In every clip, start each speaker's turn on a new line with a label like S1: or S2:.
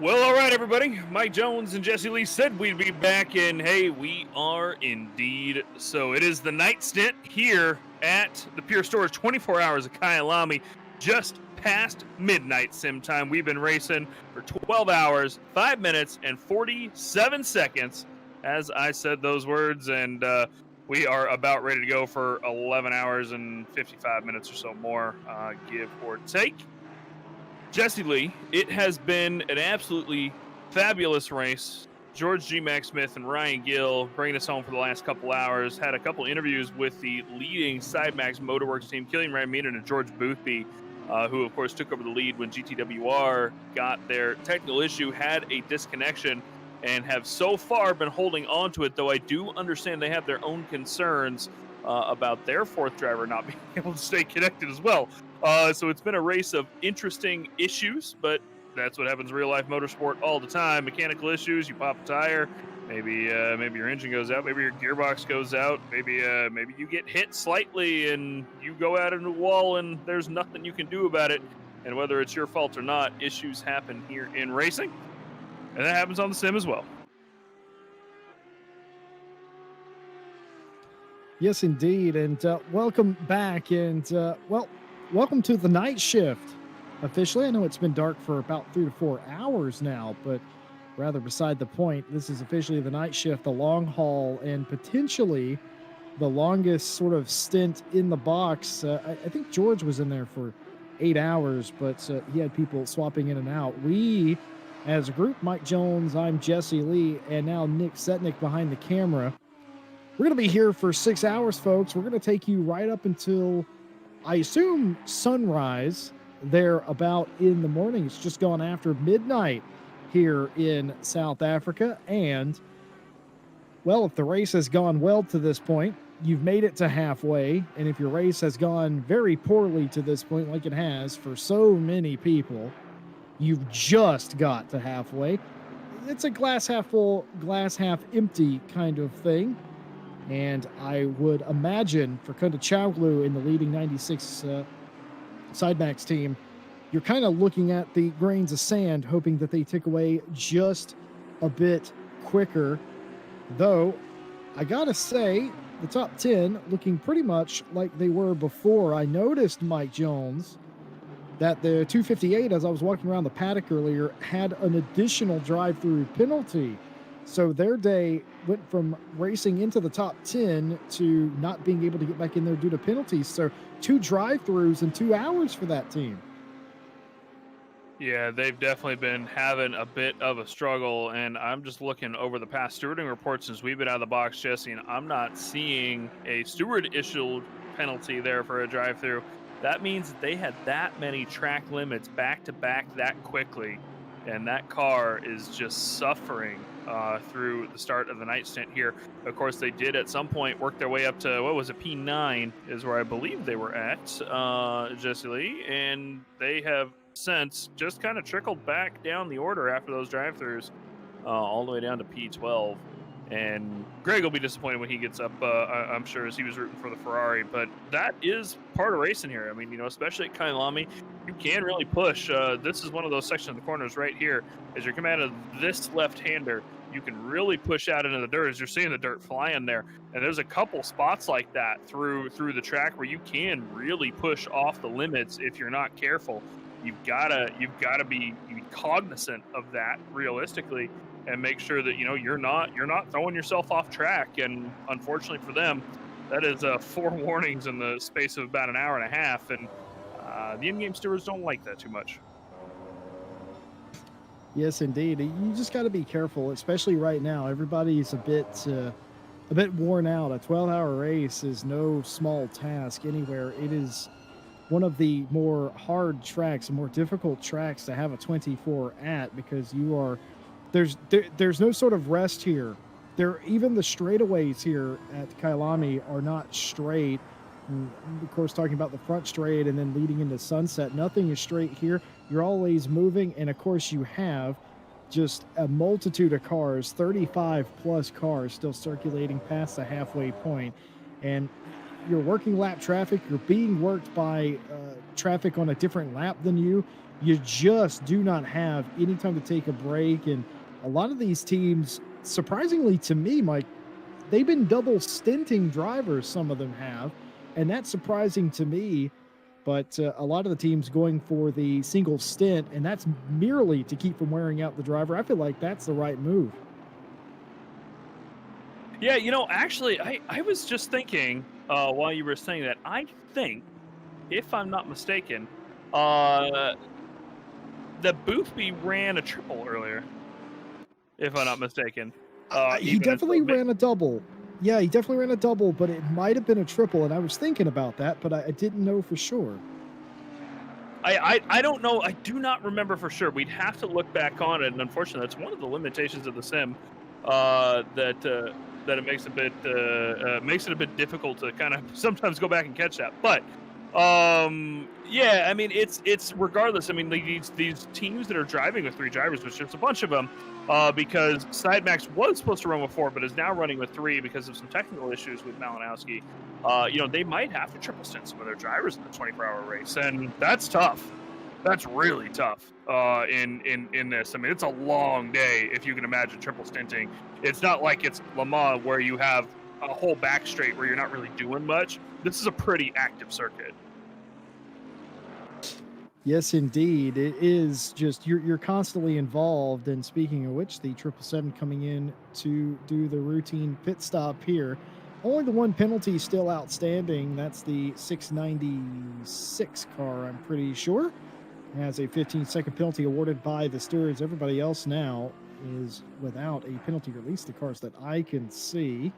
S1: Well, all right, everybody. Mike Jones and Jesse Lee said we'd be back, and hey, we are indeed. So it is the night stint here at the Pure Storage 24 hours of Kyalami, just past midnight sim time. We've been racing for 12 hours, 5 minutes, and 47 seconds, as I said those words, and we are about ready to go for 11 hours and 55 minutes or so more, give or take. Jesse Lee, it has been an absolutely fabulous race. George G. Mac Smith and Ryan Gill bringing us home for the last couple hours. Had a couple interviews with the leading SideMax Motorworks team, Killian Ramina and George Boothby, who, of course, took over the lead when GTWR got their technical issue, had a disconnection, and have so far been holding on to it, though I do understand they have their own concerns about their fourth driver not being able to stay connected as well. So it's been a race of interesting issues, but that's what happens in real life motorsport all the time. Mechanical issues, you pop a tire, maybe your engine goes out, maybe your gearbox goes out, maybe you get hit slightly and you go out into a wall and there's nothing you can do about it. And whether it's your fault or not, issues happen here in racing, and that happens on the sim as well.
S2: Yes, indeed, and welcome back, and welcome to the night shift. Officially, I know it's been dark for about 3 to 4 hours now, but rather beside the point, this is officially the night shift, the long haul, and potentially the longest sort of stint in the box. I think George was in there for 8 hours, but he had people swapping in and out. We, as a group, Mike Jones, I'm Jesse Lee, and now Nick Setnick behind the camera. We're going to be here for 6 hours, folks. We're going to take you right up until, I assume, sunrise there about in the morning. It's just gone after midnight here in South Africa. And, well, if the race has gone well to this point, you've made it to halfway. And if your race has gone very poorly to this point, like it has for so many people, you've just got to halfway. It's a glass half full, glass half empty kind of thing. And I would imagine for Kunda Chowglu in the leading 96 SideMax team, you're kind of looking at the grains of sand, hoping that they tick away just a bit quicker. Though, I gotta say, the top 10 looking pretty much like they were before. I noticed, Mike Jones, that the 258, as I was walking around the paddock earlier, had an additional drive-through penalty. So their day went from racing into the top 10 to not being able to get back in there due to penalties. So 2 drive-throughs in 2 hours for that team.
S1: Yeah, they've definitely been having a bit of a struggle, and I'm just looking over the past stewarding reports since we've been out of the box, Jesse, and I'm not seeing a steward-issued penalty there for a drive-through. That means that they had that many track limits back-to-back that quickly, and that car is just suffering through the start of the night stint here. Of course, they did at some point work their way up to, what was it, P9 is where I believe they were at, Jesse Lee, and they have since just kind of trickled back down the order after those drive-throughs all the way down to P12. And Greg will be disappointed when he gets up, I'm sure, as he was rooting for the Ferrari. But that is part of racing here. I mean, especially at Kyalami, you can really push. This is one of those sections of the corners right here. As you're coming out of this left-hander, you can really push out into the dirt as you're seeing the dirt flying there. And there's a couple spots like that through the track where you can really push off the limits if you're not careful. You've gotta be cognizant of that realistically, and make sure that you're not throwing yourself off track. And unfortunately for them, that is 4 warnings in the space of about an hour and a half, and the in-game stewards don't like that too much.
S2: Yes, indeed. You just got to be careful, especially right now. Everybody's a bit worn out. A 12-hour race is no small task anywhere. It is one of the more hard tracks, more difficult tracks to have a 24 at, because there's no sort of rest here. Even the straightaways here at Kyalami are not straight. And of course, talking about the front straight and then leading into sunset, nothing is straight here. You're always moving, and of course you have just a multitude of cars, 35 plus cars still circulating past the halfway point. And you're working lap traffic, you're being worked by traffic on a different lap than you. You just do not have any time to take a break. And a lot of these teams, surprisingly to me, Mike, they've been double stinting drivers, some of them have, and that's surprising to me. But a lot of the teams going for the single stint, and that's merely to keep from wearing out the driver. I feel like that's the right move.
S1: Yeah, actually, I was just thinking while you were saying that, I think, if I'm not mistaken, that Boothby ran a triple earlier, if I'm not mistaken.
S2: He definitely ran a double. Yeah, he definitely ran a double, but it might have been a triple, and I was thinking about that, but I didn't know for sure.
S1: I don't know. I do not remember for sure. We'd have to look back on it, and unfortunately, that's one of the limitations of the sim that it makes it a bit difficult to kind of sometimes go back and catch that. But yeah, I mean, it's regardless. I mean, these teams that are driving with 3 drivers, which there's a bunch of them, because Sidemax was supposed to run with 4, but is now running with 3 because of some technical issues with Malinowski. They might have to triple stint some of their drivers in the 24-hour race, and that's tough. That's really tough in this. I mean, it's a long day if you can imagine triple stinting. It's not like it's Le Mans where you have a whole back straight where you're not really doing much. This is a pretty active circuit.
S2: Yes, indeed. It is just you're constantly involved. And speaking of which, the 777 coming in to do the routine pit stop here. Only the one penalty still outstanding. That's the 696 car, I'm pretty sure. Has a 15-second penalty awarded by the stewards. Everybody else now is without a penalty, or at least the cars that I can see.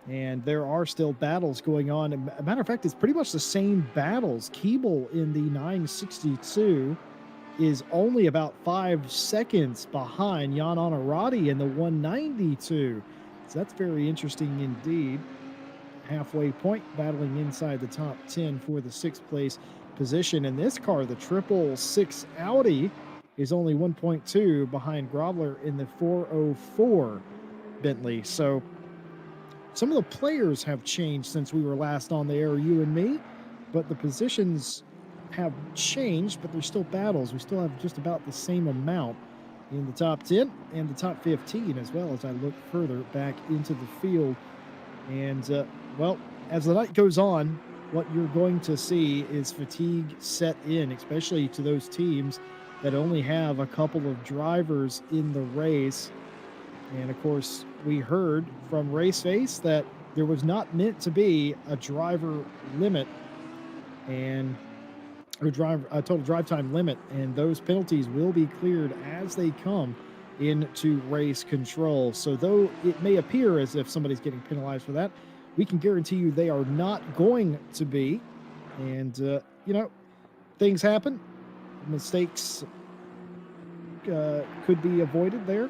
S2: And there are still battles going on. As a matter of fact, it's pretty much the same battles. Keeble in the 962 is only about 5 seconds behind Jan Honorati in the 192. So that's very interesting indeed. Halfway point, battling inside the top 10 for the 6th place position. In this car, the 666 Audi is only 1.2 behind Grobler in the 404 Bentley. So some of the players have changed since we were last on the air, you and me, but the positions have changed, but they're still battles. We still have just about the same amount in the top 10 and the top 15, as well as I look further back into the field. And, well, as the night goes on, what you're going to see is fatigue set in, especially to those teams that only have a couple of drivers in the race. And of course, we heard from RaceFace that there was not meant to be a driver limit and a total drive time limit, and those penalties will be cleared as they come into race control. So though it may appear as if somebody's getting penalized for that, we can guarantee you they are not going to be. And things happen, mistakes could be avoided there.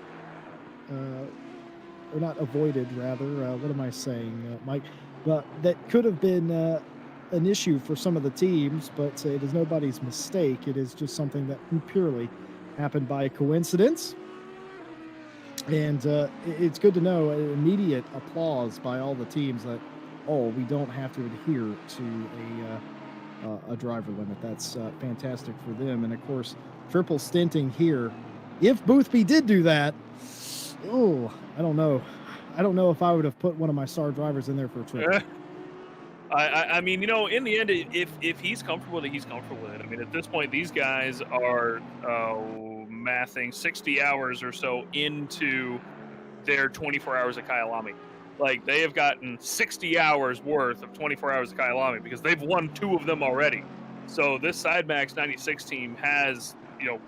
S2: Or not avoided, rather. What am I saying, Mike? But that could have been an issue for some of the teams, but it is nobody's mistake. It is just something that purely happened by coincidence. And it's good to know immediate applause by all the teams that, we don't have to adhere to a driver limit. That's fantastic for them. And of course, triple stinting here. If Boothby did do that, I don't know. I don't know if I would have put one of my star drivers in there for a trip.
S1: I mean, in the end, if he's comfortable with it, he's comfortable with it. I mean, at this point, these guys are mathing 60 hours or so into their 24 hours at Kyalami. Like, they have gotten 60 hours worth of 24 hours at Kyalami because they've won 2 of them already. So this Sidemax 96 team has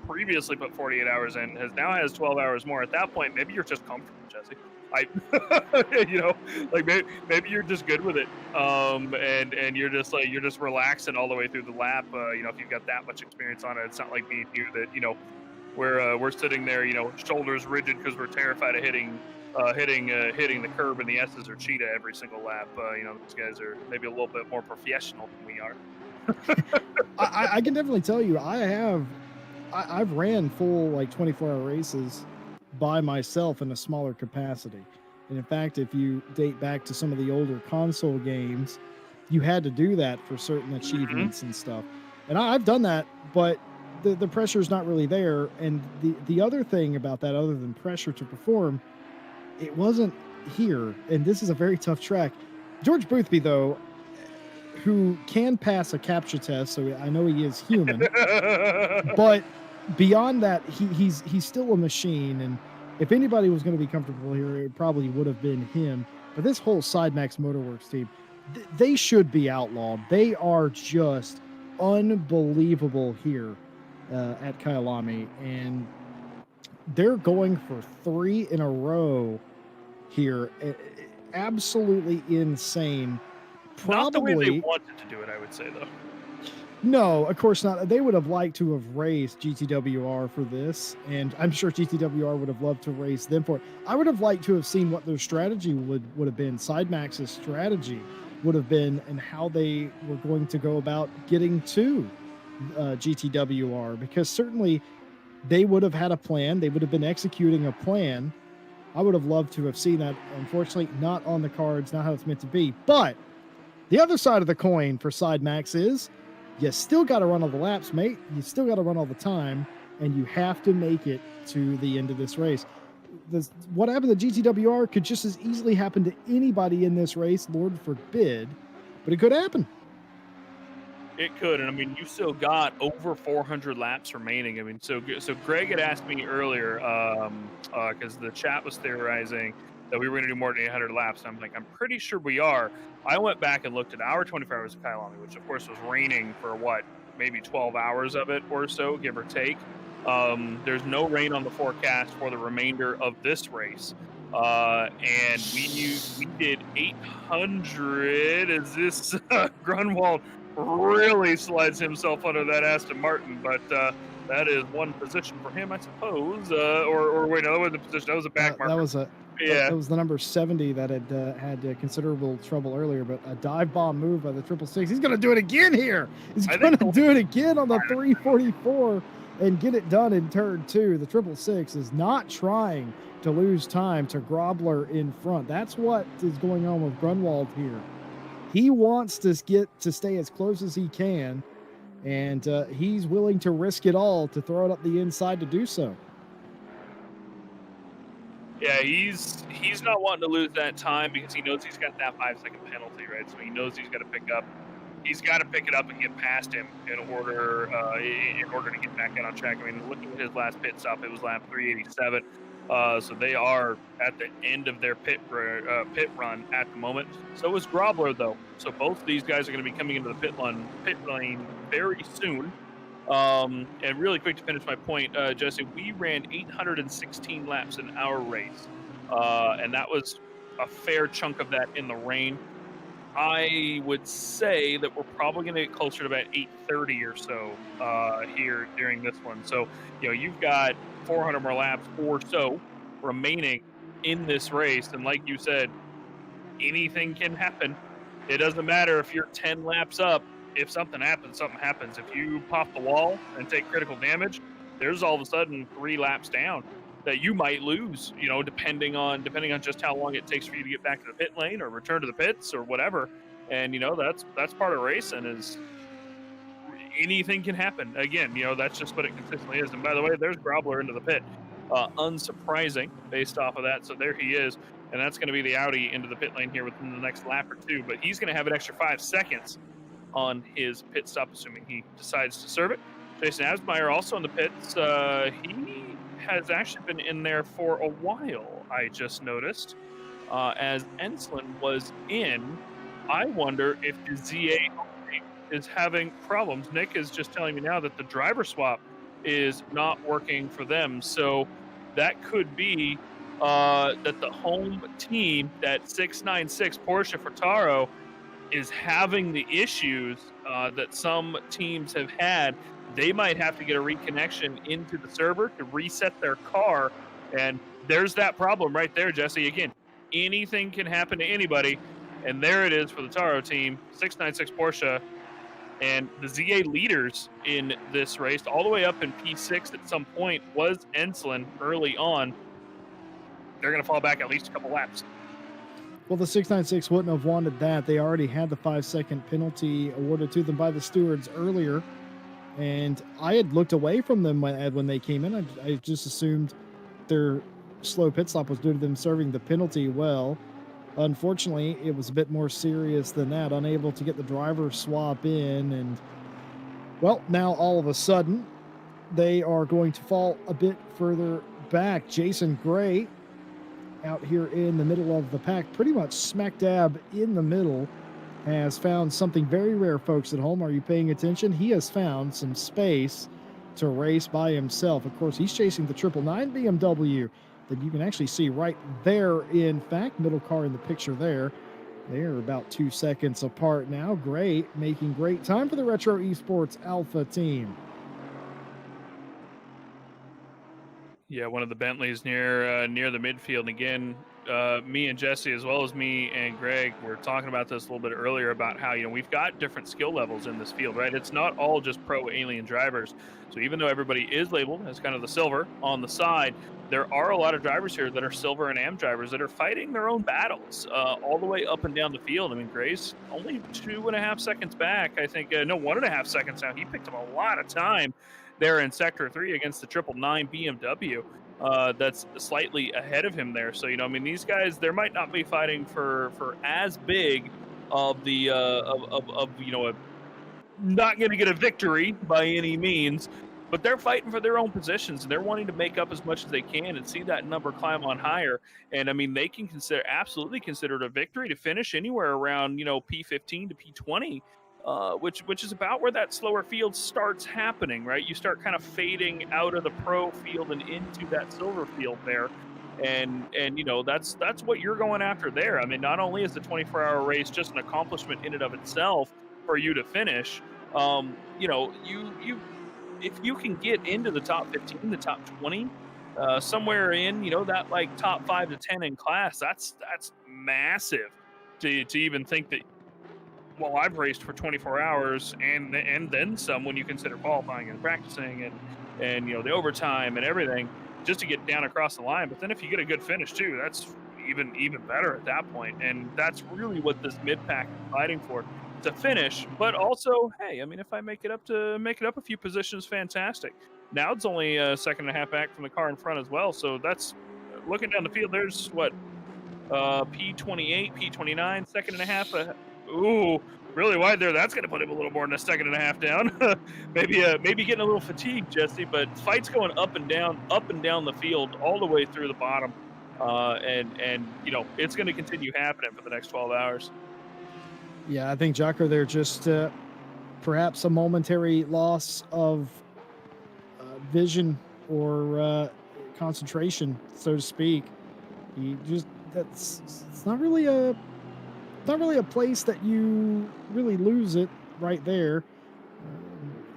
S1: previously put 48 hours in, now has 12 hours more. At that point, maybe you're just comfortable, Jesse. Maybe you're just good with it. And you're just relaxing all the way through the lap. If you've got that much experience on it, it's not like me and you that, we're sitting there, shoulders rigid because we're terrified of hitting the curb and the S's or cheetah every single lap. These guys are maybe a little bit more professional than we are.
S2: I can definitely tell you, I've ran full 24-hour races by myself in a smaller capacity. And in fact, if you date back to some of the older console games, you had to do that for certain achievements and stuff. And I've done that, but the pressure is not really there. And the other thing about that, other than pressure to perform, it wasn't here. And this is a very tough track. George Boothby, though, who can pass a capture test, so I know he is human. But beyond that, he's still a machine. And if anybody was going to be comfortable here, it probably would have been him. But this whole SideMax Motorworks team, they should be outlawed. They are just unbelievable here at Kyalami, and they're going for 3 in a row here. Absolutely insane. Probably
S1: not the way they wanted to do it, I would say, though.
S2: No, of course not. They would have liked to have raced GTWR for this, and I'm sure GTWR would have loved to race them for it. I would have liked to have seen what their strategy would have been. SideMax's strategy would have been, and how they were going to go about getting to GTWR, because certainly they would have had a plan. They would have been executing a plan. I would have loved to have seen that. Unfortunately, not on the cards, not how it's meant to be. But the other side of the coin for SideMax is, you still got to run all the laps, mate. You still got to run all the time, and you have to make it to the end of this race. What happened to GTWR could just as easily happen to anybody in this race, Lord forbid, but it could happen.
S1: It could, and I mean, you still got over 400 laps remaining. I mean, so Greg had asked me earlier, because the chat was theorizing that we were going to do more than 800 laps. And I'm like, I'm pretty sure we are. I went back and looked at our 24 hours of Kyalami, which of course was raining for maybe 12 hours of it or so, give or take. There's no rain on the forecast for the remainder of this race. And we did 800 as this Grunwald really slides himself under that Aston Martin, but that is one position for him, I suppose. Or wait, no, that wasn't the position. That was a back marker.
S2: That was the number 70 that had considerable trouble earlier, but a dive bomb move by the 666. He's going to do it again here. He's going to do it again on the 344 and get it done in turn 2. The 666 is not trying to lose time to Grobler in front. That's what is going on with Grunwald here. He wants to stay as close as he can, and he's willing to risk it all to throw it up the inside to do so.
S1: Yeah, he's not wanting to lose that time because he knows he's got that 5-second penalty, right? So he knows he's got to pick it up and get past him in order to get back out on track. I mean, looking at his last pit stop, it was lap 387. So they are at the end of their pit run at the moment. So is Grobler, though. So both of these guys are going to be coming into the pit lane very soon. And really quick to finish my point, Jesse, we ran 816 laps in our race, and that was a fair chunk of that in the rain. I would say that we're probably going to get closer to about 830 or so here during this one. So, you've got 400 more laps or so remaining in this race. And like you said, anything can happen. It doesn't matter if you're 10 laps up. If something happens, something happens. If you pop the wall and take critical damage, there's all of a sudden 3 laps down that you might lose, depending on just how long it takes for you to get back to the pit lane or return to the pits or whatever. And, that's part of racing, is anything can happen. Again, that's just what it consistently is. And by the way, there's Grobler into the pit. Unsurprising based off of that. So there he is. And that's going to be the Audi into the pit lane here within the next lap or 2. But he's going to have an extra 5 seconds on his pit stop, assuming he decides to serve it. Jason Asmeyer also in the pits. He has actually been in there for a while, I just noticed, as Enslin was in. I wonder if the ZA is having problems. Nick is just telling me now that the driver swap is not working for them. So that could be that the home team, that 696 Porsche Furtaro, is having the issues that some teams have had. They might have to get a reconnection into the server to reset their car. And there's that problem right there, Jesse. Again, anything can happen to anybody. And there it is for the Taro team, 696 Porsche. And the ZA leaders in this race, all the way up in P6 at some point, was Enslin early on. They're going to fall back at least a couple laps.
S2: Well, the 696 wouldn't have wanted that. They already had the 5-second penalty awarded to them by the stewards earlier. And I had looked away from them when they came in. I just assumed their slow pit stop was due to them serving the penalty well. Unfortunately, it was a bit more serious than that, unable to get the driver swap in. And, well, now all of a sudden, they are going to fall a bit further back. Jason Gray out here in the middle of the pack, pretty much smack dab in the middle, has found something very rare, folks at home. Are you paying attention? He has found some space to race by himself. Of course, he's chasing the 999 BMW that you can actually see right there. In fact, middle car in the picture there. They're about 2 seconds apart now. Gray making great time for the Retro Esports Alpha team.
S1: Yeah, one of the Bentleys near the midfield. Again, me and Jesse, as well as me and Greg, were talking about this a little bit earlier about how, we've got different skill levels in this field, right? It's not all just pro alien drivers. So even though everybody is labeled as kind of the silver on the side, there are a lot of drivers here that are silver and AM drivers that are fighting their own battles all the way up and down the field. I mean, Gray's only 2.5 seconds back. I think, no, 1.5 seconds now. He picked up a lot of time there in Sector 3 against the 999 BMW. That's slightly ahead of him there. So, these guys, there might not be fighting for as big of the, not going to get a victory by any means, but they're fighting for their own positions, and they're wanting to make up as much as they can and see that number climb on higher. And they can absolutely consider it a victory to finish anywhere around, P15 to P20. Which is about where that slower field starts happening, right? You start kind of fading out of the pro field and into that silver field there, and that's what you're going after there. I mean, not only is the 24-hour race just an accomplishment in and of itself for you to finish, you if you can get into the top 15, the top 20, somewhere in that like top 5 to 10 in class, that's massive to even think that. Well, I've raced for 24 hours and then some when you consider qualifying and practicing and the overtime and everything just to get down across the line. But then if you get a good finish too, that's even better at that point. And that's really what this mid pack is fighting for, to finish. But also, hey, if I make it up a few positions, fantastic. Now it's only a second and a half back from the car in front as well. So that's looking down the field. There's what P28, P29, second and a half. Ooh, really wide there. That's going to put him a little more than a second and a half down. maybe getting a little fatigued, Jesse, but fights going up and down the field all the way through the bottom. And it's going to continue happening for the next 12 hours.
S2: Yeah, I think Jocko there just perhaps a momentary loss of vision or concentration, so to speak. It's not really a place that you really lose it right there.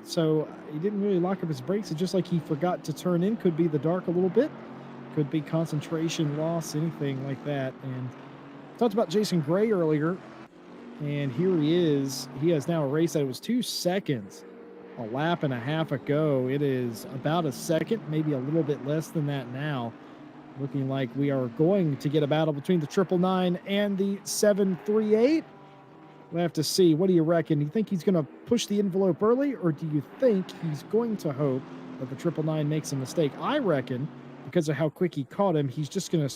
S2: So he didn't really lock up his brakes. It's just like he forgot to turn in. Could be the dark a little bit. Could be concentration loss, anything like that. And talked about Jason Gray earlier. And here he is. He has now erased that. It was 2 seconds a lap and a half ago. It is about a second, maybe a little bit less than that now. Looking like we are going to get a battle between the 999 and the 738. We'll have to see. What do you reckon? Do you think he's going to push the envelope early, or do you think he's going to hope that the 999 makes a mistake? I reckon, because of how quick he caught him, he's just going to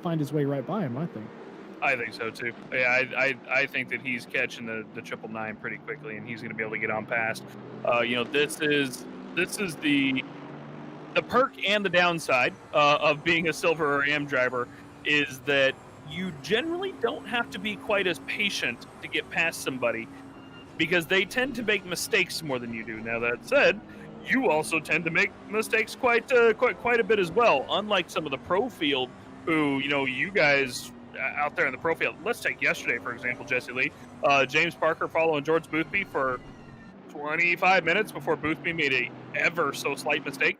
S2: find his way right by him, I think.
S1: I think so too. Yeah, I think that he's catching the 999 pretty quickly, and he's going to be able to get on past. This is the perk and the downside of being a silver or AM driver is that you generally don't have to be quite as patient to get past somebody, because they tend to make mistakes more than you do. Now, that said, you also tend to make mistakes quite a bit as well, unlike some of the pro field who, you guys out there in the pro field. Let's take yesterday, for example, Jesse Lee. James Parker following George Boothby for 25 minutes before Boothby made a ever so slight mistake.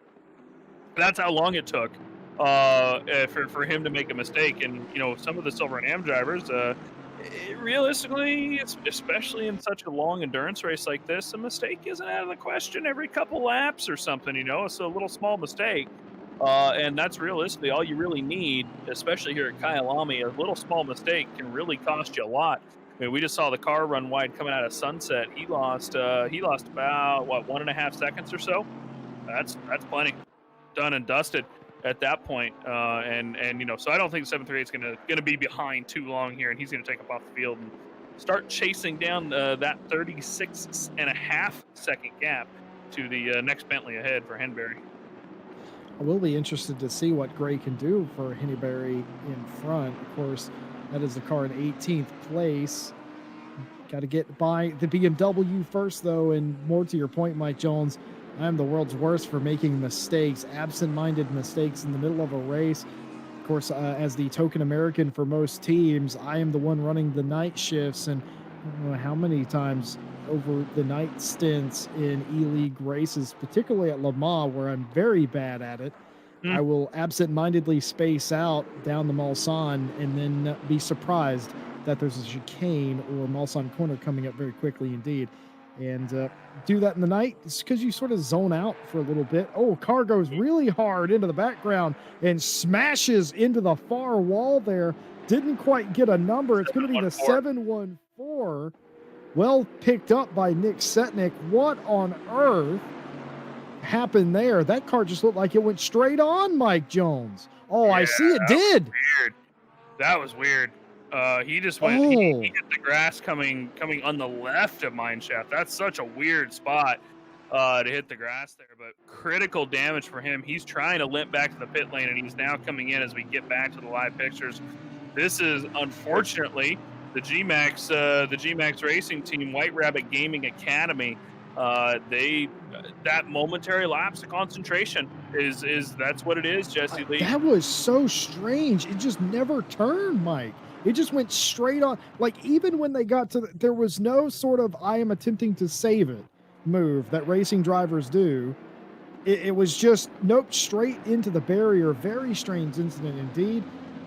S1: That's how long it took for him to make a mistake. And, some of the silver and AM drivers, realistically, especially in such a long endurance race like this, a mistake isn't out of the question every couple laps or something, so a little small mistake And that's realistically all you really need, especially here at Kyalami. A little small mistake can really cost you a lot. I mean, we just saw the car run wide coming out of Sunset. He lost about what 1.5 seconds or so. That's plenty. Done and dusted at that point. And so I don't think the 738 is gonna be behind too long here, and he's gonna take up off the field and start chasing down that 36.5 second gap to the next Bentley ahead for Henberry.
S2: I will be interested to see what Gray can do for Henneberry in front. Of course, that is the car in 18th place. Got to get by the BMW first, though. And more to your point, Mike Jones, I am the world's worst for making mistakes, absent-minded mistakes in the middle of a race. Of course, as the token American for most teams, I am the one running the night shifts. And I don't know how many times over the night stints in E-League races, particularly at Le Mans, where I'm very bad at it. I will absent-mindedly space out down the Mulsanne and then be surprised that there's a chicane or Mulsanne corner coming up very quickly indeed. And do that in the night, it's because you sort of zone out for a little bit. Oh, car goes really hard into the background and smashes into the far wall there. Didn't quite get a number. It's going to be the 714. Well picked up by Nick Setnick. What on earth happened there? That car just looked like it went straight on Mike Jones. Oh, yeah, I see it did.
S1: Weird. That was weird. He just went. He hit the grass coming on the left of Mineshaft. That's such a weird spot to hit the grass there. But critical damage for him. He's trying to limp back to the pit lane, and he's now coming in as we get back to the live pictures. This is unfortunately the G-Max Racing Team, White Rabbit Gaming Academy. That momentary lapse of concentration is that's what it is, Jesse Lee.
S2: That was so strange. It just never turned, Mike. It just went straight on. Like, even when they got to there was no sort of I am attempting to save it move that racing drivers do. It was just nope, straight into the barrier. Very strange incident indeed.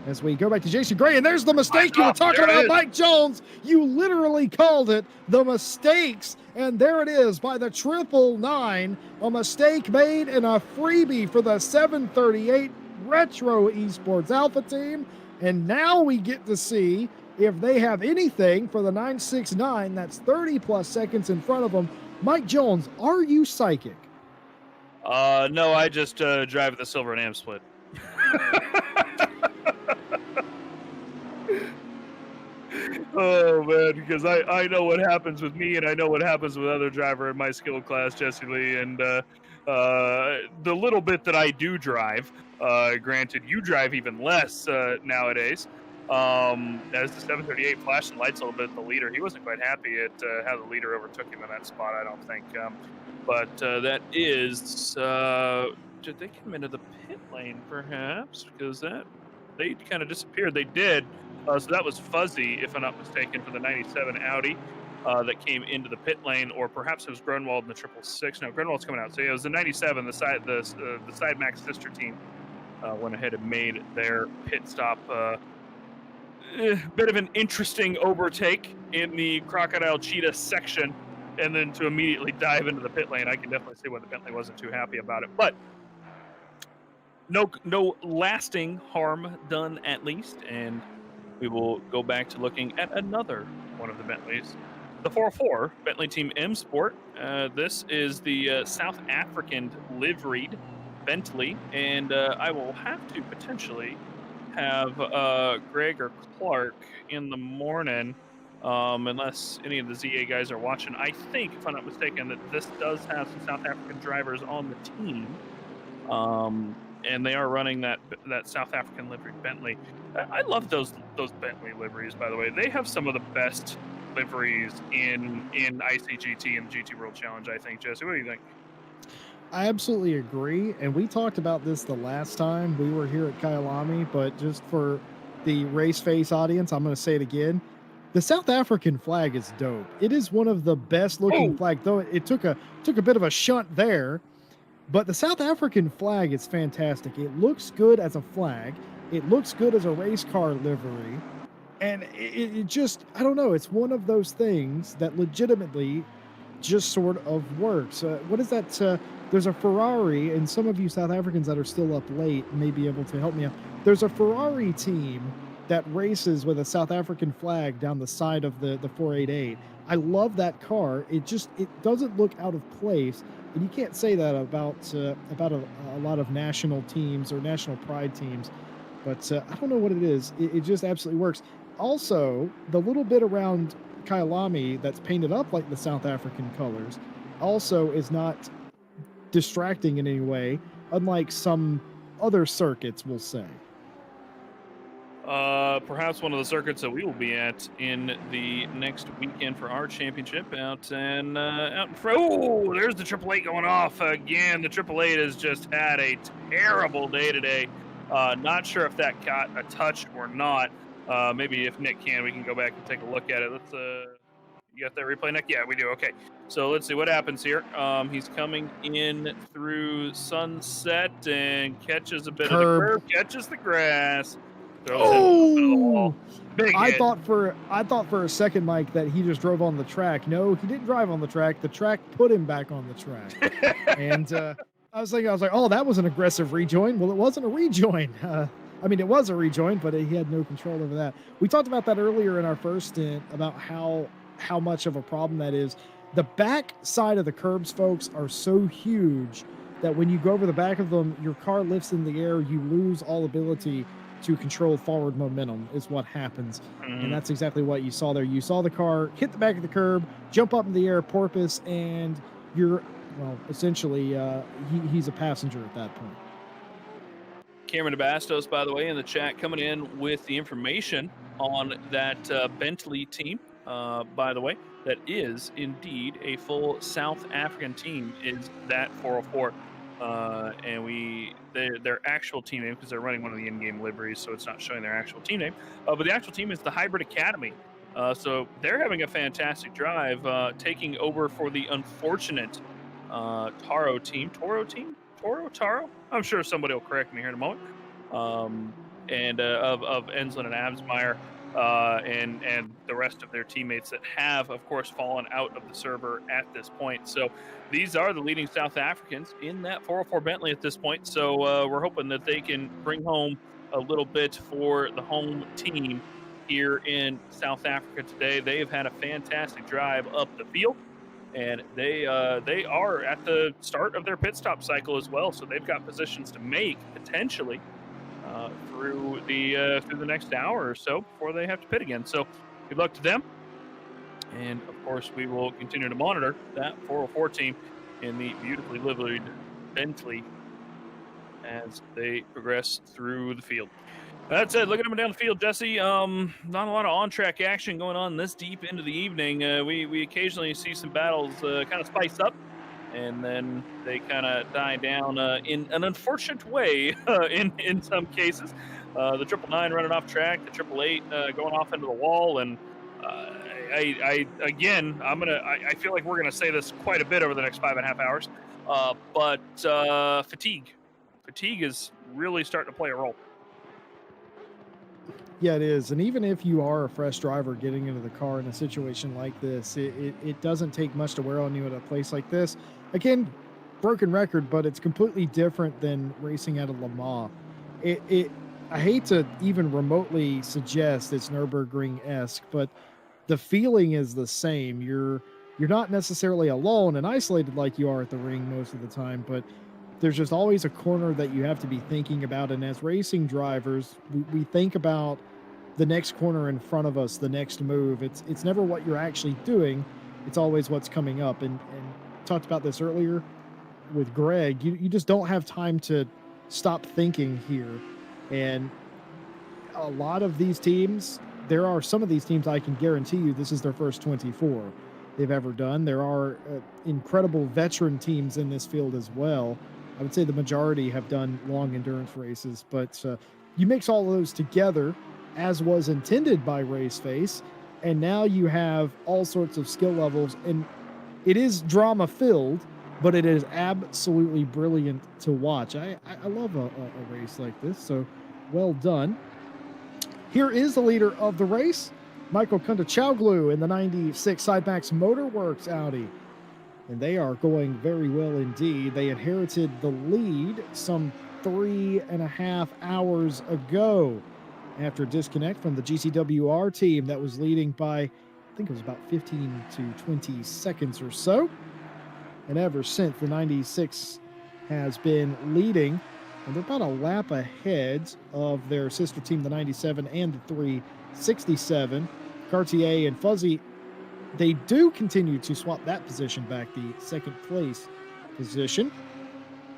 S2: As we go back to Jason Gray, and there's the mistake you were talking about, Mike Jones. You literally called it the mistakes, and there it is by the 999. A mistake made and a freebie for the 738 Retro Esports Alpha team. And now we get to see if they have anything for the 969. That's 30-plus seconds in front of them. Mike Jones, are you psychic?
S1: No, I just drive the Silver and Am split. Oh, man, because I know what happens with me, and I know what happens with other driver in my skill class, Jesse Lee, and the little bit that I do drive, granted, you drive even less nowadays, as the 738 flashed the lights a little bit at the leader. He wasn't quite happy at how the leader overtook him in that spot, I don't think. But that is, did they come into the pit lane, perhaps? Because they kind of disappeared. They did. So that was Fuzzy, if I'm not mistaken, for the 97 Audi that came into the pit lane, or perhaps it was Grunwald in the 666. No, Grunwald's coming out. So yeah, it was the 97, the side Max sister team went ahead and made their pit stop. Bit of an interesting overtake in the Crocodile Cheetah section, and then to immediately dive into the pit lane. I can definitely see why the Bentley wasn't too happy about it, but no lasting harm done at least, and we will go back to looking at another one of the Bentleys, the 404 Bentley Team M Sport. This is the South African liveried Bentley, and I will have to potentially have Greg or Clark in the morning, unless any of the ZA guys are watching. I think, if I'm not mistaken, that this does have some South African drivers on the team. And they are running that South African liveried Bentley. I love those Bentley liveries, by the way. They have some of the best liveries in ICGT and GT World Challenge, I think. Jesse, what do you think?
S2: I absolutely agree. And we talked about this the last time we were here at Kyalami, but just for the Race Face audience, I'm going to say it again. The South African flag is dope. It is one of the best looking flags, though it took a bit of a shunt there. But the South African flag is fantastic. It looks good as a flag. It looks good as a race car livery. And it just, I don't know, it's one of those things that legitimately just sort of works. What is that there's a Ferrari, and some of you South Africans that are still up late may be able to help me out. There's a Ferrari team that races with a South African flag down the side of the 488. I love that car. It doesn't look out of place, and you can't say that about a lot of national teams or national pride teams. But I don't know what it is. It just absolutely works. Also, the little bit around Kyalami that's painted up like the South African colors also is not distracting in any way, unlike some other circuits, we'll say.
S1: Perhaps one of the circuits that we will be at in the next weekend for our championship out in front. Oh, there's the Triple Eight going off again. The Triple Eight has just had a terrible day today. Not sure if that got a touch or not. Maybe if Nick can, we can go back and take a look at it. Let's. You got that replay, Nick? Yeah, we do. Okay. So let's see what happens here. He's coming in through Sunset and catches a bit of the curve, catches the grass.
S2: Oh! I
S1: hit.
S2: thought for a second, Mike, that he just drove on the track. No, he didn't drive on the track. The track put him back on the track. And I was like, oh, that was an aggressive rejoin. Well, it wasn't a rejoin. I mean, it was a rejoin, but he had no control over that. We talked about that earlier in our first stint about how much of a problem that is. The back side of the curbs, folks, are so huge that when you go over the back of them, your car lifts in the air. You lose all ability to control forward momentum is what happens. And that's exactly what you saw there. You saw the car hit the back of the curb, jump up in the air, porpoise, and you're, well, essentially, he's a passenger at that point.
S1: Cameron DeBastos, by the way, in the chat, coming in with the information on that Bentley team, by the way, that is indeed a full South African team, is that 404. And their actual team name, because they're running one of the in-game liveries, so it's not showing their actual team name. But the actual team is the Hybrid Academy. So they're having a fantastic drive, taking over for the unfortunate Taro team. Taro? I'm sure somebody will correct me here in a moment. And of Ensland and Absmeyer. And the rest of their teammates that have, of course, fallen out of the server at this point. So these are the leading South Africans in that 404 Bentley at this point. So we're hoping that they can bring home a little bit for the home team here in South Africa today. They have had a fantastic drive up the field, and they are at the start of their pit stop cycle as well. So they've got positions to make potentially through the next hour or so before they have to pit again. So good luck to them. And of course, we will continue to monitor that 404 team in the beautifully liveried Bentley as they progress through the field. That said, looking up and down the field, Jesse, not a lot of on-track action going on this deep into the evening. We occasionally see some battles kind of spice up, and then they kind of die down in an unfortunate way in some cases. The 999 running off track, the 888 going off into the wall, and I feel like we're gonna say this quite a bit over the next 5.5 hours, but fatigue is really starting to play a role.
S2: Yeah, it is. And even if you are a fresh driver getting into the car in a situation like this, it doesn't take much to wear on you at a place like this. Again, broken record, but it's completely different than racing at a Le Mans. I hate to even remotely suggest it's Nürburgring-esque, but the feeling is the same. You're not necessarily alone and isolated like you are at the ring most of the time, but there's just always a corner that you have to be thinking about. And as racing drivers, we think about the next corner in front of us, the next move. It's never what you're actually doing. It's always what's coming up. And talked about this earlier with Greg. You just don't have time to stop thinking here. And a lot of these teams, there are some of these teams I can guarantee you this is their first 24 they've ever done. There are incredible veteran teams in this field as well. I would say the majority have done long endurance races, but you mix all of those together as was intended by RaceFace, and now you have all sorts of skill levels, and it is drama filled, but it is absolutely brilliant to watch. I love a race like this, so well done. Here is the leader of the race, Michael Kunda Chowglu in the 96 Sidemax Motorworks Audi. and they are going very well indeed. They inherited the lead some 3.5 hours ago after disconnect from the GCWR team that was leading by, I think it was about 15 to 20 seconds or so. And ever since, the 96 has been leading, and they're about a lap ahead of their sister team, the 97 and the 367. Cartier and Fuzzy, they do continue to swap that position back, the second place position.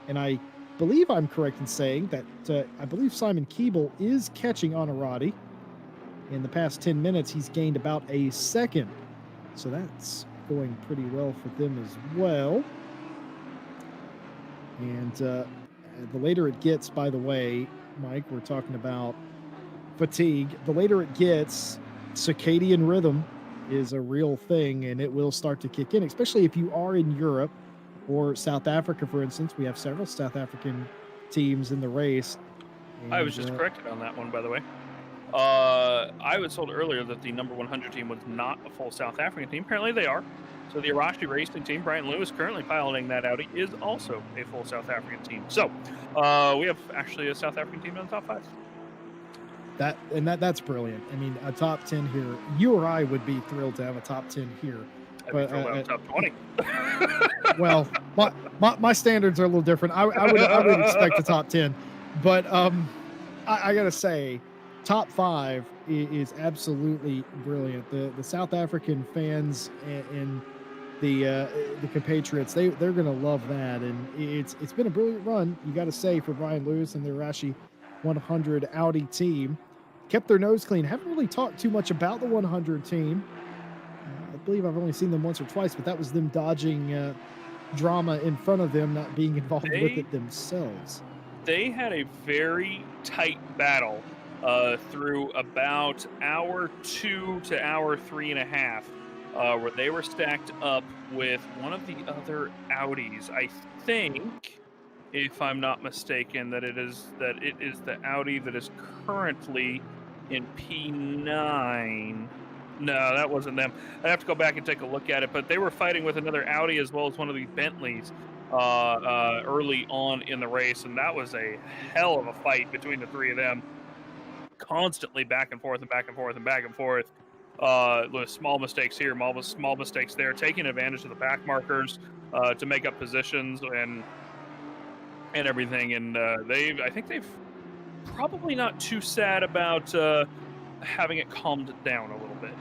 S2: And I believe I'm correct in saying that I believe Simon Keeble is catching Honorati. In the past 10 minutes, he's gained about a second. So that's going pretty well for them as well. And the later it gets, by the way, Mike, we're talking about fatigue. The later it gets, circadian rhythm is a real thing, and it will start to kick in, especially if you are in Europe or South Africa, for instance. We have several South African teams in the race.
S1: And, I was just corrected on that one, by the way. I was told earlier that the number 100 team was not a full South African team. Apparently they are. So the Arashi Racing team, Brian Lewis currently piloting that Audi, is also a full South African team. So we have actually a South African team in the top 5.
S2: That's brilliant. I mean, a top 10 here. You or I would be thrilled to have a top 10 here.
S1: I'd be thrilled to have top 20.
S2: Well, my standards are a little different. I would expect a top 10, but I gotta say, top 5 is absolutely brilliant. The South African fans and the compatriots, they're gonna love that, and it's been a brilliant run. You got to say, for Brian Lewis and the Arashi 100 Audi team. Kept their nose clean. Haven't really talked too much about the 100 team. I believe I've only seen them once or twice, but that was them dodging drama in front of them, not being involved with it themselves.
S1: They had a very tight battle through about hour 2 to hour 3.5, where they were stacked up with one of the other Audis. I think, if I'm not mistaken, that it is the Audi that is currently in P9. No, that wasn't them. I'd have to go back and take a look at it, but they were fighting with another Audi as well as one of the Bentleys early on in the race, and that was a hell of a fight between the three of them, constantly back and forth and back and forth and back and forth. With small mistakes here, small mistakes there, taking advantage of the back markers to make up positions and everything. And I think they've probably not too sad about having it calmed down a little bit.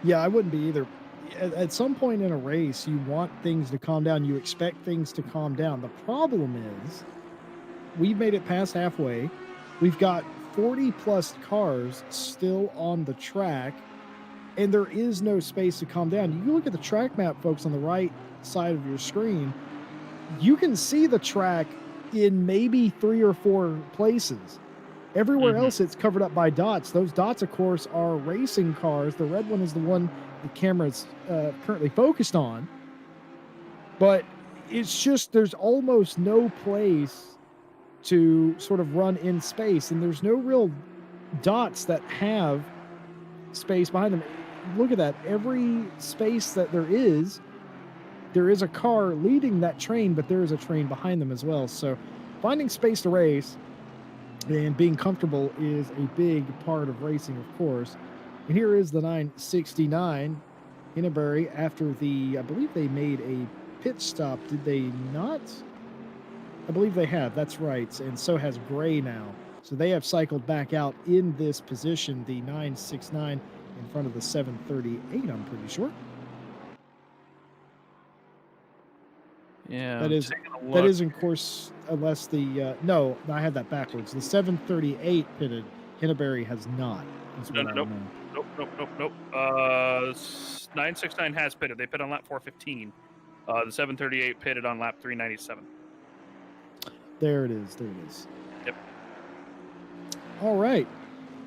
S2: Yeah, I wouldn't be either. At some point in a race, you want things to calm down. You expect things to calm down. The problem is we've made it past halfway. We've got 40 plus cars still on the track, and there is no space to calm down. You look at the track map, folks, on the right side of your screen. You can see the track in maybe 3 or 4 places. Everywhere else, it's covered up by dots. Those dots, of course, are racing cars. The red one is the one the camera's currently focused on. But it's just, there's almost no place to sort of run in space, and there's no real dots that have space behind them. Look at that. Every space that there is a car leading that train, but there is a train behind them as well. So finding space to race and being comfortable is a big part of racing, of course. And here is the 969 Hinneberry after I believe they made a pit stop. Did they not? I believe they have. That's right. And so has Gray now. So they have cycled back out in this position, the 969 in front of the 738, I'm pretty sure.
S1: Yeah,
S2: that is in course, unless the no, I had that backwards. The 738 pitted. Hinneberry has not.
S1: Nope. 969 has pitted. They pit on lap 415. The 738 pitted on lap 397.
S2: There it is. There it is.
S1: Yep.
S2: All right.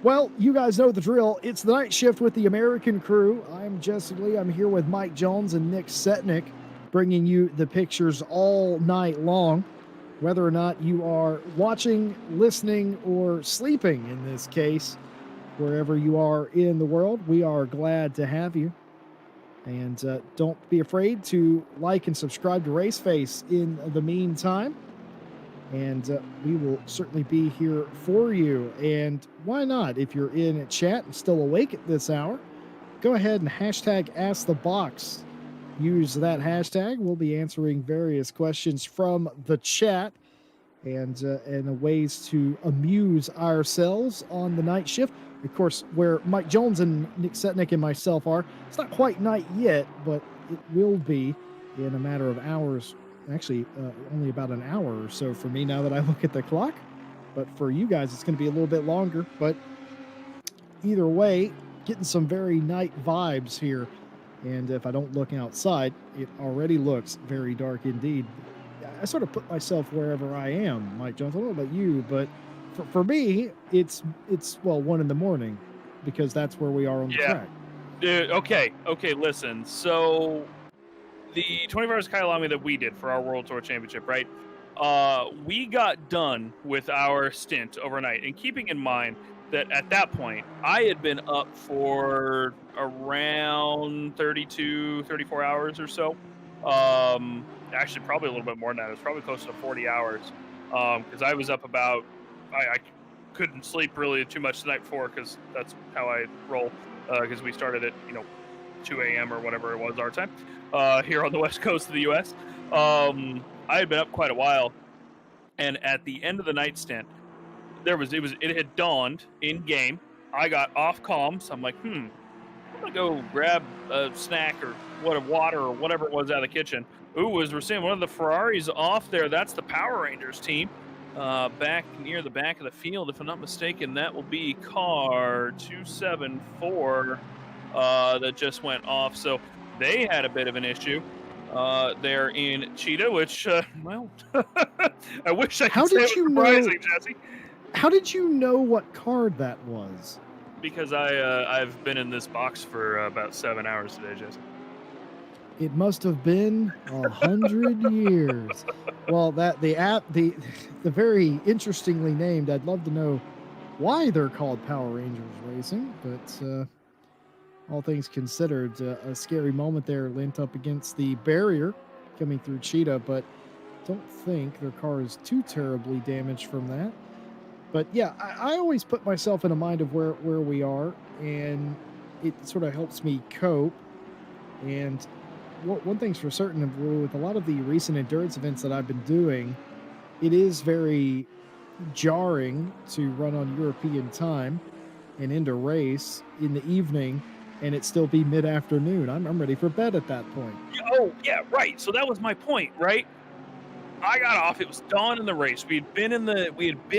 S2: Well, you guys know the drill. It's the night shift with the American crew. I'm Jesse Lee. I'm here with Mike Jones and Nick Setnick, bringing you the pictures all night long, whether or not you are watching, listening, or sleeping in this case. Wherever you are in the world, we are glad to have you. And don't be afraid to like and subscribe to Raceface in the meantime. And we will certainly be here for you. And why not? If you're in chat and still awake at this hour, go ahead and hashtag Ask the Box. Use that hashtag. We'll be answering various questions from the chat and ways to amuse ourselves on the night shift. Of course, where Mike Jones and Nick Setnick and myself are, it's not quite night yet, but it will be in a matter of hours. Actually, only about an hour or so for me now that I look at the clock. But for you guys, it's going to be a little bit longer. But either way, getting some very night vibes here. And if I don't look outside, it already looks very dark indeed. I sort of put myself wherever I am, Mike Jones. I don't know about you, but for me, it's 1 in the morning because that's where we are on the track.
S1: Dude, okay, listen. So the 24 hours Kyalami that we did for our World Tour Championship, right? We got done with our stint overnight, and keeping in mind that at that point, I had been up for around 32, 34 hours or so. Actually, probably a little bit more than that. It was probably close to 40 hours because I was up about, I couldn't sleep really too much the night before because that's how I roll because we started at, 2 a.m. or whatever it was our time here on the west coast of the U.S. I had been up quite a while, and at the end of the night stint, it had dawned in game. I got off comms. I'm like, I'm gonna go grab a snack or water or whatever it was out of the kitchen. We're seeing one of the Ferraris off there. That's the Power Rangers team, back near the back of the field, if I'm not mistaken. That will be car 274 that just went off. So they had a bit of an issue. They're in Cheetah, which, I wish I could say it was surprising, Jesse.
S2: How did you know what card that was?
S1: Because I've been in this box for about 7 hours today, Jesse.
S2: It must have been 100 years. Well, the very interestingly named. I'd love to know why they're called Power Rangers Racing, but all things considered, a scary moment there, lint up against the barrier coming through Cheetah, but don't think their car is too terribly damaged from that. But yeah, I always put myself in a mind of where we are, and it sort of helps me cope. And one thing's for certain, with a lot of the recent endurance events that I've been doing, it is very jarring to run on European time and end a race in the evening and it still be mid-afternoon. I'm ready for bed at that point.
S1: Oh, yeah, right. So that was my point, right? I got off. It was dawn in the race. We had been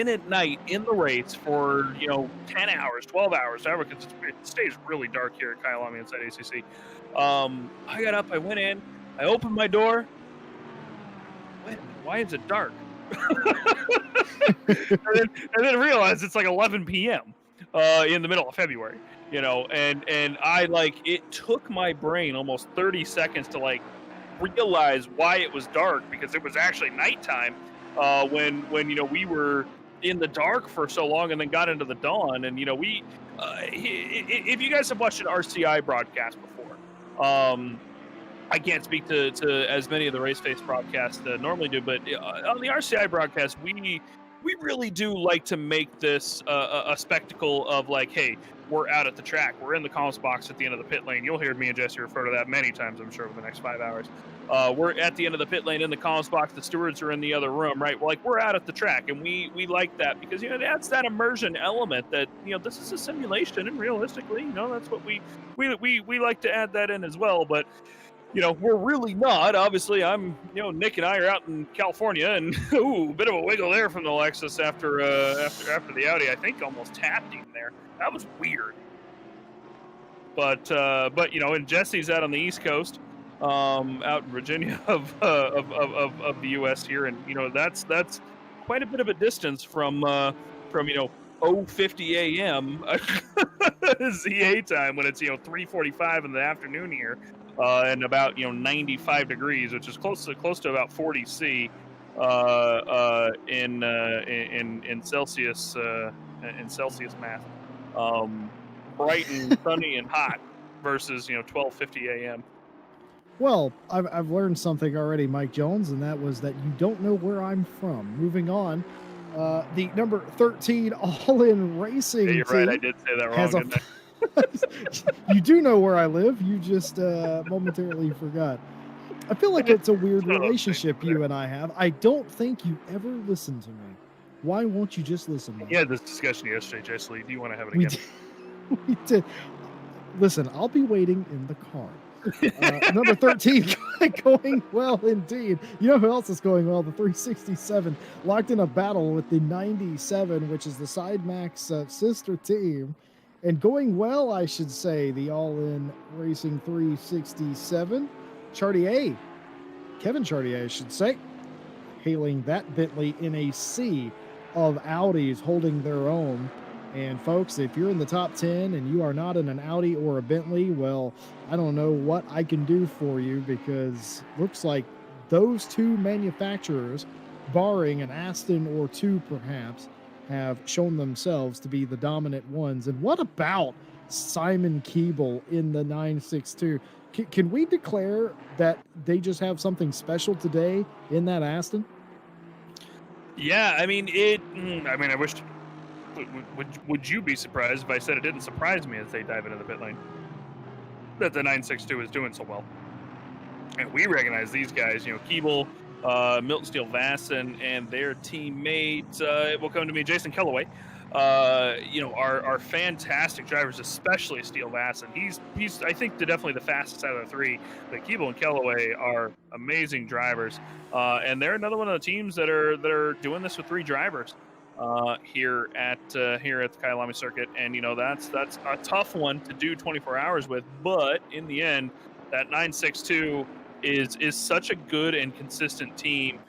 S1: at night in the race for 10 hours, 12 hours, however, because it stays really dark here at Kyalami inside ACC. I got up. I went in. I opened my door. Wait a minute, why is it dark? and then realized it's like 11 p.m. In the middle of February. And I it took my brain almost 30 seconds to realize why it was dark, because it was actually nighttime when we were in the dark for so long and then got into the dawn. And if you guys have watched an RCI broadcast before, I can't speak to as many of the RaceFace broadcasts normally do, but on the RCI broadcast, we really do like to make this a spectacle of hey, we're out at the track. We're in the comms box at the end of the pit lane. You'll hear me and Jesse refer to that many times, I'm sure, over the next 5 hours. We're at the end of the pit lane in the comms box. The stewards are in the other room, right? We're out at the track, and we like that because, it adds that immersion element that, this is a simulation, and realistically, that's what we like to add that in as well. But, we're really not. Obviously, Nick and I are out in California, and a bit of a wiggle there from the Lexus after the Audi. I think almost tapped him there. That was weird. But and Jesse's out on the East Coast, out in Virginia of the U.S. here, and that's quite a bit of a distance from 0:50 a.m. ZA time when it's 3:45 in the afternoon here. And about 95 degrees, which is close to about 40 C in Celsius math. Bright and sunny and hot versus 12:50 a.m.
S2: Well, I've learned something already, Mike Jones, and that was that you don't know where I'm from. Moving on, the number 13 All-In
S1: Yeah,
S2: Racing
S1: you're right. I
S2: team
S1: did say that
S2: has
S1: wrong,
S2: a.
S1: didn't I?
S2: You do know where I live. You just momentarily forgot. I feel like it's a weird
S1: It's one of those things
S2: relationship
S1: over there.
S2: you and I have. I don't think you ever listen to me. Why won't you just listen,
S1: We
S2: Mike?
S1: had this discussion yesterday, Jesse Lee. Do you want to have it
S2: We
S1: again?
S2: did. We did. Listen, I'll be waiting in the car. Number 13 going well indeed. You know who else is going well? The 367 locked in a battle with the 97, which is the Side Max sister team. And going well, I should say, the All-In Racing 367. Chartier, Kevin Chartier, I should say, hailing that Bentley in a sea of Audis holding their own. And folks, if you're in the top 10 and you are not in an Audi or a Bentley, well, I don't know what I can do for you, because looks like those two manufacturers, barring an Aston or two perhaps, have shown themselves to be the dominant ones. And what about Simon Keeble in the 962? Can we declare that they just have something special today in that Aston?
S1: Yeah, I mean I wish. Would you be surprised if I said it didn't surprise me as they dive into the pit lane that the 962 is doing so well? And we recognize these guys, Keeble, Milton Steele Vasson, and their teammate, it will come to me, Jason Kellaway, are fantastic drivers, especially Steele Vasson. He's I think definitely the fastest out of the three. But Keeble and Kellaway are amazing drivers, and they're another one of the teams that are doing this with three drivers here at the Kyalami circuit. And that's a tough one to do 24 hours with, but in the end, that 962 is such a good and consistent team,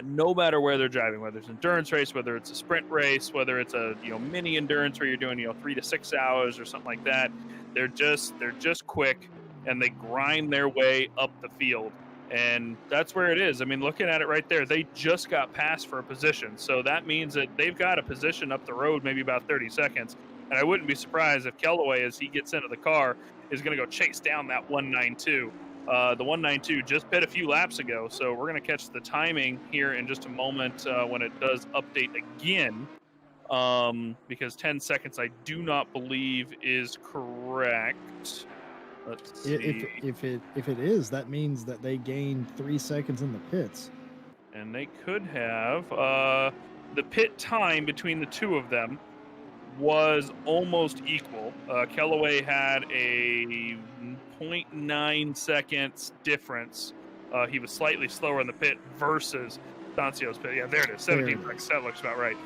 S1: no matter where they're driving, whether it's an endurance race, whether it's a sprint race, whether it's a mini endurance where you're doing 3 to 6 hours or something like that. They're just quick, and they grind their way up the field. And that's where it is. I mean, looking at it right there, they just got passed for a position. So that means that they've got a position up the road, maybe about 30 seconds. And I wouldn't be surprised if Kellaway, as he gets into the car, is going to go chase down that 192. The 192 just pit a few laps ago. So we're going to catch the timing here in just a moment when it does update again. Because 10 seconds, I do not believe, is correct. Let's see.
S2: If it is, that means that they gained 3 seconds in the pits.
S1: And they could have. The pit time between the two of them was almost equal. Kellaway had a 0.9 seconds difference. He was slightly slower in the pit versus Dancio's pit. Yeah, there it is. 17 seconds. That looks about right.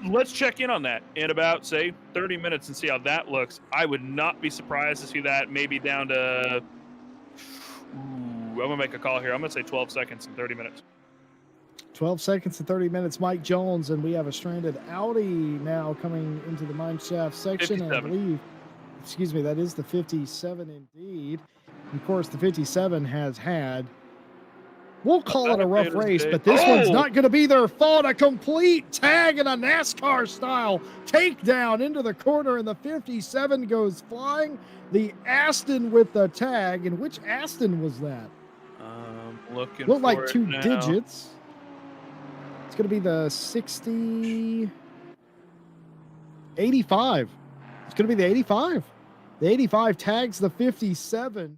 S1: Let's check in on that in about, say, 30 minutes and see how that looks. I would not be surprised to see that maybe down to... I'm going to make a call here. I'm going to say 12 seconds and 30 minutes.
S2: 12 seconds and 30 minutes, Mike Jones, and we have a stranded Audi now coming into the mineshaft section.
S1: 57.
S2: I believe, excuse me, that is the 57 indeed. And of course, the 57 has had, we'll call it a rough race, but this one's not going to be their fault. A complete tag and a NASCAR style takedown into the corner, and the 57 goes flying. The Aston with the tag, and which Aston was that?
S1: Looking
S2: looked
S1: for
S2: like
S1: it
S2: 2
S1: now.
S2: digits. It's going to be the 85. It's going to be the 85. The 85 tags the 57.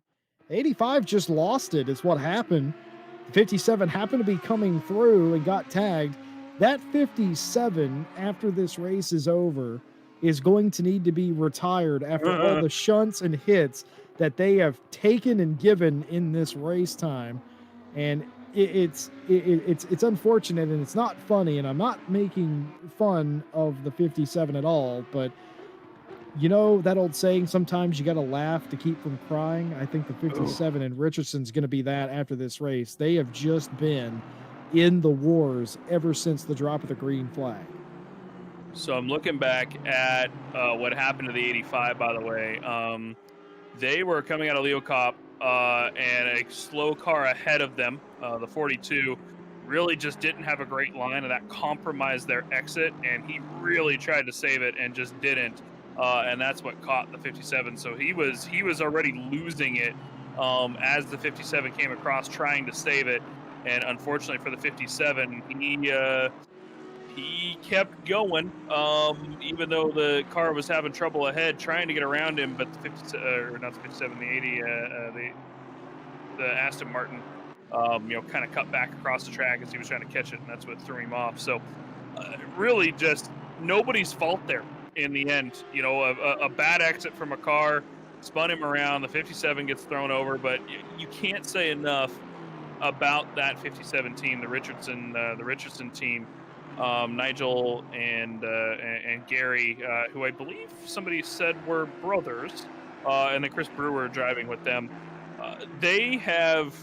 S2: 85 just lost it, is what happened. The 57 happened to be coming through and got tagged. That 57, after this race is over, is going to need to be retired after all the shunts and hits that they have taken and given in this race time. And it's unfortunate, and it's not funny, and I'm not making fun of the 57 at all, but you know that old saying, sometimes you got to laugh to keep from crying? I think the 57 and Richardson's going to be that after this race. They have just been in the wars ever since the drop of the green flag.
S1: So I'm looking back at what happened to the 85, by the way. They were coming out of Leo Cop, and a slow car ahead of them, the 42, really just didn't have a great line, and that compromised their exit, and he really tried to save it and just didn't. And that's what caught the 57. So he was already losing it as the 57 came across trying to save it. And unfortunately for the 57, he kept going, even though the car was having trouble ahead trying to get around him. But the 50, or not the 57, the 80, the Aston Martin, kind of cut back across the track as he was trying to catch it, and that's what threw him off. So, really, just nobody's fault there in the end. A bad exit from a car spun him around. The 57 gets thrown over, but you can't say enough about that 57 team, the Richardson team. Nigel and Gary, who I believe somebody said were brothers, and then Chris Brewer driving with them. They have,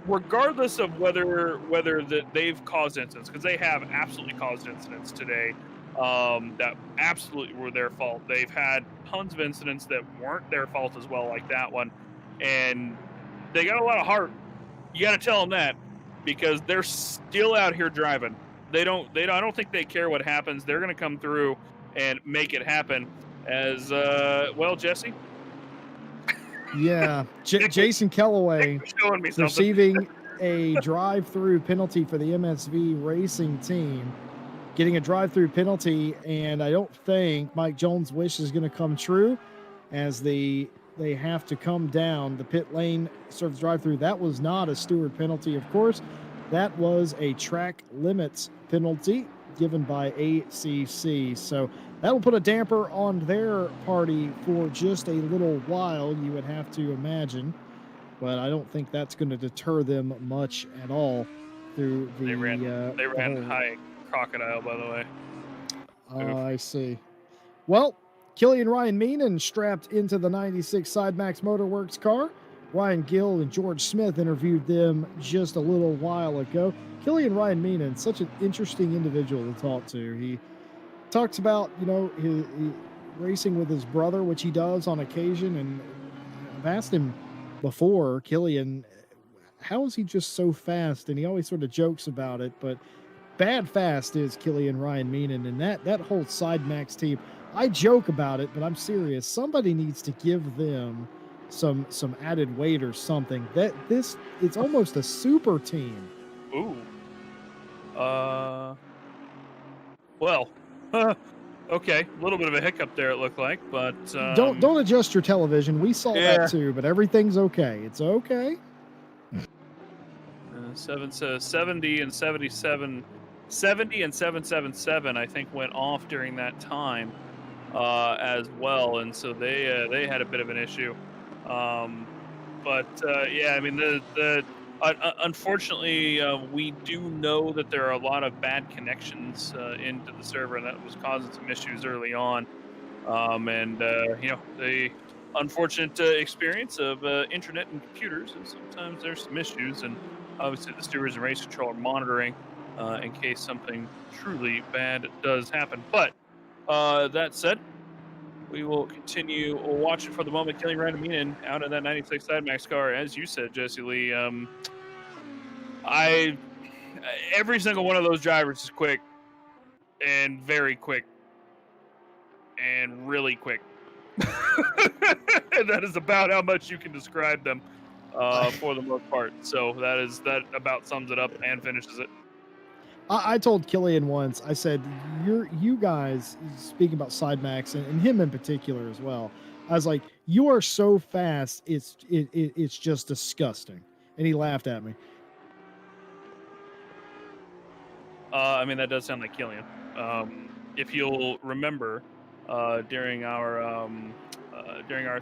S1: regardless of whether they've caused incidents, because they have absolutely caused incidents today that absolutely were their fault. They've had tons of incidents that weren't their fault as well, like that one, and they got a lot of heart. You got to tell them that, because they're still out here driving. I don't think they care what happens. They're going to come through and make it happen. As well, Jesse.
S2: Yeah, Jason Kellaway receiving a drive-through penalty for the MSV Racing team, getting a drive-through penalty, and I don't think Mike Jones' wish is going to come true, as they have to come down the pit lane, serve drive-through. That was not a steward penalty, of course. That was a track limits penalty given by ACC. So that will put a damper on their party for just a little while, you would have to imagine. But I don't think that's going to deter them much at all through the...
S1: They ran high crocodile, by the way.
S2: I see. Well, Killian Ryan Meenan strapped into the 96 SideMax Motorworks car. Ryan Gill and George Smith interviewed them just a little while ago. Killian Ryan Meenan, such an interesting individual to talk to. He talks about, his racing with his brother, which he does on occasion. And I've asked him before, Killian, how is he just so fast? And he always sort of jokes about it, but bad fast is Killian Ryan Meenan. And that whole SideMax team, I joke about it, but I'm serious. Somebody needs to give them some added weight or something. It's almost a super team.
S1: Ooh. Well, okay, a little bit of a hiccup there, it looked like, but
S2: don't adjust your television. We saw that too, but everything's okay. It's okay.
S1: 70 and 77, 70 and 777, I think, went off during that time as well, and so they had a bit of an issue. Unfortunately, we do know that there are a lot of bad connections into the server, and that was causing some issues early on. The unfortunate experience of internet and computers, and sometimes there's some issues, and obviously the stewards and race control are monitoring in case something truly bad does happen. But that said, we will continue watching for the moment. Killian Ryan Meenan out in that 96 SideMax car, as you said, Jesse Lee. Every single one of those drivers is quick, and very quick, and really quick. And that is about how much you can describe them for the most part. So that about sums it up and finishes it.
S2: I told Killian once, I said, you guys, speaking about SideMax and him in particular as well, I was like, you are so fast, it's just disgusting. And he laughed at me.
S1: That does sound like Killian. If you'll remember, during our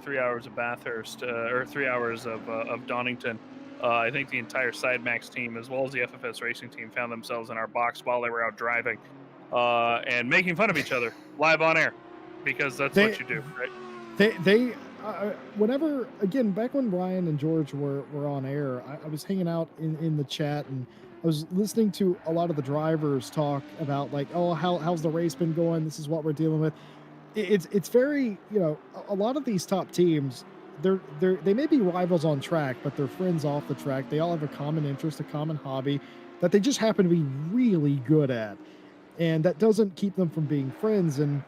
S1: 3 hours of Bathurst, or 3 hours of Donington, I think the entire SideMax team, as well as the FFS Racing team, found themselves in our box while they were out driving and making fun of each other live on air, because that's what you do, right?
S2: They whenever, again, back when Ryan and George were on air, I was hanging out in the chat, and I was listening to a lot of the drivers talk about, like, oh, how's the race been going? This is what we're dealing with. It's very, a lot of these top teams, they may be rivals on track, but they're friends off the track. They all have a common interest, a common hobby that they just happen to be really good at. And that doesn't keep them from being friends. And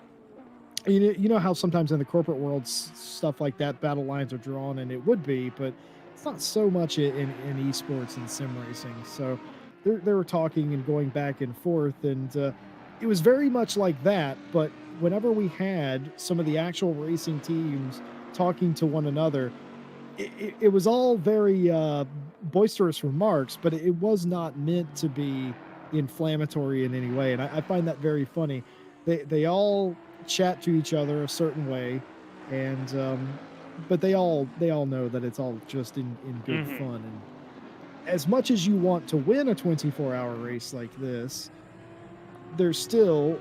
S2: you know how sometimes in the corporate world, stuff like that, battle lines are drawn, and it would be, but it's not so much in esports and sim racing. So they were talking and going back and forth, and it was very much like that. But whenever we had some of the actual racing teams talking to one another, it was all very boisterous remarks, but it was not meant to be inflammatory in any way. And I find that very funny. They all chat to each other a certain way, and but they all know that it's all just in good
S1: Hmm.
S2: fun. And as much as you want to win a 24-hour race like this, there's still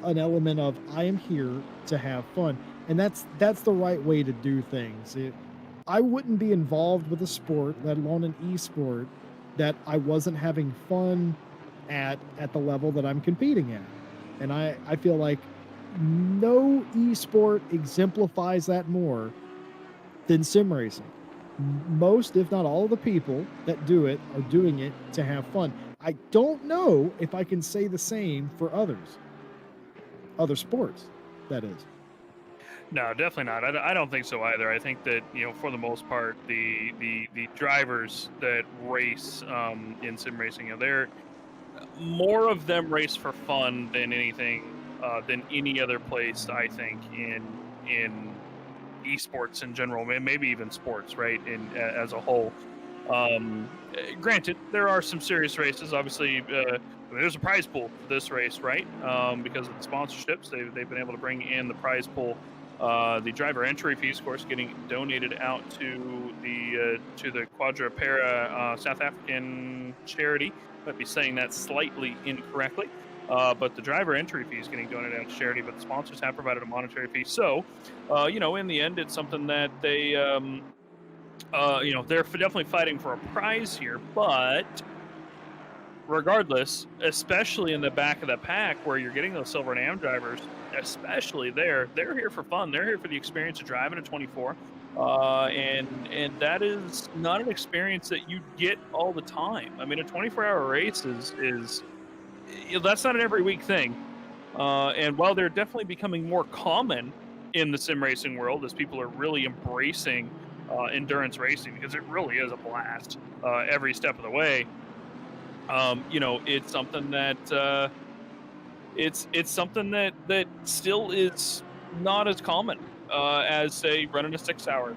S2: an element of I am here to have fun, and that's the right way to do things. I wouldn't be involved with a sport, let alone an esport, that I wasn't having fun at the level that I'm competing at. And I feel like no esport exemplifies that more than sim racing. Most, if not all, of the people that do it are doing it to have fun. I don't know if I can say the same for other sports, that is.
S1: No, definitely not. I don't think so either. I think that for the most part, the drivers that race in sim racing, they're more of them race for fun than anything than any other place. I think in esports in general, and maybe even sports, right? In as a whole. Granted, there are some serious races. Obviously, there's a prize pool for this race, right? Because of the sponsorships, they've been able to bring in the prize pool. The driver entry fees, of course, getting donated out to the Quadrapara South African charity. Might be saying that slightly incorrectly. But the driver entry fee is getting donated out to charity, but the sponsors have provided a monetary fee. So, in the end, it's something that they're definitely fighting for a prize here, but regardless, especially in the back of the pack where you're getting those silver and AM drivers, especially they're here for fun. They're here for the experience of driving a 24. And that is not an experience that you get all the time. I mean, a 24-hour race is that's not an every week thing. And while they're definitely becoming more common in the sim racing world as people are really embracing endurance racing because it really is a blast every step of the way. It's something that it's something that still is not as common as say running a 6 hour,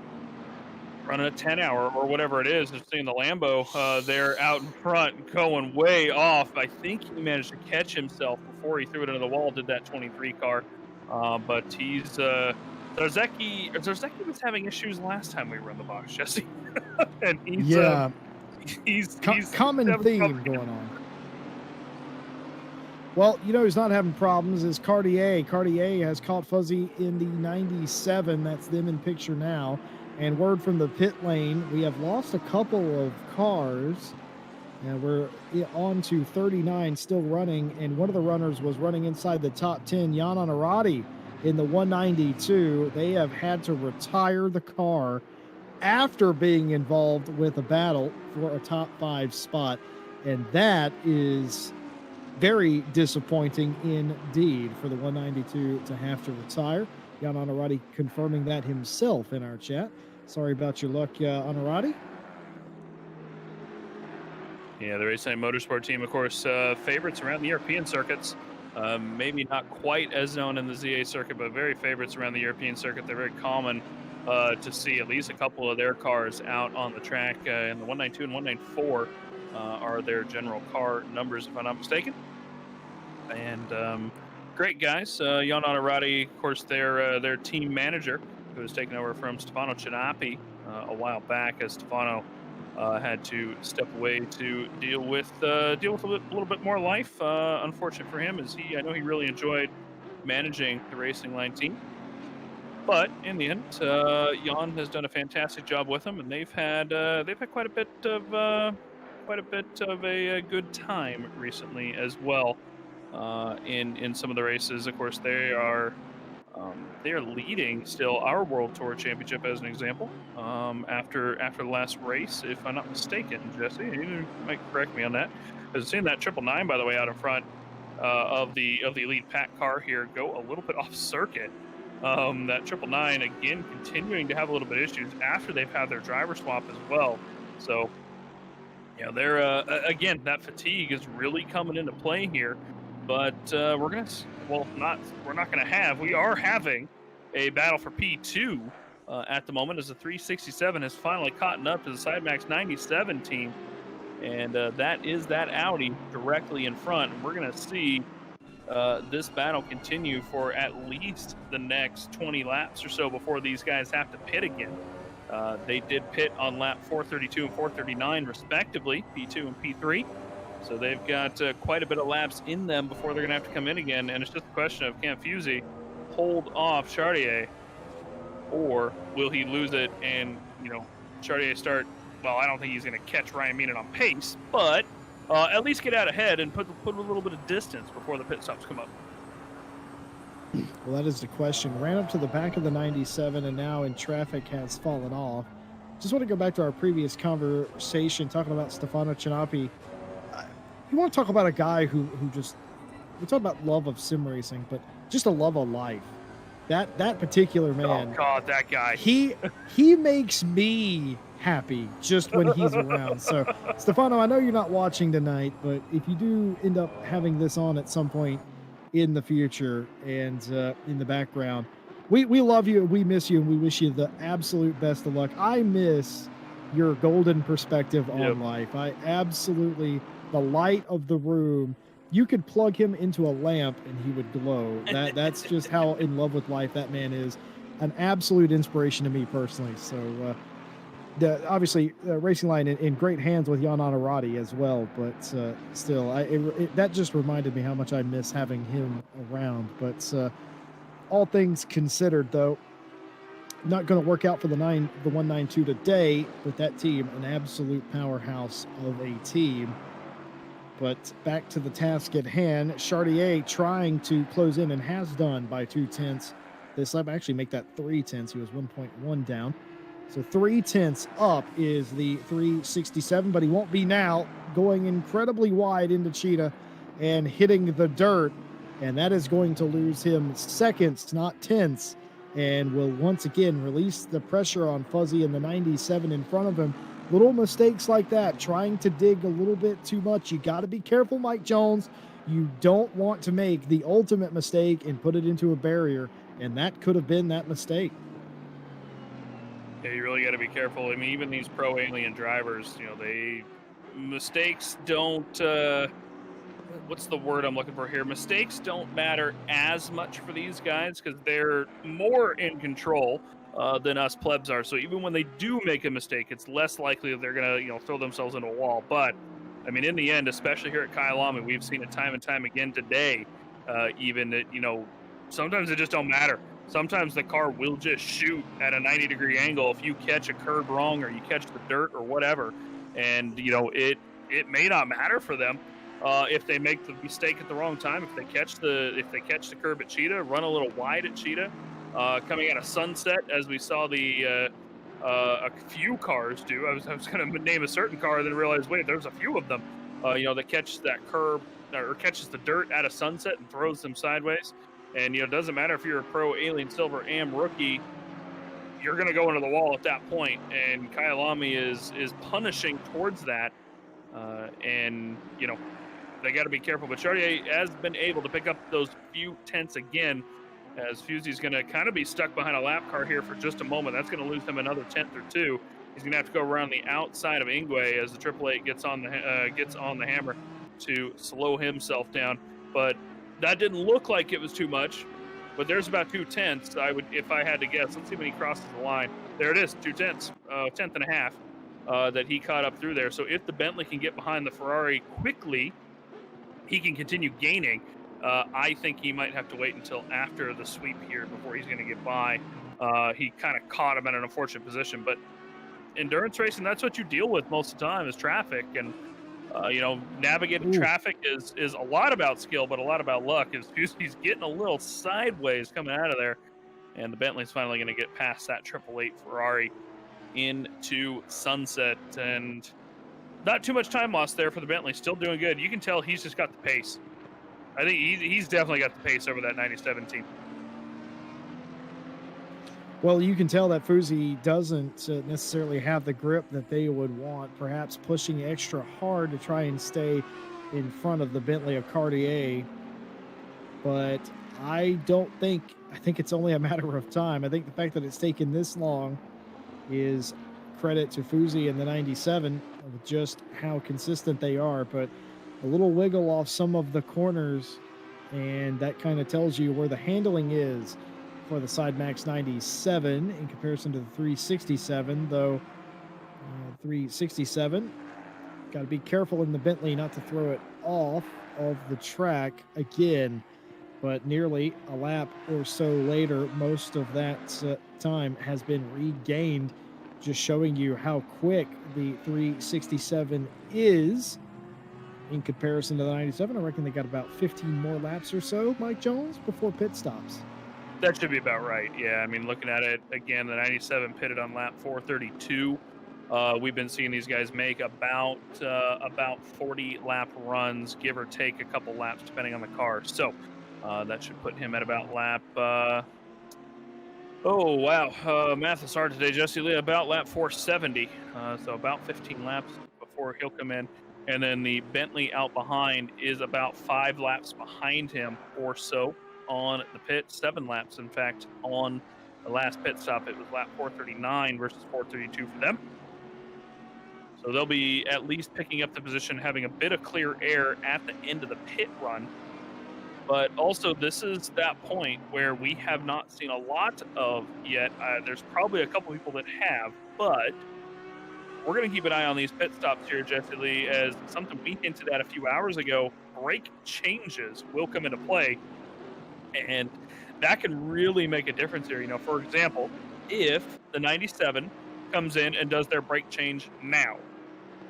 S1: running a 10 hour, or whatever it is. And seeing the Lambo there out in front going way off. I think he managed to catch himself before he threw it into the wall. Did that 23 car, but he's. Zarzeki was having issues last time we were in the box, Jesse, and
S2: Yeah,
S1: he's
S2: common
S1: having
S2: theme going on. Well, who's not having problems is Cartier. Cartier has caught Fuzzy in the 97. That's them in picture now. And word from the pit lane, we have lost a couple of cars. And we're on to 39 still running. And one of the runners was running inside the top 10, Jan Anarati in the 192. They have had to retire the car after being involved with a battle for a top 5 spot. And that is very disappointing indeed for the 192 to have to retire. Jan Anarati confirming that himself in our chat. Sorry about your luck, Anarati.
S1: Yeah, the Racing Motorsport team, of course, favorites around the European circuits. Maybe not quite as known in the ZA circuit, but very favorites around the European circuit. They're very common to see at least a couple of their cars out on the track. And the 192 and 194 are their general car numbers, if I'm not mistaken. And great guys. Jan Anarati, of course, their team manager, who was taken over from Stefano Chinapi a while back, as Stefano had to step away to deal with a little bit more life. Unfortunate for him, as I know he really enjoyed managing the racing line team. But in the end, Jan has done a fantastic job with them, and they've had quite a bit of a good time recently as well. In some of the races, of course, they are leading still our World Tour Championship as an example. After the last race, if I'm not mistaken, Jesse, you might correct me on that. I've seen that 999, by the way, out in front of the elite pack car here go a little bit off circuit. That 999 again continuing to have a little bit of issues after they've had their driver swap as well. So, they're again, that fatigue is really coming into play here. But we are having a battle for P2 at the moment, as the 367 has finally caught up to the Sidemax 97 team. And that is that Audi directly in front. And we're going to see this battle continue for at least the next 20 laps or so before these guys have to pit again. They did pit on lap 432 and 439 respectively, P2 and P3. So they've got quite a bit of laps in them before they're going to have to come in again. And it's just a question of, can Fusey hold off Chartier, or will he lose it and, Chartier start, well, I don't think he's going to catch Ryan Meenan on pace, but at least get out ahead and put a little bit of distance before the pit stops come up.
S2: Well, that is the question. Ran up to the back of the 97 and now in traffic has fallen off. Just want to go back to our previous conversation talking about Stefano Cinapi. You want to talk about a guy who just, we talk about love of sim racing, but just a love of life. That particular man.
S1: Oh God, that guy.
S2: He makes me happy just when he's around. So Stefano, I know you're not watching tonight, but if you do end up having this on at some point in the future and in the background, we love you and we miss you and we wish you the absolute best of luck. I miss your golden perspective on life. I absolutely, the light of the room, you could plug him into a lamp and he would glow. That's just how in love with life that man is. An absolute inspiration to me personally. So obviously Racing Line in great hands with Jan Honorati as well, but still, that just reminded me how much I miss having him around. But all things considered, though, not going to work out for the 192 today, but that team, an absolute powerhouse of a team. But back to the task at hand, Chartier trying to close in and has done by 0.2. This lap actually make that 0.3. He was 1.1 down. So 0.3 up is the 367, but he won't be now, going incredibly wide into Cheetah and hitting the dirt. And that is going to lose him seconds, not tenths, and will once again release the pressure on Fuzzy in the 97 in front of him. Little mistakes like that, trying to dig a little bit too much. You got to be careful, Mike Jones. You don't want to make the ultimate mistake and put it into a barrier, and that could have been that mistake.
S1: Yeah, you really got to be careful. I mean, even these pro alien drivers, mistakes don't, what's the word I'm looking for here? Mistakes don't matter as much for these guys because they're more in control than us plebs are. So even when they do make a mistake, it's less likely that they're going to, throw themselves into a wall. But, I mean, in the end, especially here at Kyalami, we've seen it time and time again today, even that, sometimes it just don't matter. Sometimes the car will just shoot at a 90-degree angle if you catch a curb wrong or you catch the dirt or whatever. And, it may not matter for them if they make the mistake at the wrong time. If they catch the curb at Cheetah, run a little wide at Cheetah, coming out of Sunset, as we saw a few cars do. I was going to name a certain car, then realize, wait, there's a few of them, that catch that curb or catches the dirt out of Sunset and throws them sideways. And, it doesn't matter if you're a pro Alien Silver Am rookie, you're going to go into the wall at that point. And Kyalami is punishing towards that. And, they got to be careful. But Chartier has been able to pick up those few tenths again, as Fusey's going to kind of be stuck behind a lap car here for just a moment. That's going to lose him another tenth or two. He's going to have to go around the outside of Ingwe as the 888 gets on the hammer to slow himself down. But that didn't look like it was too much, but there's about 0.2. I would, if I had to guess. Let's see when he crosses the line. There it is, 0.2, tenth and a half that he caught up through there. So if the Bentley can get behind the Ferrari quickly, he can continue gaining. I think he might have to wait until after the sweep here before he's going to get by. He kind of caught him in an unfortunate position, but endurance racing, that's what you deal with most of the time is traffic. And navigating traffic is a lot about skill, but a lot about luck. He's getting a little sideways coming out of there, and the Bentley's finally going to get past that 888 Ferrari into Sunset, and not too much time lost there for the Bentley. Still doing good. You can tell he's just got the pace. I think he's definitely got the pace over that 97 team.
S2: Well, you can tell that Fuzi doesn't necessarily have the grip that they would want, perhaps pushing extra hard to try and stay in front of the Bentley of Cartier. But I think it's only a matter of time. I think the fact that it's taken this long is credit to Fuzi and the 97 of just how consistent they are. But a little wiggle off some of the corners, and that kind of tells you where the handling is for the Side Max 97 in comparison to the 367, though 367, got to be careful in the Bentley not to throw it off of the track again. But nearly a lap or so later, most of that time has been regained, just showing you how quick the 367 is in comparison to the 97. I reckon they got about 15 more laps or so, Mike Jones, before pit stops.
S1: That should be about right. Yeah, I mean, looking at it again, the 97 pitted on lap 432. We've been seeing these guys make about 40 lap runs, give or take a couple laps, depending on the car. So that should put him at about lap. Oh wow, math is hard today, Jesse Lee. About lap 470. So about 15 laps before he'll come in. And then the Bentley out behind is about 5 laps behind him or so on the pit. 7 laps, in fact, on the last pit stop. It was lap 439 versus 432 for them. So they'll be at least picking up the position, having a bit of clear air at the end of the pit run. But also, this is that point where we have not seen a lot of yet. There's probably a couple people that have, but we're going to keep an eye on these pit stops here, Jesse Lee, as something we hinted at a few hours ago. Brake changes will come into play, and that can really make a difference here. You know, for example, if the 97 comes in and does their brake change now,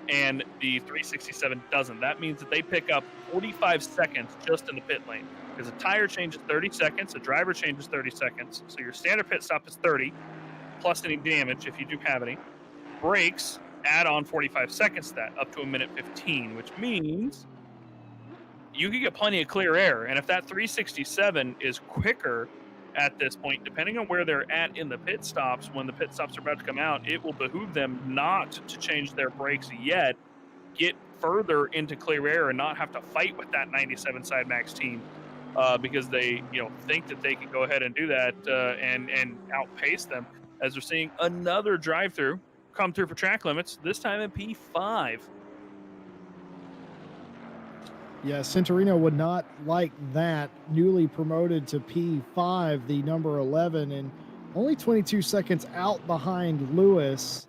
S1: and the 367 doesn't, that means that they pick up 45 seconds just in the pit lane, because a tire change is 30 seconds, a driver change is 30 seconds. So your standard pit stop is 30, plus any damage if you do have any. Brakes add on 45 seconds to that, up to 1:15, which means you can get plenty of clear air. And if that 367 is quicker at this point, depending on where they're at in the pit stops, when the pit stops are about to come out, it will behoove them not to change their brakes yet, get further into clear air and not have to fight with that 97 Side Max team, because they, think that they can go ahead and do that and outpace them, as we're seeing another drive-through come through for track limits, this time in P5.
S2: Yeah, Centurino would not like that. Newly promoted to P5, the number 11, and only 22 seconds out behind Lewis.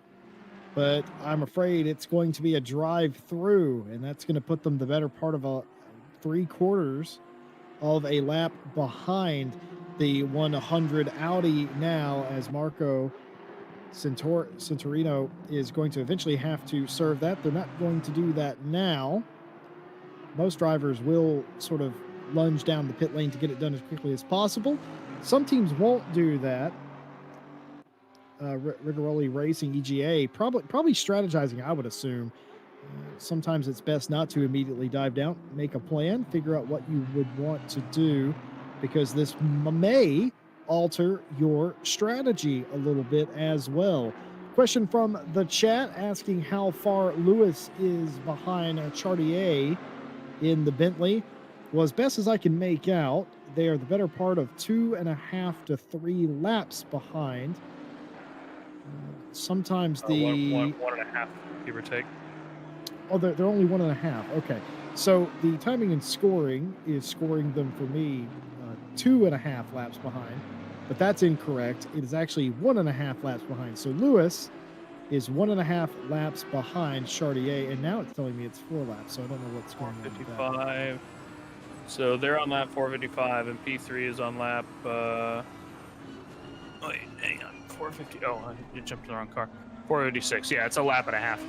S2: But I'm afraid it's going to be a drive-through, and that's going to put them the better part of a 3/4 of a lap behind the 100 Audi now, as Marco Centurino is going to eventually have to serve that. They're not going to do that now. Most drivers will sort of lunge down the pit lane to get it done as quickly as possible. Some teams won't do that. Rigoroli Racing, EGA, probably strategizing, I would assume. Sometimes it's best not to immediately dive down, make a plan, figure out what you would want to do, because this may alter your strategy a little bit as well. Question from the chat asking how far Lewis is behind Chartier in the Bentley. Well, as best as I can make out, they are the better part of 2.5 to 3 laps behind. Sometimes the
S1: one and a half, give or take.
S2: Oh, they're only 1.5. Okay, so the timing and scoring is scoring them for me 2.5 laps behind, but that's incorrect. It is actually 1.5 laps behind. So Lewis is 1.5 laps behind Chartier, and now it's telling me it's 4 laps. So I don't know what's going on.
S1: 455. So they're on lap 455, and P3 is on lap. Wait, hang on. 450. Oh, I jumped in the wrong car. 456. Yeah, it's a lap and a half.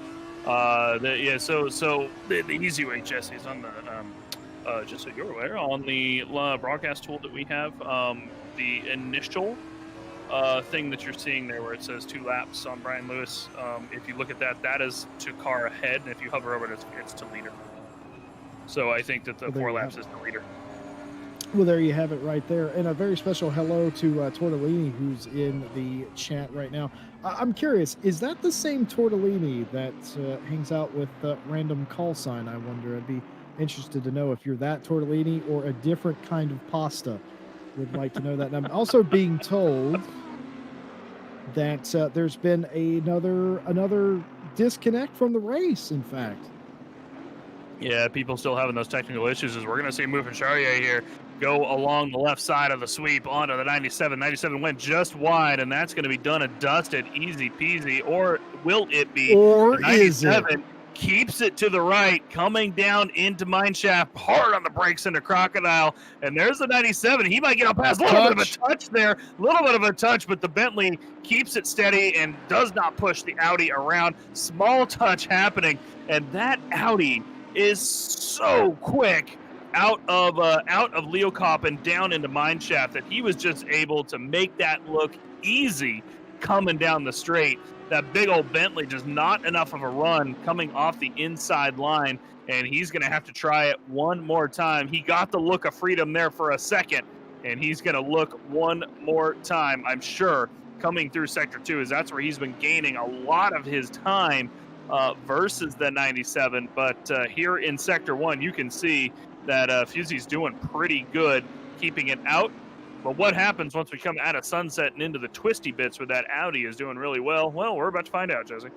S1: So the easy way, Jesse, is on the just so you're aware, on the broadcast tool that we have, the initial thing that you're seeing there where it says 2 laps on Brian Lewis, if you look at that, that is to car ahead, and if you hover over it, it's to leader. So I think that the 4 laps is the leader.
S2: Well, there you have it right there. And a very special hello to Tortellini, who's in the chat right now. I'm curious, is that the same Tortellini that hangs out with Random Call Sign? I wonder. I'd be interested to know if you're that Tortellini or a different kind of pasta. Would like to know that. And I'm also being told that there's been another disconnect from the race, in fact.
S1: Yeah, people still having those technical issues as we're going to see Mufin Charrier here go along the left side of the sweep onto the 97. 97 went just wide, and that's going to be done and dusted, easy peasy. Or will it be?
S2: Or
S1: the 97
S2: is it?
S1: keeps it to the right, coming down into Mineshaft, hard on the brakes into Crocodile, and there's the 97. He might get up past a little bit of a touch there, but the Bentley keeps it steady and does not push the Audi around. Small touch happening, and that Audi is so quick out of Leo Cop and down into Mineshaft that he was just able to make that look easy coming down the straight. That big old Bentley just not enough of a run coming off the inside line, and he's going to have to try it one more time. He got the look of freedom there for a second, and he's going to look one more time, I'm sure, coming through Sector 2, as that's where he's been gaining a lot of his time versus the 97. But here in Sector 1, you can see that Fusey's doing pretty good keeping it out. But what happens once we come out of Sunset and into the twisty bits where that Audi is doing really well? Well, we're about to find out, Jesse.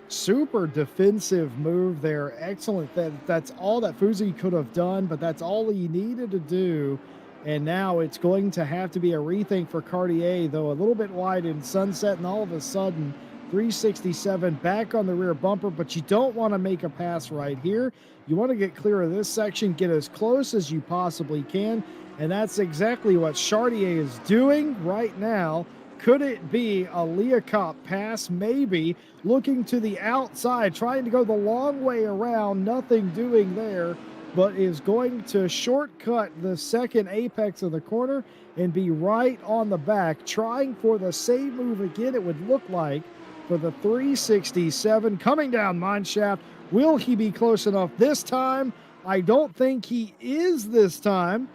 S2: Super defensive move there. Excellent. That's all that Fusey could have done, but that's all he needed to do. And now it's going to have to be a rethink for Cartier, though a little bit wide in Sunset, and all of a sudden 367 back on the rear bumper, but you don't want to make a pass right here. You want to get clear of this section, get as close as you possibly can, and that's exactly what Chartier is doing right now. Could it be a Leocop pass? Maybe. Looking to the outside, trying to go the long way around, nothing doing there, but is going to shortcut the second apex of the corner and be right on the back, trying for the same move again, it would look like, for the 367 coming down Mineshaft. Will he be close enough this time? I don't think he is this time.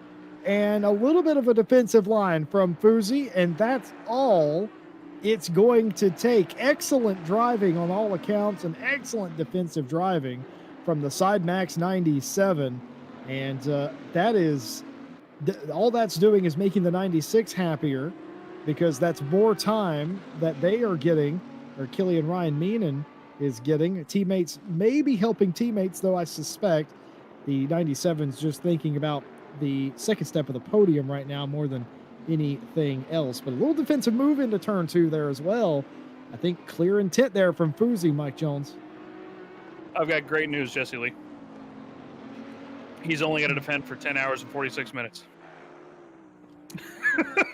S2: And a little bit of a defensive line from Fusey, and that's all it's going to take. Excellent driving on all accounts, and excellent defensive driving from the Side Max 97. And that is all that's doing is making the 96 happier, because that's more time that they are getting, or Killian Ryan Meenan is getting. Teammates maybe helping teammates, though I suspect the 97's just thinking about the second step of the podium right now more than anything else. But a little defensive move into turn 2 there as well. I think clear intent there from Fusey, Mike Jones.
S1: I've got great news, Jesse Lee. He's only going to defend for 10 hours and 46 minutes.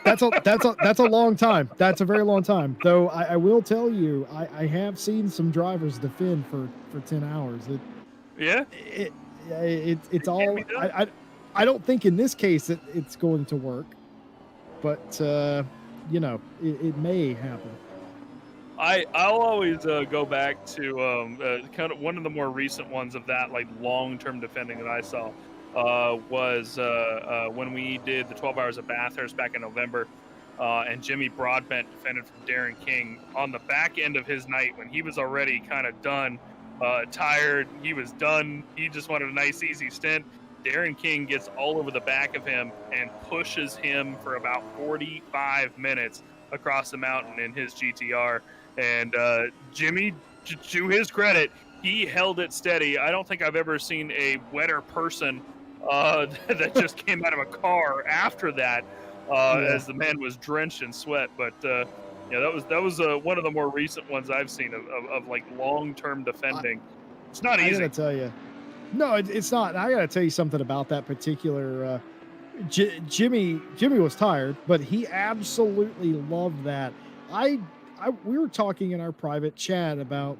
S2: That's a long time. That's a very long time. Though I will tell you, I have seen some drivers defend for 10 hours. It's all. I don't think in this case it's going to work, but you know, it may happen.
S1: I'll always go back to kind of one of the more recent ones of that, like long-term defending that I saw was when we did the 12 hours of Bathurst back in November, and Jimmy Broadbent defended from Darren King on the back end of his night when he was already kind of done, tired. He was done. He just wanted a nice, easy stint. Darren King gets all over the back of him and pushes him for about 45 minutes across the mountain in his GTR. And Jimmy, to his credit, he held it steady. I don't think I've ever seen a wetter person that just came out of a car after that, as the man was drenched in sweat. But yeah, that was one of the more recent ones I've seen of like long-term defending. It's not easy.
S2: I gotta tell you. No, it's not. I gotta tell you something about that particular. Jimmy was tired, but he absolutely loved that. We were talking in our private chat about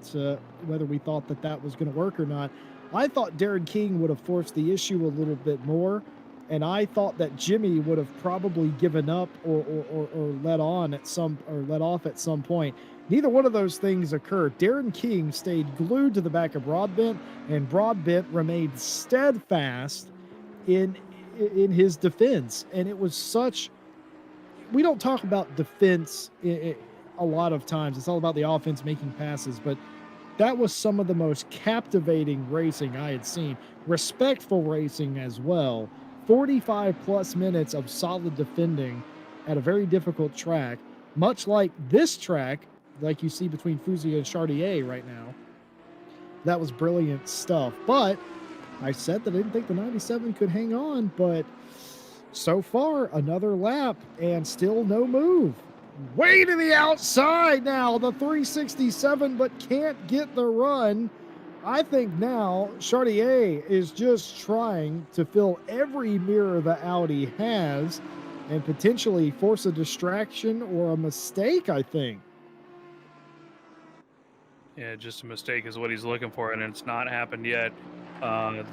S2: whether we thought that was going to work or not. I thought Darren King would have forced the issue a little bit more, and I thought that Jimmy would have probably given up or let off at some point. Neither one of those things occurred. Darren King stayed glued to the back of Broadbent, and Broadbent remained steadfast in in his defense. And it was such, we don't talk about defense a lot of times. It's all about the offense making passes, but that was some of the most captivating racing I had seen. Respectful racing as well. 45 plus minutes of solid defending at a very difficult track, much like this track, like you see between Fuzia and Chartier right now. That was brilliant stuff. But I said that I didn't think the 97 could hang on, but so far, another lap and still no move. Way to the outside now, the 367, but can't get the run. I think now Chartier is just trying to fill every mirror the Audi has and potentially force a distraction or a mistake, I think.
S1: Yeah, just a mistake is what he's looking for, and it's not happened yet. Not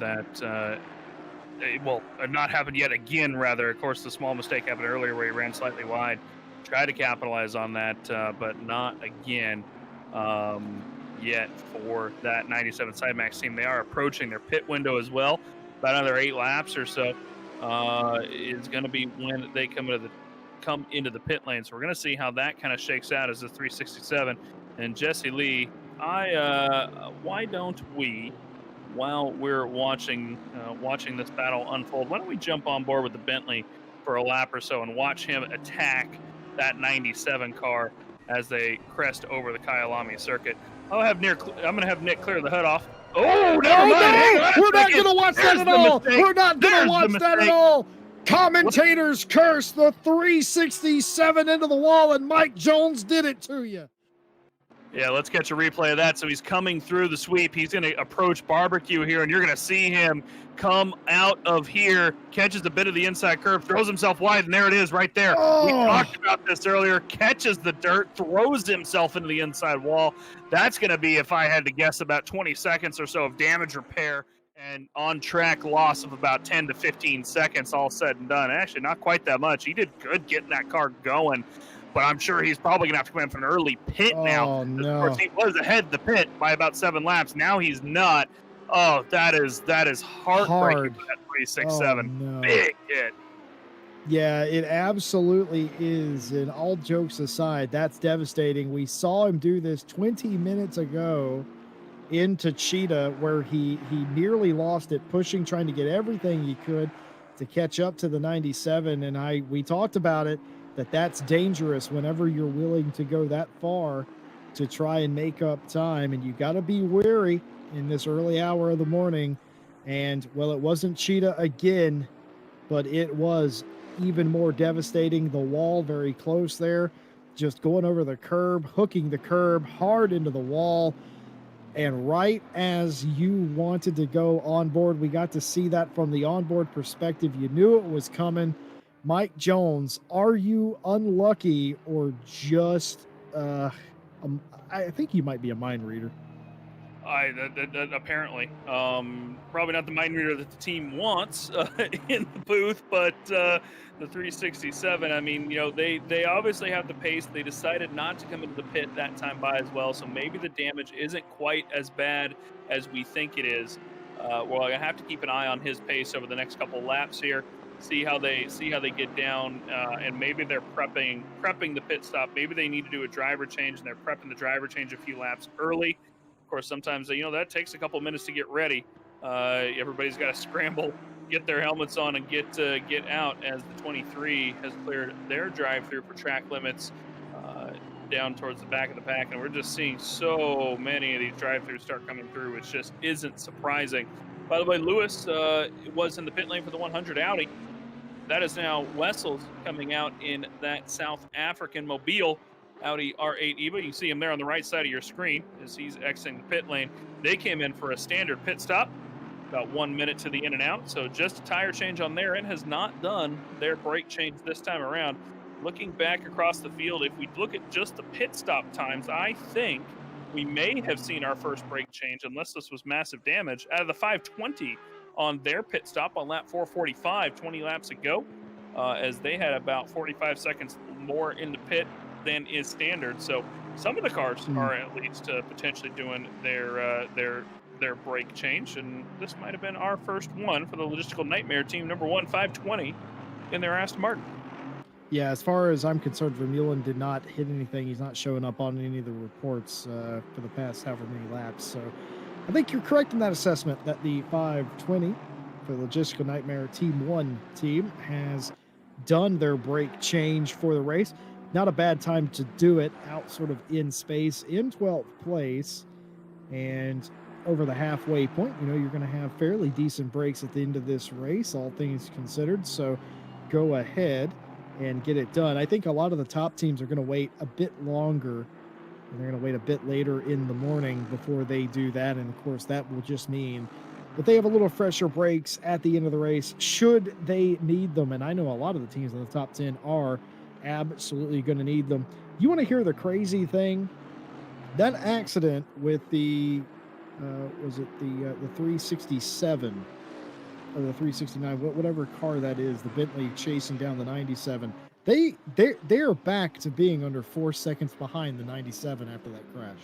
S1: happened yet again, rather. Of course, the small mistake happened earlier where he ran slightly wide. Tried to capitalize on that, but not again yet for that 97 Sidemax team. They are approaching their pit window as well. About another 8 laps or so is going to be when they come into the pit lane. So we're going to see how that kind of shakes out as the 367. And Jesse Lee, why don't we, while we're watching this battle unfold, why don't we jump on board with the Bentley for a lap or so and watch him attack that 97 car as they crest over the Kyalami circuit. I'm going to have Nick clear the hood off. Oh, never mind.
S2: No! We're not going to watch that at all. We're not going to watch that at all. Commentators curse the 367 into the wall, and Mike Jones did it to you.
S1: Yeah, let's catch a replay of that. So he's coming through the sweep. He's going to approach Barbecue here, and you're going to see him come out of here, catches a bit of the inside curve, throws himself wide, and there it is right there.
S2: Oh.
S1: We talked about this earlier. Catches the dirt, throws himself into the inside wall. That's going to be, if I had to guess, about 20 seconds or so of damage repair and on-track loss of about 10 to 15 seconds all said and done. Actually, not quite that much. He did good getting that car going. But I'm sure he's probably going to have to come in for an early pit now.
S2: Oh, no.
S1: Of course, he was ahead of the pit by about 7 laps. Now he's not. Oh, that is heartbreaking for that 367.
S2: Oh, no.
S1: Big hit.
S2: Yeah, it absolutely is. And all jokes aside, that's devastating. We saw him do this 20 minutes ago into Cheetah, where he nearly lost it, trying to get everything he could to catch up to the 97. And we talked about it, that's dangerous whenever you're willing to go that far to try and make up time. And you got to be wary in this early hour of the morning. And, well, it wasn't Cheetah again, but it was even more devastating. The wall very close there, just going over the curb, hooking the curb hard into the wall. And right as you wanted to go on board, we got to see that from the onboard perspective. You knew it was coming. Mike Jones, are you unlucky or just, I think you might be a mind reader.
S1: Apparently. Probably not the mind reader that the team wants in the booth, but the 367, I mean, they obviously have the pace. They decided not to come into the pit that time by as well, so maybe the damage isn't quite as bad as we think it is. Well, I have to keep an eye on his pace over the next couple laps here. See how they get down, and maybe they're prepping the pit stop. Maybe they need to do a driver change, and they're prepping the driver change a few laps early. Of course, sometimes that takes a couple minutes to get ready. Everybody's got to scramble, get their helmets on, and get out as the 23 has cleared their drive-through for track limits down towards the back of the pack, and we're just seeing so many of these drive-throughs start coming through, which just isn't surprising. By the way, Lewis was in the pit lane for the 100 Audi. That is now Wessels coming out in that South African Mobile Audi R8 EVO. You can see him there on the right side of your screen as he's exiting the pit lane. They came in for a standard pit stop, about 1 minute to the in and out. So just a tire change on their end, has not done their brake change this time around. Looking back across the field, if we look at just the pit stop times, I think we may have seen our first brake change, unless this was massive damage, out of the 520 on their pit stop on lap 445, 20 laps ago, as they had about 45 seconds more in the pit than is standard. So some of the cars are at least potentially doing their their brake change, and this might have been our first one for the Logistical Nightmare team, number 1, 520 in their Aston Martin.
S2: Yeah, as far as I'm concerned, Vermeulen did not hit anything. He's not showing up on any of the reports for the past however many laps. So I think you're correct in that assessment that the 520 for the Logistical Nightmare Team 1 team has done their brake change for the race. Not a bad time to do it, out sort of in space in 12th place and over the halfway point. You know, you're going to have fairly decent brakes at the end of this race, all things considered. So go ahead and get it done. I think a lot of the top teams are going to wait a bit longer, and they're going to wait a bit later in the morning before they do that. And of course, that will just mean that they have a little fresher brakes at the end of the race should they need them. And I know a lot of the teams in the top 10 are absolutely going to need them. You want to hear the crazy thing? That accident with the was it the 367 or the 369, whatever car that is, the Bentley chasing down the 97. They're back to being under 4 seconds behind the 97 after that crash.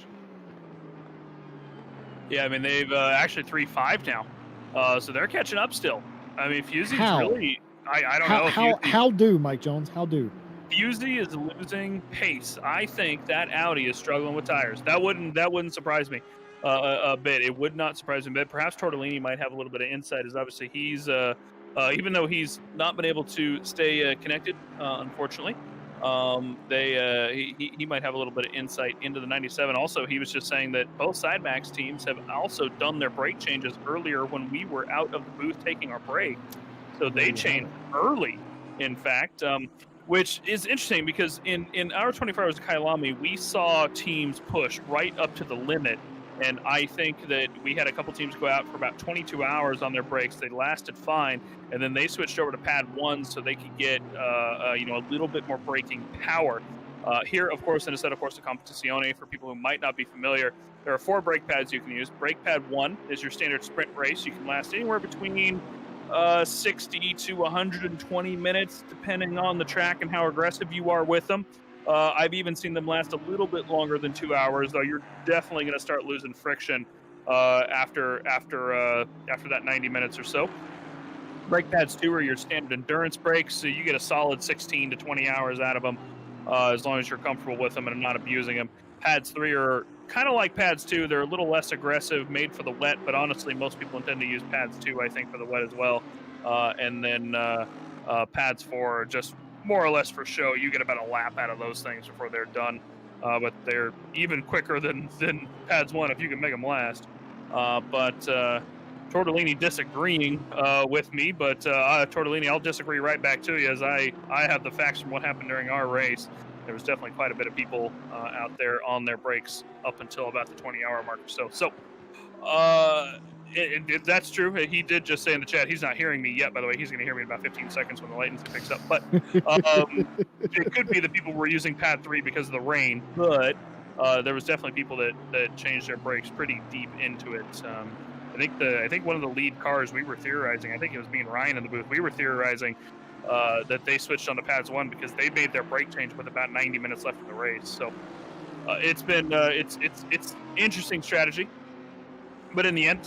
S1: Yeah, I mean, they've actually 3.5 now, so they're catching up still. I mean, Fusey's really, I don't know.
S2: How do, Mike Jones? How do?
S1: Fusey is losing pace. I think that Audi is struggling with tires. That wouldn't surprise me a bit. It would not surprise me a bit. Perhaps Tortellini might have a little bit of insight, as obviously he's even though he's not been able to stay connected, unfortunately. He might have a little bit of insight into the 97. Also, he was just saying that both Sidemax teams have also done their brake changes earlier when we were out of the booth taking our break. So they changed early, in fact, which is interesting because in our 24 hours of Kyalami, we saw teams push right up to the limit. And I think that we had a couple teams go out for about 22 hours on their brakes. They lasted fine, and then they switched over to pad 1 so they could get a little bit more braking power. Here, of course, in a set of Corsa Competizione, for people who might not be familiar, there are 4 brake pads you can use. Brake pad 1 is your standard sprint race. You can last anywhere between 60 to 120 minutes, depending on the track and how aggressive you are with them. I've even seen them last a little bit longer than 2 hours, though you're definitely going to start losing friction after that 90 minutes or so. Brake pads 2 are your standard endurance brakes, so you get a solid 16 to 20 hours out of them as long as you're comfortable with them and not abusing them. Pads 3 are kind of like pads 2. They're a little less aggressive, made for the wet, but honestly, most people intend to use pads 2, I think, for the wet as well. And then pads 4 are just more or less for show. You get about a lap out of those things before they're done, but they're even quicker than pads 1 if you can make them last. But Tortellini disagreeing with me, but Tortellini, I'll disagree right back to you, as I have the facts from what happened during our race. There was definitely quite a bit of people out there on their brakes up until about the 20-hour mark or so. So that's true. He did just say in the chat he's not hearing me yet. By the way, he's going to hear me in about 15 seconds when the latency picks up. But it could be that people were using pad 3 because of the rain. But there was definitely people that changed their brakes pretty deep into it. I think one of the lead cars we were theorizing, I think it was me and Ryan in the booth, we were theorizing that they switched on to pads 1 because they made their brake change with about 90 minutes left in the race. So it's been it's interesting strategy. But in the end,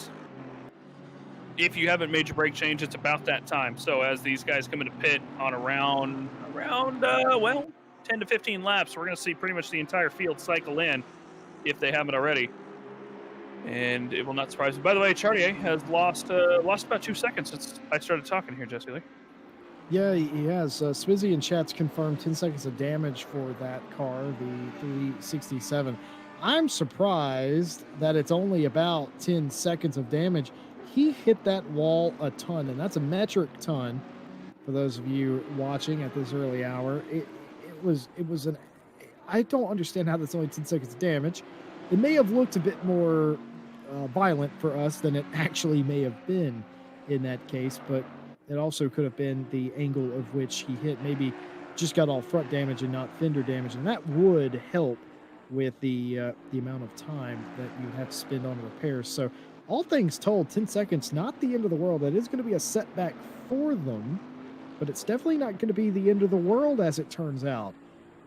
S1: if you haven't made your brake change, it's about that time. So as these guys come into pit on around 10 to 15 laps, we're going to see pretty much the entire field cycle in if they haven't already. And it will not surprise me. By the way, Chartier has lost about 2 seconds since I started talking here, Jesse Lee.
S2: Yeah, he has. Swizzy in chat's confirmed 10 seconds of damage for that car, the 367. I'm surprised that it's only about 10 seconds of damage. He hit that wall a ton, and that's a metric ton for those of you watching at this early hour. I don't understand how that's only 10 seconds of damage. It may have looked a bit more violent for us than it actually may have been in that case, but it also could have been the angle of which he hit. Maybe just got all front damage and not fender damage, and that would help with the amount of time that you have to spend on repairs. So all things told, 10 seconds, not the end of the world. That is going to be a setback for them, but it's definitely not going to be the end of the world, as it turns out,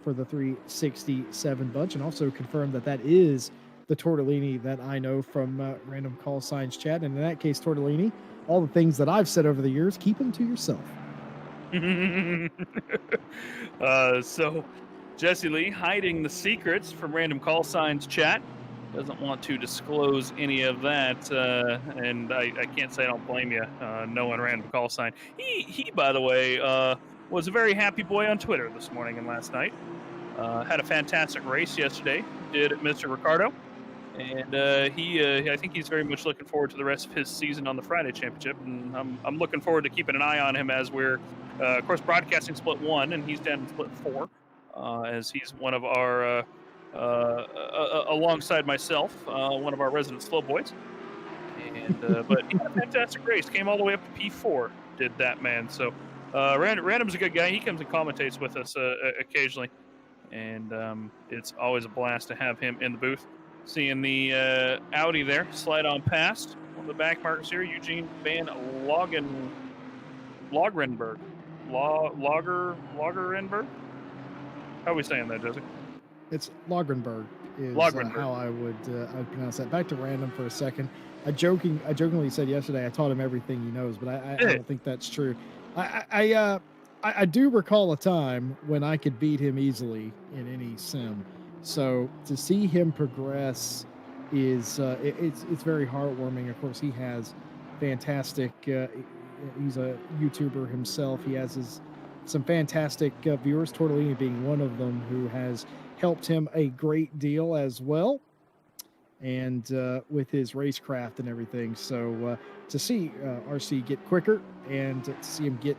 S2: for the 367 bunch. And also confirmed that is the Tortellini that I know from Random Call Signs chat. And in that case, Tortellini, all the things that I've said over the years, keep them to yourself.
S1: So Jesse Lee hiding the secrets from Random Call Signs chat. Doesn't want to disclose any of that, and I can't say I don't blame you, knowing Random Call Sign. He by the way, was a very happy boy on Twitter this morning and last night. Had a fantastic race yesterday, did Mr. Ricardo, and I think he's very much looking forward to the rest of his season on the Friday Championship, and I'm looking forward to keeping an eye on him as we're, of course, broadcasting split 1, and he's down in split 4, as he's one of our, alongside myself, one of our resident slow boys. And but he had a fantastic race, came all the way up to P4, did that man. So Random's a good guy. He comes and commentates with us occasionally, and it's always a blast to have him in the booth. Seeing the Audi there slide on past one of the back markers here, Eugene Van Logrenberg. Logrenberg? How are we saying that, Jesse?
S2: It's Logrenberg is how I would pronounce that. Back to Random for a second. I jokingly said yesterday I taught him everything he knows, but I don't think that's true. I do recall a time when I could beat him easily in any sim. So to see him progress is it's very heartwarming. Of course, he has fantastic. He's a YouTuber himself. He has some fantastic viewers. Tortellini being one of them, who has helped him a great deal as well, and with his racecraft and everything. So to see RC get quicker and to see him get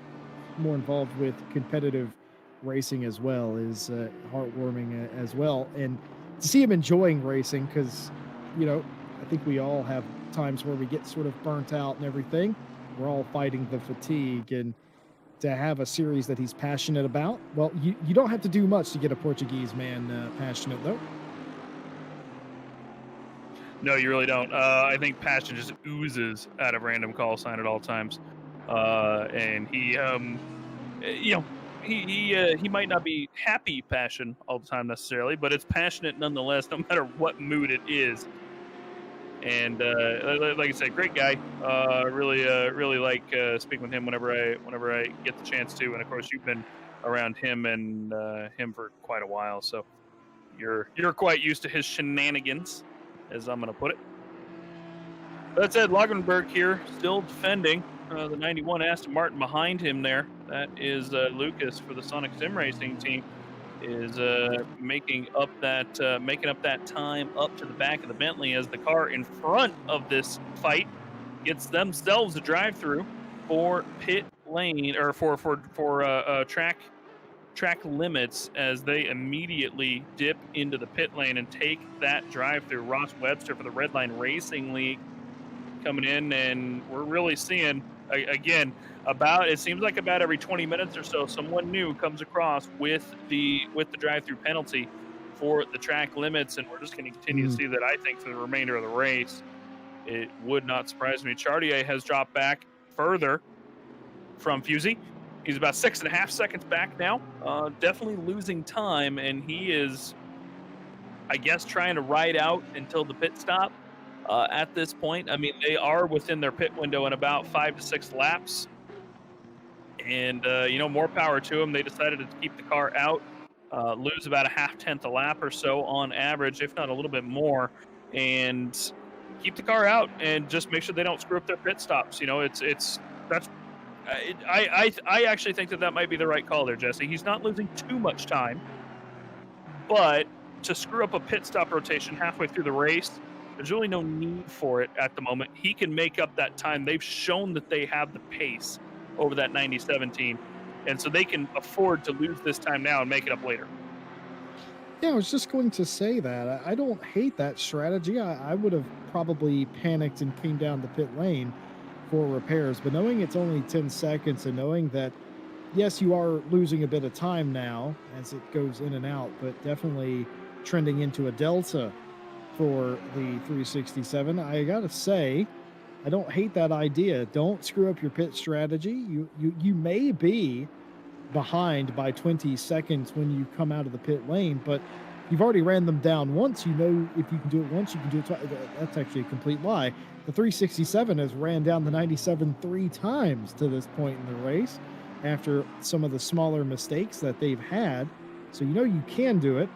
S2: more involved with competitive racing as well is heartwarming as well. And to see him enjoying racing, because, you know, I think we all have times where we get sort of burnt out and everything. We're all fighting the fatigue, and to have a series that he's passionate about, well, you don't have to do much to get a Portuguese man passionate, though.
S1: No, you really don't. I think passion just oozes out of Random Call Sign at all times, and he, you know, he might not be happy passion all the time necessarily, but it's passionate nonetheless, no matter what mood it is. And like I said, great guy. Really like speaking with him whenever I get the chance to. And of course, you've been around him and him for quite a while, so you're quite used to his shenanigans, as I'm gonna put it. That said, Lagenberg here still defending the 91 Aston Martin behind him there. That is Lucas for the Sonic Sim Racing team, is making up that time up to the back of the Bentley, as the car in front of this fight gets themselves a drive-through for pit lane, or for track limits, as they immediately dip into the pit lane and take that drive-through. Ross Webster for the Redline Racing League coming in, and we're really seeing again, it seems like about every 20 minutes or so, someone new comes across with the drive-through penalty for the track limits, and we're just going to continue to see that, I think, for the remainder of the race. It would not surprise me. Chartier has dropped back further from Fusey. He's about 6.5 seconds back now. Definitely losing time, and he is, I guess, trying to ride out until the pit stop. At this point, I mean, they are within their pit window in about 5 to 6 laps. And, you know, more power to them. They decided to keep the car out, lose about a 0.5 a lap or so on average, if not a little bit more, and keep the car out and just make sure they don't screw up their pit stops. You know, I actually think that might be the right call there, Jesse. He's not losing too much time, but to screw up a pit stop rotation halfway through the race, there's really no need for it at the moment. He can make up that time. They've shown that they have the pace over that 90-17, and so they can afford to lose this time now and make it up later.
S2: Yeah, I was just going to say that. I don't hate that strategy. I would have probably panicked and came down the pit lane for repairs, but knowing it's only 10 seconds and knowing that, yes, you are losing a bit of time now as it goes in and out, but definitely trending into a delta for the 367. I gotta say, I don't hate that idea. Don't screw up your pit strategy. You may be behind by 20 seconds when you come out of the pit lane, but you've already ran them down once. You know, if you can do it once, you can do it twice. That's actually a complete lie. The 367 has ran down the 97 3 times to this point in the race after some of the smaller mistakes that they've had. So, you know, you can do it.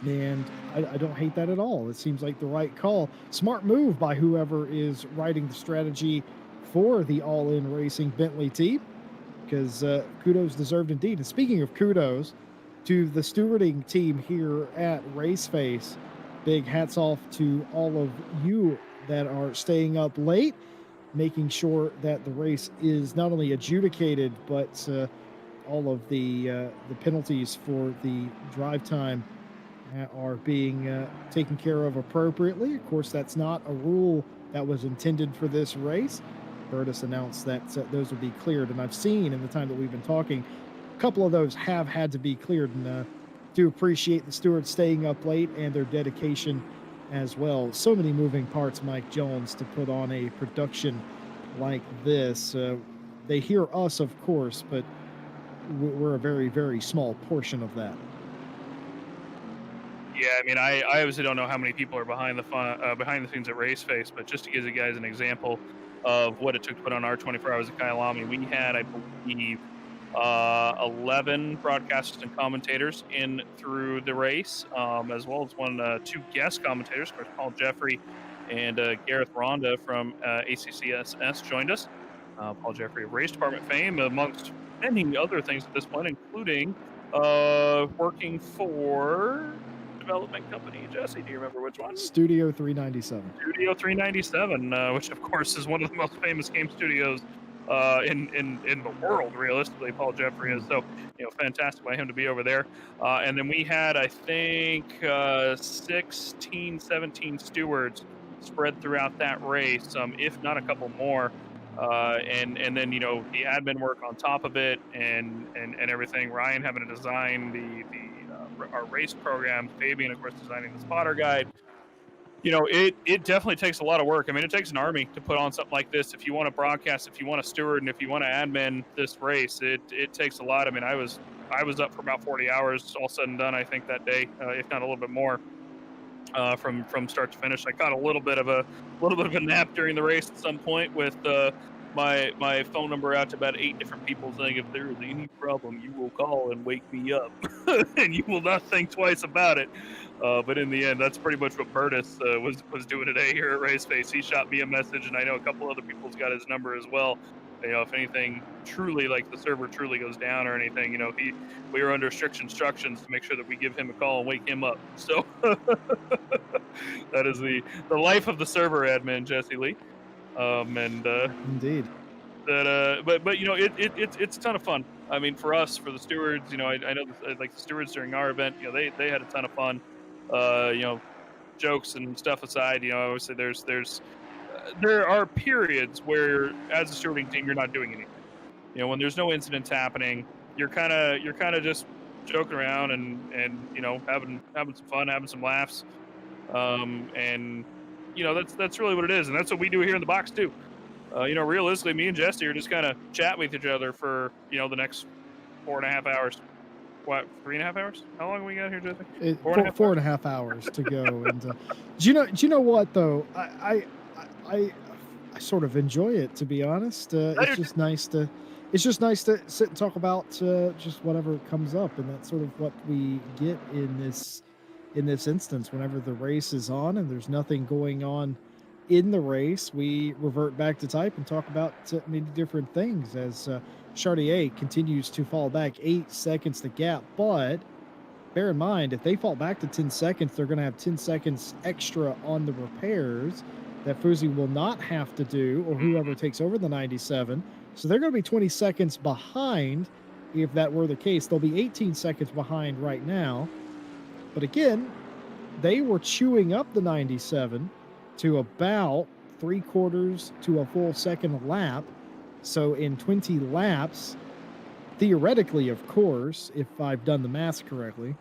S2: And I don't hate that at all. It seems like the right call. Smart move by whoever is writing the strategy for the All In Racing Bentley team, because kudos deserved indeed. And speaking of kudos to the stewarding team here at RaceFace, big hats off to all of you that are staying up late, making sure that the race is not only adjudicated, but all of the penalties for the drive time are being taken care of appropriately. Of course, that's not a rule that was intended for this race. Curtis announced that those would be cleared, and I've seen in the time that we've been talking, a couple of those have had to be cleared, and do appreciate the stewards staying up late and their dedication as well. So many moving parts, Mike Jones, to put on a production like this. They hear us, of course, but we're a very, very small portion of that.
S1: Yeah, I mean, I obviously don't know how many people are behind the scenes at RaceFace, but just to give you guys an example of what it took to put on our 24 hours of Kyalami, we had, I believe, 11 broadcasters and commentators in through the race, as well as two guest commentators. Of course, Paul Jeffrey and Gareth Ronda from ACCSS joined us. Paul Jeffrey of Race Department fame, amongst many other things at this point, including working for development company. Jesse, do you remember which one?
S2: Studio 397.
S1: Studio 397, which of course is one of the most famous game studios in the world, realistically. Paul Jeffrey is, so, you know, fantastic by him to be over there. And then we had, I think, 16, 17 stewards spread throughout that race, if not a couple more. And then, you know, the admin work on top of it, and everything. Ryan having to design our race program, Fabian, of course, designing the spotter guide. You know, it definitely takes a lot of work. I mean, it takes an army to put on something like this. If you want to broadcast, if you want to steward, and if you want to admin this race, it takes a lot. I mean, I was up for about 40 hours, all said and done, I think, that day, if not a little bit more, from start to finish. I caught a little bit of a nap during the race at some point with my phone number out to about 8 different people, saying if there is any problem, you will call and wake me up, and you will not think twice about it. But in the end, that's pretty much what Curtis was doing today here at RaceFace. He shot me a message, and I know a couple other people's got his number as well. You know, if anything truly, like the server truly goes down or anything, you know, we are under strict instructions to make sure that we give him a call and wake him up. So that is the life of the server admin, Jesse Lee.
S2: Indeed.
S1: But you know, it's a ton of fun. I mean, for us, for the stewards, you know, I know like the stewards during our event, you know, they had a ton of fun. You know, jokes and stuff aside, you know, obviously there are periods where, as a stewarding team, you're not doing anything. You know, when there's no incidents happening, you're kind of just joking around and you know, having some fun, having some laughs, and you know, that's really what it is, and that's what we do here in the box too. You know, realistically, me and Jesse are just kind of chat with each other for, you know, the next 4.5 hours. What, 3.5 hours? How long have we got here, Jesse?
S2: 4.5 hours to go. And do you know what though? I sort of enjoy it, to be honest. It's just nice to sit and talk about just whatever comes up, and that's sort of what we get in this instance. Whenever the race is on and there's nothing going on in the race, we revert back to type and talk about many different things as Chartier continues to fall back 8 seconds the gap. But bear in mind, if they fall back to 10 seconds, they're going to have 10 seconds extra on the repairs that Fuzi will not have to do, or whoever takes over the 97. So they're going to be 20 seconds behind. If that were the case, they'll be 18 seconds behind right now. But again, they were chewing up the 97 to about 3/4 to a full second a lap. So in 20 laps, theoretically, of course, if I've done the maths correctly,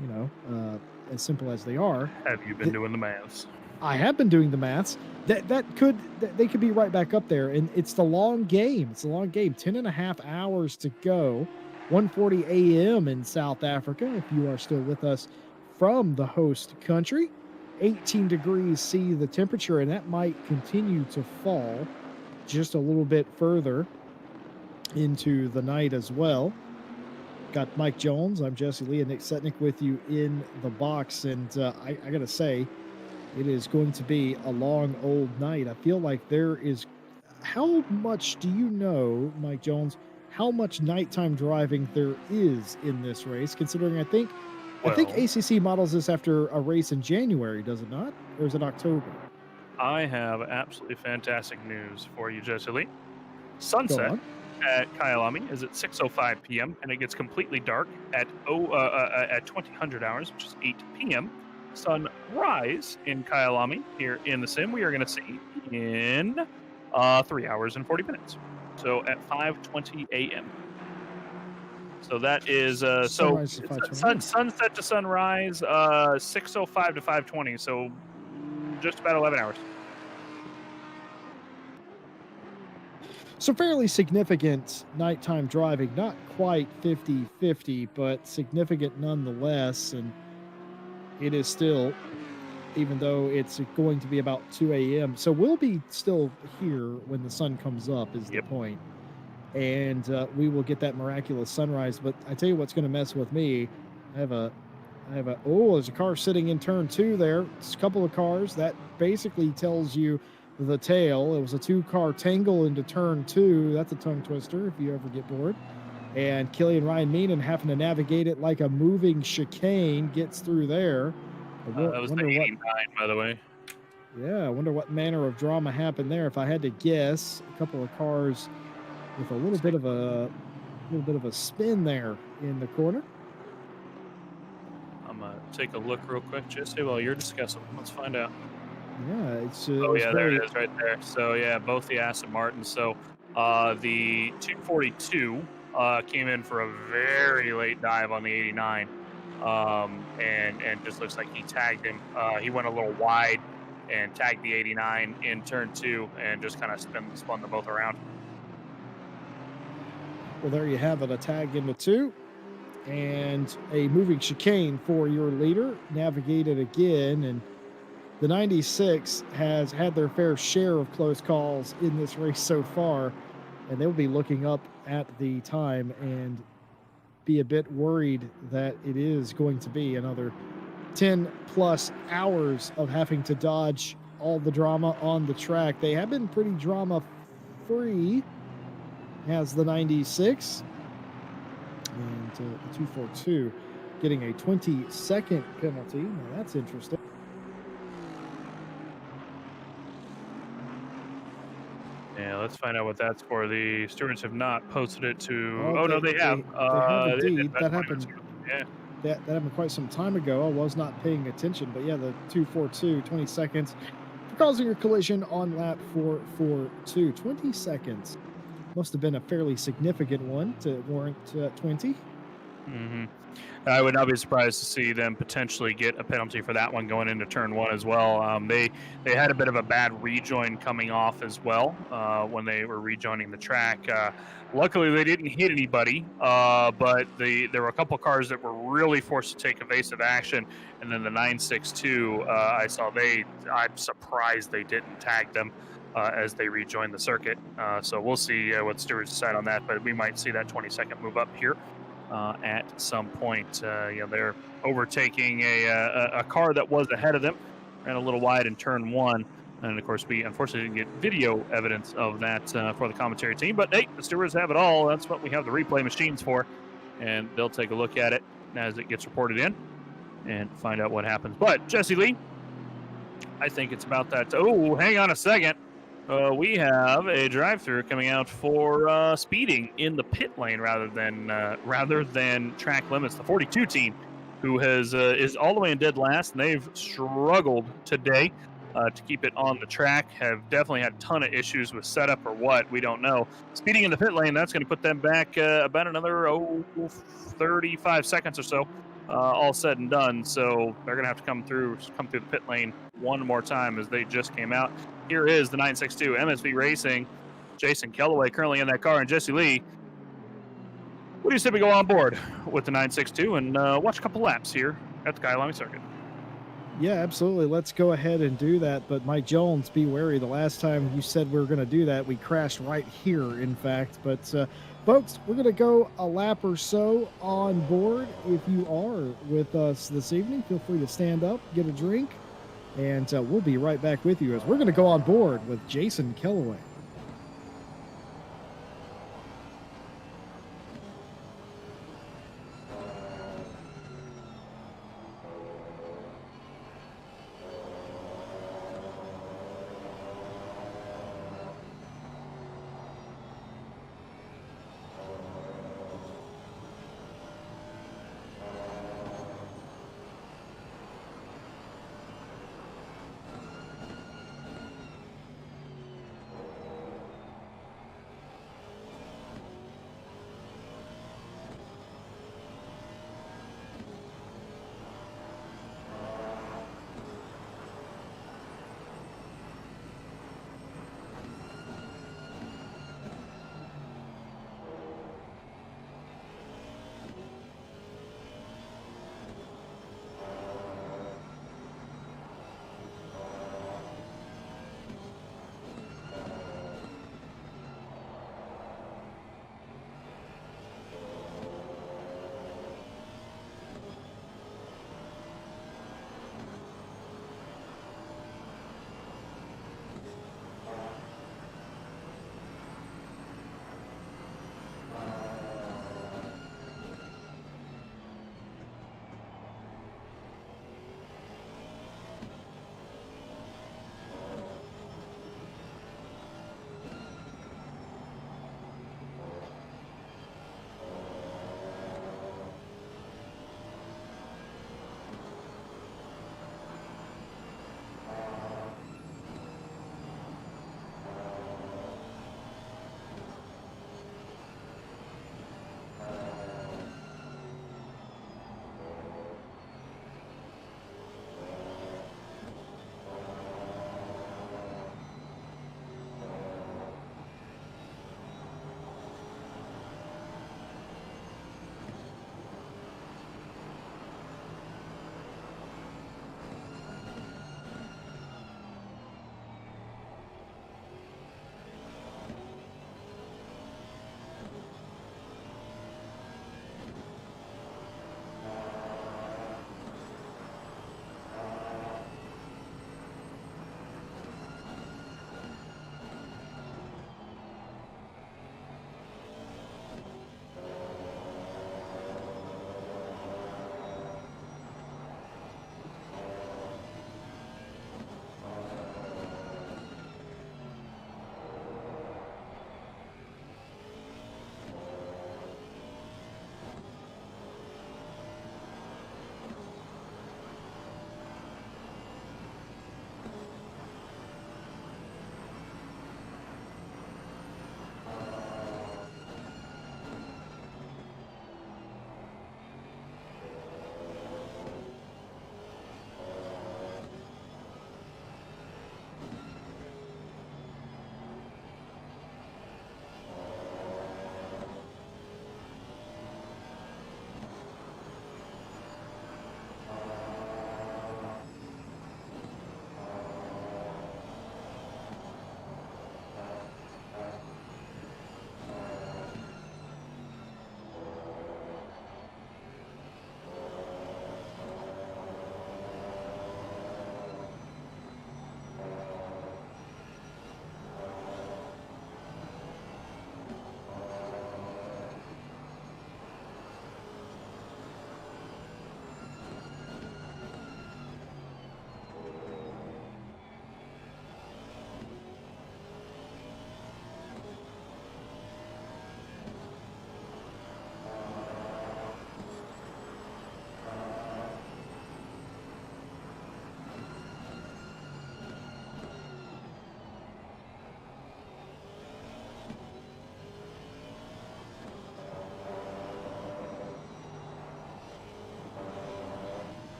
S2: you know, as simple as they are.
S1: Have you been doing the maths?
S2: I have been doing the maths. They could be right back up there, and it's the long game. It's a long game. 10.5 hours to go. 1:40 a.m. in South Africa. If you are still with us from the host country. 18 degrees C the temperature, and that might continue to fall just a little bit further into the night as well. Got Mike Jones, I'm Jesse Lee, and Nick Setnick with you in the box. And I got to say, it is going to be a long old night. I feel like there is, how much do you know, Mike Jones, how much nighttime driving there is in this race, considering I think ACC models this after a race in January, does it not? Or is it October?
S1: I have absolutely fantastic news for you, Jesse Lee. Sunset at Kyalami is at 6:05 p.m. and it gets completely dark at 2000 hours, which is 8 p.m. Sunrise in Kyalami here in the sim we are going to see in 3 hours and 40 minutes. So at 5:20 a.m. So that is sunset to sunrise, 6:05 to 5:20. So just about 11 hours.
S2: So fairly significant nighttime driving, not quite 50-50, but significant nonetheless. And it is still, even though it's going to be about 2 a.m. So we'll be still here when the sun comes up is the point. And we will get that miraculous sunrise. But I tell you what's going to mess with me. There's a car sitting in turn 2 there. It's a couple of cars. That basically tells you the tail. It was a 2-car tangle into turn 2. That's a tongue twister if you ever get bored. And Killian Ryan Meenan having to navigate it like a moving chicane gets through there.
S1: That was the 89, by the way.
S2: Yeah, I wonder what manner of drama happened there. If I had to guess, a couple of cars with a little bit of a spin there in the corner.
S1: I'm gonna take a look real quick, Jesse, while you're discussing. Let's find out.
S2: Yeah, it's
S1: there it is right there. So yeah, both the Aston Martins. So the 242 came in for a very late dive on the 89, and just looks like he tagged him. He went a little wide and tagged the 89 in turn 2 and just kind of spun them both around.
S2: Well, there you have it, a tag into 2 and a moving chicane for your leader. Navigated again, and the 96 has had their fair share of close calls in this race so far, and they'll be looking up at the time and be a bit worried that it is going to be another 10 plus hours of having to dodge all the drama on the track. They have been pretty drama free, has the 96, and the 242 getting a 20-second penalty. Now that's interesting.
S1: Yeah, let's find out what that's for. The stewards have not posted it to.
S2: They have. They indeed. That happened.
S1: Yeah.
S2: That happened quite some time ago. I was not paying attention, but yeah, the 242, 20 seconds for causing a collision on lap 442. 20 seconds. Must have been a fairly significant one to warrant 20.
S1: Mm-hmm. I would not be surprised to see them potentially get a penalty for that one going into turn 1 as well. They had a bit of a bad rejoin coming off as well when they were rejoining the track. Luckily, they didn't hit anybody, but there were a couple cars that were really forced to take evasive action. And then the 962, I'm surprised they didn't tag them as they rejoined the circuit. So we'll see what stewards decide on that, but we might see that 20-second move up here at some point. They're overtaking a car that was ahead of them, ran a little wide in turn 1. And of course, we unfortunately didn't get video evidence of that for the commentary team. But hey, the stewards have it all. That's what we have the replay machines for. And they'll take a look at it as it gets reported in and find out what happens. But Jesse Lee, I think it's about that. Oh, hang on a second. We have a drive-through coming out for speeding in the pit lane rather than track limits. The 42 team, who is all the way in dead last, and they've struggled today to keep it on the track. Have definitely had a ton of issues with setup or what, we don't know. Speeding in the pit lane, that's going to put them back about another 35 seconds or so, all said and done. So they're going to have to come through the pit lane one more time as they just came out. Here is the 962 MSV Racing. Jason Kellaway currently in that car, and Jesse Lee. What do you say we go on board with the 962 and watch a couple laps here at the Kyalami circuit.
S2: Yeah, absolutely. Let's go ahead and do that. But Mike Jones, be wary. The last time you said we were going to do that, we crashed right here, in fact. But folks, we're going to go a lap or so on board. If you are with us this evening, feel free to stand up, get a drink, and we'll be right back with you as we're going to go on board with Jason Kellaway.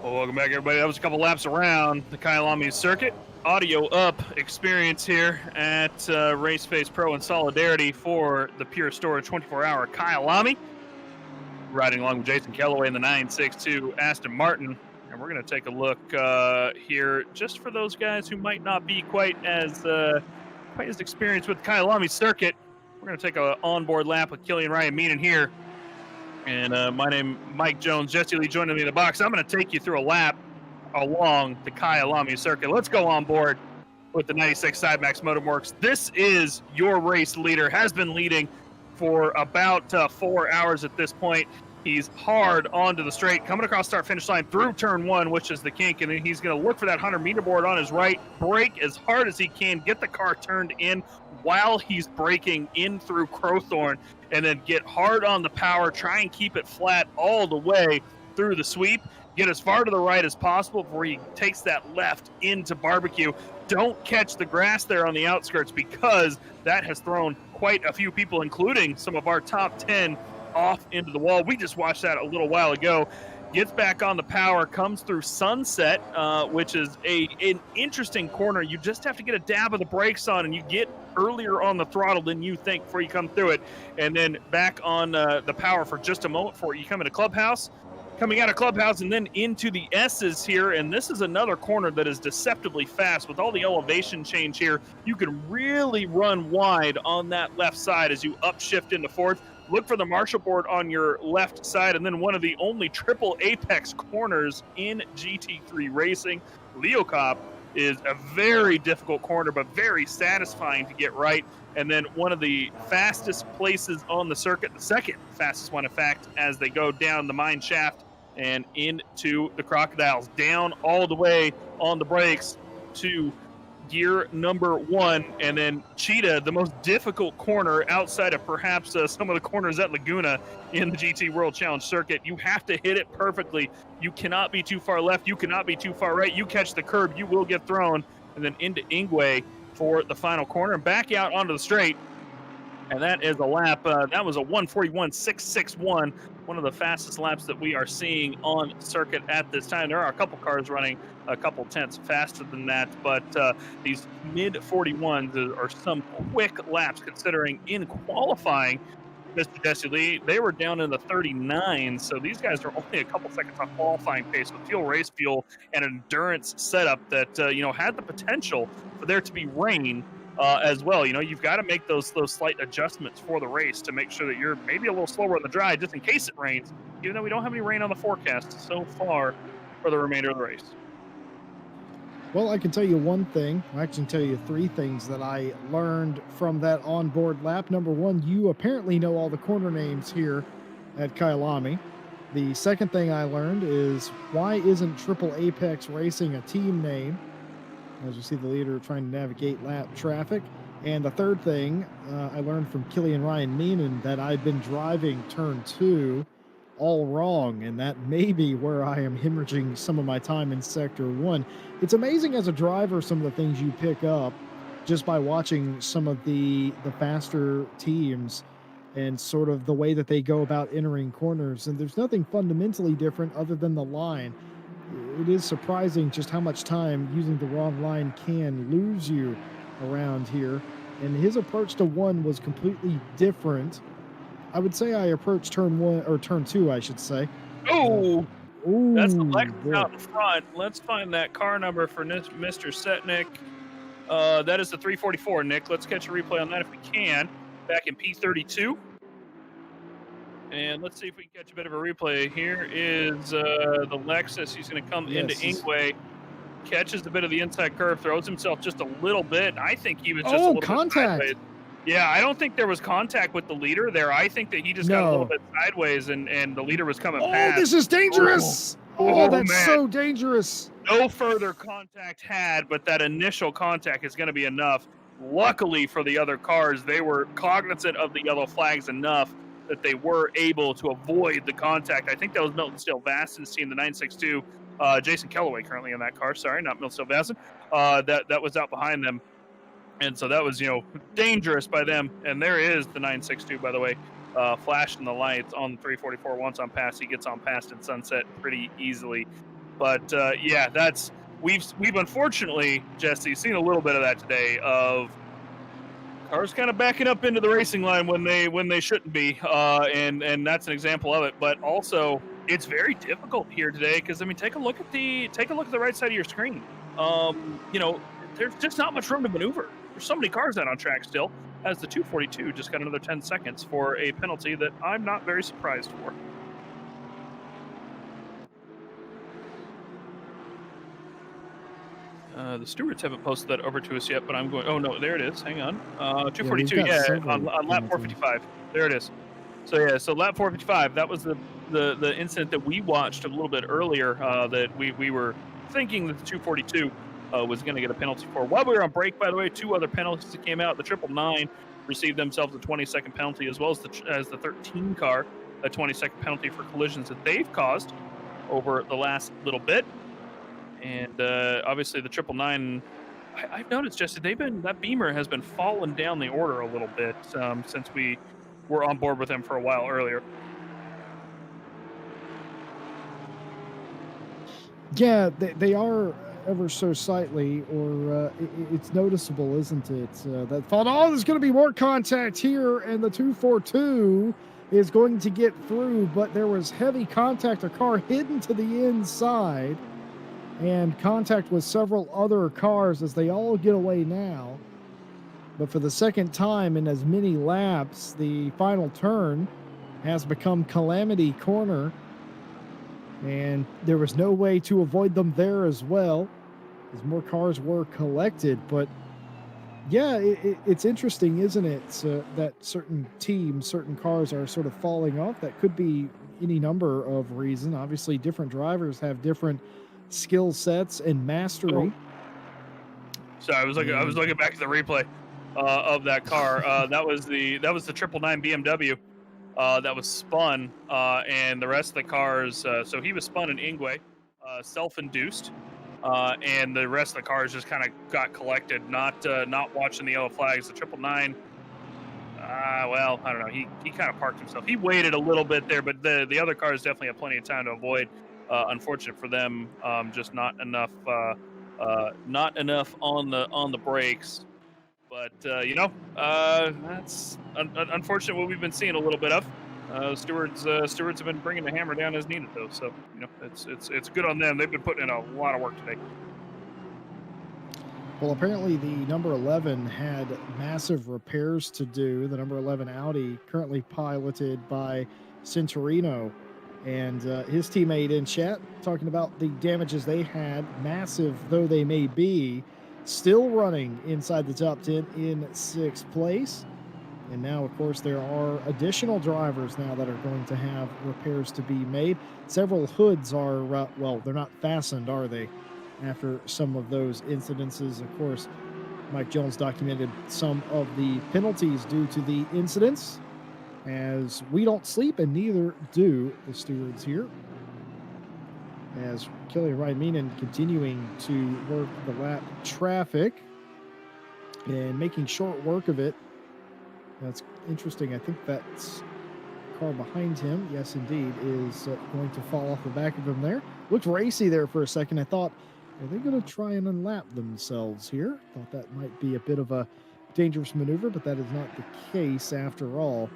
S1: Well, welcome back, everybody. That was a couple laps around the Kyalami circuit. Audio up experience here at RaceFace.Pro in solidarity for the Pure Storage 24-hour Kyalami. Riding along with Jason Kellaway in the 962 Aston Martin. And we're going to take a look here just for those guys who might not be quite as experienced with the Kyalami circuit. We're going to take an onboard lap with Killian Ryan Meenan here. And my name Mike Jones, Jesse Lee joining me in the box. I'm going to take you through a lap along the Kyalami circuit. Let's go on board with the 96 Sidemax Motorworks. This is your race leader, has been leading for about 4 hours at this point. He's hard onto the straight, coming across start-finish line through turn one, which is the kink, and then he's going to look for that 100-meter board on his right, brake as hard as he can, get the car turned in while he's braking in through Crowthorne, and then get hard on the power, try and keep it flat all the way through the sweep, get as far to the right as possible before he takes that left into Barbecue. Don't catch the grass there on the outskirts because that has thrown quite a few people, including some of our top 10, off into the wall. We just watched that a little while ago. Gets back on the power, comes through Sunset, which is an interesting corner. You just have to get a dab of the brakes on, and you get earlier on the throttle than you think before you come through it. And then back on the power for just a moment before you come into Clubhouse. Coming out of Clubhouse and then into the S's here, and this is another corner that is deceptively fast. With all the elevation change here, you can really run wide on that left side as you upshift into fourth. Look for the Marshall board on your left side, and then one of the only triple apex corners in GT3 racing. Leo Cop is a very difficult corner, but very satisfying to get right. And then one of the fastest places on the circuit, the second fastest one, in fact, as they go down the mine shaft and into the Crocodiles, down all the way on the brakes to gear number one. And then Cheetah, the most difficult corner outside of perhaps some of the corners at Laguna in the GT World Challenge circuit. You have to hit it perfectly. You cannot be too far left. You cannot be too far right. You catch the curb, you will get thrown. And then into Ingwe for the final corner and back out onto the straight. And that is a lap. That was a 141.661, one of the fastest laps that we are seeing on circuit at this time. There are a couple cars running a couple tenths faster than that, but these mid-41s are some quick laps considering in qualifying, Mr. Jesse Lee, they were down in the 39s, so these guys are only a couple seconds off qualifying pace with fuel, race fuel, and endurance setup that had the potential for there to be rain as well. You've got to make those slight adjustments for the race to make sure that you're maybe a little slower on the dry just in case it rains, even though we don't have any rain on the forecast so far for the remainder of the race.
S2: Well, I can tell you one thing. I can tell you three things that I learned from that onboard lap. Number one, you apparently know all the corner names here at Kyalami. The second thing I learned is why isn't Triple Apex Racing a team name? As you see the leader trying to navigate lap traffic. And the third thing I learned from Killian Ryan Meenan that I've been driving turn 2 all wrong, and that may be where I am hemorrhaging some of my time in Sector 1. It's amazing as a driver some of the things you pick up just by watching some of the faster teams and sort of the way that they go about entering corners. And there's nothing fundamentally different other than the line. It is surprising just how much time using the wrong line can lose you around here. And his approach to one was completely different. I would say I approached turn 1 or turn 2, I should say.
S1: Oh, that's the Lexus out in front. Let's find that car number for Mr. Setnick. That is the 344, Nick. Let's catch a replay on that if we can. Back in P32. And let's see if we can catch a bit of a replay. Here is the Lexus. He's going to come into Ingwe, catches a bit of the inside curve, throws himself just a little bit. I think he was just a little
S2: contact.
S1: bit sideways. Yeah, I don't think there was contact with the leader there. I think that he just got a little bit sideways and the leader was coming past.
S2: Oh, this is dangerous. Oh, that's
S1: man.
S2: so dangerous.
S1: No further contact had, but that initial contact is going to be enough. Luckily for the other cars, they were cognizant of the yellow flags enough that they were able to avoid the contact. I think that was Milton Steele Vaston's team, the 962. Jason Kellaway currently in that car. Sorry, not Milton Steele Vaston. That was out behind them. And so that was, dangerous by them. And there is the 962, by the way, flashing the lights on the 344. Once on pass, he gets on past in Sunset pretty easily. But yeah, we've unfortunately, Jesse, seen a little bit of that today of cars kind of backing up into the racing line when they shouldn't be, and that's an example of it. But also, it's very difficult here today because I mean, take a look at the right side of your screen. You know, there's just not much room to maneuver. There's so many cars out on track still. As the 242 just got another 10 seconds for a penalty that I'm not very surprised for. The stewards haven't posted that over to us yet, but I'm going. Oh no, there it is. Hang on. 242. Yeah, on lap 455. There it is. So yeah, so lap 455. That was the incident that we watched a little bit earlier. That we were thinking that the 242 was going to get a penalty for. While we were on break, by the way, 2 other penalties that came out. The 999 received themselves a 20-second penalty, as well as the 13 car a 20-second penalty for collisions that they've caused over the last little bit. And obviously the 999, I've noticed, Jesse, that Beamer has been falling down the order a little bit since we were on board with them for a while earlier.
S2: Yeah, they are ever so slightly, or it's noticeable, isn't it? That thought, oh, there's going to be more contact here, and the 242 is going to get through, but there was heavy contact, a car hidden to the inside, and contact with several other cars as they all get away now. But for the second time in as many laps, the final turn has become Calamity Corner, and there was no way to avoid them there as well, as more cars were collected. But yeah, it's interesting, isn't it, that certain teams, certain cars are sort of falling off. That could be any number of reasons. Obviously, different drivers have different skill sets and mastery.
S1: So I was looking back at the replay of that car. That was the 999 BMW that was spun, and the rest of the cars. So he was spun in Ingwe, self-induced, and the rest of the cars just kind of got collected. Not watching the yellow flags. The 999. Well, I don't know. He kind of parked himself. He waited a little bit there, but the other cars definitely had plenty of time to avoid. Unfortunate for them, just not enough on the brakes. But that's unfortunate what we've been seeing a little bit of. Stewards have been bringing the hammer down as needed, though. So it's good on them. They've been putting in a lot of work today.
S2: Well, apparently the number 11 had massive repairs to do. The number 11 Audi, currently piloted by Centurino, and his teammate in chat talking about the damages they had, massive though they may be, still running inside the top 10 in 6th place. And now, of course, there are additional drivers now that are going to have repairs to be made. Several hoods are, well, they're not fastened, are they? After some of those incidences, of course, Mike Jones documented some of the penalties due to the incidents, as we don't sleep and neither do the stewards here. As Kelly Ryan continuing to work the lap traffic and making short work of it. That's interesting. I think that's car behind him, yes indeed, is going to fall off the back of him there. Looked racy there for a second. I thought, are they going to try and unlap themselves here? Thought that might be a bit of a dangerous maneuver, but that is not the case after all.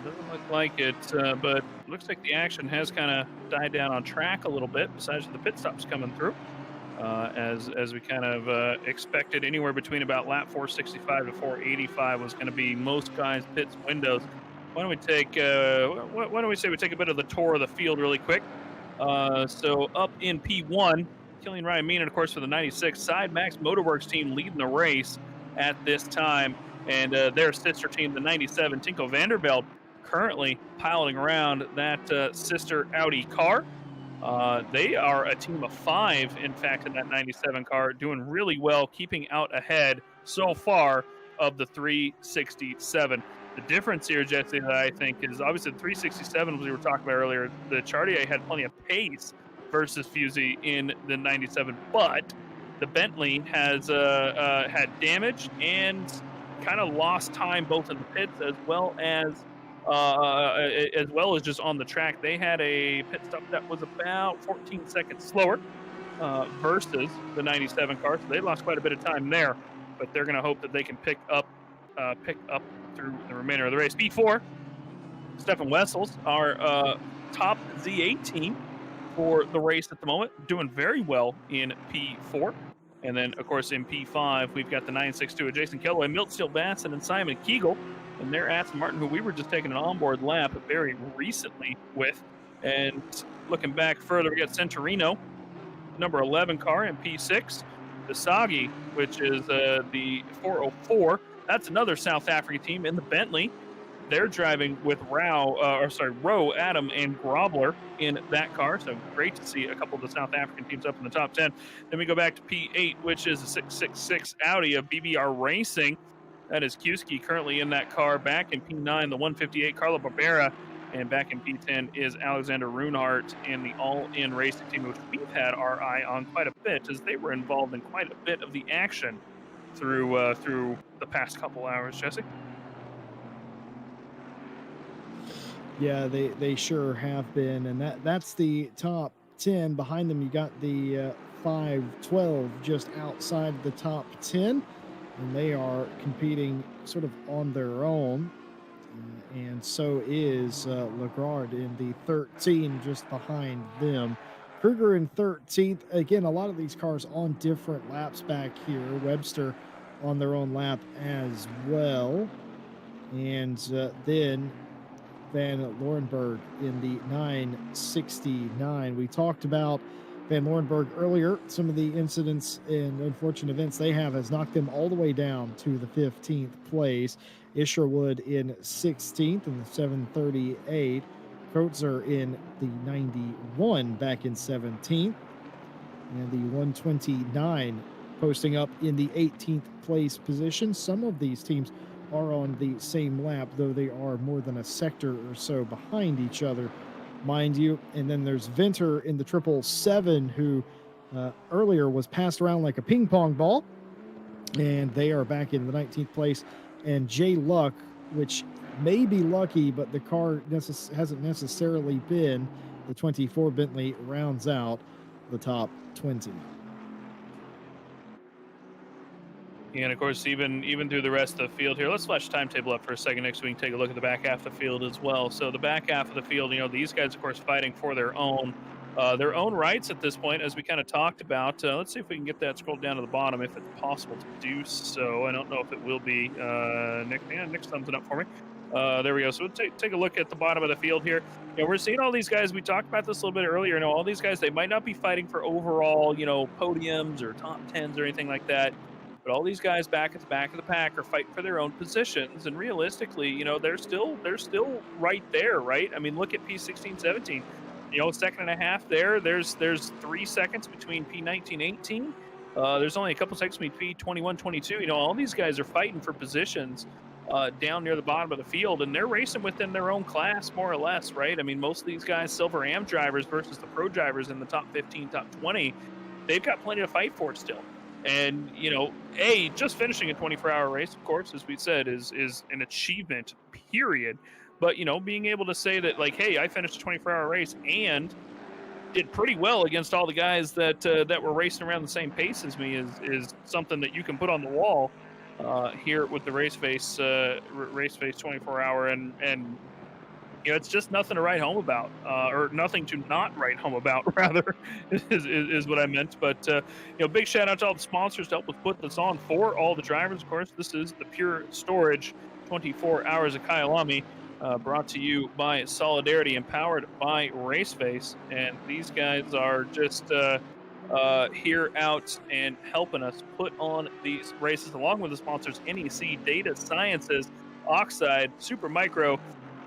S1: It doesn't look like it, but looks like the action has kind of died down on track a little bit, besides the pit stops coming through. As we kind of expected, anywhere between about lap 465 to 485 was going to be most guys' pits windows. Why don't we take we take a bit of the tour of the field really quick? So up in P1, Killian Ryan Mean, and of course for the 96 Side Max Motorworks team leading the race at this time, and their sister team, the 97 Tinko Vanderbilt, currently piloting around that sister Audi car. They are a team of 5, in fact, in that 97 car, doing really well, keeping out ahead so far of the 367. The difference here, Jesse, that I think is obviously the 367, as we were talking about earlier, the Chartier had plenty of pace versus Fusey in the 97, but the Bentley has had damage and kind of lost time both in the pits as well as as well as just on the track. They had a pit stop that was about 14 seconds slower versus the 97 car, so they lost quite a bit of time there. But they're going to hope that they can pick up through the remainder of the race. P4, Stefan Wessels, our top Z8 team for the race at the moment, doing very well in P4. And then, of course, in P5, we've got the 962 of Jason Kellaway, Milt Steele Basson, and Simon Kegel. And they're Aston Martin, who we were just taking an onboard lap very recently with. And looking back further, we got Centurino, number 11 car in P6. Dasagi, which is the 404. That's another South African team in the Bentley. They're driving with Rowe, Adam, and Grobler in that car. So great to see a couple of the South African teams up in the top 10. Then we go back to P8, which is a 666 Audi of BBR Racing. That is Kuski currently in that car. Back in P9, the 158 Carlo Barbera. And back in P10 is Alexander Runhart and the All-In Racing team, which we've had our eye on quite a bit, as they were involved in quite a bit of the action through the past couple hours. Jesse?
S2: Yeah, they sure have been, and that's the top 10. Behind them, you got the 512 just outside the top 10, and they are competing sort of on their own. And so is Lagarde in the 13, just behind them. Kruger in 13th. Again, a lot of these cars on different laps back here. Webster on their own lap as well. And then Van Lorenberg in the 969. We talked about Van Lorenberg earlier. Some of the incidents and unfortunate events they have has knocked them all the way down to the 15th place. Isherwood in 16th in the 738. Kreutzer in the 91 back in 17th. And the 129 posting up in the 18th place position. Some of these teams are on the same lap, though they are more than a sector or so behind each other, mind you. And then there's Venter in the 777, who earlier was passed around like a ping pong ball, and they are back in the 19th place. And Jay Luck, which may be lucky, but the car hasn't necessarily been, the 24 Bentley rounds out the top 20.
S1: And of course, even through the rest of the field here, let's flash the timetable up for a second next so we can take a look at the back half of the field as well. So the back half of the field, these guys, of course, fighting for their own rights at this point, as we kind of talked about. Let's see if we can get that scrolled down to the bottom, if it's possible to do so. I don't know if it will be. Nick, Nick's thumbs it up for me. There we go. So we'll take a look at the bottom of the field here. We're seeing all these guys. We talked about this a little bit earlier. All these guys, they might not be fighting for overall, podiums or top 10s or anything like that. But all these guys back at the back of the pack are fighting for their own positions, and realistically, they're still right there, right? I mean, look at P16, 17. Second and a half there. There's 3 seconds between P19, 18. There's only a couple seconds between P21, 22. All these guys are fighting for positions down near the bottom of the field, and they're racing within their own class, more or less, right? I mean, most of these guys, Silver Am drivers versus the pro drivers in the top 15, top 20, they've got plenty to fight for still. And, just finishing a 24-hour race, of course, as we said, is an achievement, period. But, being able to say that, like, hey, I finished a 24-hour race and did pretty well against all the guys that were racing around the same pace as me is something that you can put on the wall here with the RaceFace 24-hour. And it's just nothing to write home about, or nothing to not write home about, rather, is what I meant. But, big shout out to all the sponsors to help us put this on for all the drivers. Of course, this is the Pure Storage 24 Hours of Kyalami, brought to you by Solidarity and powered by RaceFace. And these guys are just here out and helping us put on these races, along with the sponsors NEC, DataSciences, Oxide, SuperMicro,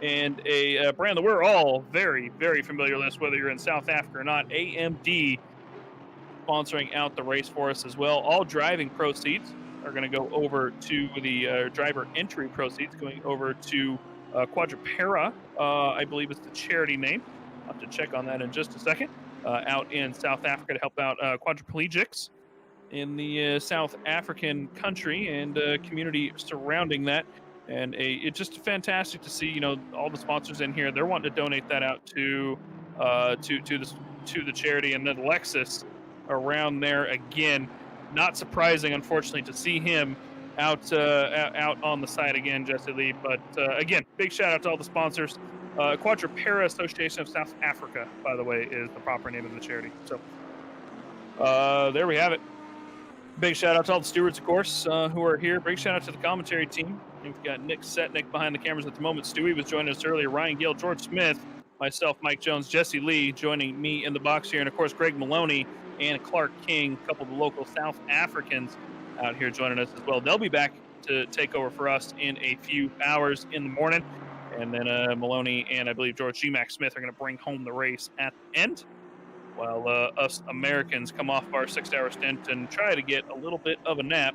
S1: and a brand that we're all very, very familiar with, whether you're in South Africa or not, AMD, sponsoring out the race for us as well. All driving proceeds are going to go over to the driver entry proceeds, going over to Quadrupera, I believe is the charity name. I'll have to check on that in just a second. Out in South Africa to help out quadriplegics in the South African country and community surrounding that. And it's just fantastic to see, all the sponsors in here. They're wanting to donate that out to the charity, and then Lexus around there again. Not surprising, unfortunately, to see him out on the side again, Jesse Lee. But again, big shout out to all the sponsors. Quadrupera Association of South Africa, by the way, is the proper name of the charity. So there we have it. Big shout out to all the stewards, of course, who are here. Big shout out to the commentary team. We've got Nick Setnick behind the cameras at the moment. Stewie was joining us earlier. Ryan Gill, George Smith, myself, Mike Jones, Jesse Lee joining me in the box here. And, of course, Greg Maloney and Clark King, a couple of the local South Africans out here joining us as well. They'll be back to take over for us in a few hours in the morning. And then Maloney and I believe George G-Mac Smith are going to bring home the race at the end, while us Americans come off our 6-hour stint and try to get a little bit of a nap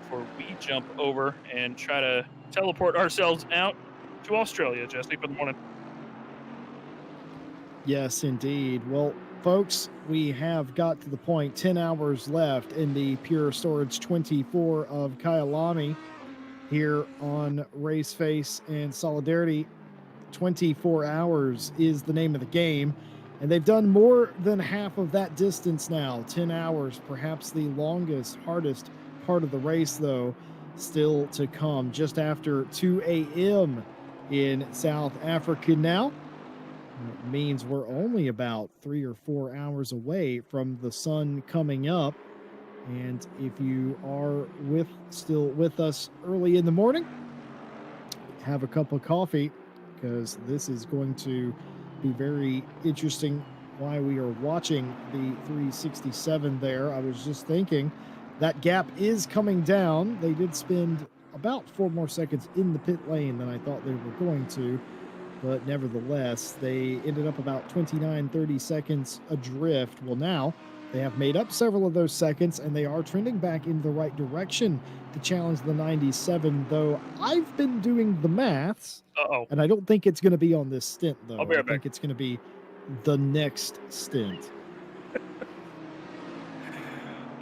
S1: before we jump over and try to teleport ourselves out to Australia, Jesse, for the morning.
S2: Yes, indeed. Well, folks, we have got to the point, 10 hours left in the Pure Storage 24 of Kyalami here on RaceFace and Solidarity. 24 hours is the name of the game. And they've done more than half of that distance now. 10 hours, perhaps the longest, hardest part of the race, though, still to come. Just after 2 a.m. in South Africa now. It means we're only about 3 or 4 hours away from the sun coming up. And if you are still with us early in the morning, have a cup of coffee, because this is going to be very interesting why we are watching the 367 there. I was just thinking that gap is coming down. They did spend about 4 more seconds in the pit lane than I thought they were going to, but nevertheless, they ended up about 29-30 seconds adrift. Well, now they have made up several of those seconds, and they are trending back in the right direction to challenge the 97, though I've been doing the maths. And I don't think it's going to be on this stint, though.
S1: I'll be right back.
S2: I think it's going to be the next stint.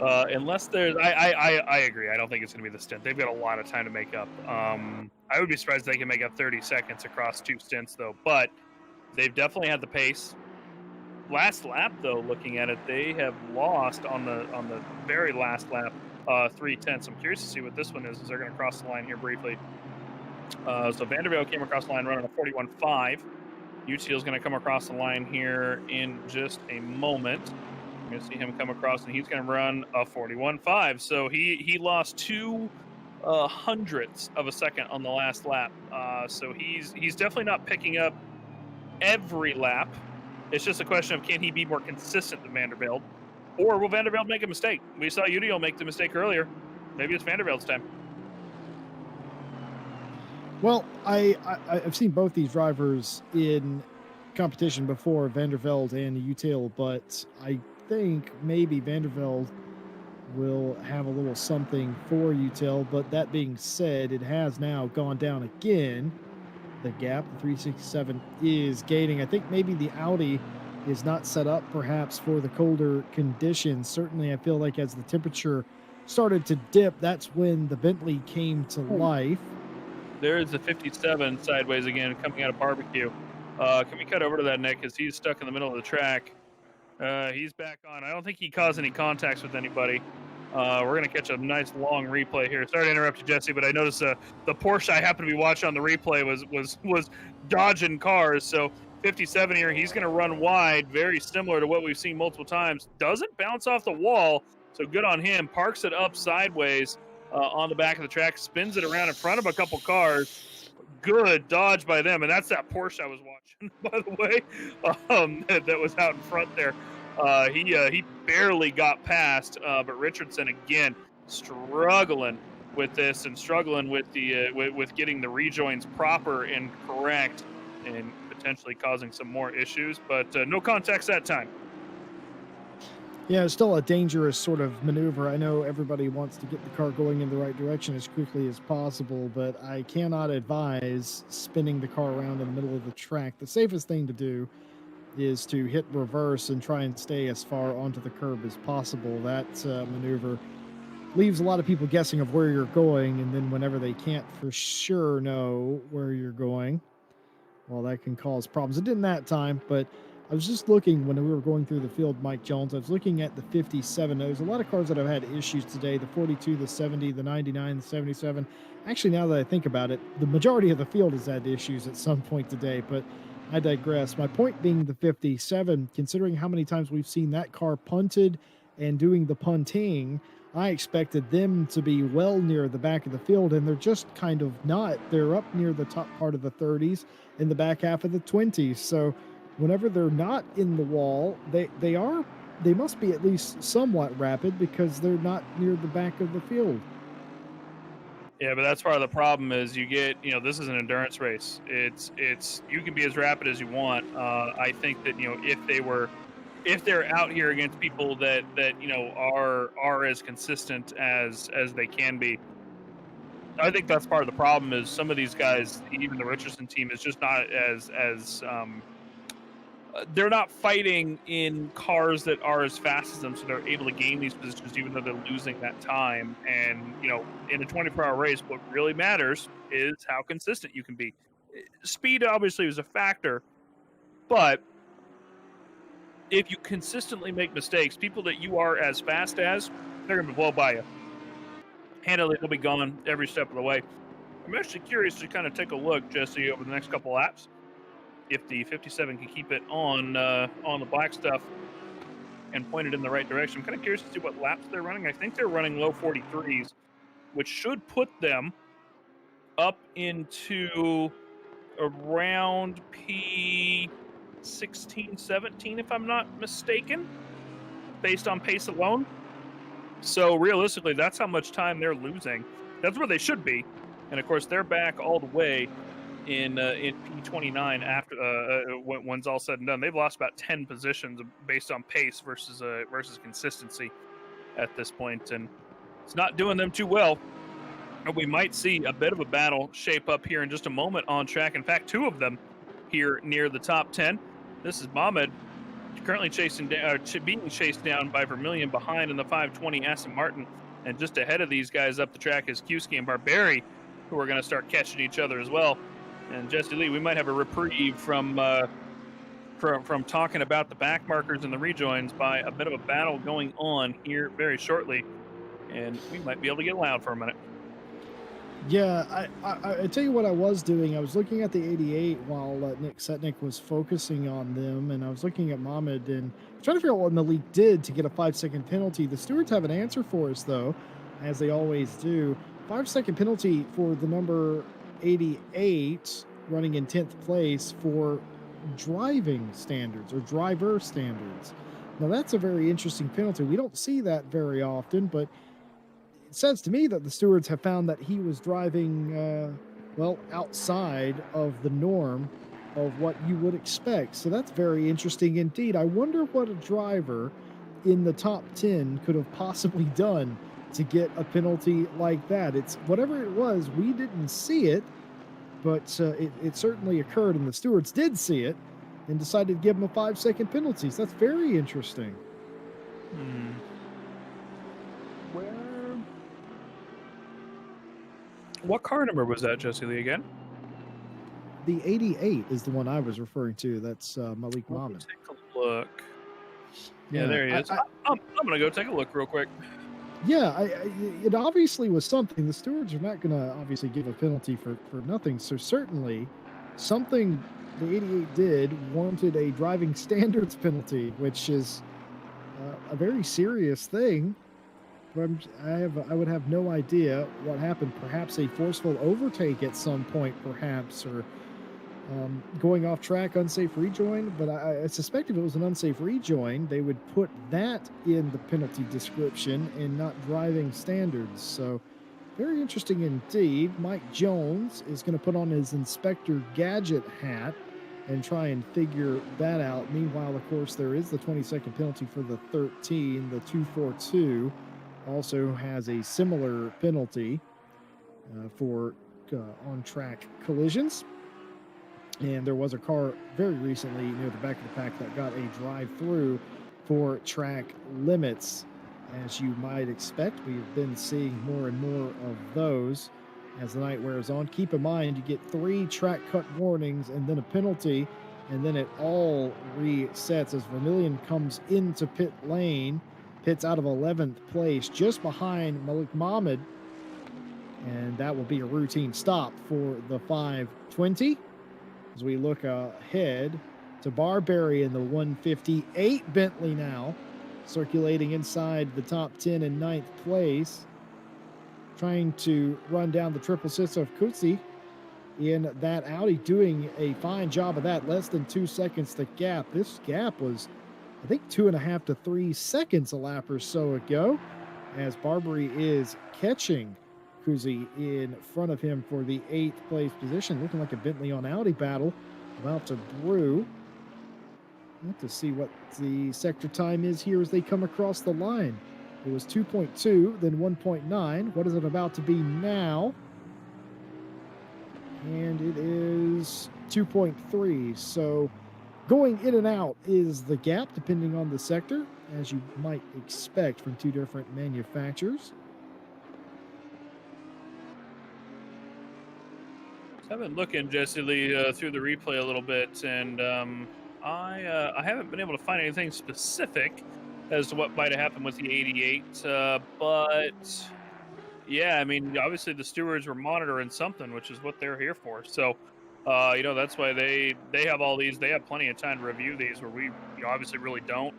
S1: Unless there's, I agree. I don't think it's going to be the stint. They've got a lot of time to make up. I would be surprised if they can make up 30 seconds across 2 stints, though. But they've definitely had the pace. Last lap, though, looking at it, they have lost on the very last lap 3/10. I'm curious to see what this one is, as they're going to cross the line here briefly. So Vanderbilt came across the line running a 41.5. UTL is going to come across the line here in just a moment. You're going to see him come across, and he's going to run a 41.5. So he lost 2 hundredths of a second on the last lap. So he's definitely not picking up every lap. It's just a question of, can he be more consistent than Vanderbilt, or will Vanderbilt make a mistake? We saw UTL make the mistake earlier. Maybe it's Vanderbilt's time.
S2: Well, I've seen both these drivers in competition before, Vandervelde and UTL, but I think maybe Vandervelde will have a little something for UTL. But that being said, it has now gone down again. The gap, the 367, is gaining. I think maybe the Audi is not set up perhaps for the colder conditions. Certainly, I feel like as the temperature started to dip, that's when the Bentley came to life.
S1: There is the 57 sideways again coming out of barbecue. Can we cut over to that, Nick, because he's stuck in the middle of the track. He's back on. I don't think he caused any contacts with anybody. We're going to catch a nice long replay here. Sorry to interrupt you, Jesse, but I noticed the Porsche I happened to be watching on the replay was dodging cars. So 57 here, he's going to run wide, very similar to what we've seen multiple times. Doesn't bounce off the wall, so good on him. Parks it up sideways on the back of the track, spins it around in front of a couple cars. Good dodge by them, and that's that Porsche I was watching, by the way, that was out in front there. He barely got past, but Richardson again struggling with this and struggling with the with getting the rejoins proper and correct, and potentially causing some more issues. But no contacts that time.
S2: Yeah, it's still a dangerous sort of maneuver. I know everybody wants to get the car going in the right direction as quickly as possible, but I cannot advise spinning the car around in the middle of the track. The safest thing to do is to hit reverse and try and stay as far onto the curb as possible. That maneuver leaves a lot of people guessing of where you're going, and then whenever they can't for sure know where you're going, well, that can cause problems. It didn't that time, but I was just looking when we were going through the field, Mike Jones. I was looking at the 57. There's a lot of cars that have had issues today: the 42, the 70, the 99, the 77. Actually, now that I think about it, the majority of the field has had issues at some point today, but I digress. My point being the 57, considering how many times we've seen that car punted and doing the punting, I expected them to be well near the back of the field, and they're just kind of not. They're up near the top part of the 30s in the back half of the 20s. So whenever they're not in the wall, they must be at least somewhat rapid because they're not near the back of the field.
S1: Yeah, but that's part of the problem is you get, this is an endurance race. It's you can be as rapid as you want. I think that, if they're out here against people that are as consistent as they can be, I think that's part of the problem is some of these guys, even the Richardson team, is just not as they're not fighting in cars that are as fast as them, so they're able to gain these positions even though they're losing that time. And in a 24-hour race, what really matters is how consistent you can be. Speed obviously is a factor, but if you consistently make mistakes, people that you are as fast as, they're going to blow by you. Handily, they'll be gone every step of the way. I'm actually curious to kind of take a look, Jesse, over the next couple laps, if the 57 can keep it on the black stuff and point it in the right direction. I'm kind of curious to see what laps they're running. I think they're running low 43s, which should put them up into around P16, 17, if I'm not mistaken, based on pace alone. So realistically, that's how much time they're losing. That's where they should be. And of course, they're back all the way in P29 after when's all said and done. They've lost about 10 positions based on pace versus consistency at this point, and it's not doing them too well. And we might see a bit of a battle shape up here in just a moment on track. In fact, two of them here near the top 10. This is Mohamed currently being chased down by Vermillion behind in the 520 Aston Martin, and just ahead of these guys up the track is Kuski and Barberi, who are going to start catching each other as well. And Jesse Lee, we might have a reprieve from talking about the back markers and the rejoins by a bit of a battle going on here very shortly, and we might be able to get loud for a minute.
S2: Yeah, I tell you what I was doing. I was looking at the 88 while Nick Setnick was focusing on them, and I was looking at Mohamed and trying to figure out what Malik did to get a 5-second penalty. The stewards have an answer for us, though, as they always do. 5-second penalty for the number 88 running in 10th place for driving standards or driver standards. Now, that's a very interesting penalty. We don't see that very often, but it says to me that the stewards have found that he was driving, outside of the norm of what you would expect. So that's very interesting indeed. I wonder what a driver in the top 10 could have possibly done to get a penalty like that. It's whatever it was, we didn't see it, but it certainly occurred, and the stewards did see it and decided to give him a 5-second penalty. So that's very interesting.
S1: What car number was that, Jesse Lee, again?
S2: The 88 is the one I was referring to. That's Malik Mohamed.
S1: Take a look. Yeah, there he is. I'm going to go take a look real quick.
S2: Yeah, it obviously was something. The stewards are not going to obviously give a penalty for nothing. So certainly something the 88 did warranted a driving standards penalty, which is a very serious thing. I would have no idea what happened. Perhaps a forceful overtake at some point, perhaps, or going off track, unsafe rejoin. But I suspect if it was an unsafe rejoin, they would put that in the penalty description and not driving standards. So very interesting indeed. Mike Jones is going to put on his Inspector Gadget hat and try and figure that out. Meanwhile, of course, there is the 20-second penalty for the 13, the 242. Also has a similar penalty for on-track collisions. And there was a car very recently near the back of the pack that got a drive-through for track limits. as you might expect. We've been seeing more and more of those as the night wears on. Keep in mind, you get 3 track cut warnings and then a penalty, and then it all resets as Vermillion comes into pit lane, pits out of 11th place, just behind Malik Mohammed, and that will be a routine stop for the 520. As we look ahead to Barberry in the 158 Bentley now, circulating inside the top 10 in 9th place, trying to run down the 666 of Kutsi in that Audi, doing a fine job of that. Less than 2 seconds the gap. This gap was, I think, 2.5 to 3 seconds a lap or so ago, as Barberry is catching Kuzi in front of him for the 8th place position. Looking like a Bentley on Audi battle about to brew. We'll have to see what the sector time is here as they come across the line. It was 2.2, then 1.9. What is it about to be now? And it is 2.3. So going in and out is the gap, depending on the sector, as you might expect from 2 different manufacturers.
S1: I've been looking, Jesse Lee, through the replay a little bit, and I haven't been able to find anything specific as to what might have happened with the 88. But yeah, I mean, obviously the stewards were monitoring something, which is what they're here for. So, that's why they have all these. They have plenty of time to review these, where we obviously really don't.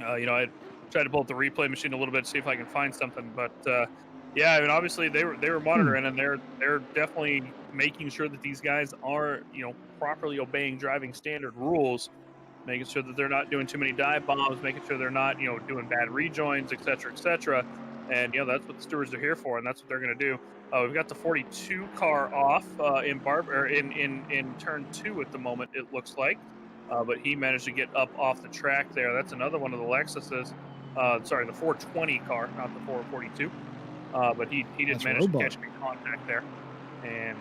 S1: I tried to pull up the replay machine a little bit to see if I can find something, but yeah, I mean, obviously they were monitoring, and they're definitely making sure that these guys are properly obeying driving standard rules, making sure that they're not doing too many dive bombs, making sure they're not doing bad rejoins, etc., etc. And that's what the stewards are here for, and that's what they're going to do. We've got the 42 car off in turn 2 at the moment, it looks like. But he managed to get up off the track there. That's another one of the Lexuses. Sorry, the 420 car, not the 442. But he did manage to catch me in contact there. And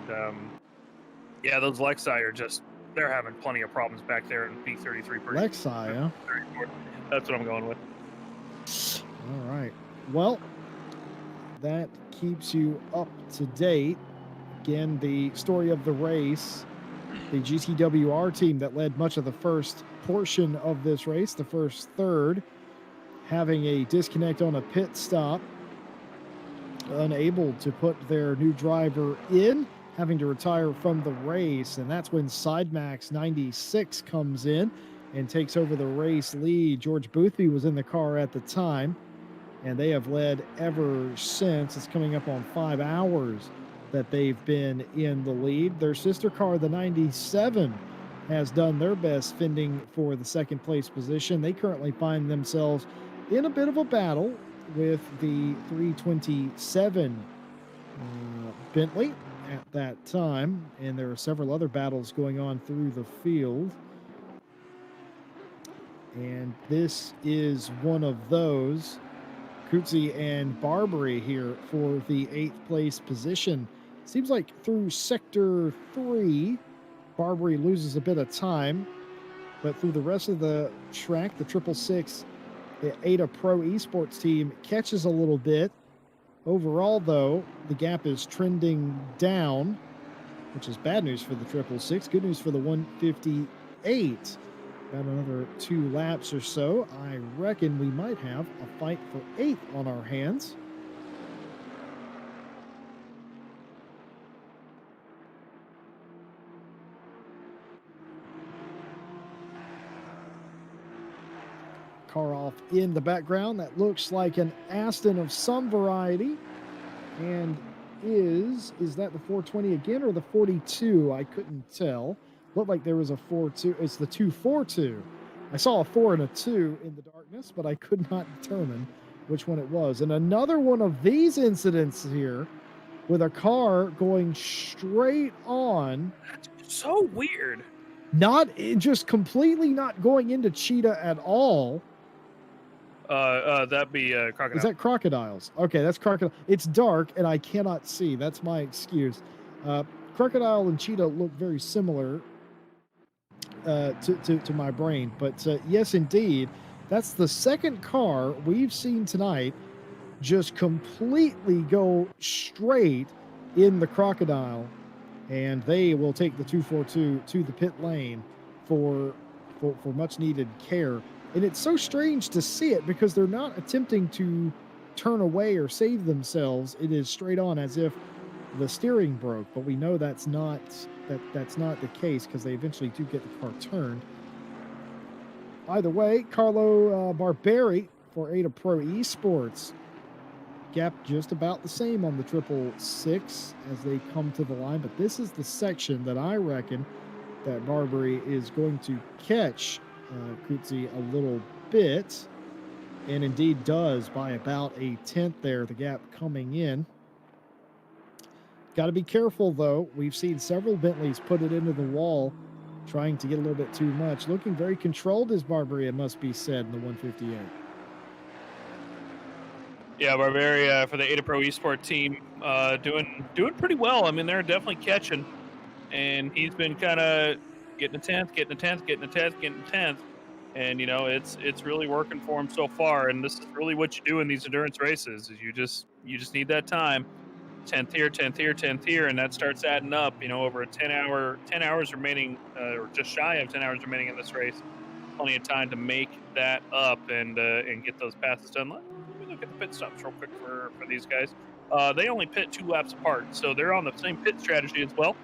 S1: yeah, those Lexi are they're having plenty of problems back there in P33.
S2: Lexi, huh?
S1: That's what I'm going with.
S2: All right. Well, that keeps you up to date. Again, the story of the race, the GTWR team that led much of the first portion of this race, the first third, having a disconnect on a pit stop, unable to put their new driver in, having to retire from the race. And that's when SideMax 96 comes in and takes over the race lead. George Boothby was in the car at the time, and they have led ever since. It's coming up on 5 hours that they've been in the lead. Their sister car, the 97, has done their best fending for the 2nd place position. They currently find themselves in a bit of a battle with the 327 Bentley at that time, and there are several other battles going on through the field. And this is one of those. Kutsi and Barberry here for the 8th place position. Seems like through sector 3, Barberry loses a bit of time, but through the rest of the track, the 666, the Ada Pro Esports team catches a little bit. Overall, though, the gap is trending down, which is bad news for the 666. Good news for the 158. Got another 2 laps or so. I reckon we might have a fight for 8th on our hands. Car off in the background. That looks like an Aston of some variety. And is that the 420 again or the 42? I couldn't tell. Looked like there was a 4.2. It's the 242. I saw a 4 and a 2 in the darkness, but I could not determine which one it was. And another one of these incidents here with a car going straight on.
S1: That's so weird.
S2: Just completely not going into Cheetah at all.
S1: That'd be Crocodile.
S2: Is that Crocodiles? Okay, that's Crocodile. It's dark and I cannot see. That's my excuse. Crocodile and Cheetah look very similar to my brain, but yes, indeed, That's the second car we've seen tonight just completely go straight in the crocodile, and they will take the 242 to the pit lane for much needed care. And it's so strange to see it because they're not attempting to turn away or save themselves. It is straight on as if the steering broke, but we know that's not the case because they eventually do get the car turned. Either way, Carlo Barberi for DataPro Esports. Gap just about the same on the 666 as they come to the line, but this is the section that I reckon that Barberi is going to catch Kutzi a little bit, and indeed does by about a tenth there, the gap coming in. Got to be careful, though. We've seen several Bentleys put it into the wall, trying to get a little bit too much. Looking very controlled is Barberi, it must be said, in the 158.
S1: Yeah, Barberi for the DataPro Esports team doing pretty well. I mean, they're definitely catching, and he's been kind of getting a 10th, getting a 10th, getting a 10th, getting a 10th, and you know it's really working for him so far. And this is really what you do in these endurance races: is you just need that time. 10th here, 10th here, 10th here, and that starts adding up, you know, over a 10 hours remaining, or just shy of 10 hours remaining in this race. Plenty of time to make that up and get those passes done. Let me look at the pit stops real quick for these guys. They only pit 2 laps apart, so they're on the same pit strategy as well.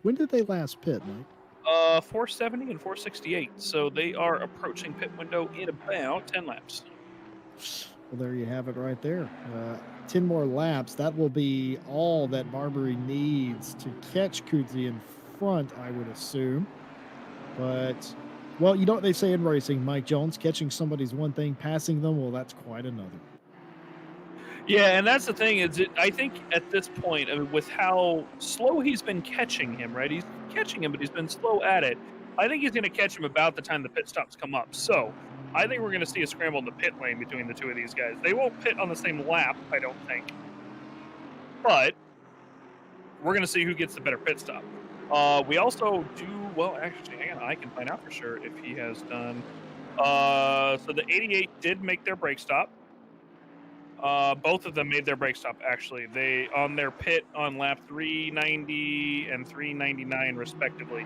S2: When did they last pit, Mike?
S1: 470 and 468, so they are approaching pit window in about 10 laps.
S2: Well, there you have it right there. 10 more laps. That will be all that Barberi needs to catch Kutzi in front, I would assume. But, well, you know what they say in racing, Mike Jones, catching somebody's one thing, passing them, well, that's quite another.
S1: Yeah, and that's the thing is, I think at this point, I mean, with how slow he's been catching him, right? He's catching him, but he's been slow at it. I think he's going to catch him about the time the pit stops come up. So I think we're going to see a scramble in the pit lane between the two of these guys. They won't pit on the same lap, I don't think. But we're going to see who gets the better pit stop. We also do, well, actually, hang on, I can find out for sure if he has done. So the 88 did make their brake stop. Both of them made their brake stop, actually. They, on their pit on lap 390 and 399, respectively,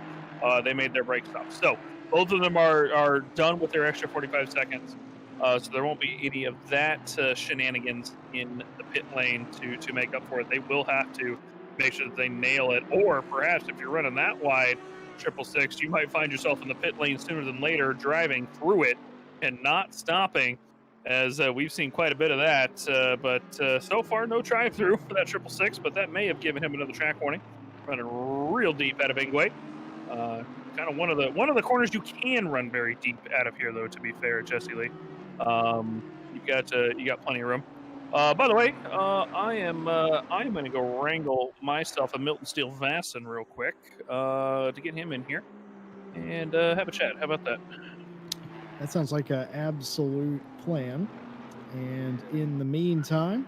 S1: they made their brake stop. So both of them are done with their extra 45 seconds. So there won't be any of that shenanigans in the pit lane to make up for it. They will have to make sure that they nail it. Or perhaps if you're running that wide 666, you might find yourself in the pit lane sooner than later, driving through it and not stopping, as we've seen quite a bit of that. But so far, no drive-through for that 666, but that may have given him another track warning. Running real deep out of Ingwe. Kind of one of the corners you can run very deep out of here, though, to be fair, Jesse Lee. You got plenty of room. By the way, I am going to go wrangle myself a Milton Steel Vasson real quick to get him in here and have a chat. How about that?
S2: That sounds like an absolute plan. And in the meantime,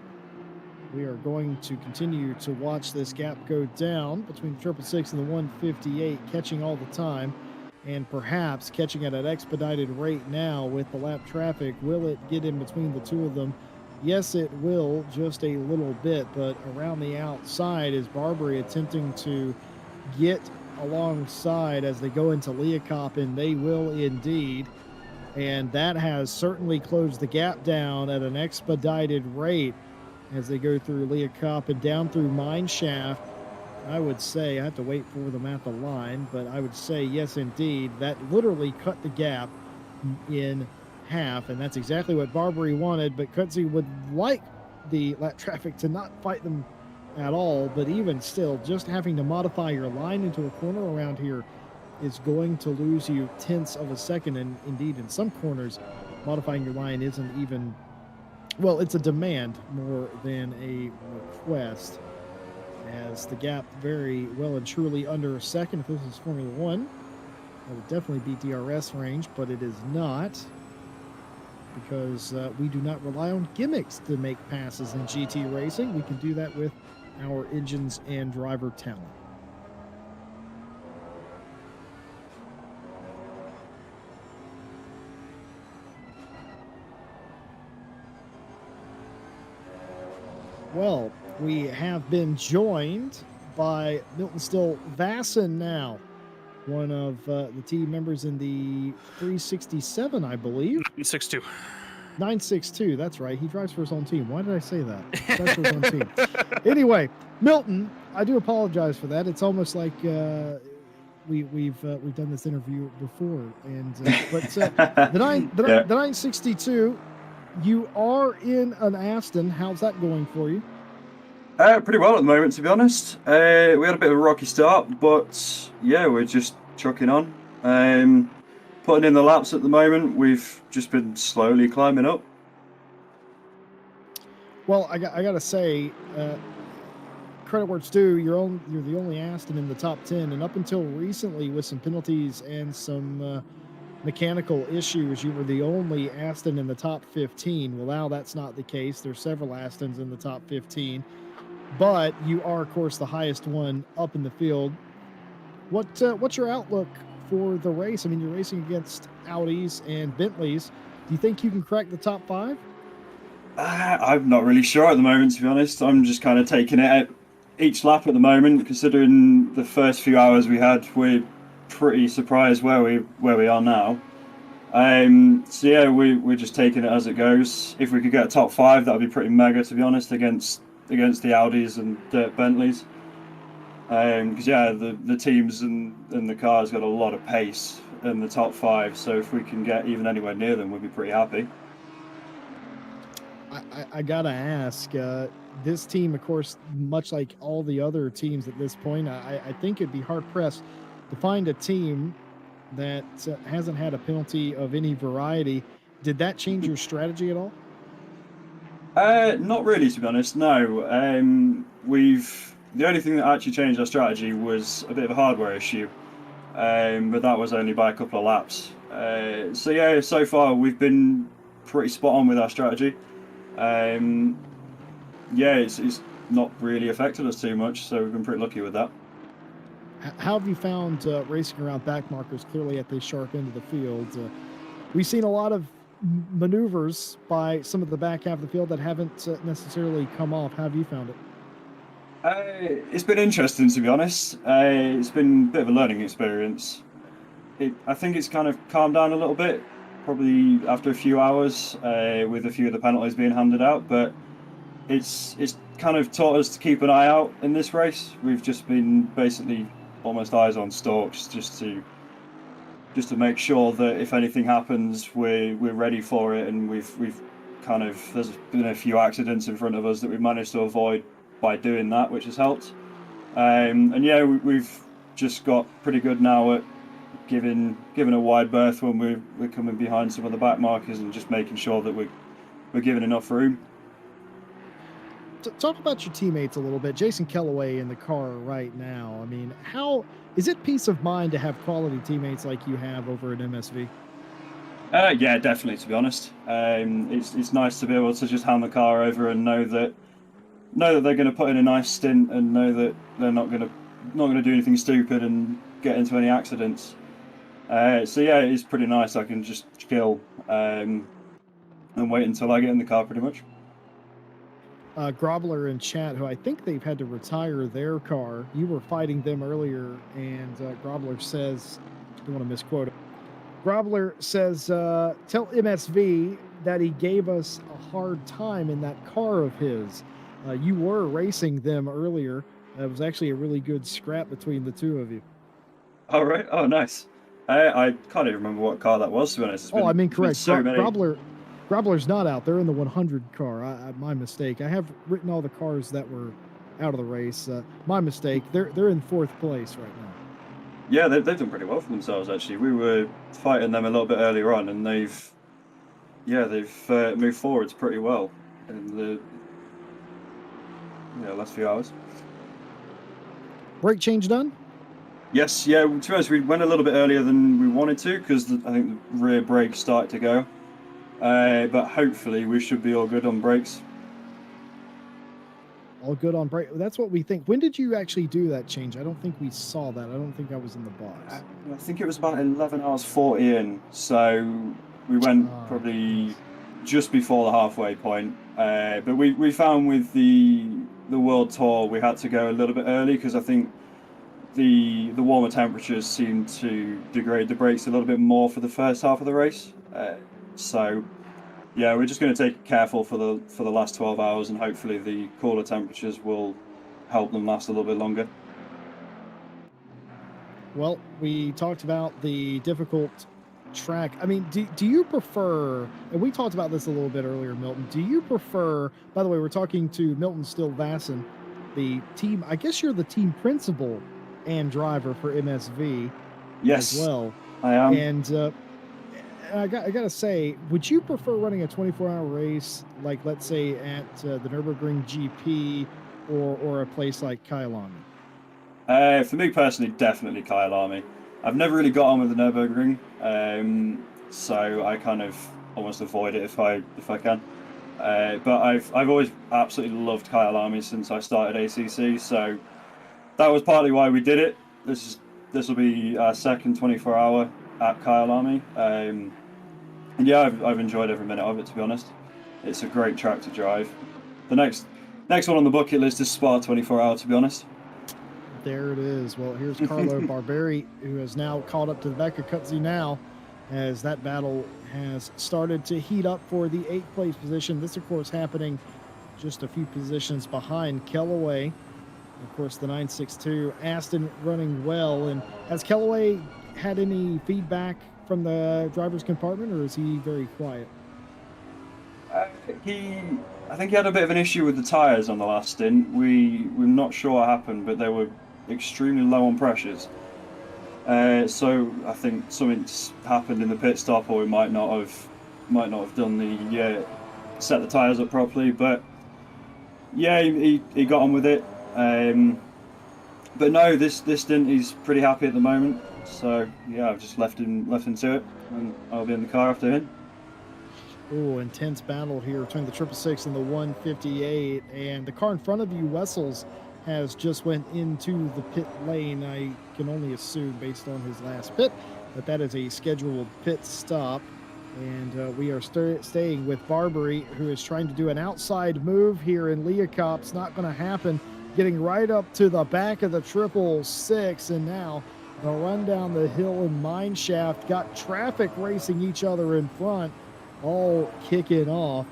S2: we are going to continue to watch this gap go down between the 666 and the 158, catching all the time, and perhaps catching at an expedited rate now with the lap traffic. Will it get in between the two of them? Yes, it will, just a little bit, but around the outside is Barberi attempting to get alongside as they go into Leocop, and they will indeed. And that has certainly closed the gap down at an expedited rate as they go through Leocop and down through Mineshaft. I would say, I have to wait for them at the line, but I would say, yes, indeed, that literally cut the gap in half, and that's exactly what Barberi wanted. But Kutzi would like the lap traffic to not fight them at all, but even still, just having to modify your line into a corner around here is going to lose you tenths of a second, and indeed in some corners modifying your line isn't even, well, it's a demand more than a request, as the gap very well and truly under a second. If this is Formula One, it would definitely be DRS range, but it is not, because we do not rely on gimmicks to make passes in GT racing. We can do that with our engines and driver talent. Well, we have been joined by Milton Still Vasson now, one of the team members in the 367, I believe.
S1: 6'2".
S2: 962, that's right. He drives for his own team. Why did I say that? He drives for his own team. Anyway, Milton, I do apologize for that. It's almost like we've done this interview before, and but the 962, you are in an Aston. How's that going for you?
S3: Pretty well at the moment, to be honest. We had a bit of a rocky start, but yeah, we're just trucking on. Putting in the laps at the moment. We've just been slowly climbing up.
S2: Well, I got to say, credit where it's due. You're the only Aston in the top 10, and up until recently, with some penalties and some mechanical issues, you were the only Aston in the top 15. Well, now that's not the case. There's several Astons in the top 15, but you are, of course, the highest one up in the field. What's your outlook for the race? I mean, you're racing against Audis and Bentleys. Do you think you can crack the top 5?
S3: I'm not really sure at the moment, to be honest. I'm just kind of taking it at each lap at the moment. Considering the first few hours we had, we're pretty surprised where we are now. So yeah, we're just taking it as it goes. If we could get a top 5, that would be pretty mega, to be honest, against the Audis and Bentleys. Because yeah, the teams and the cars got a lot of pace in the top 5, so if we can get even anywhere near them, we'd be pretty happy.
S2: I gotta ask, this team, of course, much like all the other teams at this point, I think it'd be hard-pressed to find a team that hasn't had a penalty of any variety. Did that change your strategy at all?
S3: Not really, to be honest, no. The only thing that actually changed our strategy was a bit of a hardware issue, but that was only by a couple of laps. So yeah, so far we've been pretty spot on with our strategy. Yeah, it's not really affected us too much, so we've been pretty lucky with that.
S2: How have you found racing around back markers, clearly at the sharp end of the field? We've seen a lot of maneuvers by some of the back half of the field that haven't necessarily come off. How have you found it?
S3: It's been interesting, to be honest. It's been a bit of a learning experience. I think it's kind of calmed down a little bit, probably after a few hours, with a few of the penalties being handed out, but it's kind of taught us to keep an eye out in this race. We've just been basically almost eyes on stalks, just to make sure that if anything happens, we're ready for it, and we've kind of, there's been a few accidents in front of us that we've managed to avoid by doing that, which has helped. And yeah, we've just got pretty good now at giving a wide berth when we're coming behind some of the back markers, and just making sure that we're giving enough room.
S2: Talk about your teammates a little bit. Jason Kellaway in the car right now. I mean, how is it peace of mind to have quality teammates like you have over at MSV?
S3: Yeah, definitely, to be honest. It's nice to be able to just hand the car over and know that they're going to put in a nice stint, and know that they're not going to do anything stupid and get into any accidents. So yeah, it's pretty nice. I can just chill and wait until I get in the car, pretty much.
S2: Grobler in chat, who I think they've had to retire their car. You were fighting them earlier, and Grobler says, I don't want to misquote it. Grobler says, tell MSV that he gave us a hard time in that car of his. You were racing them earlier. It was actually a really good scrap between the two of you.
S3: All right. Oh, nice. I can't even remember what car that was, to be honest.
S2: I'm incorrect. Grobler's not out. They're in the 100 car. My mistake. I have written all the cars that were out of the race. My mistake. They're in 4th place right now.
S3: Yeah, they've done pretty well for themselves, actually. We were fighting them a little bit earlier on, and they've moved forwards pretty well in the last few hours.
S2: Brake change done?
S3: Yes, yeah. To be honest, we went a little bit earlier than we wanted to, because I think the rear brakes started to go. But hopefully we should be all good on brakes.
S2: All good on brake. That's what we think. When did you actually do that change? I don't think we saw that. I don't think I was in the box.
S3: I think it was about 11 hours 40 in. So we went probably just before the halfway point. But we found with the World Tour we had to go a little bit early because I think the warmer temperatures seem to degrade the brakes a little bit more for the first half of the race. So yeah, we're just going to take it careful for the last 12 hours, and hopefully the cooler temperatures will help them last a little bit longer.
S2: Well, we talked about the difficult track. I mean, do you prefer, and we talked about this a little bit earlier, Milton, do you prefer, by the way, we're talking to Milton Still-Vasson, the team, I guess you're the team principal and driver for MSV
S3: Yes,
S2: as well.
S3: I am.
S2: And I gotta say, would you prefer running a 24-hour race, like let's say at the Nürburgring GP or a place like Kyalami?
S3: For me personally, definitely Kyalami. I've never really got on with the Nürburgring, so I kind of almost avoid it if I can. But I've always absolutely loved Kyalami since I started ACC, so that was partly why we did it. This will be our second 24-hour at Kyalami, and yeah, I've enjoyed every minute of it, to be honest. It's a great track to drive. The next one on the bucket list is Spa 24-hour, to be honest.
S2: There it is. Well, here's Carlo Barberi, who has now caught up to the back of Kutzi now, as that battle has started to heat up for the 8th place position. This, of course, happening just a few positions behind Kellaway. Of course, the 962 Aston running well. And has Kellaway had any feedback from the driver's compartment, or is he very quiet?
S3: I think he had a bit of an issue with the tyres on the last stint. We're not sure what happened, but they were extremely low on pressures. So I think something's happened in the pit stop, or we might not have done the set the tyres up properly. But yeah, he got on with it. But no, this stint he's pretty happy at the moment. So yeah, I've just left him to it, and I'll be in the car after him.
S2: Oh, intense battle here between the 666 and the 158, and the car in front of you, Wessels, has just went into the pit lane. I can only assume, based on his last pit, that is a scheduled pit stop. And we are staying with Barberi, who is trying to do an outside move here in Leocop's. Not going to happen. Getting right up to the back of the 666, and now the run down the hill in Mineshaft. Got traffic racing each other in front, all kicking off.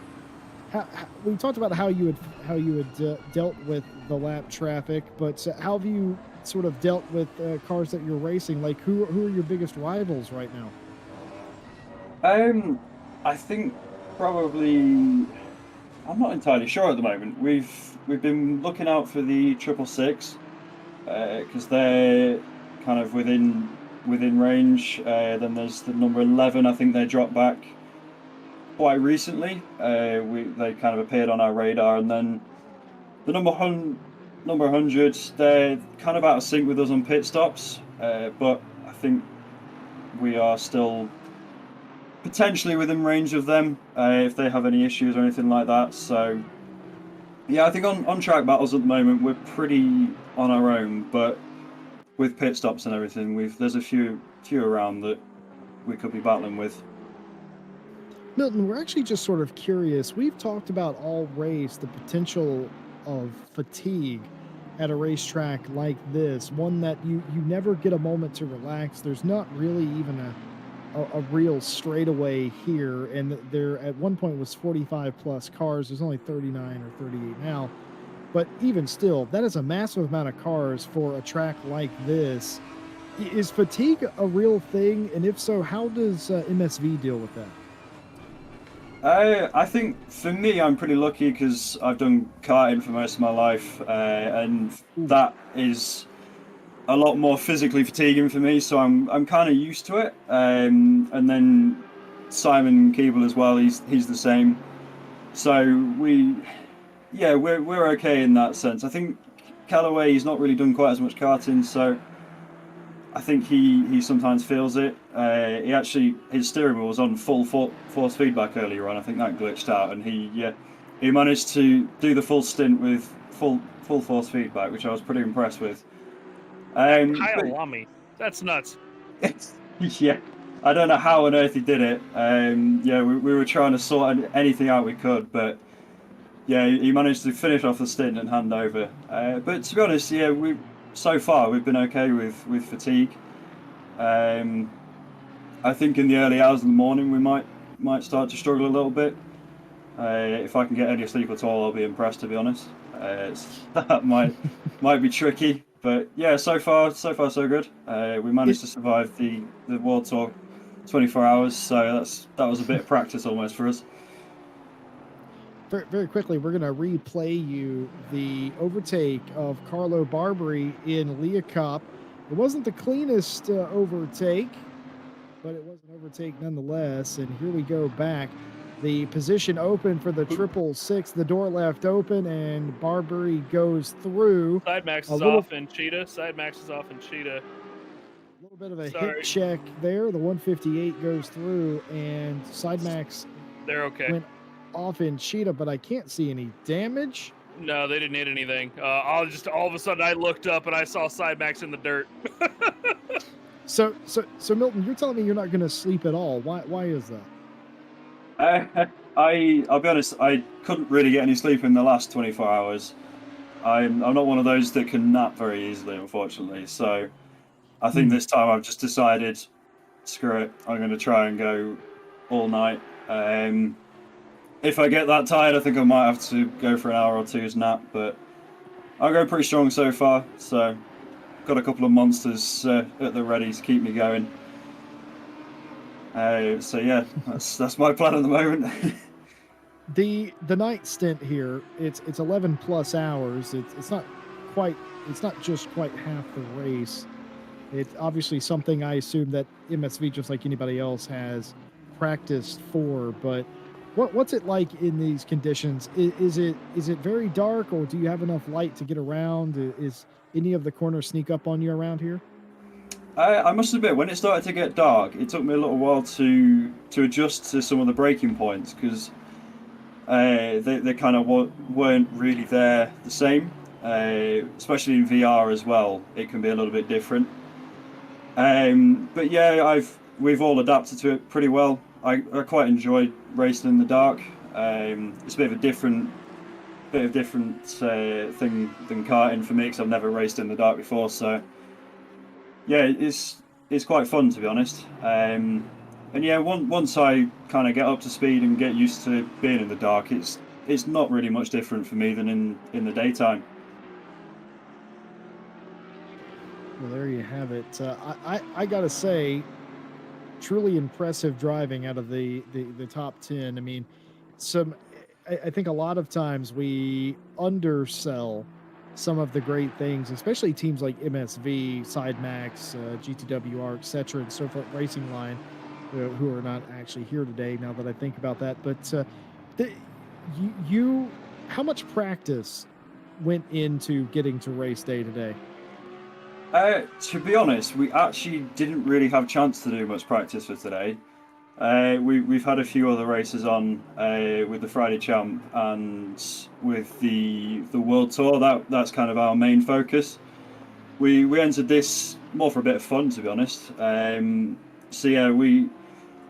S2: We talked about how you had dealt with the lap traffic, but how have you sort of dealt with cars that you're racing? Like, who are your biggest rivals right now?
S3: I think probably, I'm not entirely sure at the moment. We've been looking out for the 666 because they're kind of within range. Then there's the number 11. I think they dropped back quite recently. They kind of appeared on our radar, and then the number 100. They're kind of out of sync with us on pit stops, but I think we are still potentially within range of them if they have any issues or anything like that. So yeah, I think on track battles at the moment we're pretty on our own, but with pit stops and everything, there's a few around that we could be battling with.
S2: Milton, we're actually just sort of curious. We've talked about all race, the potential of fatigue at a racetrack like this, one that you never get a moment to relax. There's not really even a real straightaway here, and there at one point was 45 plus cars. There's only 39 or 38 now, but even still, that is a massive amount of cars for a track like this. Is fatigue a real thing, and if so, how does MSV deal with that?
S3: I think for me, I'm pretty lucky because I've done karting for most of my life, and that is a lot more physically fatiguing for me. So I'm kind of used to it. And then Simon Keeble as well. He's the same. So we're okay in that sense. I think Callaway, he's not really done quite as much karting, so I think he sometimes feels it. His steering wheel was on full force feedback earlier on. I think that glitched out, and he managed to do the full stint with full force feedback, which I was pretty impressed with.
S1: Kyalami, that's nuts.
S3: Yeah, I don't know how on earth he did it. We were trying to sort anything out we could, but yeah, he managed to finish off the stint and hand over. But to be honest, yeah, so far we've been okay with fatigue. I think in the early hours of the morning we might start to struggle a little bit. If I can get any sleep at all, I'll be impressed. To be honest, that might be tricky. But yeah, so far so good. We managed to survive the World Tour 24 hours, so that was a bit of practice almost for us.
S2: Very, very quickly, we're going to replay you the overtake of Carlo Barberi in Leocop. It wasn't the cleanest overtake, but it was an overtake nonetheless. And here we go back. The position open for the 666. The door left open, and Barberi goes through.
S1: Side max is off in Cheetah. Side max is off in Cheetah.
S2: A little bit of a hit check there. The 158 goes through, and side max.
S1: They're okay.
S2: Went off in Cheetah, but I can't see any damage.
S1: No, they didn't hit anything. All of a sudden I looked up and I saw side max in the dirt.
S2: So Milton, you're telling me you're not going to sleep at all. Why is that?
S3: I'll be honest, I couldn't really get any sleep in the last 24 hours. I'm not one of those that can nap very easily, unfortunately. So I think this time I've just decided, screw it, I'm going to try and go all night. If I get that tired, I think I might have to go for an hour or two's nap, but I'll go pretty strong so far. So got a couple of monsters at the ready to keep me going. So yeah, that's my plan at the moment.
S2: The night stint here, it's 11 plus hours. It's not just quite half the race. It's obviously something I assume that MSV, just like anybody else, has practiced for. But what's it like in these conditions? Is it very dark, or do you have enough light to get around? Is any of the corners sneak up on you around here?
S3: I must admit, when it started to get dark, it took me a little while to adjust to some of the braking points, because they kind of weren't really there the same. Especially in VR as well, it can be a little bit different. But yeah, we've all adapted to it pretty well. I quite enjoyed racing in the dark. It's a bit of a different thing than karting for me, because I've never raced in the dark before. So yeah, it's quite fun, to be honest. And yeah, once I kind of get up to speed and get used to being in the dark, it's not really much different for me than in the daytime.
S2: Well, there you have it. I gotta say, truly impressive driving out of the top 10. I mean, I think a lot of times we undersell some of the great things, especially teams like MSV, SideMax, GTWR, etc., and so forth, Racing Line, who are not actually here today. Now that I think about that, but how much practice went into getting to race day today?
S3: To be honest, we actually didn't really have a chance to do much practice for today. We've had a few other races on with the Friday Champ and with the World Tour. That's kind of our main focus. We entered this more for a bit of fun, to be honest. So yeah, we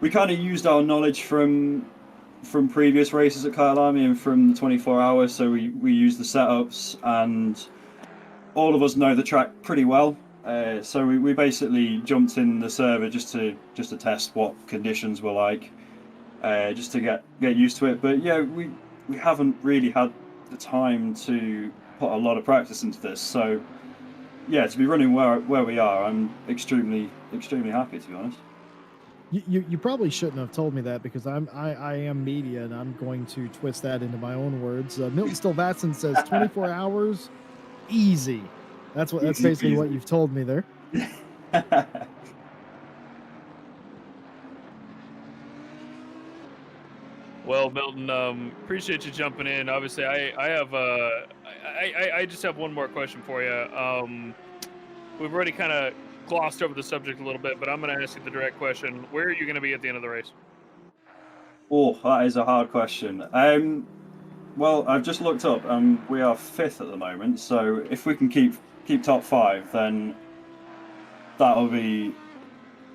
S3: kind of used our knowledge from previous races at Kyalami and from the 24 hours. So we used the setups, and all of us know the track pretty well. So we basically jumped in the server just to test what conditions were like, just to get used to it. But yeah, we haven't really had the time to put a lot of practice into this. So yeah, to be running where we are, I'm extremely happy, to be honest.
S2: You probably shouldn't have told me that, because I am media, and I'm going to twist that into my own words. Milton Stilvatson says 24 hours, easy. That's basically what you've told me there.
S1: Well, Milton, appreciate you jumping in. Obviously, I just have one more question for you. We've already kind of glossed over the subject a little bit, but I'm going to ask you the direct question. Where are you going to be at the end of the race?
S3: Oh, that is a hard question. Well, I've just looked up, and we are 5th at the moment. So if we can keep top 5, then that'll be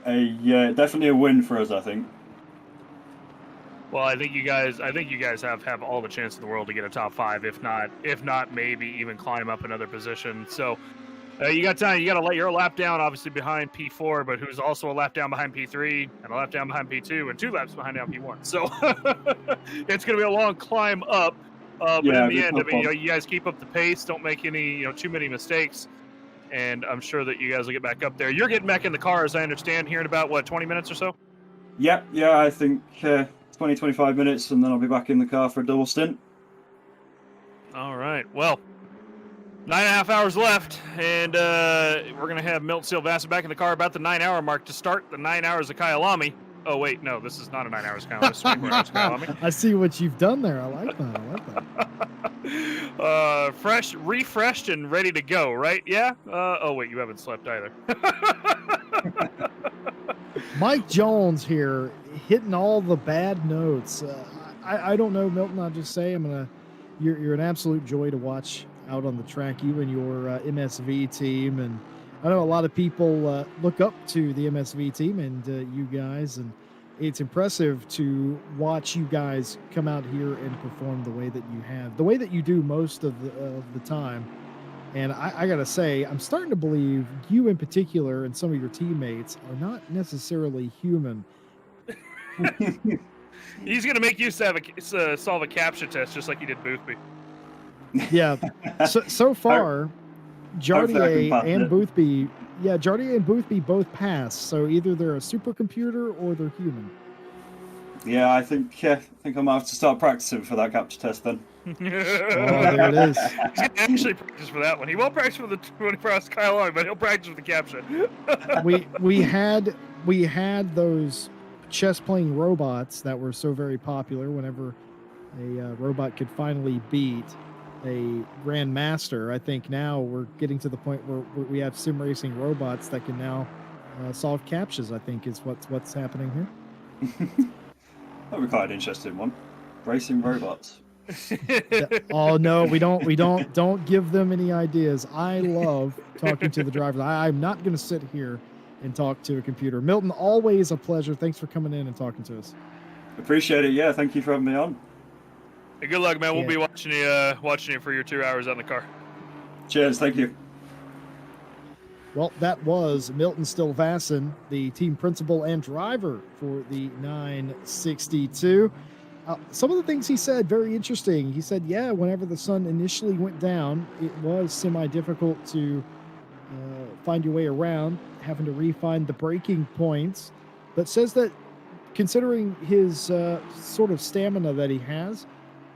S3: definitely a win for us, I think.
S1: Well, I think you guys have all the chance in the world to get a top 5, if not maybe even climb up another position. So you got time. You got to let your lap down, obviously behind P4, but who's also a lap down behind P3 and a lap down behind P2 and 2 laps behind down P1. So it's going to be a long climb up. But
S3: Yeah,
S1: in the end, I mean,
S3: fun.
S1: you guys keep up the pace. Don't make any too many mistakes. And I'm sure that you guys will get back up there. You're getting back in the car, as I understand, here in about, what, 20 minutes or so?
S3: Yeah, I think 20, 25 minutes, and then I'll be back in the car for a double stint.
S1: All right. Well, 9.5 hours left, and we're going to have Milton Silvassa back in the car about the 9-hour mark to start the 9 hours of Kyalami. Oh, wait, no, this is not a 9 hours Kyalami. This is 24 hours Kyalami.
S2: I see what you've done there. I like that.
S1: Fresh, refreshed, and ready to go, right? Yeah? Oh, wait, you haven't slept either.
S2: Mike Jones here, hitting all the bad notes. I don't know, Milton. I'll just say you're an absolute joy to watch out on the track. You and your MSV team, and I know a lot of people look up to the MSV team and you guys, and it's impressive to watch you guys come out here and perform the way that you have, the way that you do most of the time. And I gotta say, I'm starting to believe you in particular and some of your teammates are not necessarily human.
S1: He's going to make you solve a CAPTCHA test just like he did Boothby.
S2: Yeah. So far, Jardier and Boothby, Jardier and Boothby both pass. So either they're a supercomputer or they're human.
S3: Yeah, I think I might have to start practicing for that CAPTCHA test then.
S2: Oh, there it is.
S1: He's going to actually practice for that one. He won't practice for the 24 hours Kyalami, but he'll practice for the CAPTCHA.
S2: we had those chess playing robots that were so very popular whenever a robot could finally beat a grandmaster. I think now we're getting to the point where we have sim racing robots that can now solve CAPTCHAs, I think is what's happening here.
S3: That'd be quite an interesting one. Racing robots.
S2: Oh no, we don't give them any ideas. I love talking to the drivers. I'm not going to sit here and talk to a computer. Milton, always a pleasure. Thanks for coming in and talking to us.
S3: Appreciate it. Yeah, thank you for having me on.
S1: Hey, good luck, man. We'll be watching you for your 2 hours on the car.
S3: Cheers. Thank you.
S2: Well, that was Milton Silvassa, the team principal and driver for the 962. Some of the things he said, very interesting. He said, yeah, whenever the sun initially went down, it was semi-difficult to find your way around, having to refine the braking points, but says that considering his sort of stamina that he has,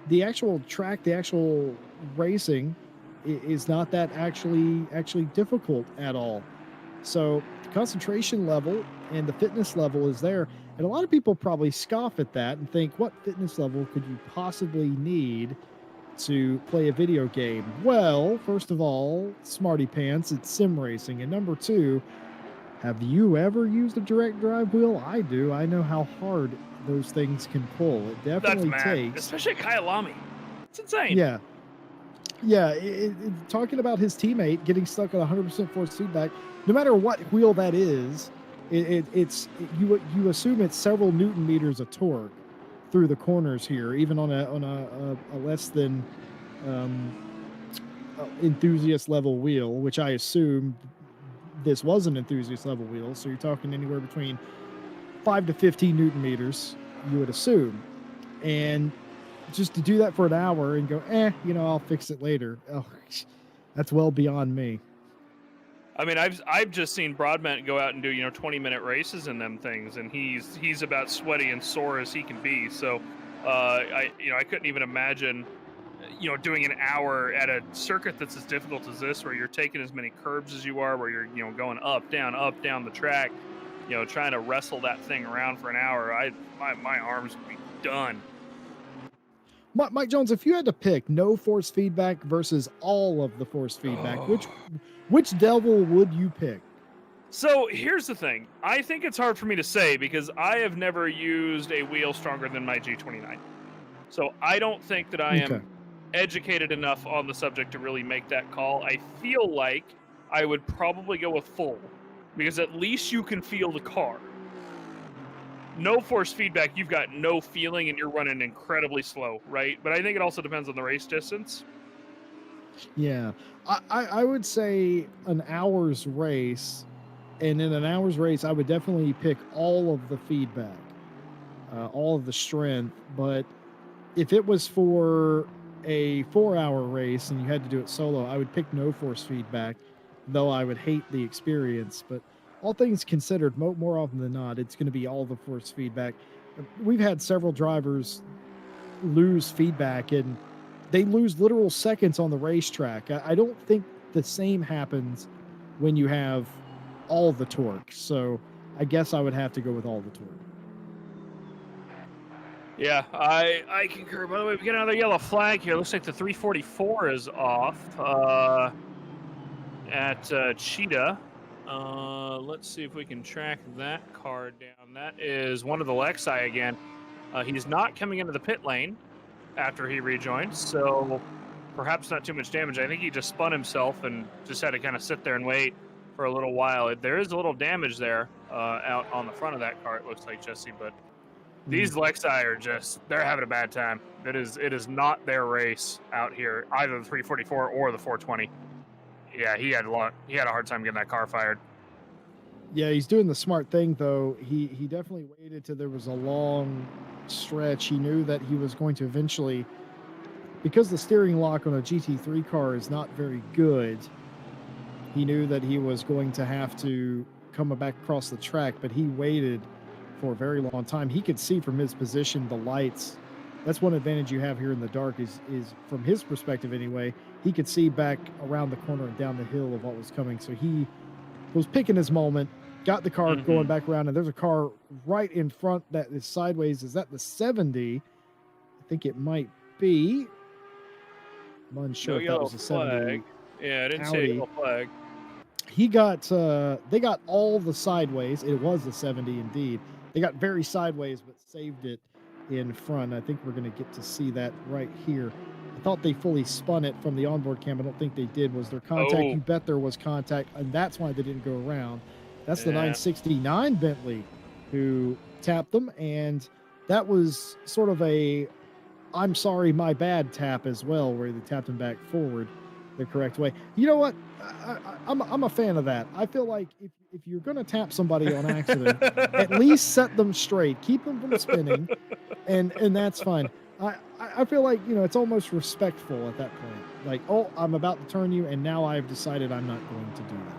S2: the actual track, the actual racing is not that actually difficult at all. So the concentration level and the fitness level is there. And a lot of people probably scoff at that and think, what fitness level could you possibly need to play a video game? Well, first of all, smarty pants, it's sim racing. And number two, have you ever used a direct drive wheel? I do. I know how hard those things can pull. It definitely takes.
S1: Especially at Kyalami. It's insane.
S2: Yeah. Yeah. Talking about his teammate getting stuck at 100% force feedback, no matter what wheel that is, you assume it's several Newton meters of torque through the corners here, even on a less than enthusiast level wheel, which I assume this was an enthusiast level wheel. So you're talking anywhere between 5 to 15 Newton meters, you would assume. And just to do that for an hour and go, I'll fix it later. Oh, that's well beyond me.
S1: I mean, I've just seen Broadbent go out and do 20-minute races in them things, and he's about sweaty and sore as he can be. So, I couldn't even imagine, doing an hour at a circuit that's as difficult as this, where you're taking as many curbs as you are, where you're going up down the track, trying to wrestle that thing around for an hour. My arms would be done.
S2: Mike Jones, if you had to pick no force feedback versus all of the force feedback, which devil would you pick?
S1: So here's the thing. I think it's hard for me to say because I have never used a wheel stronger than my G29. So I don't think that I am educated enough on the subject to really make that call. I feel like I would probably go with full because at least you can feel the car. no force feedback, you've got no feeling and you're running incredibly slow, right? But I think it also depends on the race distance.
S2: Yeah, I would say an hour's race, and in an hour's race, I would definitely pick all of the feedback, all of the strength. But if it was for a 4-hour race and you had to do it solo, I would pick no force feedback, though I would hate the experience. But all things considered, more often than not, it's going to be all the force feedback. We've had several drivers lose feedback and they lose literal seconds on the racetrack. I don't think the same happens when you have all the torque. So I guess I would have to go with all the torque.
S1: Yeah, I concur. By the way, we get another yellow flag here. Looks like the 344 is off at Cheetah. Let's see if we can track that car down. That is one of the Lexi again. He's not coming into the pit lane after he rejoined, so perhaps not too much damage. I think he just spun himself and just had to kind of sit there and wait for a little while. There is a little damage there out on the front of that car, it looks like, Jesse, but these Lexi are they're having a bad time. It is not their race out here, either the 344 or the 420. Yeah, he had a hard time getting that car fired.
S2: Yeah, he's doing the smart thing though. He definitely waited till there was a long stretch. He knew that he was going to eventually, because the steering lock on a GT3 car is not very good, he knew that he was going to have to come back across the track, but he waited for a very long time. He could see from his position the lights. That's one advantage you have here in the dark is from his perspective anyway, he could see back around the corner and down the hill of what was coming. So he was picking his moment, got the car going back around, and there's a car right in front that is sideways. Is that the 70? I think it might be. I'm unsure if that was the 70.
S1: Yeah, I didn't see a yellow flag.
S2: He got, they got all the sideways. It was the 70 indeed. They got very sideways, but saved it in front. I think we're going to get to see that right here. I thought they fully spun it from the onboard cam. I don't think they did. Was there contact? You bet there was contact, and that's why they didn't go around. That's the 969 Bentley who tapped them, and that was sort of a I'm sorry, my bad tap as well, where they tapped him back forward the correct way. You know what? I'm a fan of that. I feel like if you're going to tap somebody on accident, at least set them straight, keep them from spinning, and that's fine. I feel like, you know, it's almost respectful at that point. Like, oh, I'm about to turn you, and now I've decided I'm not going to do that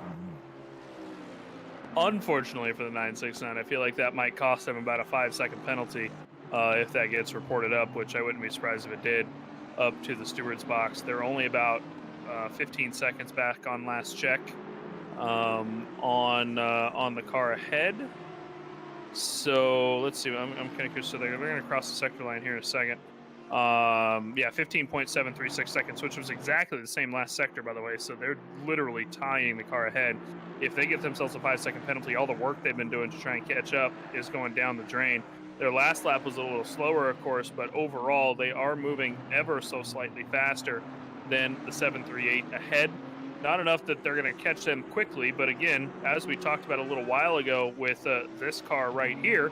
S2: anymore.
S1: Unfortunately for the 969, I feel like that might cost them about a 5-second penalty if that gets reported up, which I wouldn't be surprised if it did, up to the steward's box. They're only about 15 seconds back on last check on the car ahead. So let's see. I'm kind of curious. So they're going to cross the sector line here in a second. Yeah, 15.736 seconds, which was exactly the same last sector, by the way. So they're literally tying the car ahead. If they get themselves a 5-second penalty, all the work they've been doing to try and catch up is going down the drain. Their last lap was a little slower, of course, but overall they are moving ever so slightly faster than the 738 ahead. Not enough that they're going to catch them quickly, but again, as we talked about a little while ago with this car right here,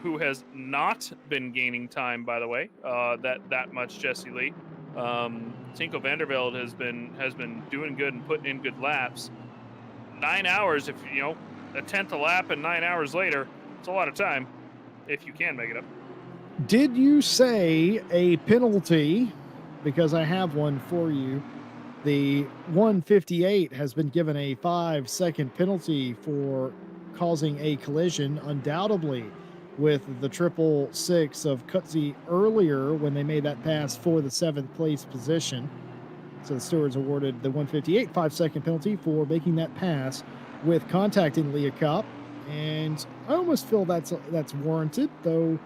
S1: who has not been gaining time, by the way, that much, Jesse Lee. Tinko Vandervelde has been doing good and putting in good laps. 9 hours, if you know, a tenth a lap, and 9 hours later, it's a lot of time if you can make it up.
S2: Did you say a penalty? Because I have one for you. The 158 has been given a 5-second penalty for causing a collision, undoubtedly, with the 666 of Kutzi earlier when they made that pass for the 7th place position. So the stewards awarded the 158 5-second penalty for making that pass with contacting Leah Kopp. And I almost feel that's warranted, though.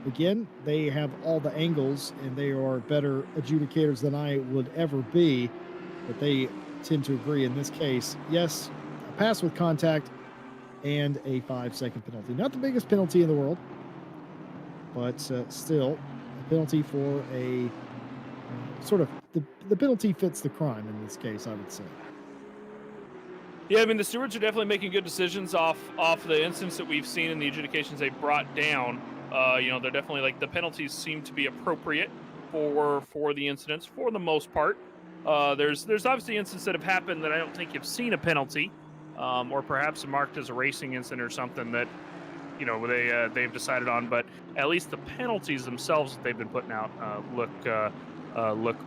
S2: Again, they have all the angles, and they are better adjudicators than I would ever be. But they tend to agree in this case. Yes, a pass with contact and a 5-second penalty. Not the biggest penalty in the world, but still a penalty for a sort of the penalty fits the crime in this case, I would say.
S1: Yeah, I mean, the stewards are definitely making good decisions off the instance that we've seen in the adjudications they brought down. You know, they're definitely like the penalties seem to be appropriate for the incidents for the most part. There's obviously incidents that have happened that I don't think you've seen a penalty, or perhaps marked as a racing incident or something that they've decided on. But at least the penalties themselves that they've been putting out look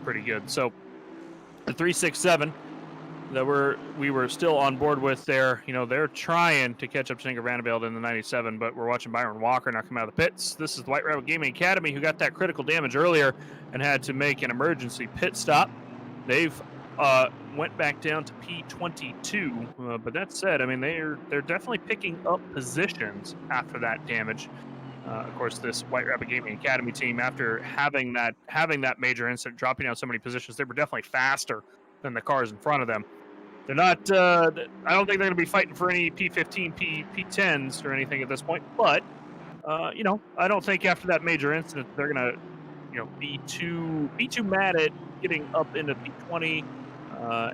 S1: pretty good. So the 367 that we were still on board with there, they're trying to catch up to Inga Vanderbilt in the 97, but we're watching Byron Walker now come out of the pits. This is the White Rabbit Gaming Academy, who got that critical damage earlier and had to make an emergency pit stop. They've went back down to P22, but that said, I mean, they're definitely picking up positions after that damage. Of course, this White Rabbit Gaming Academy team, after having that major incident, dropping down so many positions, they were definitely faster than the cars in front of them. They're not. I don't think they're going to be fighting for any P15, P10s or anything at this point. But I don't think after that major incident they're going to, be too mad at getting up into P20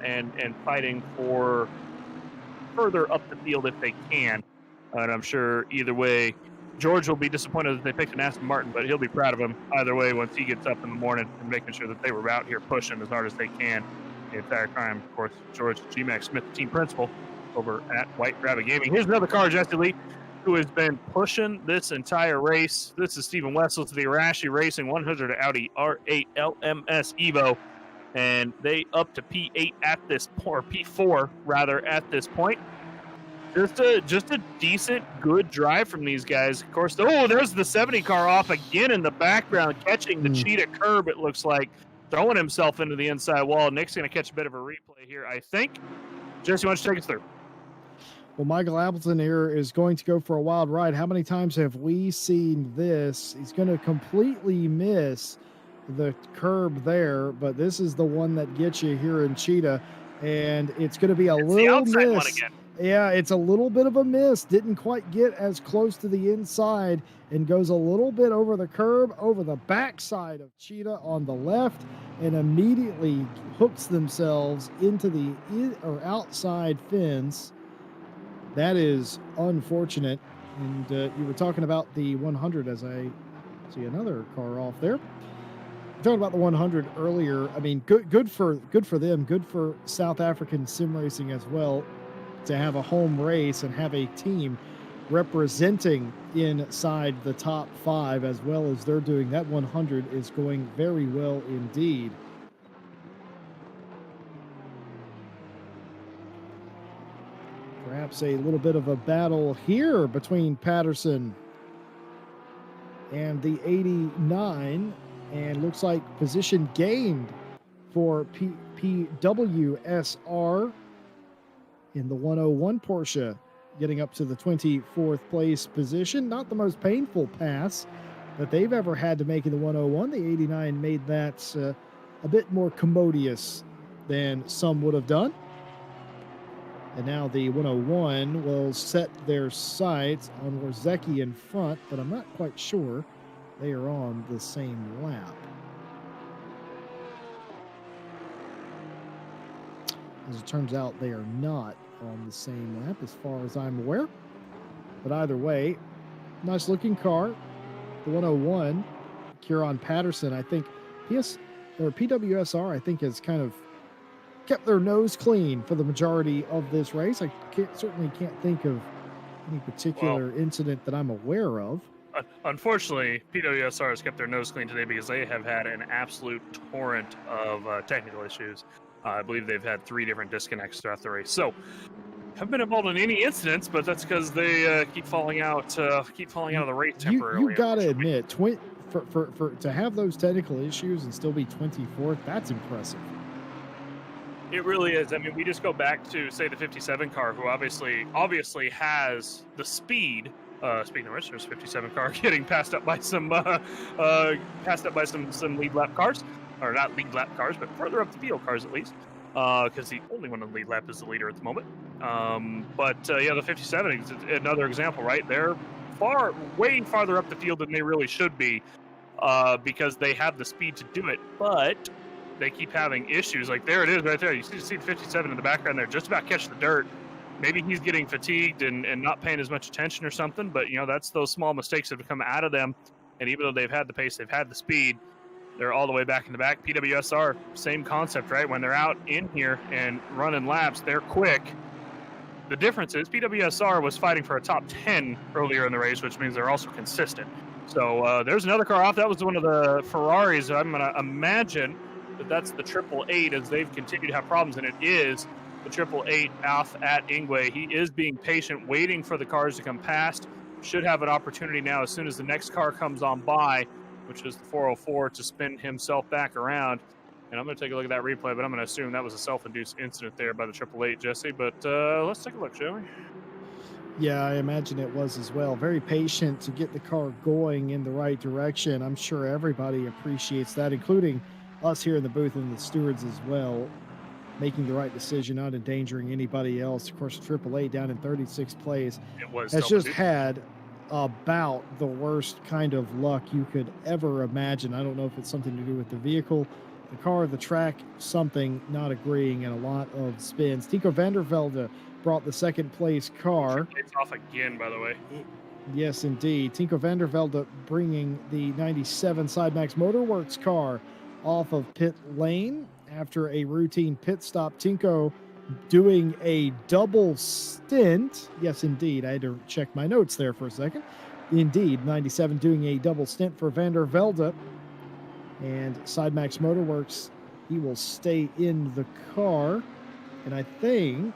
S1: and fighting for further up the field if they can. And I'm sure either way, George will be disappointed that they picked an Aston Martin, but he'll be proud of him either way once he gets up in the morning and making sure that they were out here pushing as hard as they can the entire time. Of course, George G-Max Smith, the team principal over at White Rabbit Gaming. Here's another car, Jesse Lee, who has been pushing this entire race. This is Stephen Wessel to the Arashi Racing 100 Audi R8 LMS Evo, and they up to P8 at this point, or P4 rather at this point. Just a decent, good drive from these guys. Of course, there's the 70 car off again in the background, catching the cheetah curb, it looks like, throwing himself into the inside wall. Nick's going to catch a bit of a replay here, I think. Jesse, why don't you take us through?
S2: Well, Michael Appleton here is going to go for a wild ride. How many times have we seen this? He's going to completely miss the curb there, but this is the one that gets you here in Cheetah, and it's going to be a little
S1: the outside
S2: miss.
S1: One again.
S2: Yeah, it's a little bit of a miss. Didn't quite get as close to the inside and goes a little bit over the curb, over the backside of Cheetah on the left, and immediately hooks themselves into the outside fence. That is unfortunate. And you were talking about the 100 as I see another car off there. Talking about the 100 earlier. I mean, good for them. Good for South African sim racing as well, to have a home race and have a team representing inside the top 5 as well as they're doing. That 100 is going very well indeed. Perhaps a little bit of a battle here between Patterson and the 89, and looks like position gained for PWSR in the 101 Porsche, getting up to the 24th place position. Not the most painful pass that they've ever had to make in the 101. The 89 made that a bit more commodious than some would have done. And now the 101 will set their sights on Warzecki in front, but I'm not quite sure they are on the same lap. As it turns out, they are not on the same lap as far as I'm aware. But either way, nice looking car. The 101, Kieran Patterson, I think PWSR, I think, has kind of kept their nose clean for the majority of this race. I certainly can't think of any particular incident that I'm aware of.
S1: Unfortunately, PWSR has kept their nose clean today because they have had an absolute torrent of technical issues. I believe they've had 3 different disconnects throughout the race. So, haven't been involved in any incidents, but that's because they keep falling out of the race temporarily.
S2: You gotta admit, for to have those technical issues and still be 24th, that's impressive.
S1: It really is. I mean, we just go back to, say, the 57 car, who obviously has the speed. Speaking of which, there's 57 car getting passed up by some lead lap cars, or not lead lap cars, but further up the field cars at least, because the only one in the lead lap is the leader at the moment. The 57 is another example, right? They're way farther up the field than they really should be, because they have the speed to do it, but they keep having issues. Like, there it is right there. You see the 57 in the background there, just about catch the dirt. maybe he's getting fatigued and not paying as much attention or something. But that's those small mistakes that have come out of them. And even though they've had the pace, they've had the speed, they're all the way back in the back. PWSR, same concept, right? When they're out in here and running laps, they're quick. The difference is PWSR was fighting for a top 10 earlier in the race, which means they're also consistent. So there's another car off. That was one of the Ferraris. I'm going to imagine that's the 888 as they've continued to have problems, and it is the 888 off at Ingwe. He is being patient, waiting for the cars to come past. Should have an opportunity now as soon as the next car comes on by, which is the 404, to spin himself back around. And I'm going to take a look at that replay, but I'm going to assume that was a self-induced incident there by the 888, Jesse. But let's take a look, shall we?
S2: Yeah, I imagine it was as well. Very patient to get the car going in the right direction. I'm sure everybody appreciates that, including us here in the booth and the stewards as well, making the right decision, not endangering anybody else. Of course, 888 down in 36th place has just had about the worst kind of luck you could ever imagine. I don't know if it's something to do with the vehicle, the car, the track, something not agreeing, and a lot of spins. Tico Vandervelde brought the second place car.
S1: It's off again, by the way.
S2: Yes, indeed. Tico Vandervelde bringing the 97 Sidemax Motorworks car off of pit lane after a routine pit stop. Tinko doing a double stint. Yes, indeed. I had to check my notes there for a second. Indeed, 97 doing a double stint for Vandervelde. And Sidemax Motorworks, he will stay in the car. And I think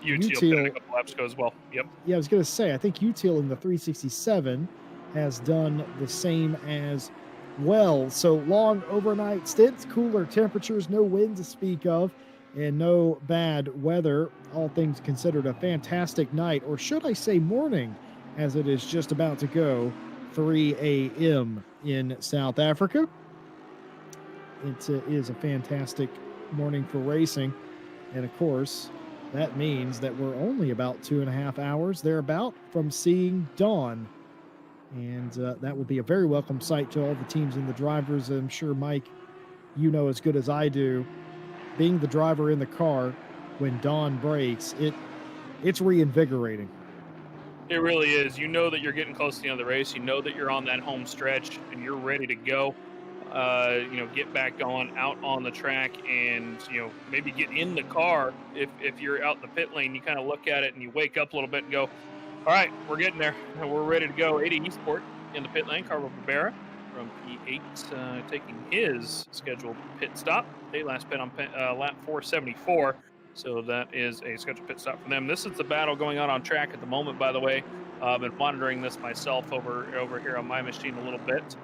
S1: Util a couple laps ago as well. Yep.
S2: Yeah, I was going to say, I think Util in the 367 has done the same as well. So long overnight stints, cooler temperatures, no wind to speak of, and no bad weather. All things considered, a fantastic night, or should I say morning, as it is just about to go 3 a.m. in South Africa. It is a fantastic morning for racing. And of course, that means that we're only about 2.5 hours thereabout from seeing dawn. And that will be a very welcome sight to all the teams and the drivers. I'm sure, Mike, you know as good as I do, being the driver in the car when dawn breaks, it's reinvigorating.
S1: It really is. You know that you're getting close to the end of the race. You know that you're on that home stretch and you're ready to go. Get back going out on the track and, maybe get in the car. If you're out in the pit lane, you kind of look at it and you wake up a little bit and go, all right, we're getting there. We're ready to go. 80 Eastport in the pit lane. Carlo Barbera from P8 taking his scheduled pit stop. They last pit on lap 474. So that is a scheduled pit stop for them. This is the battle going on track at the moment, by the way. I've been monitoring this myself over here on my machine a little bit.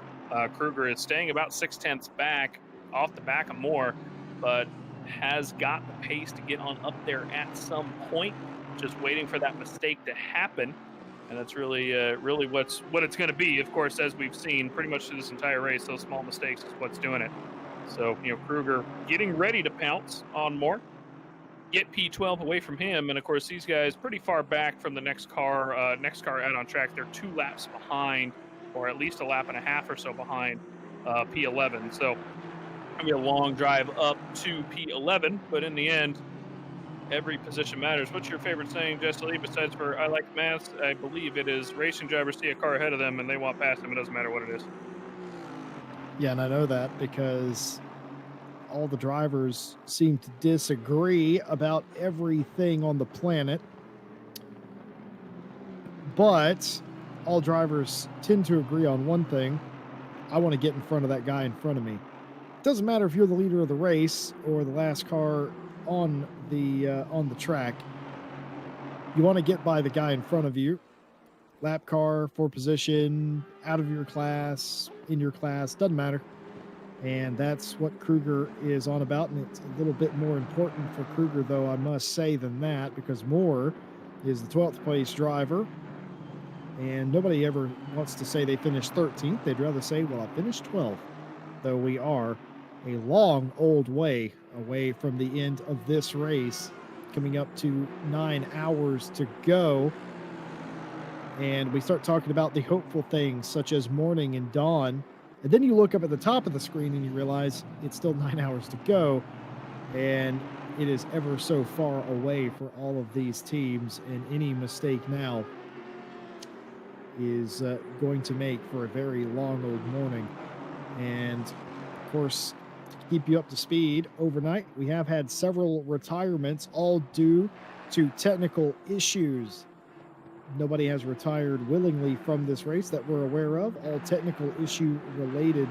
S1: Kruger is staying about 0.6 back off the back of Moore, but has got the pace to get on up there at some point. Just waiting for that mistake to happen, and that's really what it's going to be. Of course, as we've seen pretty much through this entire race, those small mistakes is what's doing it. So Kruger getting ready to pounce on Moore, get P12 away from him, and of course these guys pretty far back from the next car out on track. They're 2 laps behind, or at least a lap and a half or so behind P11. So it'll be a long drive up to P11, but in the end, every position matters. What's your favorite saying, Jesse Lee, besides for I like maths? I believe it is racing drivers see a car ahead of them and they want past them. It doesn't matter what it is.
S2: Yeah, and I know that because all the drivers seem to disagree about everything on the planet. But all drivers tend to agree on one thing. I want to get in front of that guy in front of me. It doesn't matter if you're the leader of the race or the last car on the track. You want to get by the guy in front of you. Lap car, for position, out of your class, in your class, doesn't matter. And that's what Kruger is on about, and it's a little bit more important for Kruger, though, I must say, than that, because Moore is the 12th place driver, and nobody ever wants to say they finished 13th. They'd rather say, well, I finished 12th, though we are a long old way away from the end of this race, coming up to 9 hours to go. And we start talking about the hopeful things such as morning and dawn. And then you look up at the top of the screen and you realize it's still 9 hours to go. And it is ever so far away for all of these teams, and any mistake now is going to make for a very long old morning. And of course, to keep you up to speed, overnight we have had several retirements, all due to technical issues. Nobody has retired willingly from this race that we're aware of. All technical issue related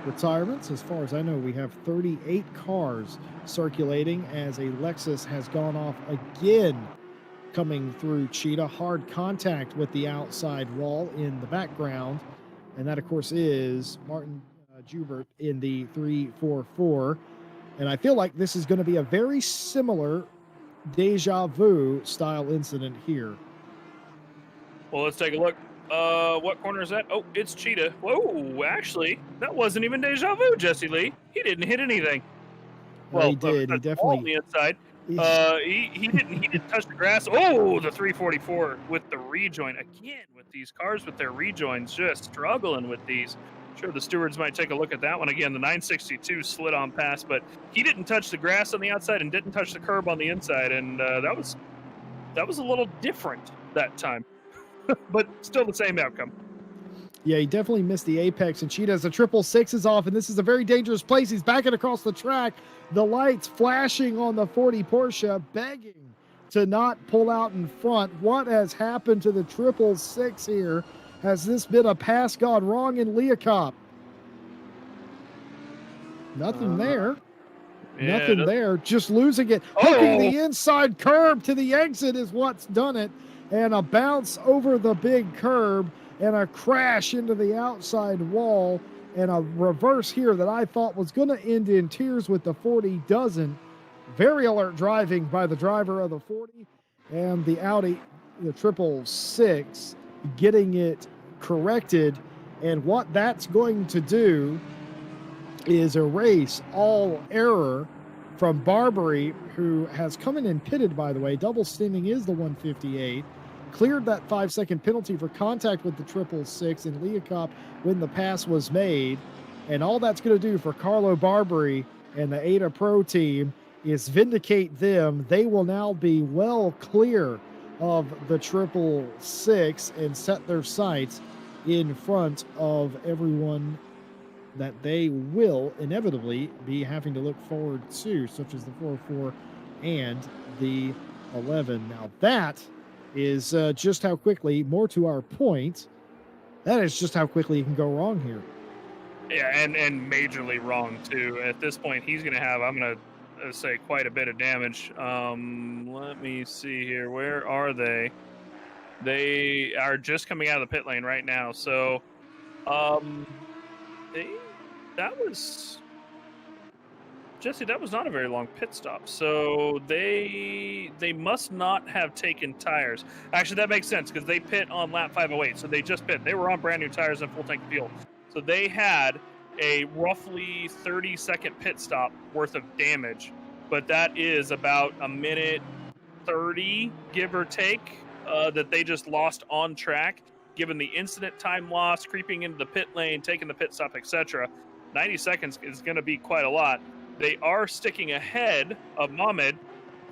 S2: retirements. As far as I know, we have 38 cars circulating as a Lexus has gone off again, coming through Cheetah. Hard contact with the outside wall in the background. And that, of course, is Martin Jubert in the 344. And I feel like this is going to be a very similar deja vu style incident here.
S1: Well, let's take a look. What corner is that? Oh, it's Cheetah. Whoa, actually, that wasn't even deja vu, Jesse Lee. He didn't hit anything.
S2: Well, he did. He definitely
S1: on the inside. He didn't touch the grass. Oh, the 344 with the rejoin again. With these cars with their rejoins, just struggling with these. Sure, the stewards might take a look at that one again. The 962 slid on past, but he didn't touch the grass on the outside and didn't touch the curb on the inside, and that was a little different that time. But still the same outcome.
S2: Yeah, he definitely missed the apex, and Cheetah's the 666 is off, and this is a very dangerous place. He's backing across the track, the lights flashing on the 40 Porsche, begging to not pull out in front. What has happened to the 666 here? Has this been a pass gone wrong in Leacop? Nothing there.
S1: Yeah,
S2: Nothing there. Just losing it. Hooking the inside curb to the exit is what's done it. And a bounce over the big curb and a crash into the outside wall and a reverse here that I thought was going to end in tears with the 40 doesn't. Very alert driving by the driver of the 40 and the Audi, the 666, getting it corrected. And what that's going to do is erase all error from Barbary, who has come in and pitted, by the way. Double stemming is the 158. Cleared that 5-second penalty for contact with the 666 in Leacop when the pass was made. And all that's going to do for Carlo Barbary and the Ada Pro team is vindicate them. They will now be well clear of the 666 and set their sights in front of everyone that they will inevitably be having to look forward to, such as the 404 and the 11. Now that is just how quickly, more to our point, that is just how quickly you can go wrong here.
S1: Yeah, and majorly wrong too. At this point, he's going to have, I'm going to say, quite a bit of damage. Let me see here. Where are they? They are just coming out of the pit lane right now. So, that was Jesse. That was not a very long pit stop. So they must not have taken tires. Actually, that makes sense because they pit on lap 508. So they just pit. They were on brand new tires and full tank of fuel. So they had a roughly 30-second pit stop worth of damage, but that is about a minute 30, give or take, that they just lost on track, given the incident time loss, creeping into the pit lane, taking the pit stop, etc. 90 seconds is going to be quite a lot. They are sticking ahead of Mohamed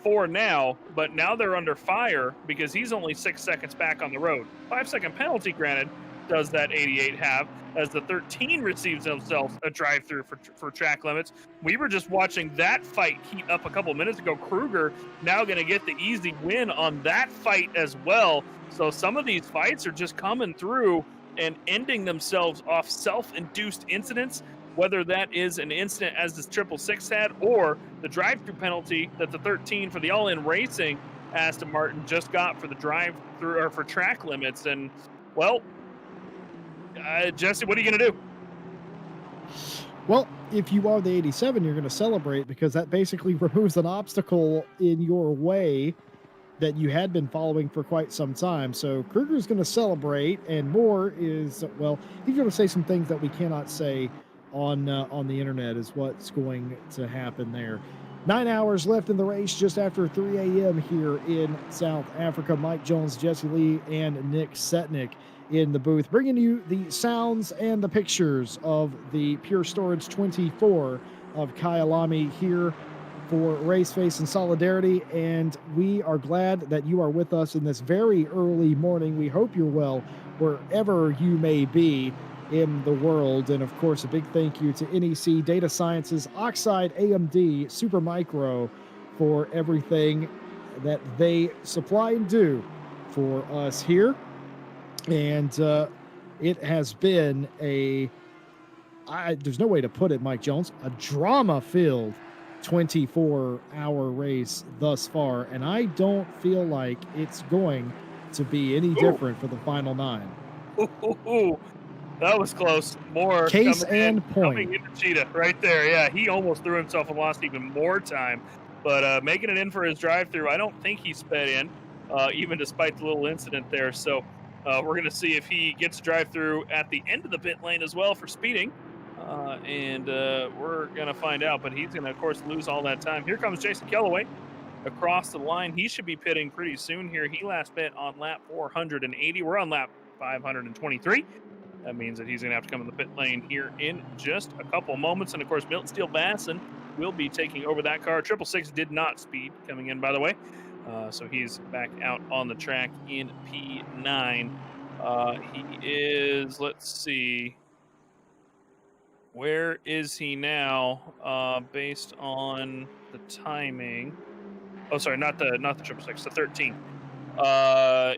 S1: for now, but now they're under fire because he's only 6 seconds back on the road. 5-second penalty, granted, does that 88 have, as the 13 receives themselves a drive-through for track limits. We were just watching that fight heat up a couple minutes ago. Kruger now going to get the easy win on that fight as well. So some of these fights are just coming through and ending themselves off self-induced incidents, whether that is an incident as this 666 had or the drive-through penalty that the 13 for the all-in racing Aston Martin just got for the drive-through or for track limits. And, well, Jesse, what are you going to do?
S2: Well, if you are the 87, you're going to celebrate because that basically removes an obstacle in your way that you had been following for quite some time. So Kruger's going to celebrate, and more is, well, he's going to say some things that we cannot say on the internet is what's going to happen there. 9 hours left in the race, just after 3 a.m. here in South Africa. Mike Jones, Jesse Lee, and Nick Setnick in the booth, bringing you the sounds and the pictures of the Pure Storage 24 of Kyalami here for RaceFace and Solidarity, and we are glad that you are with us in this very early morning. We hope you're well wherever you may be in the world. And of course, a big thank you to NEC, DataSciences, Oxide, AMD, SuperMicro for everything that they supply and do for us here. And it has been there's no way to put it, Mike Jones, a drama-filled 24-hour race thus far, and I don't feel like it's going to be any different for the final 9.
S1: Ooh, that was close. More
S2: Case and point.
S1: coming into Cheetah right there. Yeah, he almost threw himself and lost even more time, but making it in for his drive-through. I don't think he sped in, even despite the little incident there. So we're going to see if he gets a drive-through at the end of the pit lane as well for speeding. And we're going to find out, but he's going to, of course, lose all that time. Here comes Jason Kellaway across the line. He should be pitting pretty soon here. He last pit on lap 480. We're on lap 523. That means that he's going to have to come in the pit lane here in just a couple moments. And, of course, Milton Steele Vasson will be taking over that car. 666 did not speed coming in, by the way. So he's back out on the track in P9. He is, let's see. Where is he now? Based on the timing. Oh, sorry, not the 666, the 13.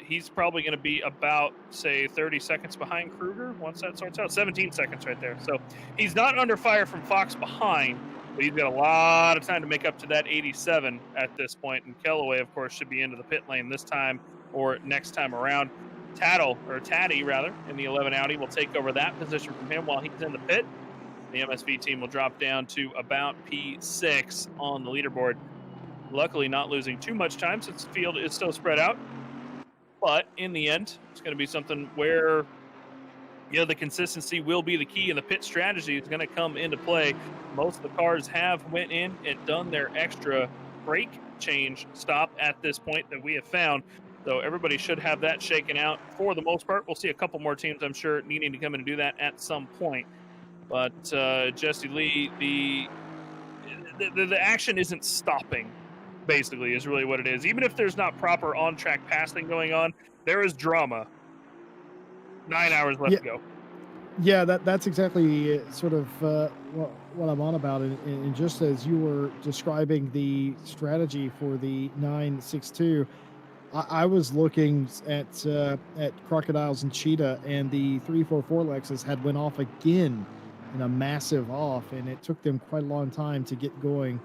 S1: He's probably going to be about, say, 30 seconds behind Kruger once that sorts out. 17 seconds right there. So he's not under fire from Fox behind, but he's got a lot of time to make up to that 87 at this point. And Kellaway, of course, should be into the pit lane this time or next time around. Taddy, rather, in the 11 Audi will take over that position from him while he's in the pit. The MSV team will drop down to about P6 on the leaderboard. Luckily, not losing too much time since the field is still spread out. But in the end, it's going to be something where, the consistency will be the key, and the pit strategy is going to come into play. Most of the cars have went in and done their extra brake change stop at this point that we have found. So everybody should have that shaken out for the most part. We'll see a couple more teams, I'm sure, needing to come in and do that at some point. But Jesse Lee, the action isn't stopping, basically, is really what it is. Even if there's not proper on-track passing going on, there is drama. 9 hours left to go.
S2: Yeah, that's exactly sort of what I'm on about. And just as you were describing the strategy for the 962, I was looking at Crocodiles and Cheetah, and the 344 Lexus had went off again in a massive off, and it took them quite a long time to get going.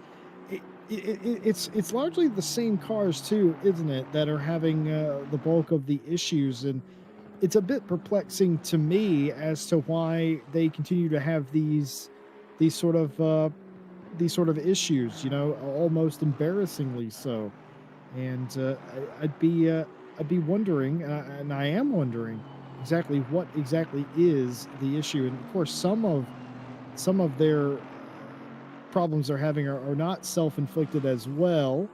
S2: It's largely the same cars too, isn't it, that are having the bulk of the issues, and it's a bit perplexing to me as to why they continue to have these sort of issues, almost embarrassingly so. And I'd be wondering, and I am wondering exactly what exactly is the issue. And of course, some of their problems they're having are not self-inflicted as well,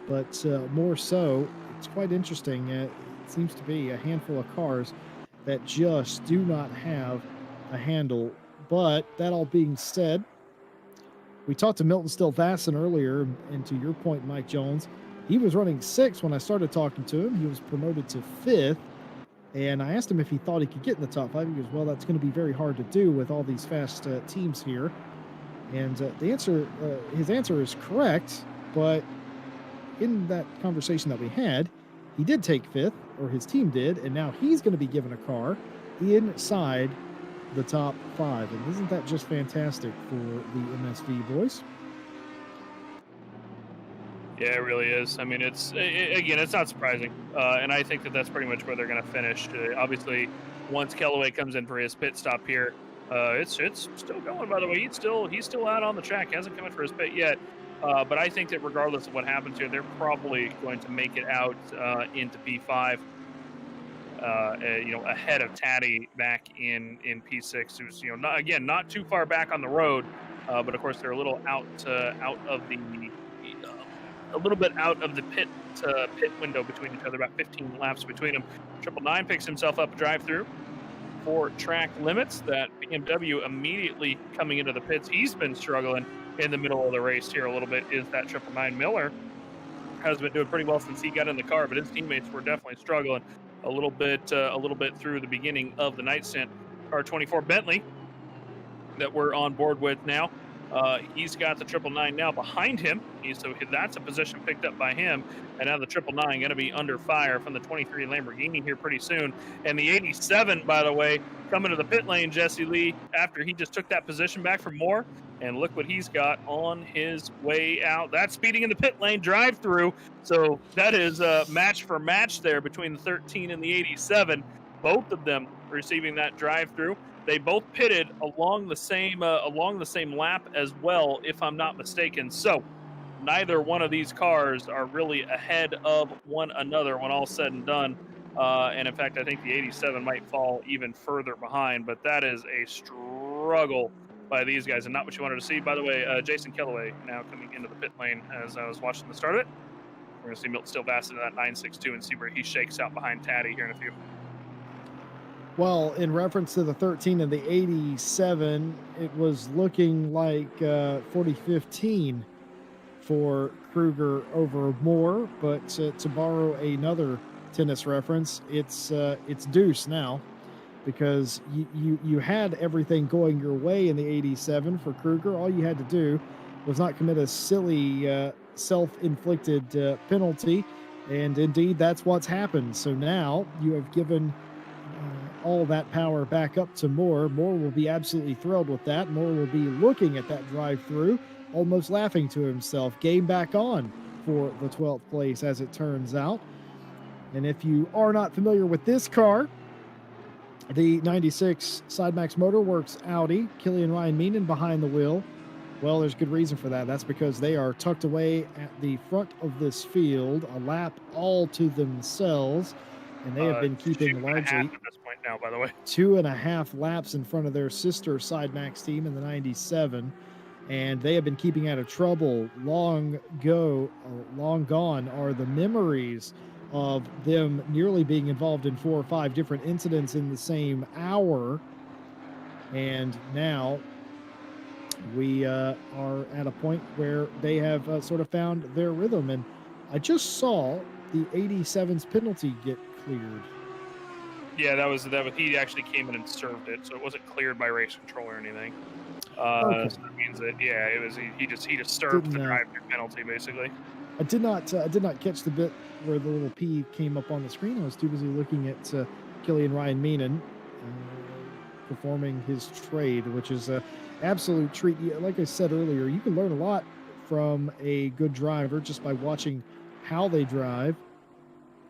S2: but more so, it's quite interesting. It seems to be a handful of cars that just do not have a handle. But that all being said, we talked to Milton Steele Vasson earlier, and to your point, Mike Jones, he was running 6th when I started talking to him. He was promoted to 5th, and I asked him if he thought he could get in the top 5. He goes, well, that's going to be very hard to do with all these fast teams here. And his answer is correct, but in that conversation that we had, he did take 5th, or his team did, and now he's going to be given a car inside the top 5. And isn't that just fantastic for the MSV boys?
S1: Yeah, it really is. I mean, it's not surprising, and I think that's pretty much where they're going to finish. Obviously, once Kellaway comes in for his pit stop here, it's still going. By the way, he's still out on the track. He hasn't come in for his pit yet. But I think that regardless of what happens here, they're probably going to make it out into P5. Ahead of Taddy back in P6, who's not too far back on the road, but of course they're a little out of the pit window between each other, about 15 laps between them. 999 picks himself up a drive-through for track limits. That BMW immediately coming into the pits. He's been struggling in the middle of the race here a little bit. Is that 999 Miller has been doing pretty well since he got in the car, but his teammates were definitely struggling a little bit through the beginning of the night stint. Car 24 Bentley that we're on board with now. He's got the 999 now behind him. So that's a position picked up by him. And now the 999 going to be under fire from the 23 Lamborghini here pretty soon. And the 87, by the way, coming to the pit lane, Jesse Lee, after he just took that position back from Moore. And look what he's got on his way out. That's speeding in the pit lane drive-through. So that is match for match there between the 13 and the 87. Both of them receiving that drive-through. They both pitted along the same lap as well, if I'm not mistaken. So neither one of these cars are really ahead of one another when all's said and done. And in fact, I think the 87 might fall even further behind. But that is a struggle by these guys, and not what you wanted to see. By the way, Jason Kellaway now coming into the pit lane as I was watching the start of it. We're going to see Milton Still Bassett in that 962 and see where he shakes out behind Taddy here in a few.
S2: Well, in reference to the 13 and the 87, it was looking like 40-15 for Kruger over Moore, but to borrow another tennis reference, it's deuce now, because you had everything going your way in the 87 for Kruger. All you had to do was not commit a silly self-inflicted penalty, and indeed that's what's happened. So now you have given all that power back up to Moore. Moore will be absolutely thrilled with that. Moore will be looking at that drive-through, almost laughing to himself. Game back on for the 12th place, as it turns out. And if you are not familiar with this car, the 96 Sidemax Motorworks Audi, Killian Ryan Meenan behind the wheel. Well, there's good reason for that. That's because they are tucked away at the front of this field, a lap all to themselves. And they have been keeping largely
S1: at this point now, by the way.
S2: 2.5 laps in front of their sister Sidemax team in the 97. And they have been keeping out of trouble. Long gone are the memories of them nearly being involved in 4 or 5 different incidents in the same hour. And now we are at a point where they have sort of found their rhythm. And I just saw the 87's penalty get cleared.
S1: Yeah, that was he actually came in and served it, so it wasn't cleared by race control or anything.
S2: Okay.
S1: So that means that it was he just served the drive-through penalty basically.
S2: I did not catch the bit where the little P came up on the screen. I was too busy looking at Killian Ryan Meenan performing his trade, which is an absolute treat. Like I said earlier, you can learn a lot from a good driver just by watching how they drive.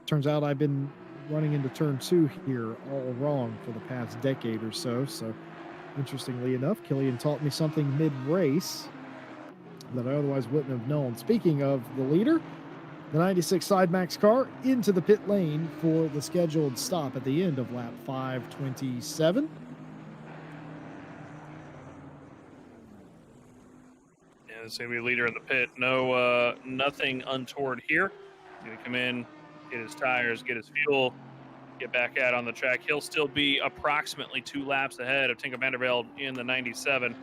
S2: Turns out I've been running into turn 2 here all wrong for the past decade or so. So interestingly enough, Killian taught me something mid-race that I otherwise wouldn't have known. Speaking of the leader, the 96 Sidemax car into the pit lane for the scheduled stop at the end of lap 527.
S1: Yeah, it's gonna be leader in the pit. No, nothing untoward here. He's gonna come in, get his tires, get his fuel, get back out on the track. He'll still be approximately 2 laps ahead of Tinker Vandervelde in the 97.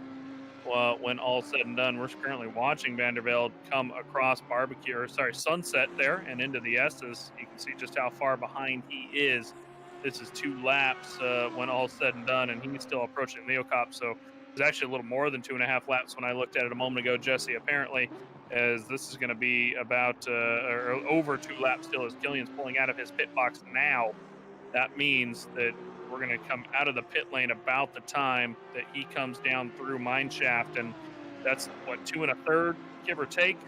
S1: When all's said and done, we're currently watching Vandervelde come across Sunset there and into the S's. You can see just how far behind he is. This is 2 laps when all's said and done, and he's still approaching Leocop. So it's actually a little more than 2.5 laps when I looked at it a moment ago, Jesse, apparently, as this is going to be about or over 2 laps still as Killian's pulling out of his pit box now. That means that we're going to come out of the pit lane about the time that he comes down through mine shaft, and that's what, 2 1/3, give or take,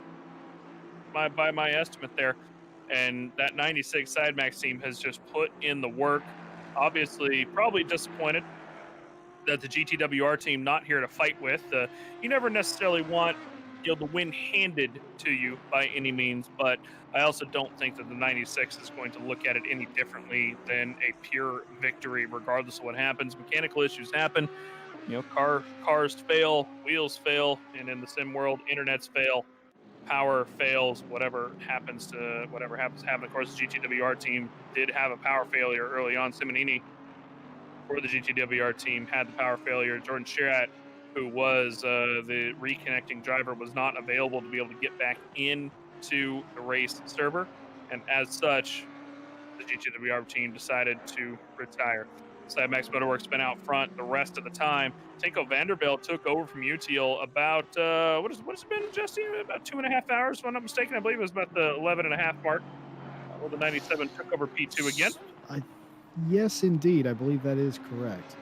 S1: by my estimate there. And that 96 Sidemax team has just put in the work. Obviously, probably disappointed that the GTWR team not here to fight with. You never necessarily want the win handed to you by any means, but I also don't think that the 96 is going to look at it any differently than a pure victory, regardless of what happens. Mechanical issues happen. Cars fail, wheels fail, and in the sim world, internets fail, power fails, whatever happens to happen. Of course, the GTWR team did have a power failure early on. Simonini for the GTWR team had the power failure. Jordan Shearat, who was the reconnecting driver, was not available to be able to get back into the race server. And as such, the GTWR team decided to retire. Cymax Motorworks been out front the rest of the time. Tinko Vanderbilt took over from Utiel about what has it been, Jesse? About 2.5 hours, if I'm not mistaken. I believe it was about the 11.5 mark. Well, the 97 took over P2 again.
S2: Yes, indeed. I believe that is correct.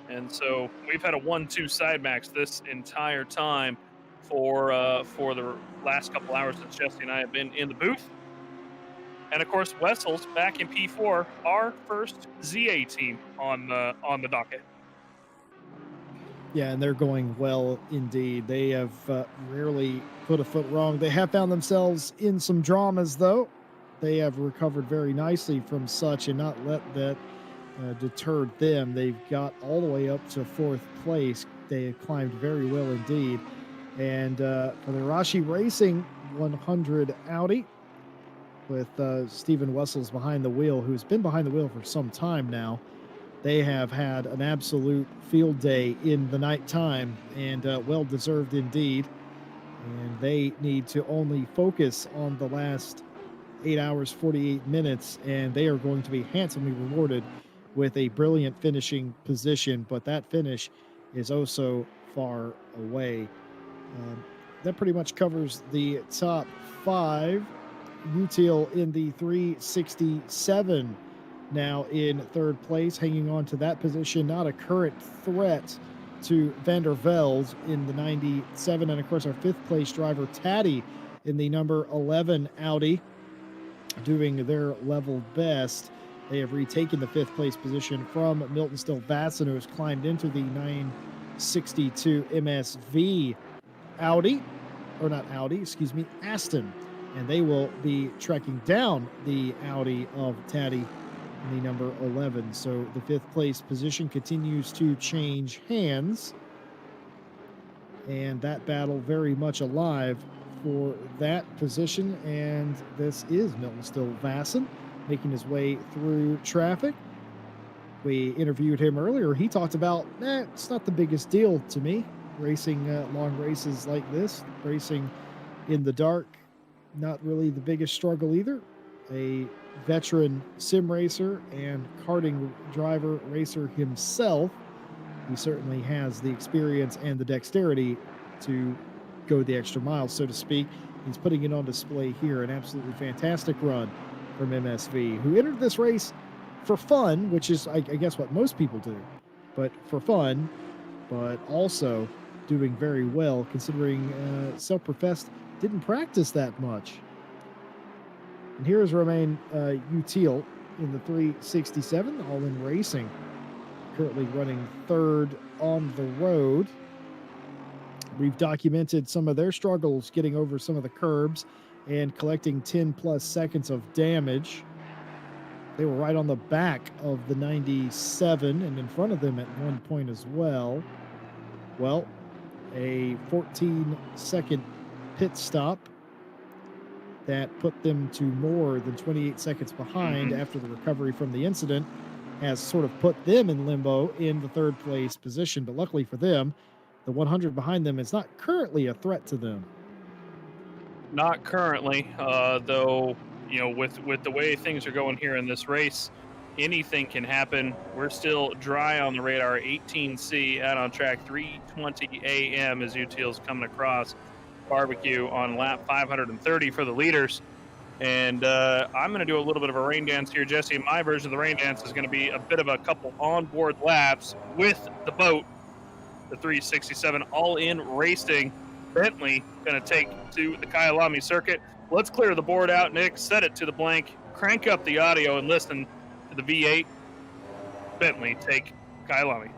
S1: And so we've had a 1-2 Cymax this entire time for the last couple hours since Jesse and I have been in the booth. And of course, Wessel's back in P4, our first ZA team on the docket.
S2: Yeah, and they're going well indeed. They have rarely put a foot wrong. They have found themselves in some dramas, though. They have recovered very nicely from such and not let that deter them. They've got all the way up to 4th place. They have climbed very well indeed. And for the Rashi Racing 100 Audi, with Stephen Wessels behind the wheel, who's been behind the wheel for some time now, they have had an absolute field day in the nighttime, and well-deserved indeed. And they need to only focus on the last 8 hours, 48 minutes, and they are going to be handsomely rewarded with a brilliant finishing position, but that finish is oh so far away. That pretty much covers the top 5. Utiel in the 367 now in 3rd place, hanging on to that position. Not a current threat to Vander Velde in the 97. And of course, our 5th place driver, Taddy, in the number 11 Audi, doing their level best. They have retaken the 5th place position from Milton Still Vasson, who has climbed into the 962 MSV Audi, or not Audi, excuse me, Aston. And they will be tracking down the Audi of Taddy in the number 11. So the 5th place position continues to change hands. And that battle very much alive for that position. And this is Milton Still Vasson making his way through traffic. We interviewed him earlier. He talked about, it's not the biggest deal to me, racing long races like this, racing in the dark. Not really the biggest struggle either. A veteran sim racer and karting driver racer himself, he certainly has the experience and the dexterity to go the extra mile, so to speak. He's putting it on display here. An absolutely fantastic run from MSV, who entered this race for fun, which is, I guess, what most people do, but for fun, but also doing very well considering self-professed didn't practice that much. And here is Romain Utiel in the 367, all in racing, currently running 3rd on the road. We've documented some of their struggles getting over some of the curbs and collecting 10 plus seconds of damage. They were right on the back of the 97 and in front of them at one point as well. Well, a 14-second pit stop that put them to more than 28 seconds behind after the recovery from the incident has sort of put them in limbo in the 3rd place position. But luckily for them, the 100 behind them is not currently a threat to them.
S1: Not currently, though, you know, with the way things are going here in this race, anything can happen. We're still dry on the radar. 18C out on track, 3:20 a.m. as Utiel's coming across barbecue on lap 530 for the leaders. And I'm going to do a little bit of a rain dance here, Jesse. My version of the rain dance is going to be a bit of a couple onboard laps with the boat, the 367 all-in racing. Bentley going to take to the Kyalami circuit. Let's clear the board out, Nick. Set it to the blank. Crank up the audio and listen to the V8. Bentley take Kyalami.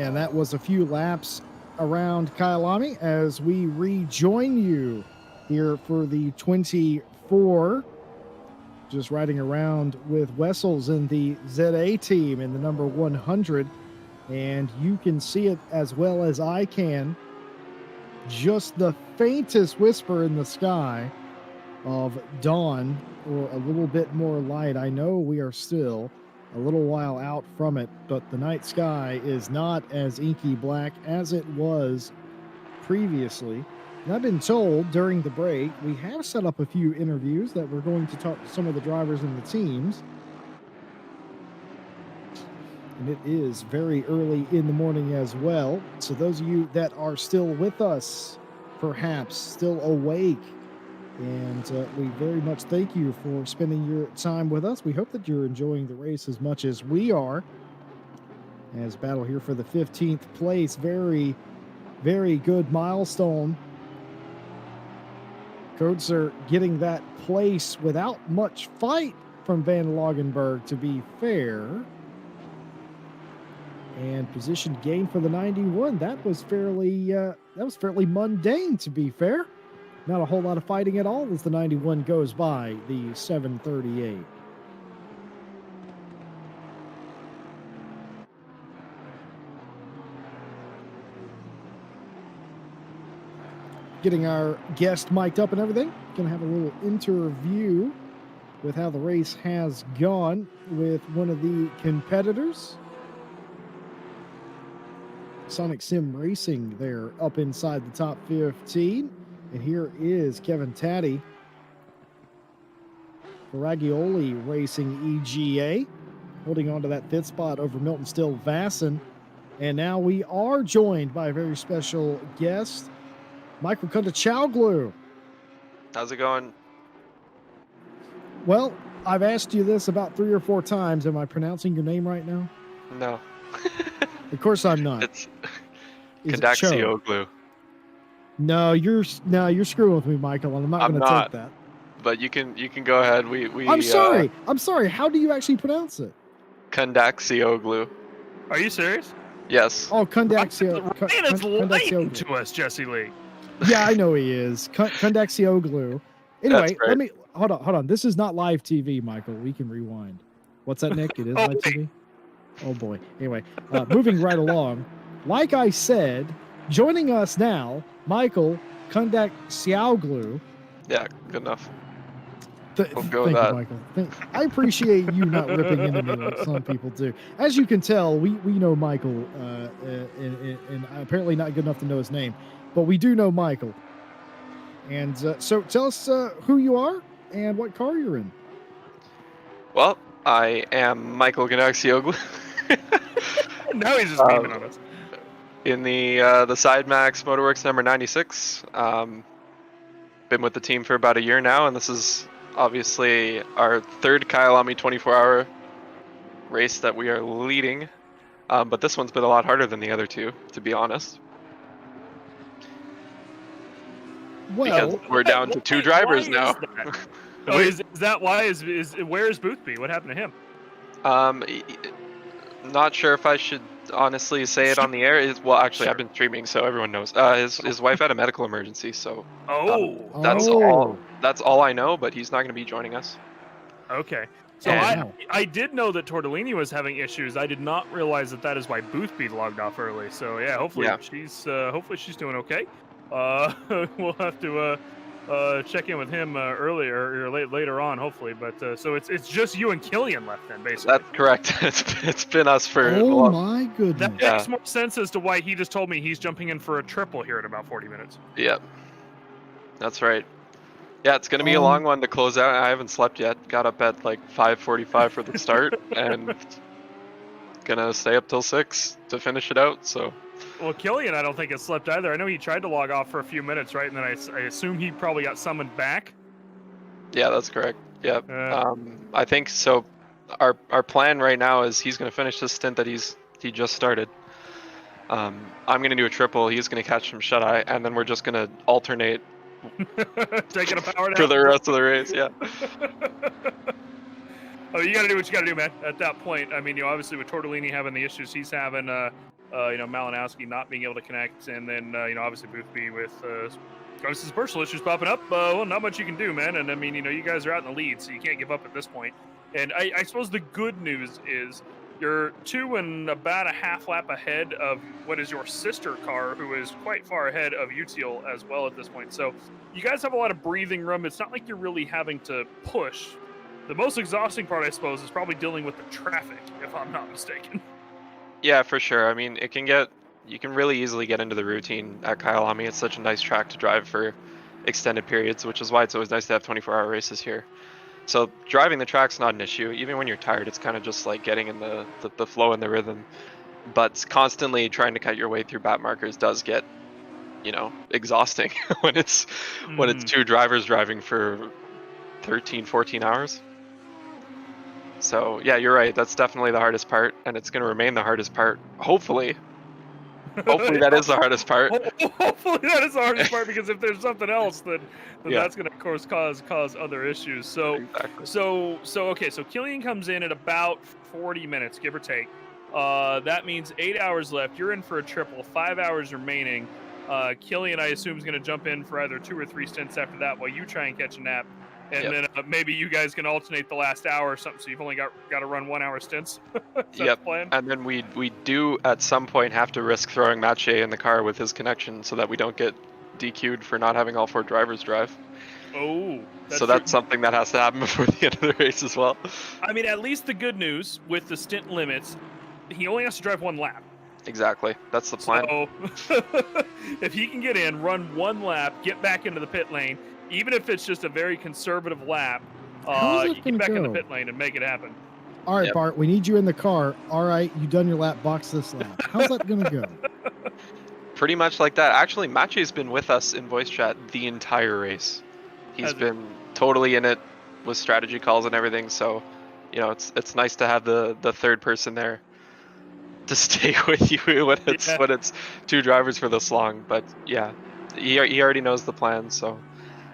S2: And that was a few laps around Kyalami as we rejoin you here for the 24. Just riding around with Wessels in the ZA team in the number 100. And you can see it as well as I can. Just the faintest whisper in the sky of dawn, or a little bit more light. I know we are still a little while out from it, but the night sky is not as inky black as it was previously. And I've been told during the break, we have set up a few interviews that we're going to talk to some of the drivers and the teams. And it is very early in the morning as well. So those of you that are still with us, perhaps still awake, and we very much thank you for spending your time with us. We hope that you're enjoying the race as much as we are. As battle here for the 15th place. Very, very good milestone. Coetzer getting that place without much fight from Van Logenberg, to be fair. And position gain for the 91. That was fairly mundane, to be fair. Not a whole lot of fighting at all as the 91 goes by the 738. Getting our guest mic'd up and everything. Gonna have a little interview with how the race has gone with one of the competitors. Sonic Sim Racing there up inside the top 15. And here is Kevin Taddy. Ragioli Racing EGA. Holding on to that fifth spot over Milton Still Vasson. And now we are joined by a very special guest, Michael Kundachoglu.
S4: How's it going?
S2: Well, I've asked you this about 3 or 4 times. Am I pronouncing your name right now?
S4: No.
S2: Of course I'm not.
S4: It's
S2: Is it Cho?
S4: Kundachoglu.
S2: No, you're screwing with me, Michael, and I'm not going to take that.
S4: But you can go ahead. We
S2: I'm sorry. I'm sorry. How do you actually pronounce it?
S4: Kundachoglu.
S1: Are you serious?
S4: Yes.
S2: Oh, Kundachoglu.
S1: Ryan is lying to us, Jesse Lee.
S2: Yeah, I know he is. Kundachoglu. Anyway,
S4: That's right.
S2: let me hold on. This is not live TV, Michael. We can rewind. What's that, Nick? It is live TV. Oh boy. Anyway, moving right along. Like I said, joining us now, Michael Kundachoglu.
S4: Yeah, good enough.
S2: We'll
S4: go with
S2: Thank you, Michael. I appreciate you not ripping into me like some people do. As you can tell, we know Michael, and apparently not good enough to know his name, but we do know Michael. And so tell us who you are and what car you're in.
S4: Well, I am Michael Kundachoglu.
S1: Now he's just beaming on us.
S4: In the SideMax Motorworks number 96. Been with the team for about a year now, and this is obviously our third Kyalami 24-hour race that we are leading. But this one's been a lot harder than the other two, to be honest.
S2: Well,
S4: because we're down to 2 drivers now.
S1: Is that why? Where is Boothby? What happened to him?
S4: Not sure if I should honestly say it on the air. Well, actually, I've been streaming, so everyone knows. His wife had a medical emergency, so that's all I know. But he's not going to be joining us.
S1: Okay. So I did know that Tortellini was having issues. I did not realize that is why Boothby logged off early. So yeah, hopefully she's doing okay. We'll have to check in with him earlier or later on, hopefully. But so it's just you and Killian left then, basically.
S4: That's correct. It's been us for.
S2: Oh my goodness!
S1: That makes more sense as to why he just told me he's jumping in for a triple here in about 40 minutes.
S4: Yep, that's right. Yeah, it's gonna be a long one to close out. I haven't slept yet. Got up at like 5:45 for the start, and gonna stay up till 6 to finish it out. So.
S1: Well, Killian, I don't think has slept either. I know he tried to log off for a few minutes, right? And then I assume he probably got summoned back. Yeah,
S4: that's correct. Yeah. I think so. Our plan right now is he's going to finish this stint that he just started. I'm going to do a triple. He's going to catch some shut eye, and then we're just going to alternate
S1: taking a power
S4: for the rest of the race. Yeah.
S1: Oh, you got to do what you got to do, man. At that point, I mean, obviously with Tortellini having the issues he's having, Malinowski not being able to connect, and then obviously Boothby with obviously some personal issues popping up. Well, not much you can do, man. And I mean, you guys are out in the lead, so you can't give up at this point. And I suppose the good news is you're 2 and about a half lap ahead of what is your sister car, who is quite far ahead of Utiel as well at this point. So you guys have a lot of breathing room. It's not like you're really having to push. The most exhausting part, I suppose, is probably dealing with the traffic, if I'm not mistaken.
S4: Yeah, for sure. I mean, you can really easily get into the routine at Kyalami. It's such a nice track to drive for extended periods, which is why it's always nice to have 24-hour races here. So driving the track's not an issue. Even when you're tired, it's kind of just like getting in the flow and the rhythm. But constantly trying to cut your way through bat markers does get, exhausting when it's 2 drivers driving for 13, 14 hours. So yeah, you're right. That's definitely the hardest part, and it's going to remain the hardest part. Hopefully that is the hardest part.
S1: Hopefully that is the hardest part, because if there's something else, then
S4: Yeah.
S1: that's going to, of course, cause other issues. So
S4: Exactly.
S1: So Killian comes in at about 40 minutes, give or take. That means 8 hours left. You're in for a triple. 5 hours remaining. Killian, I assume, is going to jump in for either 2 or 3 stints after that, while you try and catch a nap. And
S4: Yep.
S1: then maybe you guys can alternate the last hour or something, so you've only got to run 1 hour stints. That's
S4: Yep.
S1: the plan.
S4: And then we do at some point have to risk throwing Mache in the car with his connection so that we don't get DQ'd for not having all 4 drivers drive.
S1: Oh,
S4: So that's something that has to happen before the end of the race as well.
S1: I mean, at least the good news with the stint limits, he only has to drive 1 lap.
S4: Exactly. That's the plan.
S1: So if he can get in, run 1 lap, get back into the pit lane, even if it's just a very conservative lap,
S2: How's it
S1: get
S2: gonna
S1: back in the
S2: go?
S1: pit lane and make it happen.
S2: All right,
S4: Yep.
S2: Bart, we need you in the car. All right, you done your lap, box this lap. How's that going to go?
S4: Pretty much like that. Actually, Mache's been with us in voice chat the entire race. He's
S1: Has he?
S4: been totally in it with strategy calls and everything. So, it's nice to have the third person there to stay with you when it's 2 drivers for this long. But yeah, he already knows the plan. So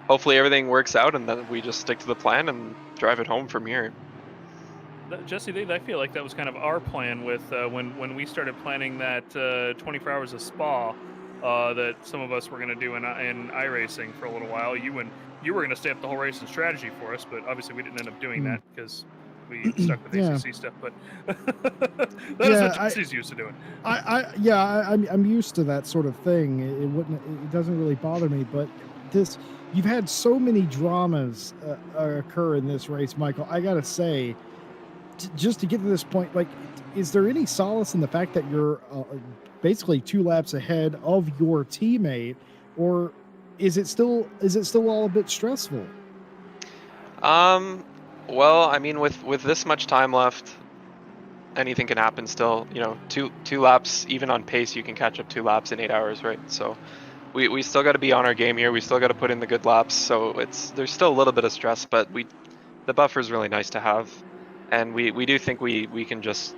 S4: hopefully everything works out, and then we just stick to the plan and drive it home from here.
S1: Jesse, I feel like that was kind of our plan with when we started planning that 24 hours of spa that some of us were going to do in iRacing for a little while. You were going to stay up the whole race and strategy for us, but obviously we didn't end up doing that because we stuck with
S2: Yeah.
S1: ACC stuff. But that is what Jesse's used to doing.
S2: I'm used to that sort of thing. It doesn't really bother me, but you've had so many dramas occur in this race, Michael. I gotta say, just to get to this point, like, is there any solace in the fact that you're basically 2 laps ahead of your teammate, or is it still all a bit stressful?
S4: Well, I mean, with this much time left, anything can happen still. 2 laps, even on pace, you can catch up 2 laps in 8 hours, right? So we still got to be on our game here. We still got to put in the good laps. So there's still a little bit of stress, but the buffer is really nice to have. And we do think we can just,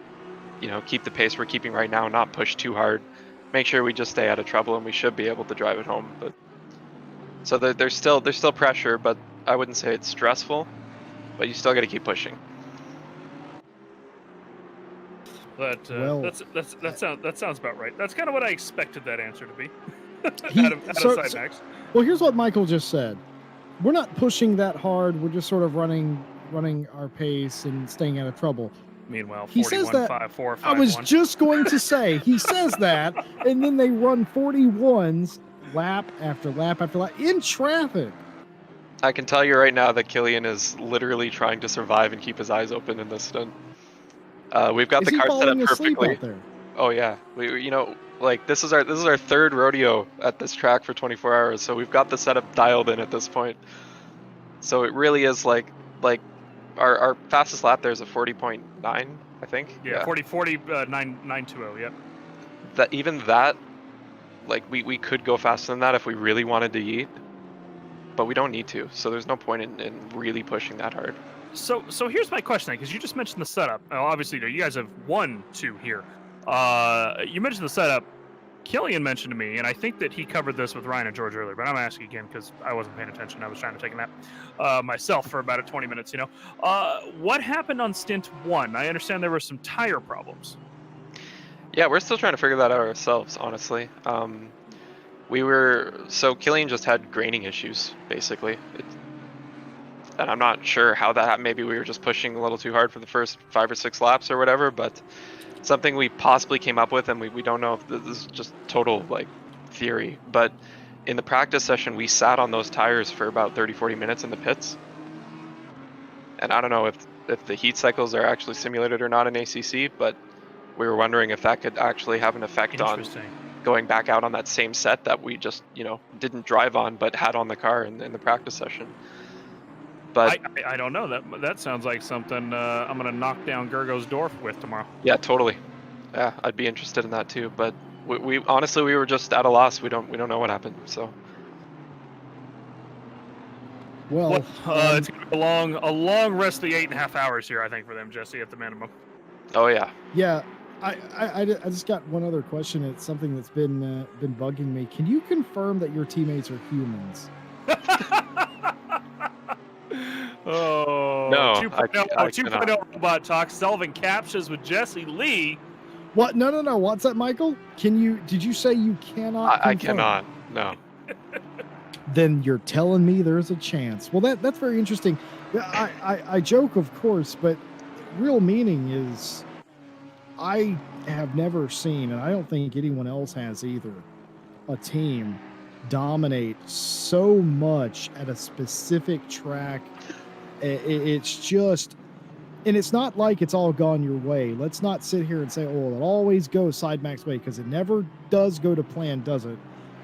S4: keep the pace we're keeping right now, not push too hard, make sure we just stay out of trouble, and we should be able to drive it home. But so there's still pressure, but I wouldn't say it's stressful. But you still got to keep pushing.
S1: That sounds about right. That's kind of what I expected that answer to be. out of Sidemax.
S2: Well, here's what Michael just said. We're not pushing that hard. We're just sort of running our pace and staying out of trouble.
S1: Meanwhile,
S2: He says
S1: 41,
S2: that.
S1: 5, 4, 5,
S2: I was
S1: 1.
S2: just going to say, he says that, and then they run 41s lap after lap after lap in traffic.
S4: I can tell you right now that Killian is literally trying to survive and keep his eyes open in this stint. We've got
S2: Is
S4: the
S2: he
S4: car set up
S2: falling asleep
S4: perfectly.
S2: out there?
S4: Oh yeah, this is our 3rd rodeo at this track for 24 hours, so we've got the setup dialed in at this point. So it really is like our fastest lap there is a 40.9, I think.
S1: Yeah, 920. Yep.
S4: That we could go faster than that if we really wanted to yeet, but we don't need to. So there's no point in really pushing that hard.
S1: So here's my question, because you just mentioned the setup. Now, obviously, you guys have won 2 here. You mentioned the setup. Killian mentioned to me, and I think that he covered this with Ryan and George earlier, but I'm asking again because I wasn't paying attention. I was trying to take a nap myself for about 20 minutes, What happened on stint 1? I understand there were some tire problems.
S4: Yeah, we're still trying to figure that out ourselves, honestly. So Killian just had graining issues, basically. And I'm not sure how that happened. Maybe we were just pushing a little too hard for the first 5 or 6 laps or whatever, but something we possibly came up with, and we don't know if this is just total like theory, but in the practice session, we sat on those tires for about 30-40 minutes in the pits. And I don't know if the heat cycles are actually simulated or not in ACC, but we were wondering if that could actually have an effect on going back out on that same set that we just, didn't drive on, but had on the car in the practice session. But
S1: I don't know. That sounds like something I'm gonna knock down Gergo's door with tomorrow.
S4: Yeah, totally. Yeah, I'd be interested in that too. But we honestly we were just at a loss. We don't know what happened. So.
S2: Well,
S1: it's gonna be a long rest of the 8.5 hours here, I think, for them, Jesse, at the minimum.
S4: Oh yeah.
S2: Yeah, I just got one other question. It's something that's been bugging me. Can you confirm that your teammates are humans?
S1: Oh,
S4: no,
S1: 2.0 robot talk, solving captchas with Jesse Lee.
S2: What? No. What's that, Michael? Did you say you cannot?
S4: I cannot. No.
S2: Then you're telling me there's a chance. Well, that's very interesting. I joke, of course, but real meaning is I have never seen, and I don't think anyone else has either, a team dominate so much at a specific track. It's just, and it's not like it's all gone your way. Let's not sit here and say, oh, it always goes Side Max way, because it never does go to plan, does it?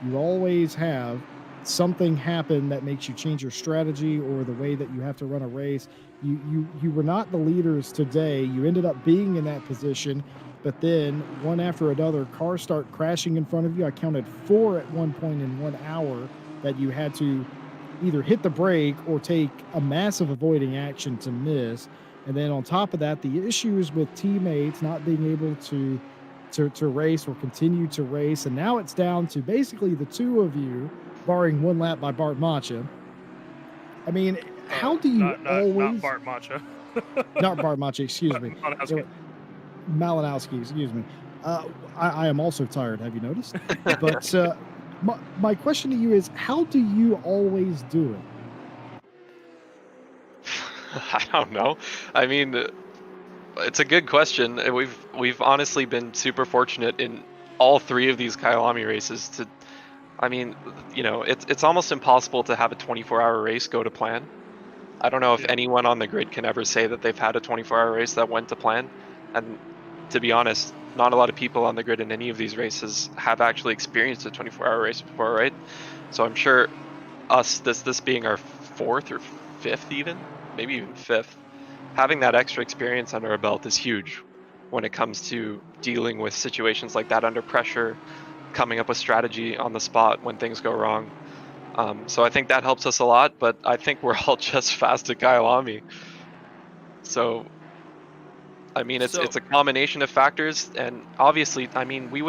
S2: You always have something happen that makes you change your strategy or the way that you have to run a race. You were not the leaders today. You ended up being in that position, but then one after another, cars start crashing in front of you. I counted 4 at one point in 1 hour that you had to either hit the brake or take a massive avoiding action to miss. And then on top of that, the issues with teammates not being able to race or continue to race. And now it's down to basically the two of you, barring one lap by Bart Macha. I mean, how do you always...
S1: Not Bart Macha.
S2: Not Bart Macha, excuse me. Malinowski, excuse me. I am also tired, have you noticed? But my question to you is, how do you always do it?
S4: I don't know. I mean, it's a good question. We've honestly been super fortunate in all 3 of these Kyalami races to, I mean, it's almost impossible to have a 24-hour race go to plan. I don't know if anyone on the grid can ever say that they've had a 24-hour race that went to plan. And to be honest, not a lot of people on the grid in any of these races have actually experienced a 24-hour race before, right? So I'm sure this being our 4th or 5th even, maybe even 5th, having that extra experience under our belt is huge when it comes to dealing with situations like that under pressure, coming up with strategy on the spot when things go wrong. So I think that helps us a lot, but I think we're all just fast at Kyalami. So, I mean, it's a combination of factors, and obviously, I mean, we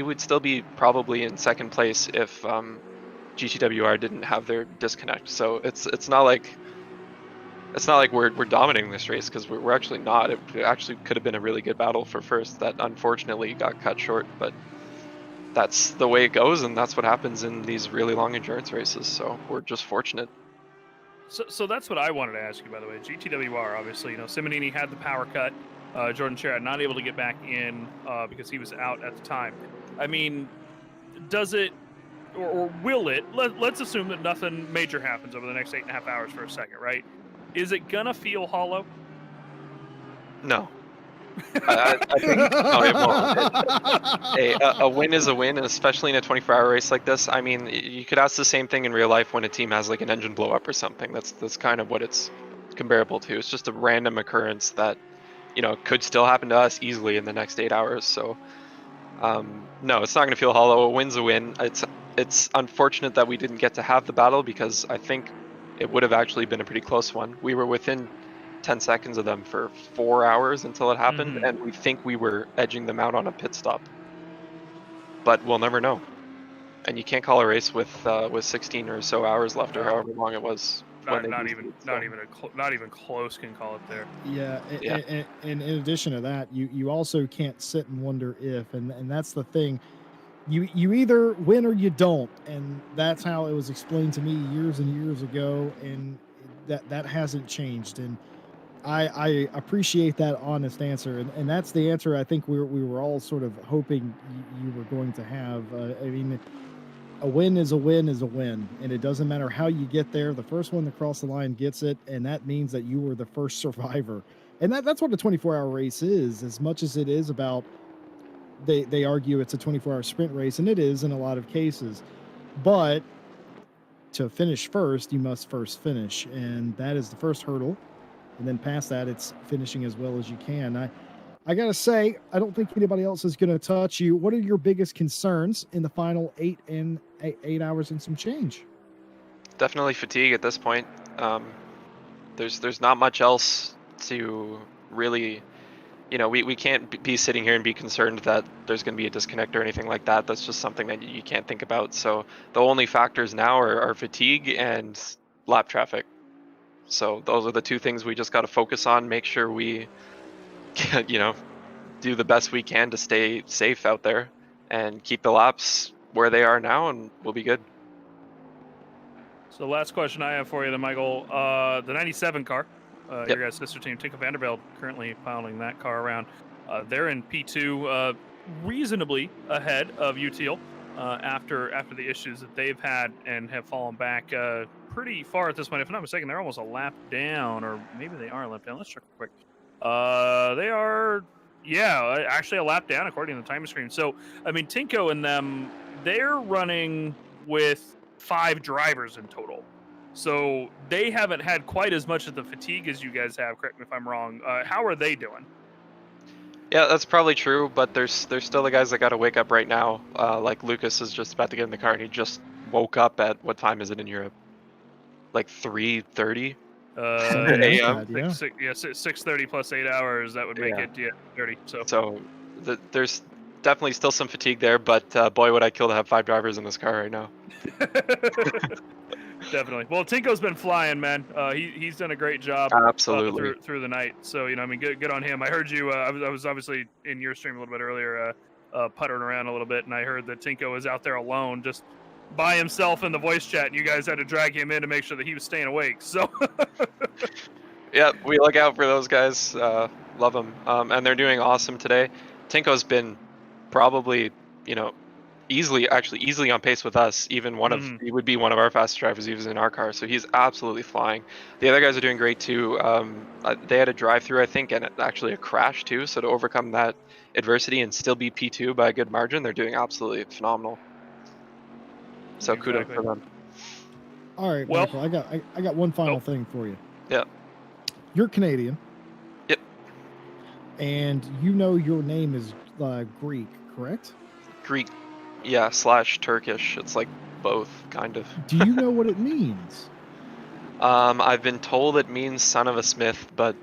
S4: would still be probably in 2nd place if GTWR didn't have their disconnect. So it's not like we're dominating this race, because we're actually not. It actually could have been a really good battle for first that unfortunately got cut short, but that's the way it goes, and that's what happens in these really long endurance races. So we're just fortunate.
S1: So that's what I wanted to ask you, by the way. GTWR, obviously, Simonini had the power cut. Jordan Sherrod not able to get back in because he was out at the time. I mean, does it, or will it, let's assume that nothing major happens over the next 8.5 hours for a second, right? Is it gonna feel hollow?
S4: No. I think it won't. A win is a win, and especially in a 24-hour race like this. I mean, you could ask the same thing in real life when a team has like an engine blow up or something. That's kind of what it's comparable to. It's just a random occurrence that could still happen to us easily in the next 8 hours. So no, it's not going to feel hollow. A win's a win. It's unfortunate that we didn't get to have the battle, because I think it would have actually been a pretty close one. We were within 10 seconds of them for 4 hours until it happened, and we think we were edging them out on a pit stop. But we'll never know. And you can't call a race with 16 or so hours left, or however long it was. when they
S1: not
S4: do
S1: even
S4: speed, so.
S1: not even close can call it there.
S2: Yeah,
S4: Yeah.
S2: and in addition to that, you also can't sit and wonder if, and that's the thing. You either win or you don't, and that's how it was explained to me years and years ago, and that hasn't changed. And I appreciate that honest answer, and that's the answer I think we were all sort of hoping you were going to have. I mean, a win is a win is a win, and it doesn't matter how you get there. The first one to cross the line gets it, and that means that you were the first survivor. And that's what a 24-hour race is, as much as it is about. They argue it's a 24-hour sprint race, and it is in a lot of cases, but to finish first, you must first finish, and that is the first hurdle. And then past that, it's finishing as well as you can. I gotta say, I don't think anybody else is gonna touch you. What are your biggest concerns in the final 8 hours and some change?
S4: Definitely fatigue at this point. There's not much else to really, we can't be sitting here and be concerned that there's going to be a disconnect or anything like that. That's just something that you can't think about. So the only factors now are fatigue and lap traffic. So those are the two things we just got to focus on. Make sure we, do the best we can to stay safe out there and keep the laps where they are now, and we'll be good.
S1: So the last question I have for you, then, Michael, the 97 car,
S4: Yep.
S1: your guys' sister team, Tinka Vanderbilt, currently piloting that car around. They're in P2, reasonably ahead of UTL after the issues that they've had and have fallen back pretty far at this point. If I'm not mistaken, they're almost a lap down, or maybe they are a lap down. Let's check real quick. They are, actually a lap down according to the time screen. So, I mean, Tinko and them, they're running with 5 drivers in total. So they haven't had quite as much of the fatigue as you guys have. Correct me if I'm wrong. How are they doing?
S4: Yeah, that's probably true, but there's still the guys that got to wake up right now. Like Lucas is just about to get in the car, and he just woke up at, what time is it in Europe? Like 3:30
S2: Something like
S4: a.m.
S2: that, yeah.
S1: 6:30 plus 8 hours. That would make
S4: Yeah.
S1: it 30. So
S4: So there's definitely still some fatigue there, but boy, would I kill to have 5 drivers in this car right now.
S1: definitely. Well, Tinko's been flying, man. He's done a great job
S4: Absolutely.
S1: through the night. So I mean, good on him. I heard you. I was obviously in your stream a little bit earlier, puttering around a little bit, and I heard that Tinko was out there alone, just by himself in the voice chat, and you guys had to drag him in to make sure that he was staying awake. So
S4: Yeah, we look out for those guys. Love them, and they're doing awesome today. Tinko's been probably, easily on pace with us. Even he would be one of our fastest drivers. He was in our car, so he's absolutely flying. The other guys are doing great too. They had a drive-through, I think, and actually a crash too. So to overcome that adversity and still be P2 by a good margin, they're doing absolutely phenomenal. So kudos
S1: Exactly.
S4: for them.
S2: All right,
S1: Well-
S2: Michael, I got one final
S1: Oh.
S2: thing for you.
S4: Yeah.
S2: You're Canadian.
S4: Yep.
S2: And your name is Greek, correct?
S4: Greek, yeah, / Turkish. It's like both, kind of.
S2: Do you know what it means?
S4: I've been told it means son of a smith, but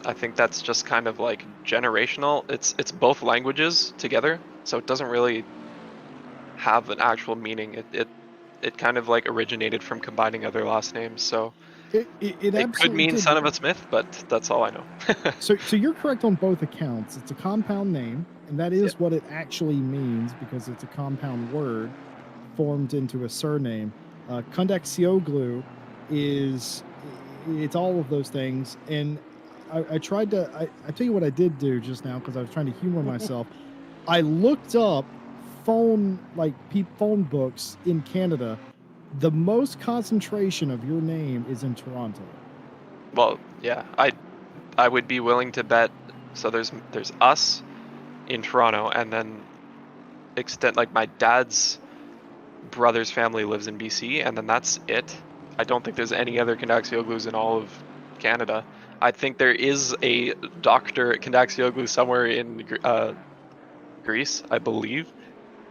S4: I think that's just kind of like generational. It's both languages together, so it doesn't really have an actual meaning. It kind of like originated from combining other last names, so
S2: It
S4: it could
S2: absolutely
S4: mean
S2: did.
S4: son of a smith, but that's all I know.
S2: So you're correct on both accounts. It's a compound name, and that is what it actually means because it's a compound word formed into a surname. Kondaksioglu it's all of those things. And I tried to I tell you what I did do just now because I was trying to humor myself. I looked up phone books in Canada. The most concentration of your name is in Toronto.
S4: Well, yeah, I would be willing to bet. So there's us in Toronto, and then like my dad's brother's family lives in BC, and then that's it. I don't think there's any other Kondaksioglu's in all of Canada. I think there is a Dr. Kondaksioglu somewhere in Greece, I believe,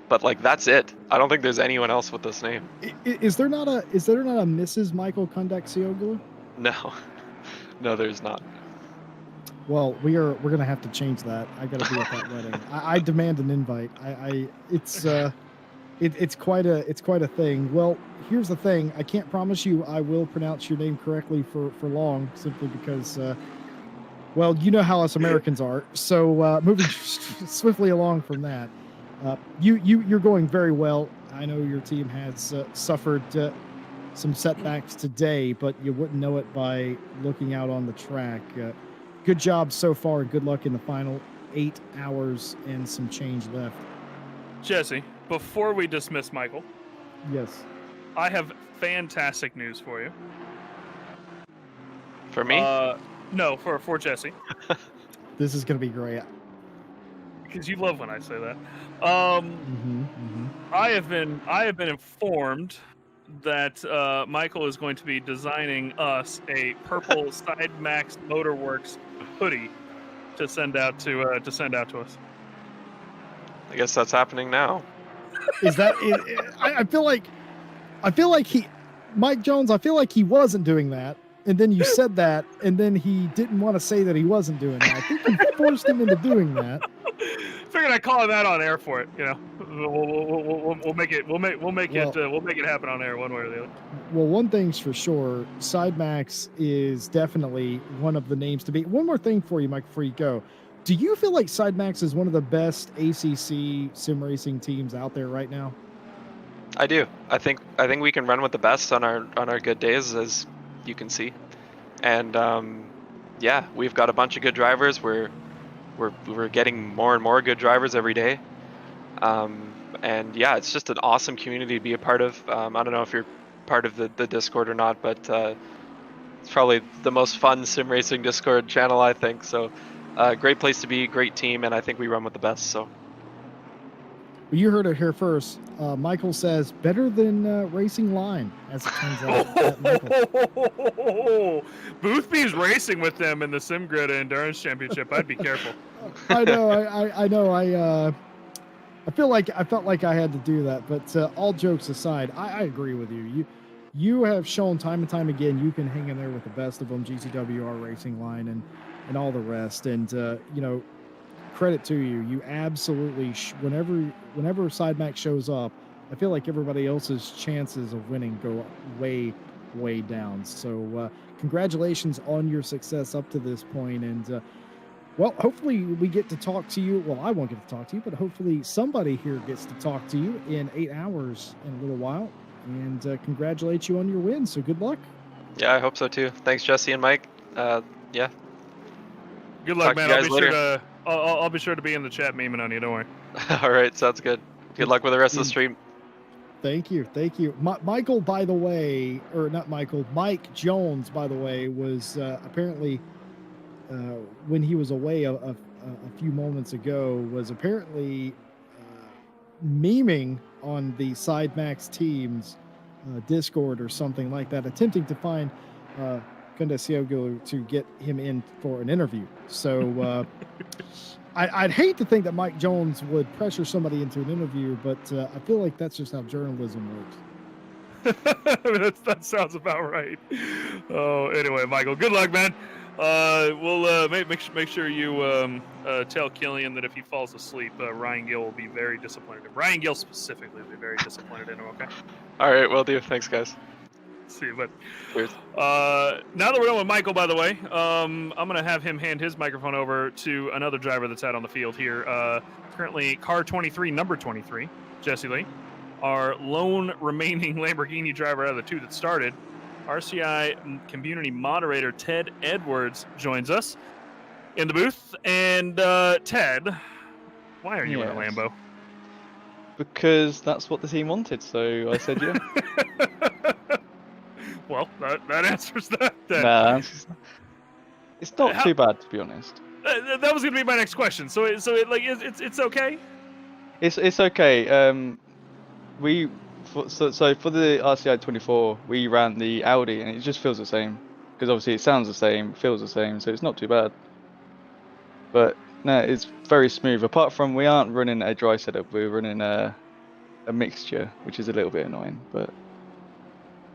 S4: but like that's it. I don't think there's anyone else with this name.
S2: Is there not a Mrs. Michael Kondaksioglu?
S4: No, there's not.
S2: Well, we're gonna have to change that. I gotta be at that wedding. I demand an invite. It's quite a thing. Well, here's the thing. I can't promise you I will pronounce your name correctly for long, simply because well, you know how us Americans are. So moving swiftly along from that, you're going very well. I know your team has suffered some setbacks today, but you wouldn't know it by looking out on the track. Good job so far. Good luck in the final 8 hours and some change left.
S1: Jesse, before we dismiss Michael,
S2: Yes.
S1: I have fantastic news for you.
S4: For me?
S1: No, for Jesse,
S2: This is going to be great.
S1: because you love when I say that.
S2: Mm-hmm.
S1: I have been informed that Michael is going to be designing us a purple Side Max Motorworks hoodie to send out to us.
S4: I guess that's happening now.
S2: Is that? I feel like Mike Jones. I feel like he wasn't doing that, and then you said that, and then he didn't want to say that he wasn't doing that. I think you forced him into doing that.
S1: Figured I'd call him out on air for it. You know, we'll make it happen on air one way or the other.
S2: Well, one thing's for sure, SideMax is definitely one of the names to beat. One more thing for you, Mike, before you go. Do you feel like SideMax is one of the best ACC sim racing teams out there right now?
S4: I do. I think we can run with the best on our good days, as you can see. And yeah, we've got a bunch of good drivers. We're getting more and more good drivers every day. And yeah, it's just an awesome community to be a part of. I don't know if you're part of the Discord or not, but it's probably the most fun sim racing Discord channel, I think. So great place to be, great team, and I think we run with the best. So
S2: Well, you heard it here first. Michael says better than Racing Line, as it turns out. Michael.
S1: Boothby's racing with them in the SimGrid Endurance Championship. I'd be careful.
S2: I know. I know. I felt like I had to do that, but all jokes aside, I agree with you. You have shown time and time again you can hang in there with the best of them, GCWR Racing Line and all the rest. And you know, credit to you. You absolutely whenever SideMax shows up, I feel like everybody else's chances of winning go way down. So congratulations on your success up to this point, and well, hopefully we get to talk to you. Well, I won't get to talk to you, but hopefully somebody here gets to talk to you in 8 hours in a little while, and congratulate you on your win. So good luck.
S4: yeah, I hope so too. Thanks, Jesse and Mike. Yeah.
S1: Good luck,
S4: Talk to
S1: man.
S4: you guys later.
S1: I'll be sure to be in the chat memeing on you. Don't worry.
S4: All right, sounds good. Good luck with the rest of the stream.
S2: Thank you. Michael, by the way, or not Michael, Mike Jones, by the way, was apparently when he was away a few moments ago, was apparently memeing on the SideMax team's Discord or something like that, attempting to find Kundasyogo to get him in for an interview. So I'd hate to think that Mike Jones would pressure somebody into an interview, but I feel like that's just how journalism works.
S1: That sounds about right. Oh, anyway, Michael, good luck, man. We'll make sure you tell Killian that if he falls asleep, Ryan Gill will be very disappointed. Ryan Gill specifically will be very disappointed in him. Okay.
S4: All right, will do. Thanks, guys.
S1: See you, bud.
S4: Cheers.
S1: Now that we're done with Michael, by the way, I'm gonna have him hand his microphone over to another driver that's out on the field here. Currently, car 23, number 23, Jesse Lee, our lone remaining Lamborghini driver out of the two that started. RCI community moderator Ted Edwards joins us in the booth. And Ted, why are you in a Lambo?
S5: Because that's what the team wanted, so I said yeah.
S1: Well, that answers that. Then.
S5: Nah, it's not too bad, to be honest.
S1: That was going to be my next question. So it's okay.
S5: It's okay. So for the RCI 24, we ran the Audi, and it just feels the same. Because obviously it sounds the same, feels the same, so it's not too bad. But no, it's very smooth. Apart from we aren't running a dry setup, we're running a mixture, which is a little bit annoying, but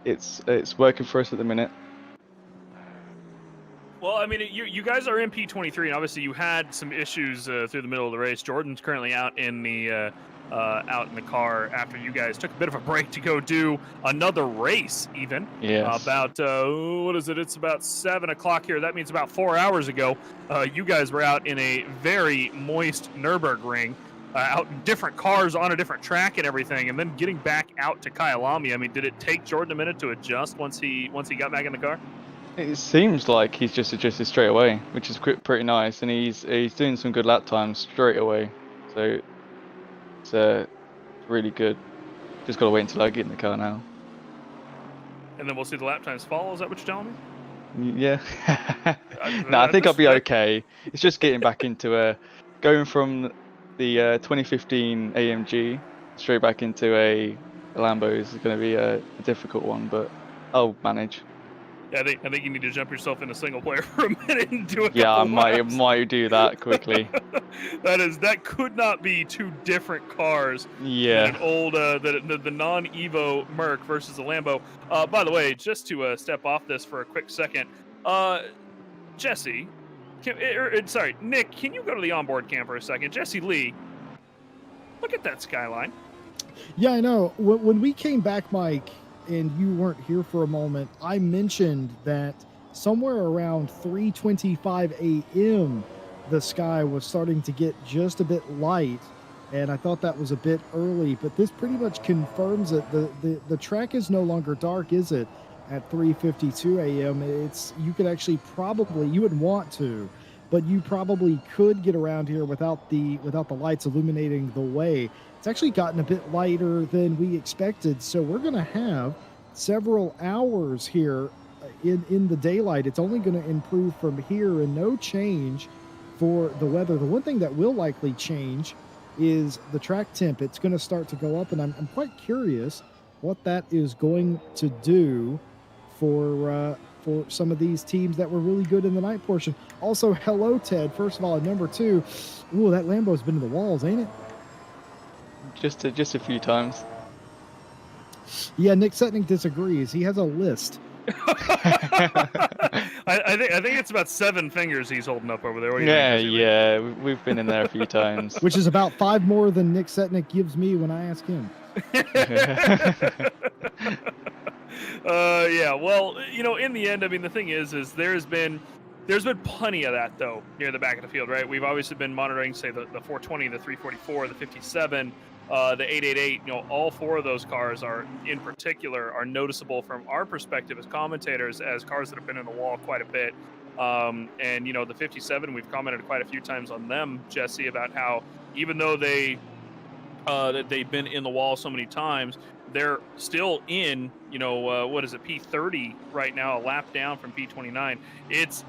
S5: it's working for us at the minute.
S1: Well, I mean, you guys are in P23, and obviously you had some issues through the middle of the race. Jordan's currently out in the out in the car after you guys took a bit of a break to go do another race even.
S5: Yes.
S1: About, what is it? It's about 7 o'clock here. That means about 4 hours ago, you guys were out in a very moist Nürburgring, out in different cars on a different track and everything, and then getting back out to Kyalami. I mean, did it take Jordan a minute to adjust once he got back in the car?
S5: It seems like he's just adjusted straight away, which is pretty nice, and he's doing some good lap times straight away. So it's really good. Just gotta wait until I get in the car now.
S1: And then we'll see the lap times fall. Is that what you're telling me?
S5: Yeah. No, I think I'll be okay. It's just getting back into going from the 2015 AMG straight back into a Lambo is going to be a difficult one, but I'll manage.
S1: Yeah, I think you need to jump yourself into single player for a minute and do it.
S5: Yeah, I might do that quickly.
S1: that could not be two different cars.
S5: Yeah.
S1: An old the non-Evo Merc versus a Lambo. By the way, just to step off this for a quick second, Jesse, Nick, can you go to the onboard cam for a second? Jesse Lee, look at that skyline.
S2: Yeah, I know. When we came back, Mike, and you weren't here for a moment, I mentioned that somewhere around 3:25 a.m. the sky was starting to get just a bit light, and I thought that was a bit early, but this pretty much confirms it. The track is no longer dark, is it? At 3:52 a.m. It's, you could actually probably, you wouldn't want to, but you probably could get around here without the lights illuminating the way. It's actually gotten a bit lighter than we expected, so we're going to have several hours here in the daylight. It's only going to improve from here, and no change for the weather. The one thing that will likely change is the track temp. It's going to start to go up, and I'm quite curious what that is going to do for some of these teams that were really good in the night portion. Also, hello, Ted. First of all, at number 2, ooh, that Lambo's been in the walls, ain't it?
S5: Just a few times.
S2: Yeah, Nick Setnick disagrees. He has a list.
S1: I think it's about 7 fingers he's holding up over there. What do you
S5: Yeah,
S1: think,
S5: we've been in there a few times.
S2: Which is about 5 more than Nick Setnick gives me when I ask him.
S1: Yeah, well, in the end, I mean, the thing is there's been plenty of that, though, near the back of the field, right? We've obviously been monitoring, say, the 420, the 344, the 57, the 888. All 4 of those cars in particular are noticeable from our perspective as commentators as cars that have been in the wall quite a bit. And the 57, we've commented quite a few times on them, Jesse, about how even though that they've been in the wall so many times, they're still in, what is it, P30 right now, a lap down from P29. It's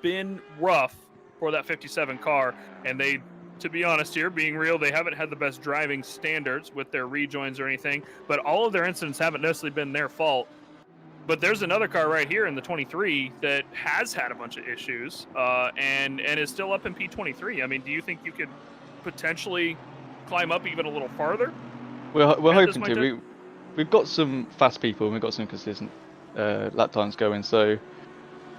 S1: been rough for that 57 car, and they, to be honest here, being real, they haven't had the best driving standards with their rejoins or anything, but all of their incidents haven't necessarily been their fault. But there's another car right here in the 23 that has had a bunch of issues, and is still up in P23. I mean, do you think you could potentially climb up even a little farther?
S5: We're hoping to. We've got some fast people and we've got some consistent lap times going. So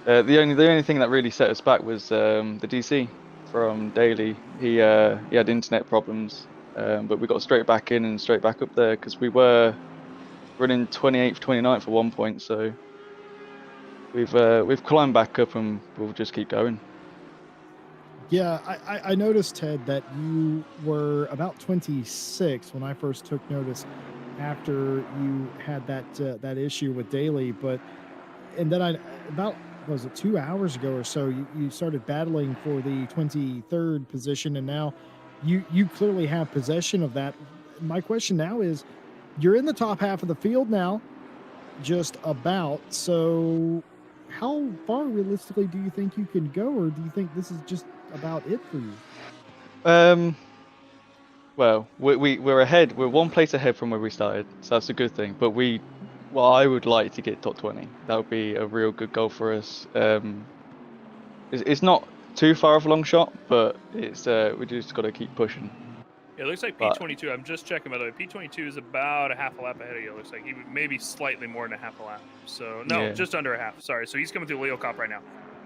S5: the only thing that really set us back was the DC from Daly. He had internet problems, but we got straight back in and straight back up there because we were running 28th, 29th at one point. So we've climbed back up and we'll just keep going.
S2: Yeah, I noticed, Ted, that you were about 26 when I first took notice after you had that issue with Daly, and then about, was it 2 hours ago or so, you started battling for the 23rd position, and now you clearly have possession of that. My question now is, you're in the top half of the field now, just about, so how far realistically do you think you can go, or do you think this is just about it for you?
S5: Well, we're ahead. We're one place ahead from where we started, so that's a good thing. But I would like to get top 20. That would be a real good goal for us. It's not too far of a long shot, but it's we just got to keep pushing.
S1: Yeah, it looks like P22. I'm just checking, by the way. P22 is about a half a lap ahead of you. It looks like he maybe slightly more than a half a lap. So no,
S5: Yeah.
S1: just under a half. Sorry. So he's coming through Leo Cop right now.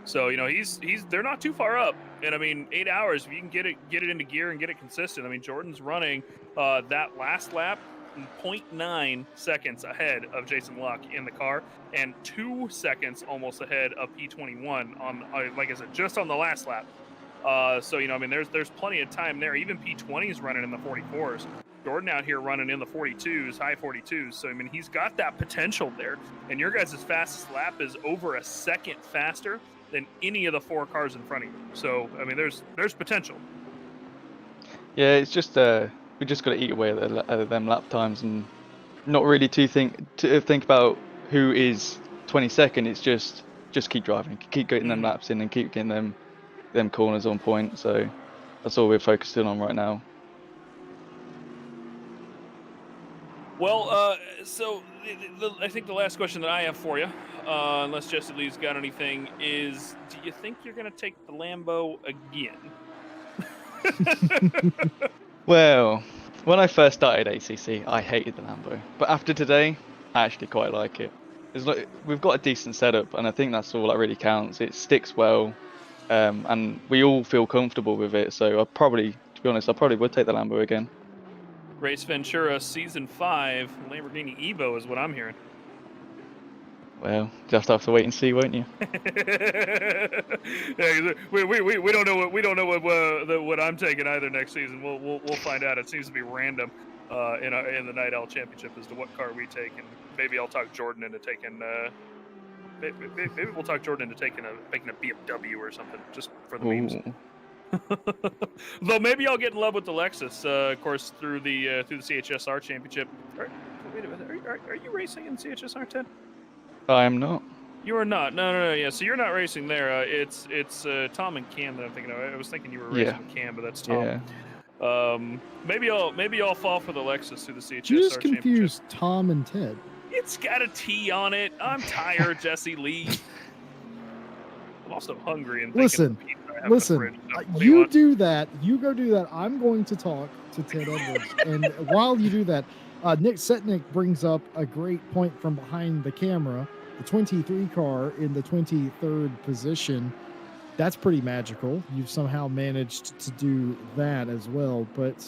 S1: So they're not too far up, and I mean 8 hours if you can get it into gear and get it consistent. I mean Jordan's running that last lap 0.9 seconds ahead of Jason Luck in the car, and 2 seconds almost ahead of P21 on like I said, just on the last lap. So I mean there's plenty of time there. Even P20 is running in the 44s. Jordan out here running in the 42s, high 42s. So I mean he's got that potential there. And your guys' fastest lap is over a second faster than any of the 4 cars in front of you. So I mean there's potential.
S5: Yeah, it's just we just got to eat away at them lap times and not really to think about who is 22nd. It's just keep driving, keep getting them laps in, and keep getting them corners on point. So that's all we're focusing on right now.
S1: Well, so I think the last question that I have for you, unless Jesse Lee's got anything, is do you think you're going to take the Lambo again?
S5: Well, when I first started ACC, I hated the Lambo, but after today, I actually quite like it. We've got a decent setup, and I think that's all that really counts. It sticks well, and we all feel comfortable with it. So to be honest, I probably would take the Lambo again.
S1: Race Ventura Season 5 Lamborghini Evo is what I'm hearing.
S5: Well, just have to wait and see, won't you?
S1: Yeah, we don't know what I'm taking either next season. We'll find out. It seems to be random in the Night Owl Championship as to what car we take, and maybe I'll talk Jordan into taking. Maybe we'll talk Jordan into taking a BMW or something just for the memes. Though maybe I'll get in love with the Lexus, of course, through the CHSR Championship. Wait a minute, are you racing in CHSR, Ted?
S5: I am not.
S1: You are not. No. Yeah, so you're not racing there. It's Tom and Cam that I'm thinking of. I was thinking you were racing with Cam, but that's Tom.
S5: Yeah.
S1: Maybe I'll fall for the Lexus through the CHSR
S2: You just
S1: Championship.
S2: confused Tom and Ted.
S1: It's got a T on it. I'm tired, Jesse Lee. I'm also hungry and
S2: Listen, you do that. You go do that. I'm going to talk to Ted Edwards, and while you do that, Nick Setnick brings up a great point from behind the camera. The 23 car in the 23rd position. That's pretty magical. You've somehow managed to do that as well. But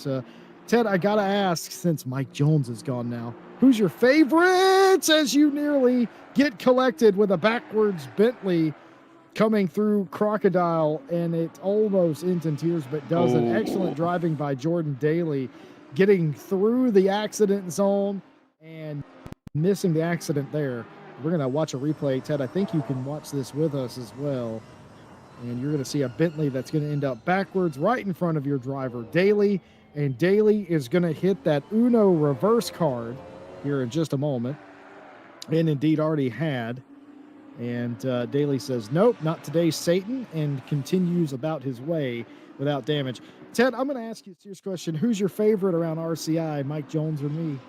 S2: Ted, I gotta ask, since Mike Jones is gone now, who's your favorite as you nearly get collected with a backwards Bentley coming through Crocodile, and it almost ends in tears, but does an excellent driving by Jordan Daly, getting through the accident zone and missing the accident there. We're going to watch a replay. Ted, I think you can watch this with us as well. And you're going to see a Bentley that's going to end up backwards right in front of your driver, Daly. And Daly is going to hit that Uno reverse card here in just a moment. And indeed already had. And Daly says, nope, not today, Satan, and continues about his way without damage. Ted, I'm going to ask you a serious question. Who's your favorite around RCI, Mike Jones or me?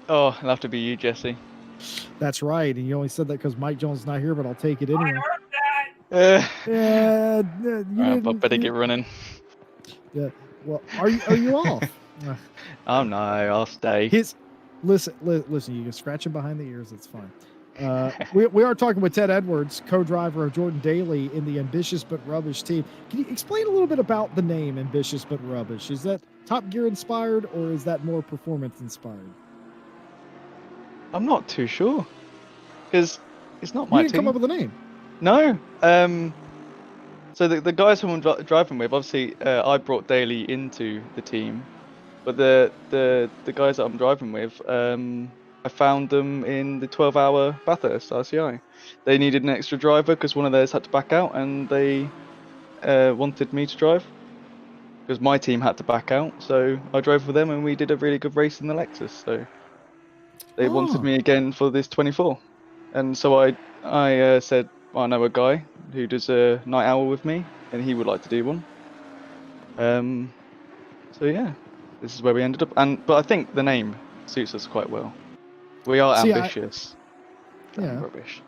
S5: Oh, it'll have to be you, Jesse.
S2: That's right. And you only said that because Mike Jones is not here, but I'll take it anyway.
S5: I better get running.
S2: Yeah. Well, are you off?
S5: Oh no, I'll stay.
S2: Listen. You can scratch him behind the ears. It's fine. We are talking with Ted Edwards, co-driver of Jordan Daly in the Ambitious But Rubbish team. Can you explain a little bit about the name Ambitious But Rubbish? Is that Top Gear inspired, or is that more performance inspired?
S5: I'm not too sure, because it's not my team.
S2: You didn't come up with a name.
S5: No. So the guys who I'm driving with, obviously, I brought Daly into the team, but the guys that I'm driving with, I found them in the 12-hour Bathurst RCI. They needed an extra driver because one of theirs had to back out, and they wanted me to drive because my team had to back out. So I drove with them, and we did a really good race in the Lexus. So they wanted me again for this 24, and so I said, well, I know a guy who does a night owl with me, and he would like to do one. So yeah, this is where we ended up. But I think the name suits us quite well. We are ambitious.
S2: Yeah.
S5: Rubbish.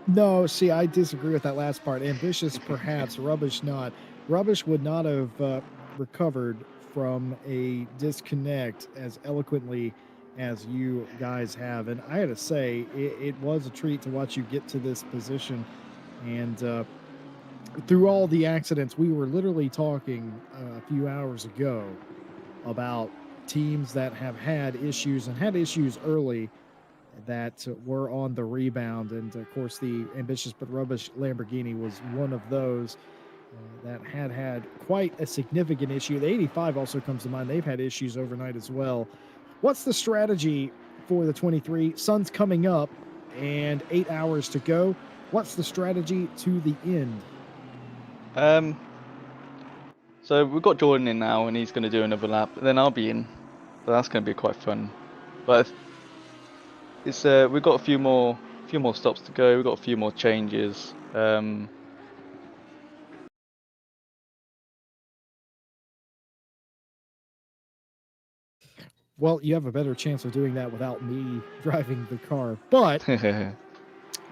S2: No, see, I disagree with that last part. Ambitious, perhaps. Rubbish, not. Rubbish would not have recovered from a disconnect as eloquently as you guys have. And I had to say, it was a treat to watch you get to this position. And through all the accidents, we were literally talking a few hours ago about teams that have had issues and had issues early that were on the rebound. And of course, the ambitious but rubbish Lamborghini was one of those that had quite a significant issue. The 85 also comes to mind. They've had issues overnight as well. What's the strategy for the 23? Sun's coming up and 8 hours to go. What's the strategy to the end?
S5: So we've got Jordan in now, and he's going to do another lap. And then I'll be in, so that's going to be quite fun. But it's we've got a few more stops to go. We've got a few more changes.
S2: Well, you have a better chance of doing that without me driving the car. But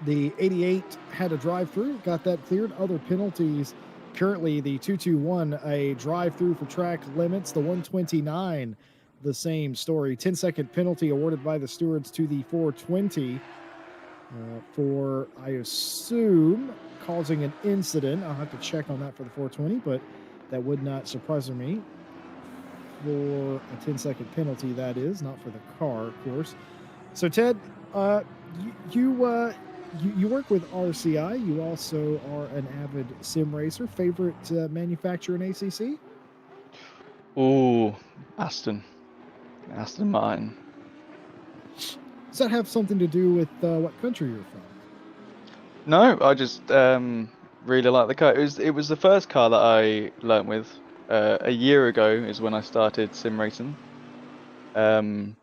S2: the 88 had a drive-through, got that cleared. Other penalties. Currently, the 221, a drive-through for track limits. The 129, the same story. 10-second penalty awarded by the stewards to the 420 for, I assume, causing an incident. I'll have to check on that for the 420, but that would not surprise me. For a 10-second penalty, that is, not for the car, of course. So, Ted, you work with RCI. You also are an avid sim racer. Favorite manufacturer in ACC?
S5: Ooh, Aston Martin.
S2: Does that have something to do with what country you're from?
S5: No, I just really like the car. It was the first car that I learnt with. A year ago is when I started sim racing. And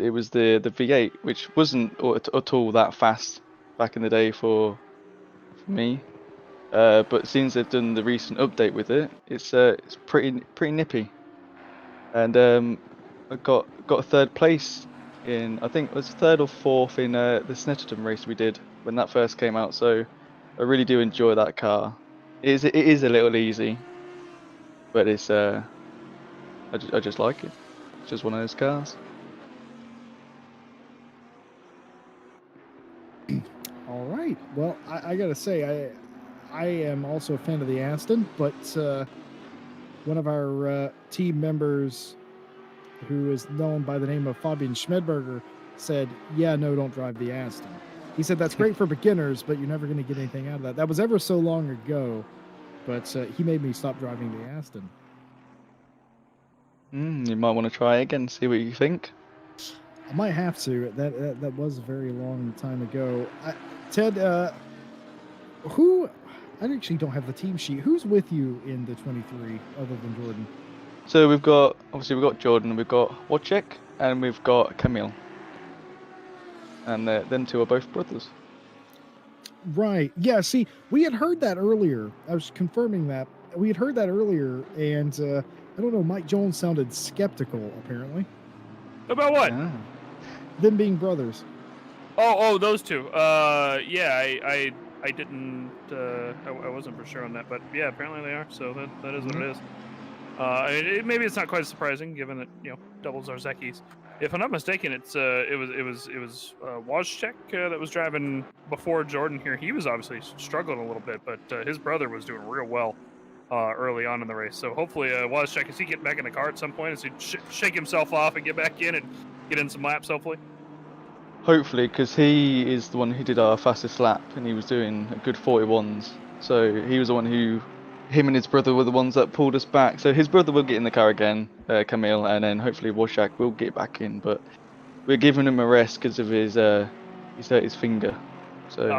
S5: it was the V8, which wasn't at all that fast back in the day for me. But since they've done the recent update with it, it's pretty nippy. And I got a third place in, I think it was third or fourth in the Snetterton race we did when that first came out. So I really do enjoy that car. It is a little easy, but it's I just like it. It's just one of those cars.
S2: All right. Well, I gotta say, I am also a fan of the Aston, but one of our team members, who is known by the name of Fabian Schmedberger, said, "Yeah, no, don't drive the Aston." He said that's great for beginners, but you're never going to get anything out of that. That was ever so long ago, but he made me stop driving the Aston.
S5: You might want to try it again, see what you think.
S2: I might have to. That was a very long time ago. Ted, who? I actually don't have the team sheet. Who's with you in the 23 other than Jordan?
S5: So we've got Jordan, we've got Wojciech, and we've got Camille. And them two are both brothers.
S2: Right. Yeah, see, we had heard that earlier. I was confirming that. We had heard that earlier, and I don't know, Mike Jones sounded skeptical, apparently.
S1: About what?
S5: Ah.
S2: Them being brothers.
S1: Oh, those two. Yeah, I didn't. I wasn't for sure on that, but yeah, apparently they are. So that is what it is. Maybe it's not quite as surprising, given that doubles are Zekis. If I'm not mistaken, it was Wojciech that was driving before Jordan here. He was obviously struggling a little bit, but his brother was doing real well early on in the race. So hopefully, Wojciech, is he getting back in the car at some point? Is he shake himself off and get back in and get in some laps?
S5: Hopefully, because he is the one who did our fastest lap, and he was doing a good 41s. So he was the one him and his brother were the ones that pulled us back. So his brother will get in the car again, Camille, and then hopefully Wojciech will get back in. But we're giving him a rest because of he's hurt his finger. So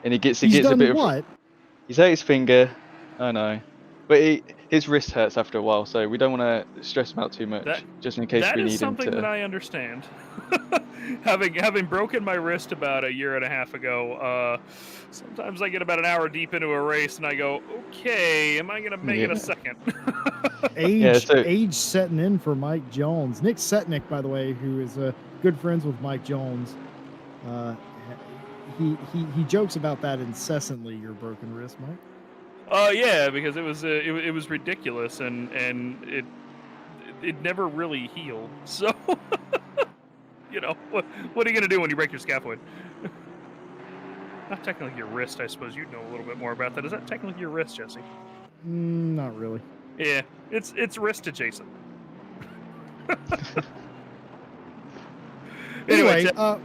S5: and he gets a bit of. He's hurt his finger. I know, but his wrist hurts after a while, so we don't want to stress him out too much, just in case we need him to. That is
S1: something that I understand. having broken my wrist about a year and a half ago, sometimes I get about an hour deep into a race and I go, okay, am I going to make it a second?
S2: Age setting in for Mike Jones. Nick Setnick, by the way, who is good friends with Mike Jones, he jokes about that incessantly, your broken wrist, Mike.
S1: Yeah, because it was ridiculous and it never really healed. So what are you gonna do when you break your scaphoid? Not technically your wrist, I suppose. You'd know a little bit more about that. Is that technically your wrist, Jesse?
S2: Not really.
S1: Yeah, it's wrist adjacent.
S2: Anyway,
S1: Ted,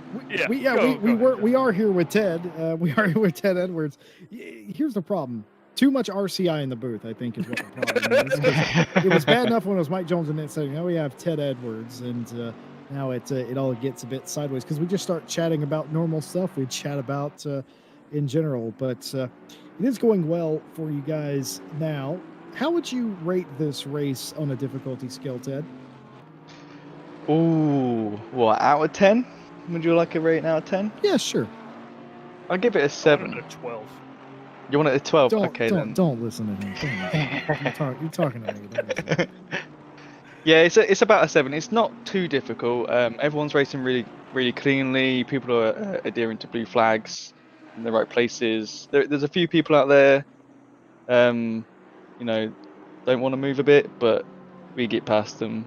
S2: we are here with Ted. We are here with Ted Edwards. Here's the problem: too much RCI in the booth, I think, is what the problem is. 'Cause it was bad enough when it was Mike Jones and then saying, "Now we have Ted Edwards," and now it all gets a bit sideways because we just start chatting about normal stuff. We chat about in general, but it is going well for you guys now. How would you rate this race on a difficulty scale, Ted?
S5: Ooh, what, out of 10? Would you like a rating out of 10?
S2: Yeah, sure.
S5: I'll give it a 7.
S1: A 12.
S5: You want it a 12? Okay, then.
S2: Don't listen to him. You're talking to me. Don't listen.
S5: Yeah, it's about a 7. It's not too difficult. Everyone's racing really cleanly. People are adhering to blue flags in the right places. There's a few people out there, you know, don't want to move a bit, but we get past them.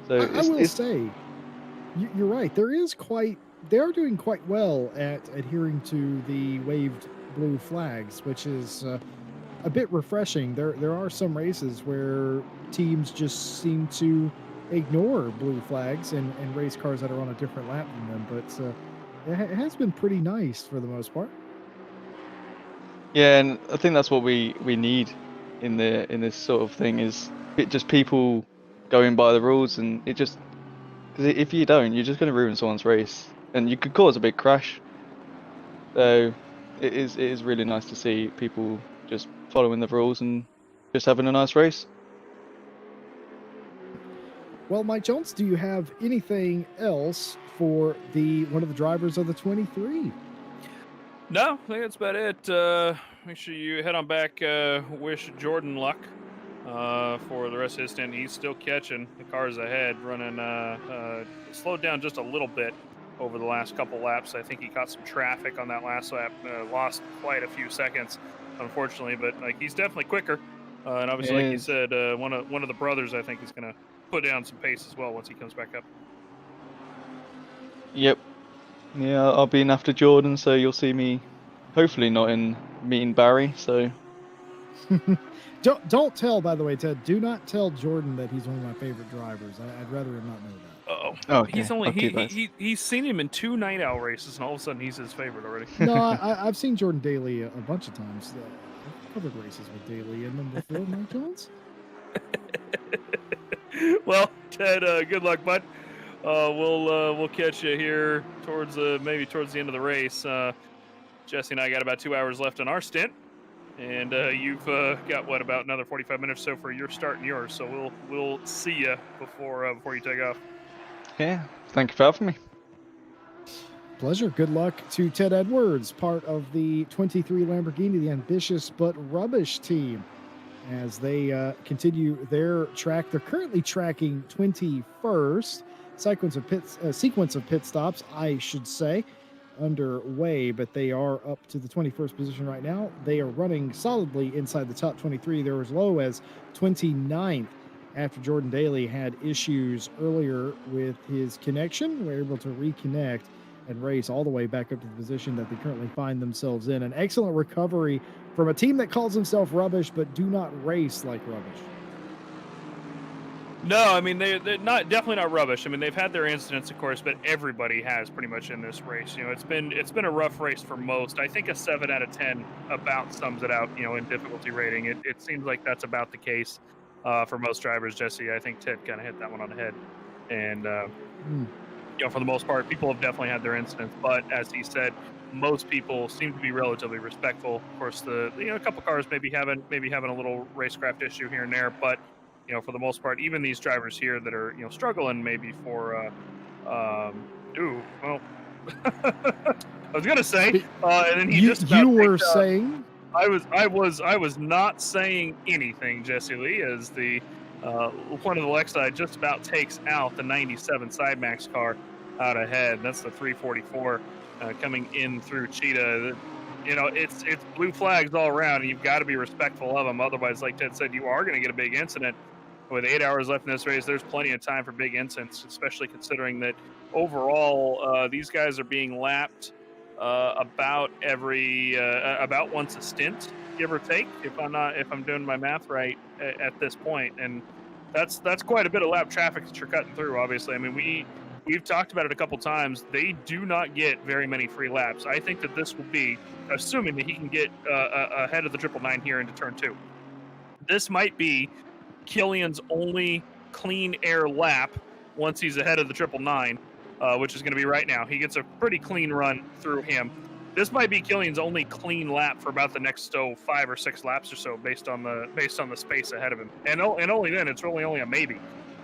S5: So
S2: I will say, you're right. They are doing quite well at adhering to the waved blue flags, which is a bit refreshing. There are some races where teams just seem to ignore blue flags and race cars that are on a different lap than them, but it has been pretty nice for the most part.
S5: Yeah, and I think that's what we need in this sort of thing, is just people going by the rules, and it just, because if you don't, you're just going to ruin someone's race and you could cause a big crash. So it is really nice to see people just following the rules and just having a nice race.
S2: Well, Mike Jones, do you have anything else for one of the drivers of the 23?
S1: No, I think that's about it. Make sure you head on back. Wish Jordan luck for the rest of his stint. He's still catching the cars ahead, running slowed down just a little bit over the last couple laps. I think he caught some traffic on that last lap, lost quite a few seconds, unfortunately. But like, he's definitely quicker, and obviously, like you said, one of the brothers, I think, is going to put down some pace as well once he comes back up.
S5: Yep. Yeah, I'll be in after Jordan, so you'll see me hopefully not in meeting Barry. So
S2: don't tell, by the way, Ted. Do not tell Jordan that he's one of my favorite drivers. I'd rather him not know that.
S5: Oh, okay.
S1: He's only he's seen him in 2 night owl races, and all of a sudden he's his favorite already.
S2: No, I've seen Jordan Daly a bunch of times. I've covered races with Daly in them before, Mike Jones.
S1: Well, Ted, good luck, bud. We'll catch you here towards maybe towards the end of the race. Jesse and I got about 2 hours left on our stint, and you've got about another 45 minutes or so for your start and yours. So we'll see you before you take off.
S5: Yeah, thank you for having me.
S2: Pleasure. Good luck to Ted Edwards, part of the 23 Lamborghini, the ambitious but rubbish team, as they continue their track. They're currently tracking 21st. Sequence of pit stops, I should say, underway, but they are up to the 21st position right now. They are running solidly inside the top 23. They're as low as 29th after Jordan Daly had issues earlier with his connection. We're able to reconnect and race all the way back up to the position that they currently find themselves in. An excellent recovery from a team that calls themselves rubbish but do not race like rubbish.
S1: No, I mean they're definitely not rubbish. I mean, they've had their incidents, of course, but everybody has pretty much in this race. You know, it's been a rough race for most. I think a 7 out of 10 about sums it out. You know, in difficulty rating, it seems like that's about the case for most drivers. Jesse, I think Ted kind of hit that one on the head, and you know, for the most part, people have definitely had their incidents. But as he said, most people seem to be relatively respectful. Of course, a couple cars maybe having a little racecraft issue here and there, but you know, for the most part, even these drivers here that are, you know, struggling maybe for, I was gonna say, and then he
S2: saying,
S1: I was not saying anything, Jesse Lee, as the one of the Oxide just about takes out the 97 Sidemax car out ahead. That's the 344 coming in through Cheetah. You know, it's blue flags all around, and you've got to be respectful of them. Otherwise, like Ted said, you are going to get a big incident. With 8 hours left in this race, there's plenty of time for big incidents, especially considering that overall these guys are being lapped about about once a stint, give or take, if I'm doing my math right at this point. And that's quite a bit of lap traffic that you're cutting through. Obviously, I mean we've talked about it a couple times. They do not get very many free laps. I think that this will be, assuming that he can get ahead of the 999 here into turn 2. This might be Killian's only clean air lap once he's ahead of the 999, which is going to be right now. He gets a pretty clean run through him. This might be Killian's only clean lap for about the next 5 or 6 laps or so, based on the space ahead of him. And only then, it's really only a maybe,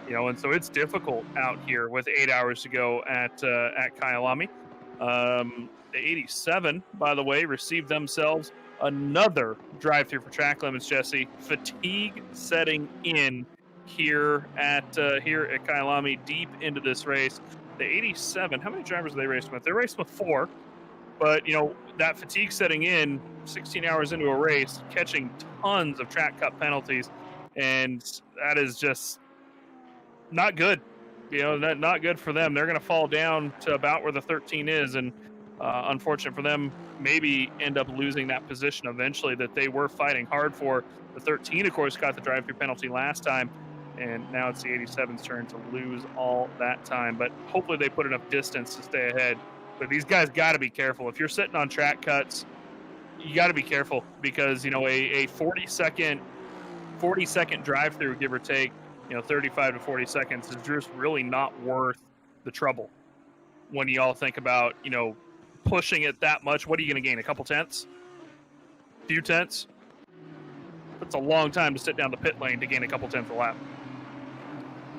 S1: And so it's difficult out here with 8 hours to go at Kyalami. The 87, by the way, received themselves another drive-through for track limits. Jesse, fatigue setting in here at Kyalami deep into this race. The 87, how many drivers are they racing with? They're racing with 4. But, that fatigue setting in 16 hours into a race, catching tons of track cut penalties, and that is just not good. Not good for them. They're going to fall down to about where the 13 is, and unfortunate for them, maybe end up losing that position eventually that they were fighting hard for. The 13, of course, got the drive-through penalty last time, and now it's the 87's turn to lose all that time. But hopefully they put enough distance to stay ahead. But these guys got to be careful. If you're sitting on track cuts, you got to be careful, because a 40-second drive-through, give or take, 35 to 40 seconds, is just really not worth the trouble. When you all think about pushing it that much, what are you going to gain? A couple tenths? A few tenths? That's a long time to sit down the pit lane to gain a couple tenths a lap.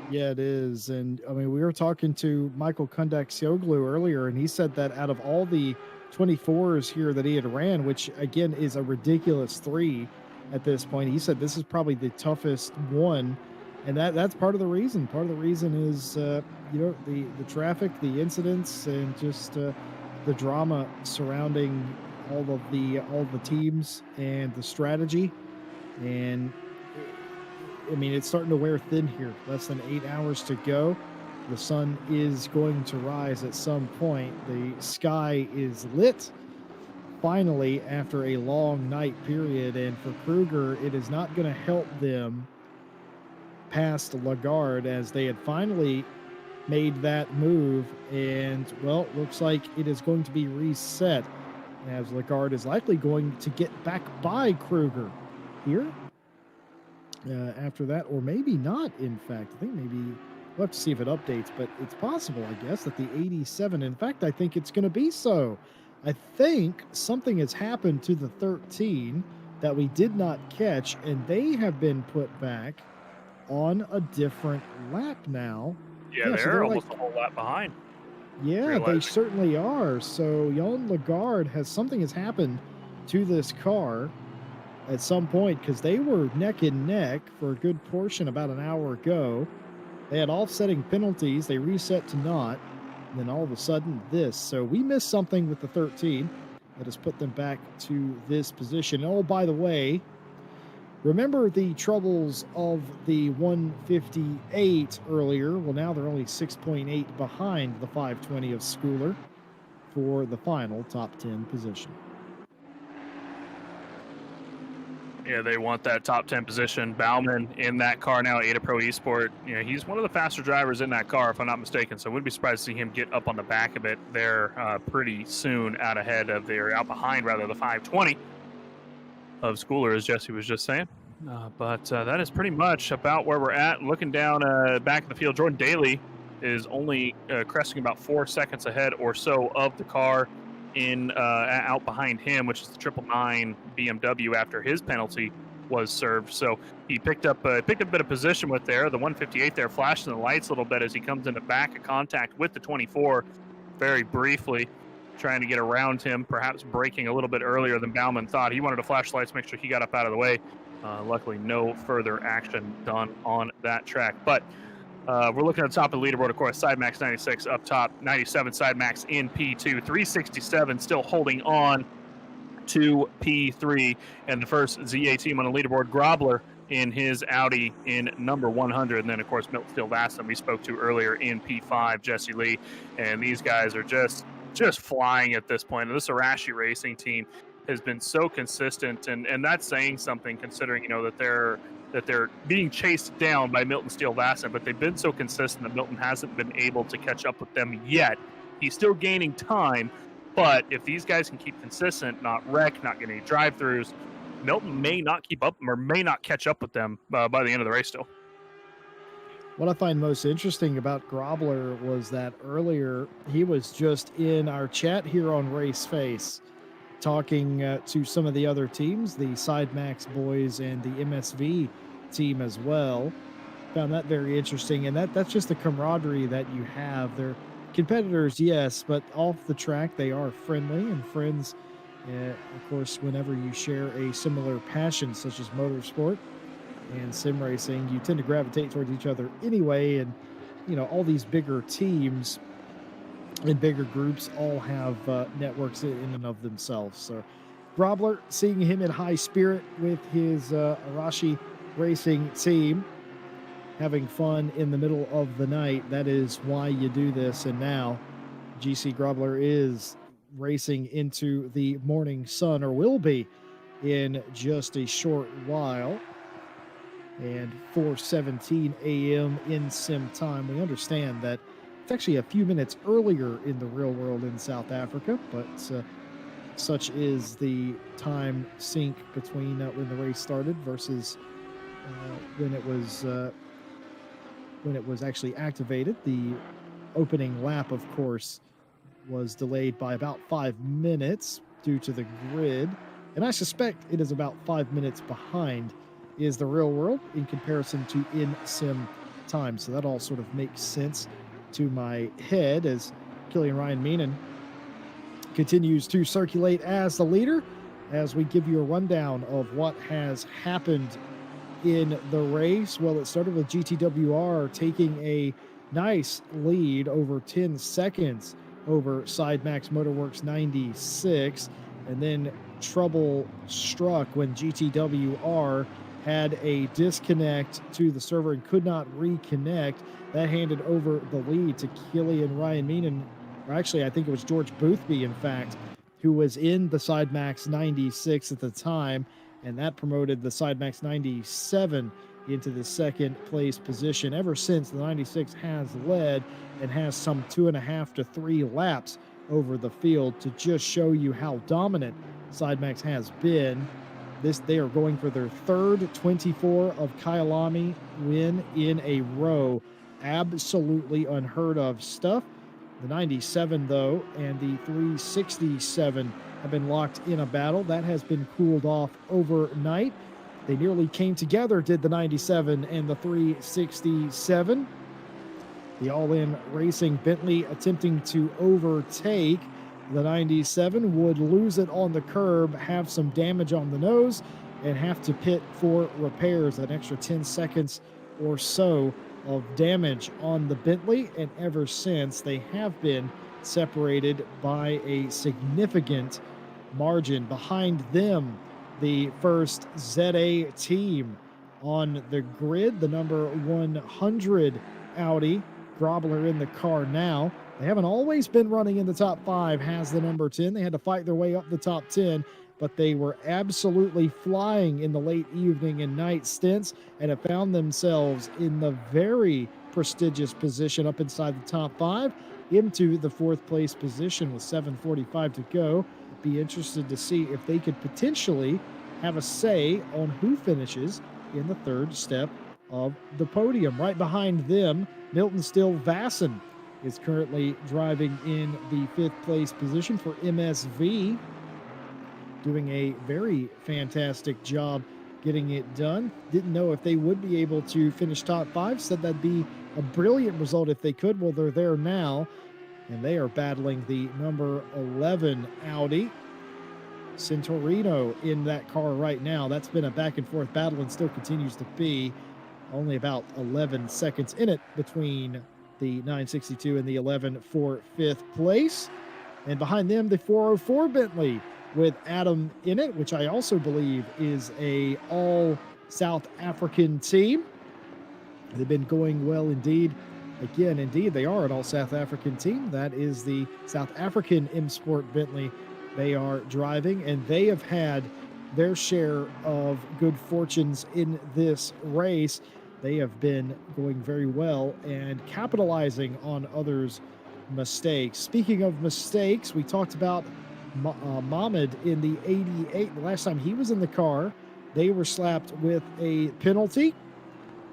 S2: Yeah, it is. And I mean, we were talking to Michael Kundak-Sioglu earlier, and he said that out of all the 24s here that he had ran, which again is a ridiculous 3 at this point, he said this is probably the toughest one. And that's part of the reason. Part of the reason is, the traffic, the incidents, and just the drama surrounding all the teams and the strategy. And I mean, it's starting to wear thin here. Less than 8 hours to go. The sun is going to rise at some point. The sky is lit finally after a long night period. And for Kruger, it is not going to help them past Lagarde, as they had finally made that move. And, well, looks like it is going to be reset, as Lagarde is likely going to get back by Kruger here. After that, or maybe not, in fact. I think maybe we'll have to see if it updates, but it's possible, I guess, that the 87, in fact, I think it's going to be so. I think something has happened to the 13 that we did not catch, and they have been put back on a different lap now.
S1: Yeah,
S2: so
S1: they're almost a whole lap behind.
S2: Yeah, they certainly are. So Jan Lagarde something has happened to this car at some point, because they were neck and neck for a good portion about an hour ago. They had offsetting penalties. They reset to not. And then all of a sudden this. So we missed something with the 13 that has put them back to this position. Oh, by the way, remember the troubles of the 158 earlier? Well, now they're only 6.8 behind the 520 of Schooler for the final top 10 position.
S1: Yeah, they want that top 10 position. Bauman in that car now, Ada Pro Esport. He's one of the faster drivers in that car, if I'm not mistaken. So I wouldn't be surprised to see him get up on the back of it there pretty soon, out behind the 520 of Schooler, as Jesse was just saying. But that is pretty much about where we're at. Looking down back in the field, Jordan Daly is only cresting about 4 seconds ahead or so of the car out behind him, which is the 999 BMW, after his penalty was served. So he picked up a bit of position with there. The 158 there flashing the lights a little bit as he comes into back of contact with the 24 very briefly, trying to get around him, perhaps braking a little bit earlier than Bauman thought. He wanted to flash lights, make sure he got up out of the way. Luckily, no further action done on that track. But we're looking at the top of the leaderboard, of course. SideMax 96 up top, 97 SideMax in P2, 367 still holding on to P3, and the first ZA team on the leaderboard, Grobler in his Audi in number 100, and then of course Milton Vasson we spoke to earlier in P5, Jesse Lee, and these guys are just just flying at this point. This Arashi Racing team has been so consistent, and that's saying something considering, you know, that they're being chased down by Milton Steel Vassen, but they've been so consistent that Milton hasn't been able to catch up with them yet. He's still gaining time, but if these guys can keep consistent, not wreck, not get any drive-throughs, Milton may not keep up or may not catch up with them by the end of the race still.
S2: What I find most interesting about Grobler was that earlier he was just in our chat here on RaceFace talking to some of the other teams, the SideMax boys and the MSV team as well. Found that very interesting, and that's just the camaraderie that you have. They're competitors, yes, but off the track they are friendly and friends. Of course, whenever you share a similar passion such as motorsport and sim racing, you tend to gravitate towards each other anyway. And you know, all these bigger teams and bigger groups all have networks in and of themselves. So Grobler, seeing him in high spirit with his Arashi Racing team, having fun in the middle of the night, that is why you do this. And now GC Grobler is racing into the morning sun, or will be in just a short while. And 4:17 a.m. in sim time. We understand that it's actually a few minutes earlier in the real world in South Africa, but such is the time sync between when the race started versus when it was actually activated. The opening lap, of course, was delayed by about 5 minutes due to the grid, and I suspect it is about 5 minutes behind is the real world in comparison to in sim time. So that all sort of makes sense to my head as Killian Ryan Meenan continues to circulate as the leader, as we give you a rundown of what has happened in the race. Well, it started with GTWR taking a nice lead over 10 seconds over SideMax Motorworks 96, and then trouble struck when GTWR had a disconnect to the server and could not reconnect. That handed over the lead to Killian Ryan Meenan, or actually I think it was George Boothby, in fact, who was in the SideMax 96 at the time, and that promoted the SideMax 97 into the second place position. Ever since, the 96 has led and has some 2.5 to 3 laps over the field to just show you how dominant SideMax has been. They are going for their third 24 of Kyalami win in a row. Absolutely unheard of stuff. The 97, though, and the 367 have been locked in a battle. That has been cooled off overnight. They nearly came together, did the 97 and the 367. The All-In Racing Bentley attempting to overtake the 97 would lose it on the curb, have some damage on the nose, and have to pit for repairs. An extra 10 seconds or so of damage on the Bentley, and ever since they have been separated by a significant margin. Behind them, the first ZA team on the grid, the number 100 Audi. Grobler in the car now. They haven't always been running in the top 5, has the number 10. They had to fight their way up the top 10, but they were absolutely flying in the late evening and night stints and have found themselves in the very prestigious position up inside the top 5 into the 4th place position with 7:45 to go. Be interested to see if they could potentially have a say on who finishes in the 3rd step of the podium. Right behind them, Milton Steel Vassen is currently driving in the 5th place position for MSV, doing a very fantastic job getting it done. Didn't know if they would be able to finish top 5. Said that'd be a brilliant result if they could. Well, they're there now, and they are battling the number 11 Audi. Centorino in that car right now. That's been a back and forth battle and still continues to be. Only about 11 seconds in it between the 962 and the 11 for 5th place. And behind them, the 404 Bentley with Adam in it, which I also believe is a all South African team. They've been going well indeed again, indeed, they are an all South African team. That is the South African M Sport Bentley they are driving, and they have had their share of good fortunes in this race. They have been going very well and capitalizing on others' mistakes. Speaking of mistakes, we talked about Mohamed in the 88. The last time he was in the car, they were slapped with a penalty,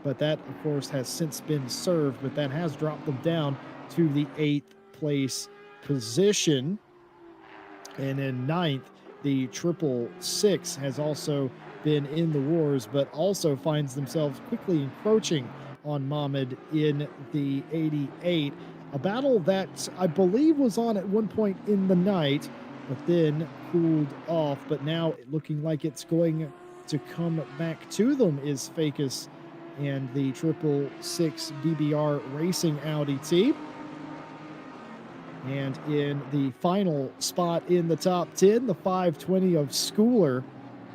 S2: but that, of course, has since been served, but that has dropped them down to the 8th place position. And in 9th, the 666 has also been in the wars, but also finds themselves quickly encroaching on Mohamed in the 88. A battle that I believe was on at one point in the night, but then cooled off. But now looking like it's going to come back to them is Facus and the 666 BBR Racing Audi team. And in the final spot in the top 10, the 520 of Schooler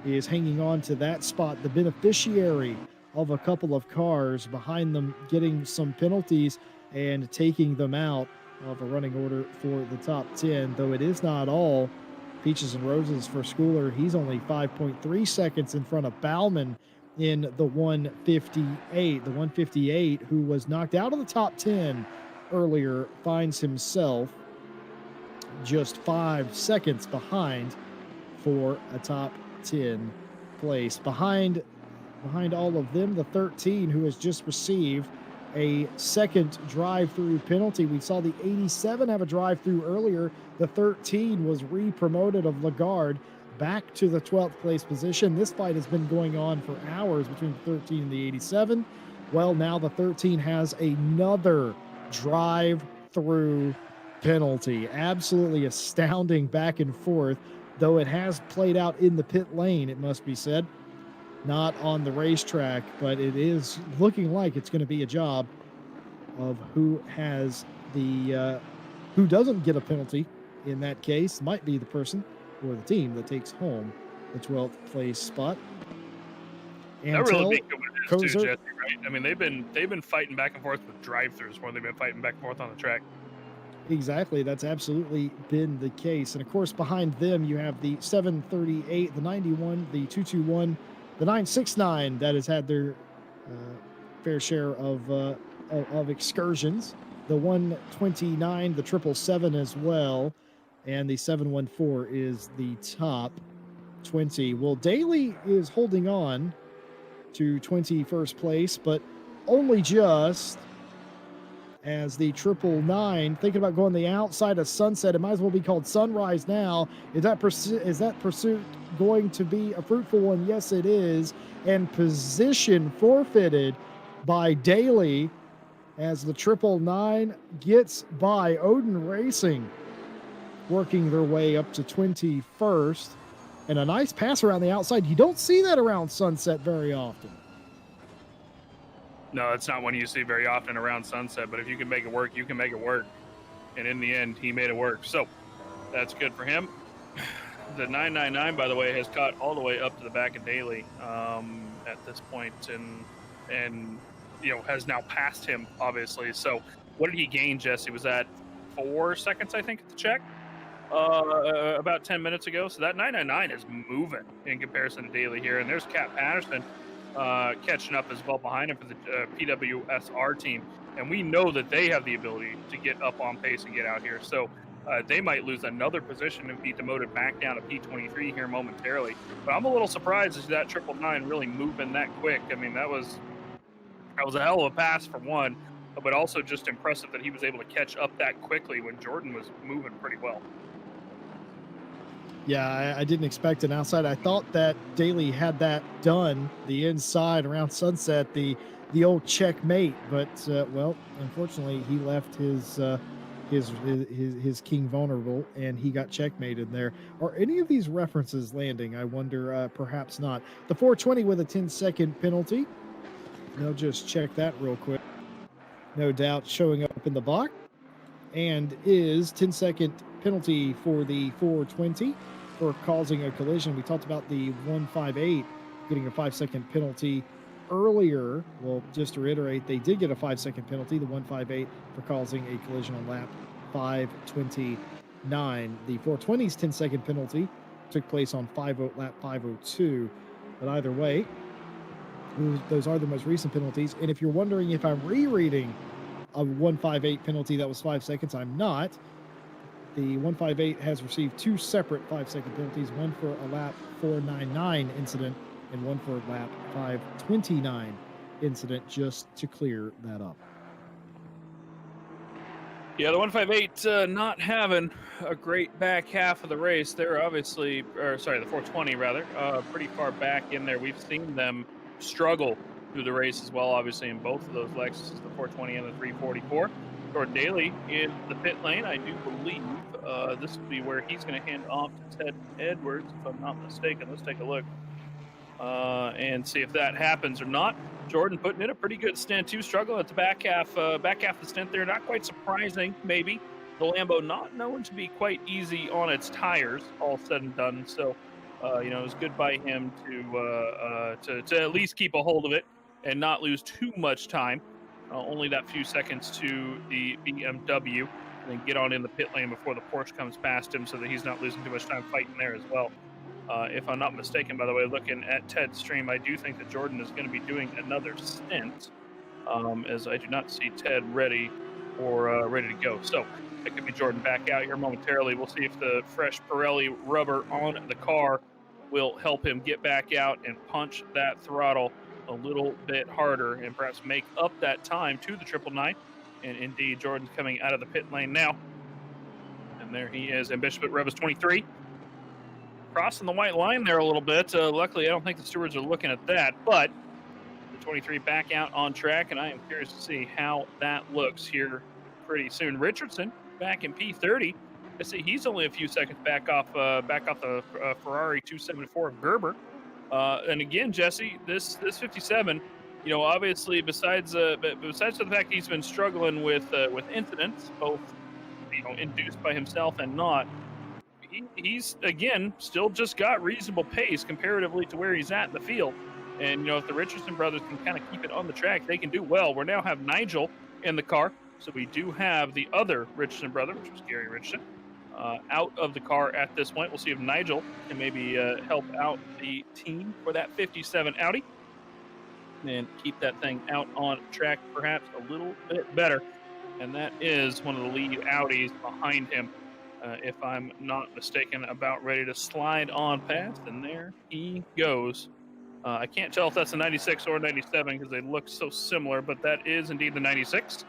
S2: is hanging on to that spot, the beneficiary of a couple of cars behind them getting some penalties and taking them out of a running order for the top 10, though it is not all peaches and roses for Schooler. He's only 5.3 seconds in front of Bauman in the 158. The 158, who was knocked out of the top 10 earlier, finds himself just 5 seconds behind for a top 10 place. Behind all of them, the 13, who has just received a second drive-through penalty. We saw the 87 have a drive-through earlier. The 13 was re-promoted of Lagarde back to the 12th place position. This fight has been going on for hours between the 13 and the 87. Well, now the 13 has another drive-through penalty. Absolutely astounding back and forth, though it has played out in the pit lane, it must be said. Not on the racetrack, but it is looking like it's going to be a job of who has the who doesn't get a penalty. In that case, might be the person or the team that takes home the 12th place spot. And
S1: that really be good too, Jesse, right? I mean, they've been fighting back and forth with drive-throughs more than they've been fighting back and forth on the track.
S2: Exactly, that's absolutely been the case. And of course, behind them, you have the 738, the 91, the 221. The 969 that has had their fair share of excursions. The 129, the 777 as well, and the 714 is the top 20. Well, Daly is holding on to 21st place, but only just, as the 999 thinking about going the outside of Sunset. It might as well be called Sunrise now. Is that pursuit going to be a fruitful one? Yes, it is. And position forfeited by Daly as the 999 gets by Odin Racing, working their way up to 21st. And a nice pass around the outside. You don't see that around Sunset very often.
S1: No, it's not one you see very often around Sunset, but if you can make it work, you can make it work. And in the end, he made it work. So that's good for him. The 999, by the way, has caught all the way up to the back of Daly at this point, and you know, has now passed him, obviously. So what did he gain, Jesse? Was that 4 seconds, I think, at the check? About 10 minutes ago. So that 999 is moving in comparison to Daly here. And there's Cat Patterson catching up as well behind him for the PWSR team. And we know that they have the ability to get up on pace and get out here. So they might lose another position and be demoted back down to P23 here momentarily. But I'm a little surprised to see that 999 really moving that quick. I mean, that was a hell of a pass for one, but also just impressive that he was able to catch up that quickly when Jordan was moving pretty well.
S2: Yeah, I didn't expect an outside. I thought that Daly had that done, the inside around Sunset, the old checkmate. But well, unfortunately, he left his king vulnerable, and he got checkmated there. Are any of these references landing? I wonder. Perhaps not. The 420 with a 10-second penalty. They'll just check that real quick. No doubt showing up in the box, and is 10-second penalty for the 420 for causing a collision. We talked about the 158 getting a 5-second penalty earlier, well, just to reiterate, they did get a 5-second penalty, the 158, for causing a collision on lap 529. The 420's 10-second penalty took place on lap 502. But either way, those are the most recent penalties. And if you're wondering if I'm rereading a 158 penalty that was 5 seconds, I'm not. The 158 has received 2 separate 5-second penalties, one for a lap 499 incident and one for a lap 529 incident, just to clear that up.
S1: Yeah, the 158 not having a great back half of the race. They're obviously, or sorry, the 420 rather, pretty far back in there. We've seen them struggle through the race as well, obviously, in both of those Lexuses, the 420 and the 344. Jordan Daly in the pit lane. I do believe this will be where he's going to hand off to Ted Edwards, if I'm not mistaken. Let's take a look and see if that happens or not. Jordan putting in a pretty good stint too, struggling at the back half of the stint there. Not quite surprising, maybe. The Lambo not known to be quite easy on its tires, all said and done. So, it was good by him to at least keep a hold of it and not lose too much time. Only that few seconds to the BMW, and then get on in the pit lane before the Porsche comes past him, so that he's not losing too much time fighting there as well. If I'm not mistaken, by the way, looking at Ted's stream, I do think that Jordan is going to be doing another stint, as I do not see Ted ready to go. So it could be Jordan back out here momentarily. We'll see if the fresh Pirelli rubber on the car will help him get back out and punch that throttle a little bit harder and perhaps make up that time to the 999. And indeed, Jordan's coming out of the pit lane now. And there he is, Ambitious But Rebus 23. Crossing the white line there a little bit. Luckily, I don't think the stewards are looking at that, but the 23 back out on track, and I am curious to see how that looks here pretty soon. Richardson back in P30. I see he's only a few seconds back off the Ferrari 274 of Gerber. And again, Jesse, this 57, obviously besides the fact he's been struggling with incidents, both induced by himself and not, he's again still just got reasonable pace comparatively to where he's at in the field. And if the Richardson brothers can kind of keep it on the track, they can do well. We now have Nigel in the car, so we do have the other Richardson brother, which was Gary Richardson, out of the car at this point. We'll see if Nigel can maybe help out the team for that 57 Audi and keep that thing out on track perhaps a little bit better. And that is one of the lead Audis behind him, if I'm not mistaken, about ready to slide on past. And there he goes. I can't tell if that's a 96 or 97 because they look so similar, but that is indeed the 96.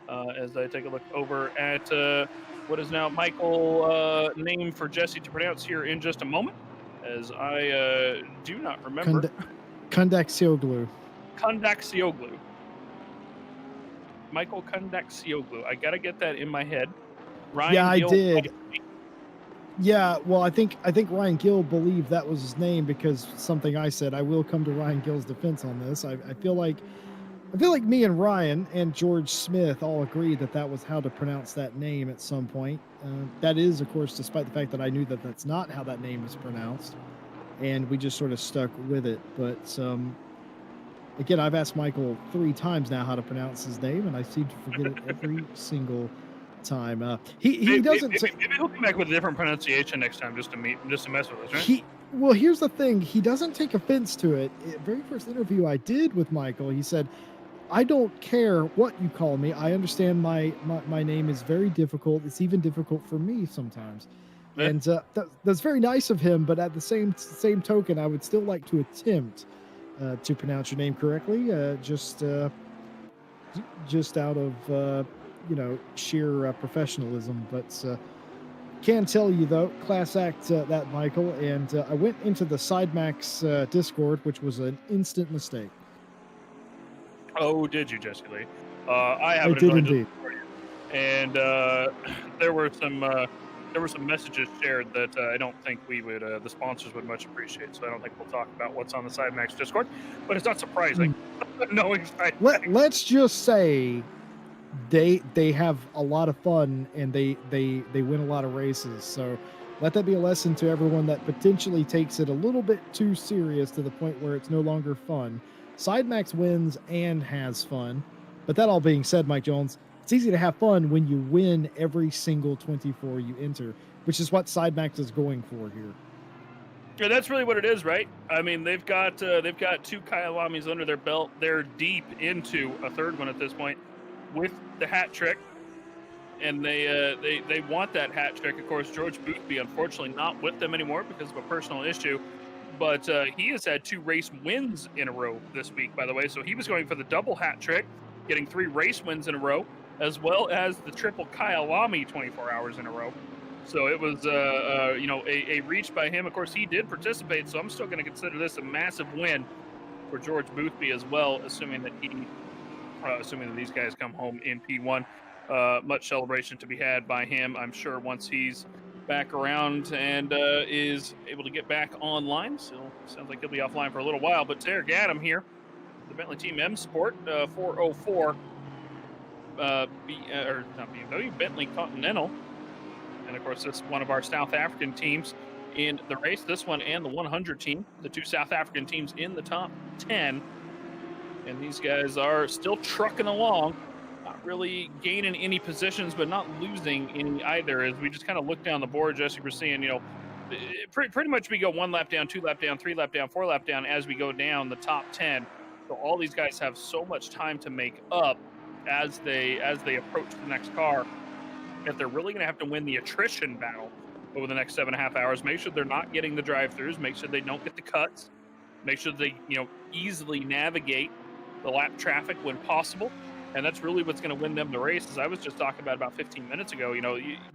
S1: As I take a look over at what is now Michael name for Jesse to pronounce here in just a moment, as I do not remember.
S2: Kundaksioglu.
S1: Michael Kundaksioglu. I got to get that in my head. Ryan
S2: yeah,
S1: Gill,
S2: I did. Yeah, well, I think Ryan Gill believed that was his name because something I said. I will come to Ryan Gill's defense on this. I feel like me and Ryan and George Smith all agreed that was how to pronounce that name at some point. That is, of course, despite the fact that I knew that that's not how that name is pronounced, and we just sort of stuck with it. But again, I've asked Michael 3 times now how to pronounce his name, and I seem to forget it every single time. He doesn't.
S1: Maybe he'll come back with a different pronunciation next time, just to mess with us, right?
S2: Well, here's the thing. He doesn't take offense to it. Very first interview I did with Michael, he said, "I don't care what you call me. I understand my name is very difficult. It's even difficult for me sometimes." Yeah. And that's very nice of him. But at the same token, I would still like to attempt to pronounce your name correctly, just out of sheer professionalism. But can tell you though, class act that Michael. And I went into the SideMax Discord, which was an instant mistake.
S1: Oh, did you, Jesse Lee? I
S2: did indeed.
S1: And there were some messages shared that I don't think the sponsors would much appreciate. So I don't think we'll talk about what's on the SideMax Discord. But it's not surprising. Knowing
S2: let's just say they have a lot of fun and they win a lot of races. So let that be a lesson to everyone that potentially takes it a little bit too serious to the point where it's no longer fun. SideMax wins and has fun. But that all being said, Mike Jones, it's easy to have fun when you win every single 24 you enter, which is what SideMax is going for here.
S1: Yeah, that's really what it is, right? I mean, they've got 2 Kyalamis under their belt. They're deep into a third one at this point with the hat trick, and they want that hat trick. Of course, George Boothby, unfortunately, not with them anymore because of a personal issue. But he has had 2 race wins in a row this week, by the way. So he was going for the double hat trick, getting 3 race wins in a row, as well as the triple Kyalami 24 hours in a row. So it was, a reach by him. Of course, he did participate, so I'm still going to consider this a massive win for George Boothby as well, assuming that these guys come home in P1. Much celebration to be had by him, I'm sure, once he's back around and is able to get back online. So sounds like he'll be offline for a little while. But Derek Adam here, the Bentley Team M Sport 404, not BMW, Bentley Continental. And of course, this is one of our South African teams in the race. This one and the 100 team, the 2 South African teams in the top 10. And these guys are still trucking along. Not really gaining any positions, but not losing any either. As we just kind of look down the board, Jesse, we're seeing, pretty much we go 1 lap down, 2 lap down, 3 lap down, 4 lap down as we go down the top 10. So all these guys have so much time to make up as they approach the next car that they're really going to have to win the attrition battle over the next 7.5 hours. Make sure they're not getting the drive-throughs. Make sure they don't get the cuts. Make sure they easily navigate the lap traffic when possible. And that's really what's going to win them the race. As I was just talking about 15 minutes ago,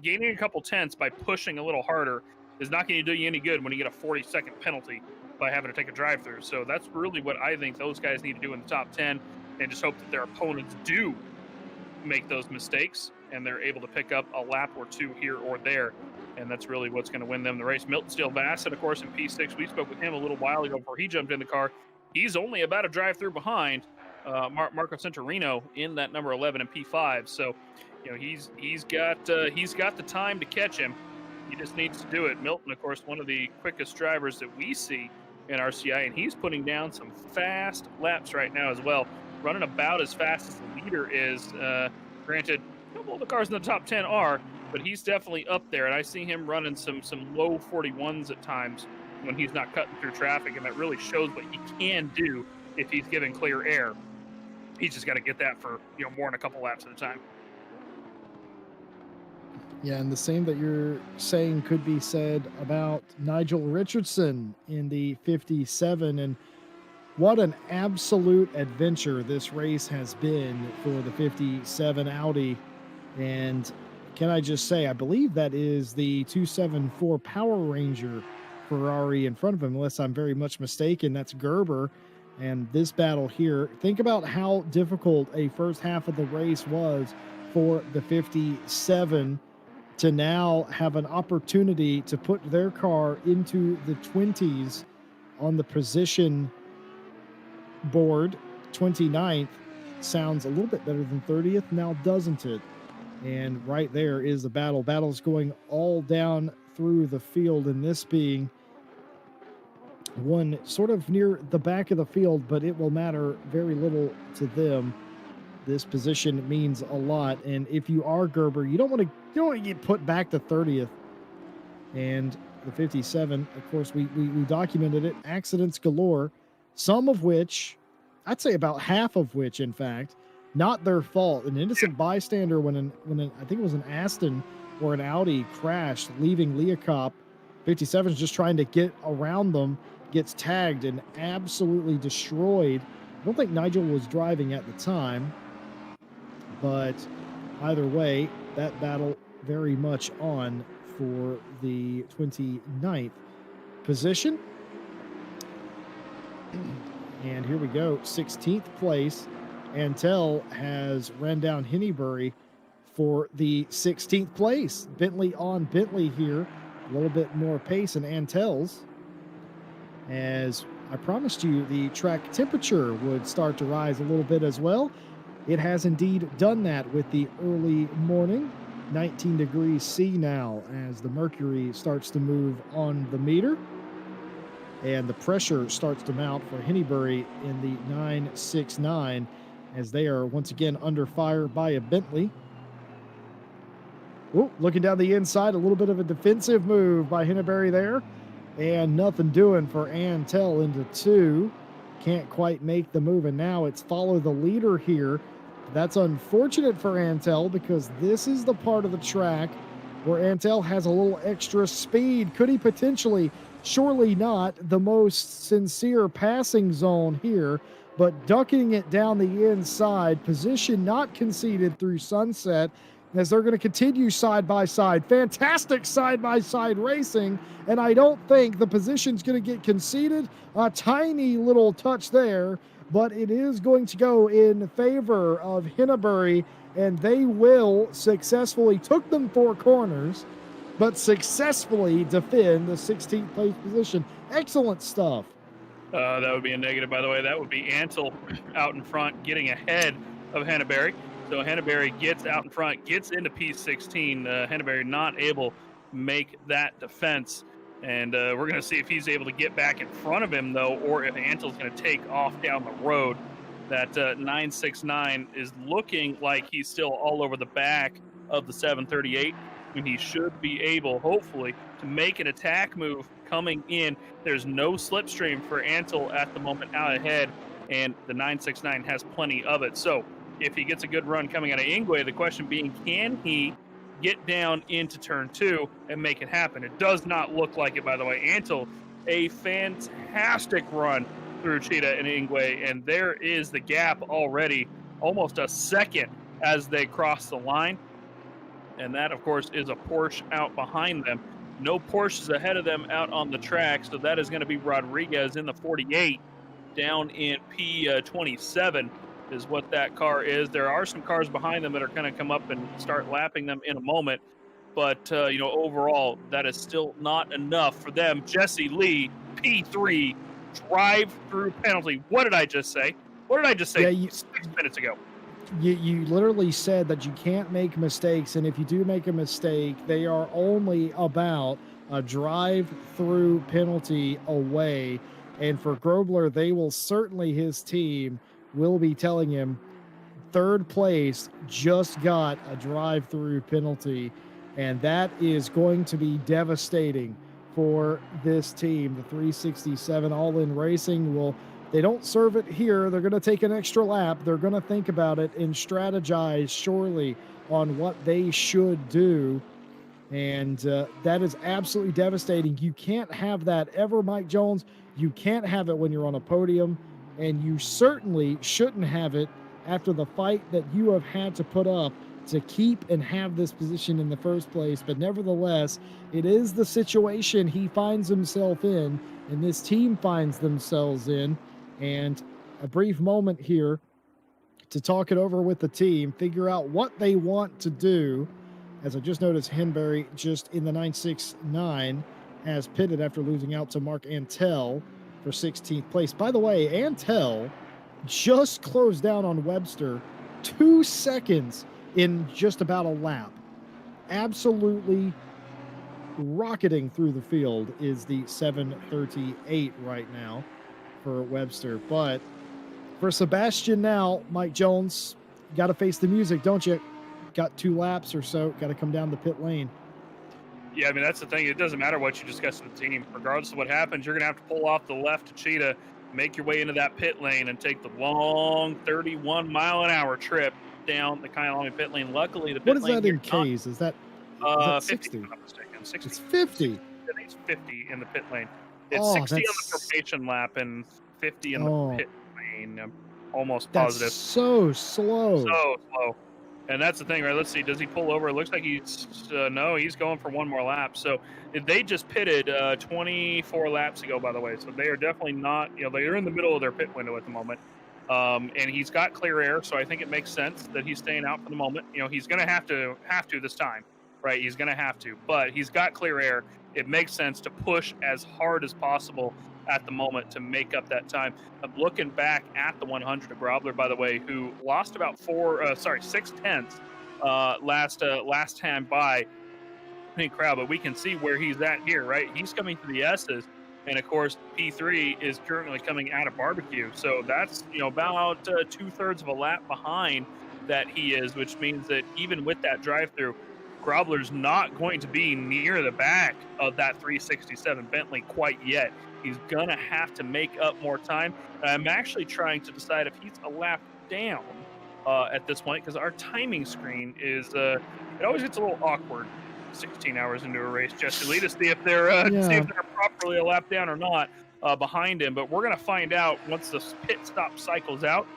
S1: gaining a couple tenths by pushing a little harder is not going to do you any good when you get a 40-second penalty by having to take a drive-through. So that's really what I think those guys need to do in the top 10, and just hope that their opponents do make those mistakes and they're able to pick up a lap or 2 here or there. And that's really what's going to win them the race. Milton Steele Bassett, of course, in P6. We spoke with him a little while ago before he jumped in the car. He's only about a drive-through behind Marco Centurino in that number 11 in P5. So, he's got the time to catch him. He just needs to do it. Milton, of course, one of the quickest drivers that we see in RCI, and he's putting down some fast laps right now as well, running about as fast as the leader is. Granted, not all the cars in the top 10 are, but he's definitely up there, and I see him running some low 41s at times when he's not cutting through traffic, and that really shows what he can do if he's given clear air. He's just got to get that for more than a couple laps at a time.
S2: Yeah, and the same that you're saying could be said about Nigel Richardson in the 57. And what an absolute adventure this race has been for the 57 Audi. And can I just say, I believe that is the 274 Power Ranger Ferrari in front of him, unless I'm very much mistaken. That's Gerber. And this battle here, think about how difficult a first half of the race was for the 57 to now have an opportunity to put their car into the 20s on the position board. 29th sounds a little bit better than 30th now, doesn't it? And right there is the battle. Battle's going all down through the field, and this being one sort of near the back of the field, but it will matter very little to them. This position means a lot, and if you are Gerber, you don't want to get put back to 30th. And the 57, of course, we documented it. Accidents galore, some of which, I'd say about half of which, in fact, not their fault. An innocent bystander when I think it was an Aston or an Audi crashed, leaving Leacop. 57 is just trying to get around them, gets tagged and absolutely destroyed. I don't think Nigel was driving at the time, but either way, that battle very much on for the 29th position. And here we go, 16th place. Antel has ran down Hennebury for the 16th place. Bentley on Bentley here, a little bit more pace in Antel's. As I promised you, the track temperature would start to rise a little bit as well. It has indeed done that with the early morning. 19 degrees C now as the mercury starts to move on the meter. and the pressure starts to mount for Henneberry in the 969 as they are once again under fire by a Bentley. Ooh, looking down the inside, a little bit of a defensive move by Henneberry there, and nothing doing for Antel into 2. Can't quite make the move, and now it's follow the leader here. That's unfortunate for Antel because this is the part of the track where Antel has a little extra speed. Could he potentially, surely not, the most sincere passing zone here, but ducking it down the inside, position not conceded through sunset, as they're going to continue side by side. Fantastic side by side racing, and I don't think the position's going to get conceded. A tiny little touch there, but it is going to go in favor of Henneberry, and they will successfully, took them 4 corners, but successfully defend the 16th place position. Excellent stuff.
S1: That would be a negative, by the way. That would be Antel out in front, getting ahead of Henneberry. So Henneberry gets out in front, gets into P16. Henneberry not able to make that defense. And we're going to see if he's able to get back in front of him, though, or if Antel's going to take off down the road. That 969 is looking like he's still all over the back of the 738, and he should be able, hopefully, to make an attack move coming in. There's no slipstream for Antel at the moment out ahead, and the 969 has plenty of it. So if he gets a good run coming out of Ingwe, the question being, can he get down into turn 2 and make it happen? It does not look like it, by the way. Antel, a fantastic run through Cheetah and Ingwe, and there is the gap already, almost a second as they cross the line. And that, of course, is a Porsche out behind them. No Porsches ahead of them out on the track, so that is going to be Rodriguez in the 48 down in P27 is what that car is. There are some cars behind them that are going to come up and start lapping them in a moment, but overall, that is still not enough for them. Jesse Lee, P3, drive-through penalty. What did I just say? What did I just say 6 minutes ago?
S2: You literally said that you can't make mistakes, and if you do make a mistake, they are only about a drive-through penalty away. And for Grobler, they will certainly, his team will be telling him, 3rd place just got a drive-through penalty, and that is going to be devastating for this team. The 367 All-In Racing will, they don't serve it here. They're going to take an extra lap. They're going to think about it and strategize surely on what they should do. And that is absolutely devastating. You can't have that ever, Mike Jones. You can't have it when you're on a podium, and you certainly shouldn't have it after the fight that you have had to put up to keep and have this position in the first place. But nevertheless, it is the situation he finds himself in, and this team finds themselves in. And a brief moment here to talk it over with the team, figure out what they want to do. As I just noticed, Henneberry just in the 969 has pitted after losing out to Mark Antel for 16th place. By the way, Antel just closed down on Webster 2 seconds in just about a lap. Absolutely rocketing through the field is the 738 right now for Webster. But for Sebastian now, Mike Jones, got to face the music, don't you? Got 2 laps or so, got to come down the pit lane.
S1: Yeah, I mean, that's the thing. It doesn't matter what you discuss with the team. Regardless of what happens, you're going to have to pull off the left to Cheetah, make your way into that pit lane, and take the long 31-mile-an-hour trip down the Kyalami pit lane. Luckily, the pit lane...
S2: What is that in Ks? Is that
S1: 50,
S2: 60?
S1: if I'm not mistaken. 60.
S2: It's 50.
S1: I think it's 50 in the pit lane. It's 60 on the formation lap and 50 in the pit lane. I'm almost positive.
S2: That's so slow.
S1: So slow. And that's the thing, right? Let's see. Does he pull over? It looks like he's no. He's going for one more lap. So they just pitted 24 laps ago, by the way. So they are definitely not. They're in the middle of their pit window at the moment. And he's got clear air, so I think it makes sense that he's staying out for the moment. He's going to have to this time, right? He's going to have to, but he's got clear air. It makes sense to push as hard as possible at the moment to make up that time. I'm looking back at the 100 of Grobler, by the way, who lost about 6 tenths last time by crowd, but we can see where he's at here, right? He's coming to the S's And of course, P3 is currently coming out of barbecue. So that's, about 2/3 of a lap behind that he is, which means that even with that drive through, Grobler's not going to be near the back of that 367 Bentley quite yet. He's going to have to make up more time. And I'm actually trying to decide if he's a lap down at this point, because our timing screen is, it always gets a little awkward 16 hours into a race, Jesse Lee, to see if they're properly a lap down or not behind him. But we're going to find out once the pit stop cycles out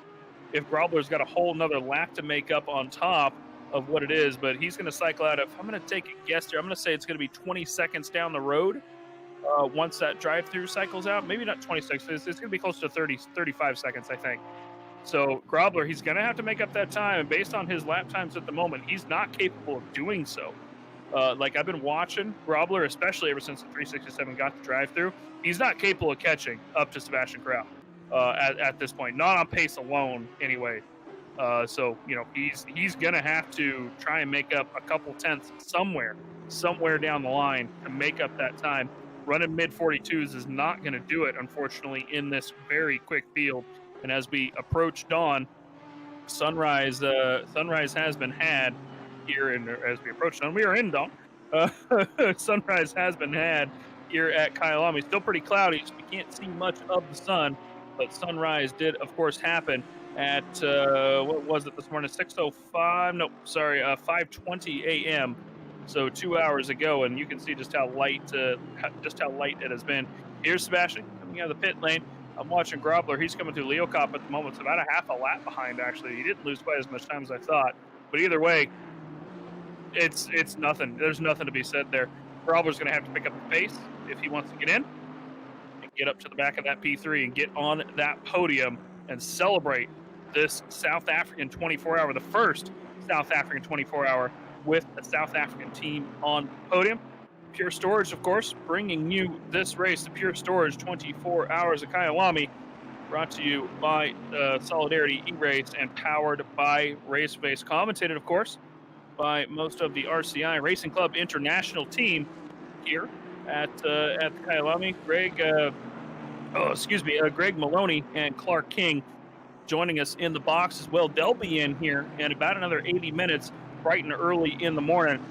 S1: if Grobler's got a whole nother lap to make up on top of what it is. But he's going to cycle out. If I'm going to take a guess here, I'm going to say it's going to be 20 seconds down the road once that drive-through cycles out. Maybe not 20 seconds. It's going to be close to 35 seconds, I think. So Grobler, he's going to have to make up that time. And based on his lap times at the moment, he's not capable of doing so. Like, I've been watching Grobler, especially ever since the 367 got the drive-through. He's not capable of catching up to Sebastian Corral at this point, not on pace alone anyway. So he's gonna have to try and make up a couple tenths somewhere down the line to make up that time. Running mid 42s is not going to do it, unfortunately, in this very quick field. And as we approach dawn, sunrise has been had here, and as we approach dawn, we are in dawn. Sunrise has been had here at Kyalami. Still pretty cloudy, so we can't see much of the sun, but sunrise did, of course, happen at what was it this morning? 6:05? No, sorry, 5:20 a.m. So 2 hours ago, and you can see just how light it has been. Here's Sebastian coming out of the pit lane. I'm watching Grobler. He's coming through Leo Cop at the moment. It's about a half a lap behind, actually. He didn't lose quite as much time as I thought. But either way, it's nothing. There's nothing to be said there. Grobler's going to have to pick up the pace if he wants to get in and get up to the back of that P3 and get on that podium and celebrate this South African 24-hour, the first South African 24-hour with a South African team on podium. Pure Storage, of course, bringing you this race, the Pure Storage 24 Hours of Kyalami, brought to you by Solidarity E-Race and powered by RaceFace. Commentated, of course, by most of the RCI Racing Club International team here at the Kyalami. Greg Maloney and Clark King joining us in the box as well. They'll be in here in about another 80 minutes, bright and early in the morning,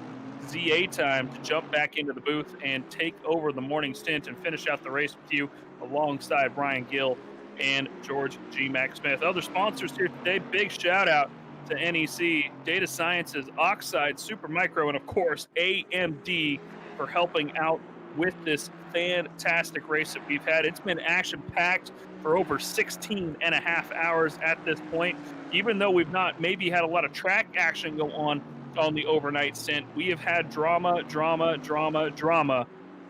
S1: ZA time, to jump back into the booth and take over the morning stint and finish out the race with you alongside Brian Gill and George G. Mac Smith. Other sponsors here today, big shout out to NEC, DataSciences, Oxide, SuperMicro, and of course AMD for helping out with this fantastic race that we've had. It's been action-packed for over 16 and a half hours at this point. Even though we've not maybe had a lot of track action go on the overnight stint, we have had drama.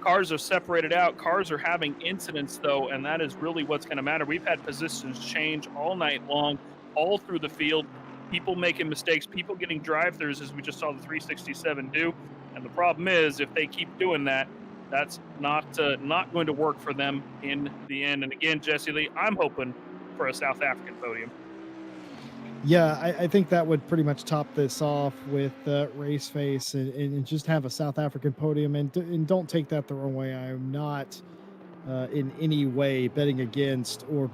S1: Cars are separated out. Cars are having incidents, though, and that is really what's going to matter. We've had positions change all night long, all through the field. People making mistakes, people getting drive-throughs, as we just saw the 367 do. And the problem is, if they keep doing that, that's not going to work for them in the end. And again, Jesse Lee, I'm hoping for a South African podium.
S2: Yeah, I think that would pretty much top this off with RaceFace and just have a South African podium. And don't take that the wrong way. I am not in any way betting against or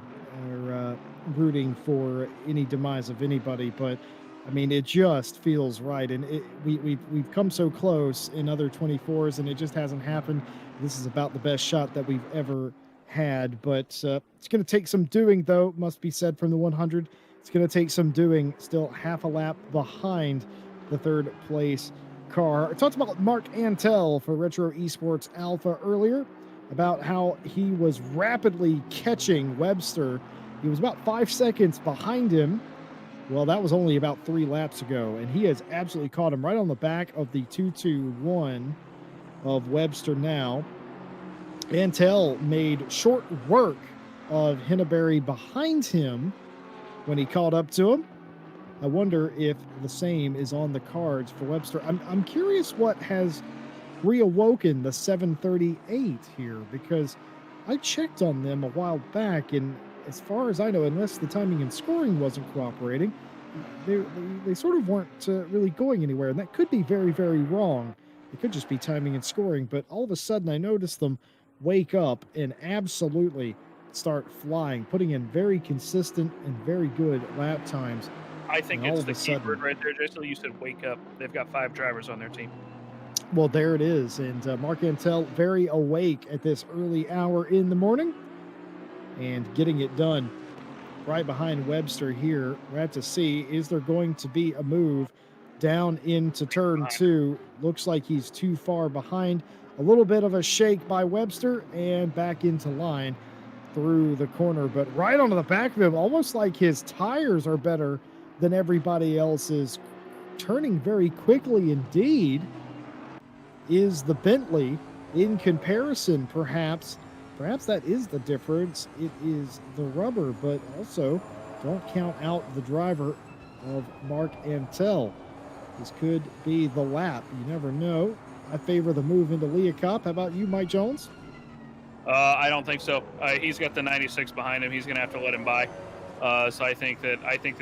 S2: rooting for any demise of anybody. But I mean, it just feels right. And we've come so close in other 24s, and it just hasn't happened. This is about the best shot that we've ever had. But it's going to take some doing, though, must be said, from the 100. It's going to take some doing, still half a lap behind the third place car. I talked about Mark Antel for Retro Esports Alpha earlier, about how he was rapidly catching Webster. He was about 5 seconds behind him. Well, that was only about 3 laps ago, and he has absolutely caught him right on the back of the 221 of Webster now. Antel made short work of Hinneberry behind him when he caught up to him. I wonder if the same is on the cards for Webster. I'm curious what has reawoken the 738 here, because I checked on them a while back, and as far as I know, unless the timing and scoring wasn't cooperating, they sort of weren't really going anywhere, and that could be very, very wrong. It could just be timing and scoring, but all of a sudden I noticed them wake up and absolutely start flying, putting in very consistent and very good lap times.
S1: I think
S2: And all
S1: it's
S2: of
S1: the
S2: a
S1: key
S2: sudden,
S1: word right there, Jason. You said wake up. They've got 5 drivers on their team.
S2: well, there it is. And Mark Antel very awake at this early hour in the morning and getting it done right behind Webster here. We're at to see, is there going to be a move down into turn 2? Looks like he's too far behind. A little bit of a shake by Webster and back into line through the corner, but right onto the back of him, almost like his tires are better than everybody else's. Turning very quickly indeed is the Bentley in comparison, perhaps that is the difference. It is the rubber, but also don't count out the driver of Mark Antel. This could be the lap. You never know. I favor the move into Leah Cup. How about you, Mike Jones?
S1: I don't think so. He's got the 96 behind him. He's going to have to let him by. So I think that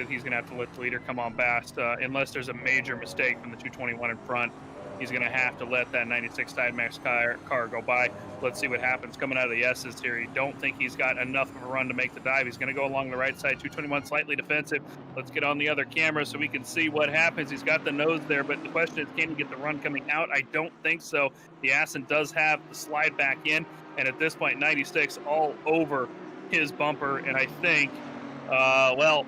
S1: he's going to have to let the leader come on past, unless there's a major mistake from the 221 in front. He's going to have to let that 96 Sidemax car go by. Let's see what happens coming out of the S's here. You don't think he's got enough of a run to make the dive. He's going to go along the right side. 221 slightly defensive. Let's get on the other camera so we can see what happens. He's got the nose there, but the question is, can he get the run coming out? I don't think so. The Aston does have the slide back in, and at this point, 96 all over his bumper, and I think, well,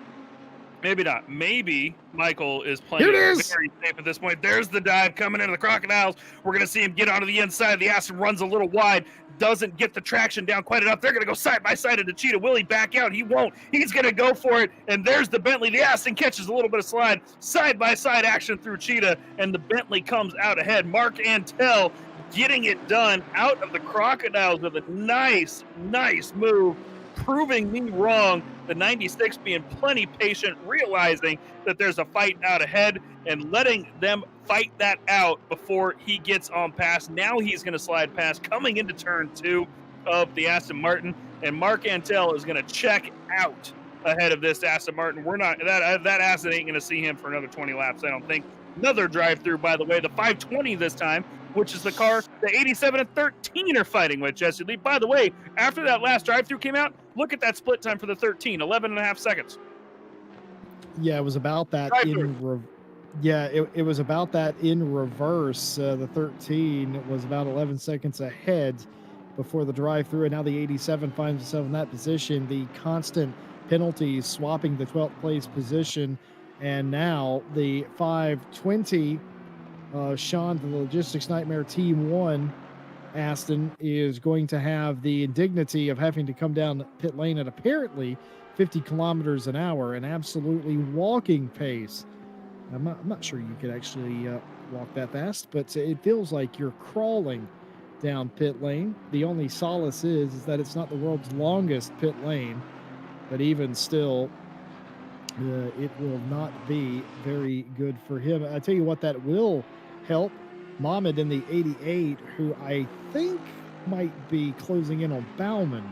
S1: maybe not. Maybe Michael is playing very safe at this point. There's the dive coming into the Crocodiles. We're going to see him get onto the inside. The Aston runs a little wide, doesn't get the traction down quite enough. They're going to go side by side into Cheetah. Will he back out? He won't. He's going to go for it. And there's the Bentley. The Aston catches a little bit of slide. Side by side action through Cheetah. And the Bentley comes out ahead. Mark Antel getting it done out of the Crocodiles with a nice move, proving me wrong. The 96 being plenty patient, realizing that there's a fight out ahead and letting them fight that out before he gets on past. Now he's going to slide past coming into turn 2 of the Aston Martin, and Mark Antel is going to check out ahead of this Aston Martin. We're not that Aston ain't going to see him for another 20 laps, I don't think. Another drive-through, by the way, the 520 this time, which is the car the 87 and 13 are fighting with, Jesse Lee. By the way, after that last drive-through came out, look at that split time for the 13, 11 and a half seconds.
S2: Yeah, it was about that it was about that in reverse. The 13 was about 11 seconds ahead before the drive-through, and now the 87 finds itself in that position. The constant penalties swapping the 12th place position, and now the 520 Sean, the Logistics Nightmare Team 1 Aston is going to have the indignity of having to come down pit lane at apparently 50 kilometers an hour, an absolutely walking pace. I'm not sure you could actually walk that fast, but it feels like you're crawling down pit lane. The only solace is that it's not the world's longest pit lane, but even still, it will not be very good for him. I tell you what, that will help Mohammed in the 88, who I think might be closing in on Bauman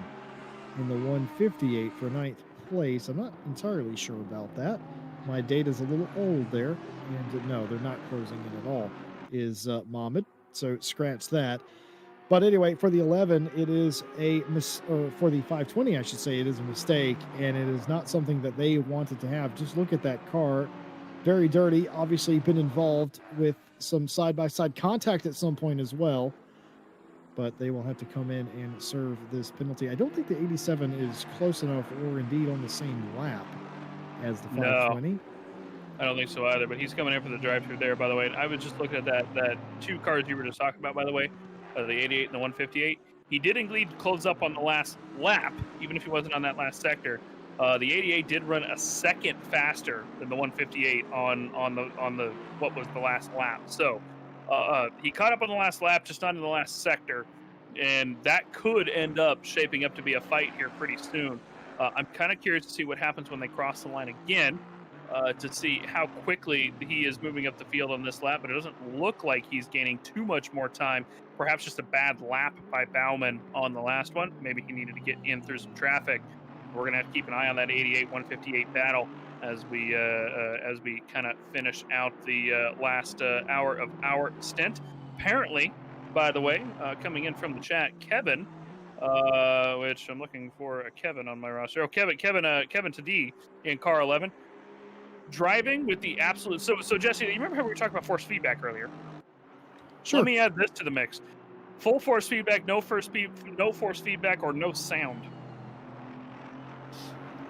S2: in the 158 for 9th place. I'm not entirely sure about that. My data's a little old there, and no, they're not closing in at all, is Mohammed, so scratch that. But anyway, for the 11, it is for the 520, I should say, it is a mistake, and it is not something that they wanted to have. Just look at that car. Very dirty. Obviously been involved with some side-by-side contact at some point as well, but they will have to come in and serve this penalty. I don't think the 87 is close enough or indeed on the same lap as the 520.
S1: No, I don't think so either, but he's coming in for the drive-through there, by the way. And I was just looking at that 2 cars you were just talking about, by the way, the 88 and the 158. He did indeed close up on the last lap, even if he wasn't on that last sector. The 88 did run a second faster than the 158 on the what was the last lap. So he caught up on the last lap, just not in the last sector, and that could end up shaping up to be a fight here pretty soon. I'm kind of curious to see what happens when they cross the line again, to see how quickly he is moving up the field on this lap, but it doesn't look like he's gaining too much more time. Perhaps just a bad lap by Bauman on the last one. Maybe he needed to get in through some traffic. We're going to have to keep an eye on that 88-158 battle as we kind of finish out the last hour of our stint. Apparently, by the way, coming in from the chat, Kevin which I'm looking for a Kevin on my roster. Oh, Kevin Tadee in car 11. Driving with the absolute. So Jesse, you remember how we were talking about force feedback earlier?
S2: Sure.
S1: Let me add this to the mix. Full force feedback, no force feedback, or no sound.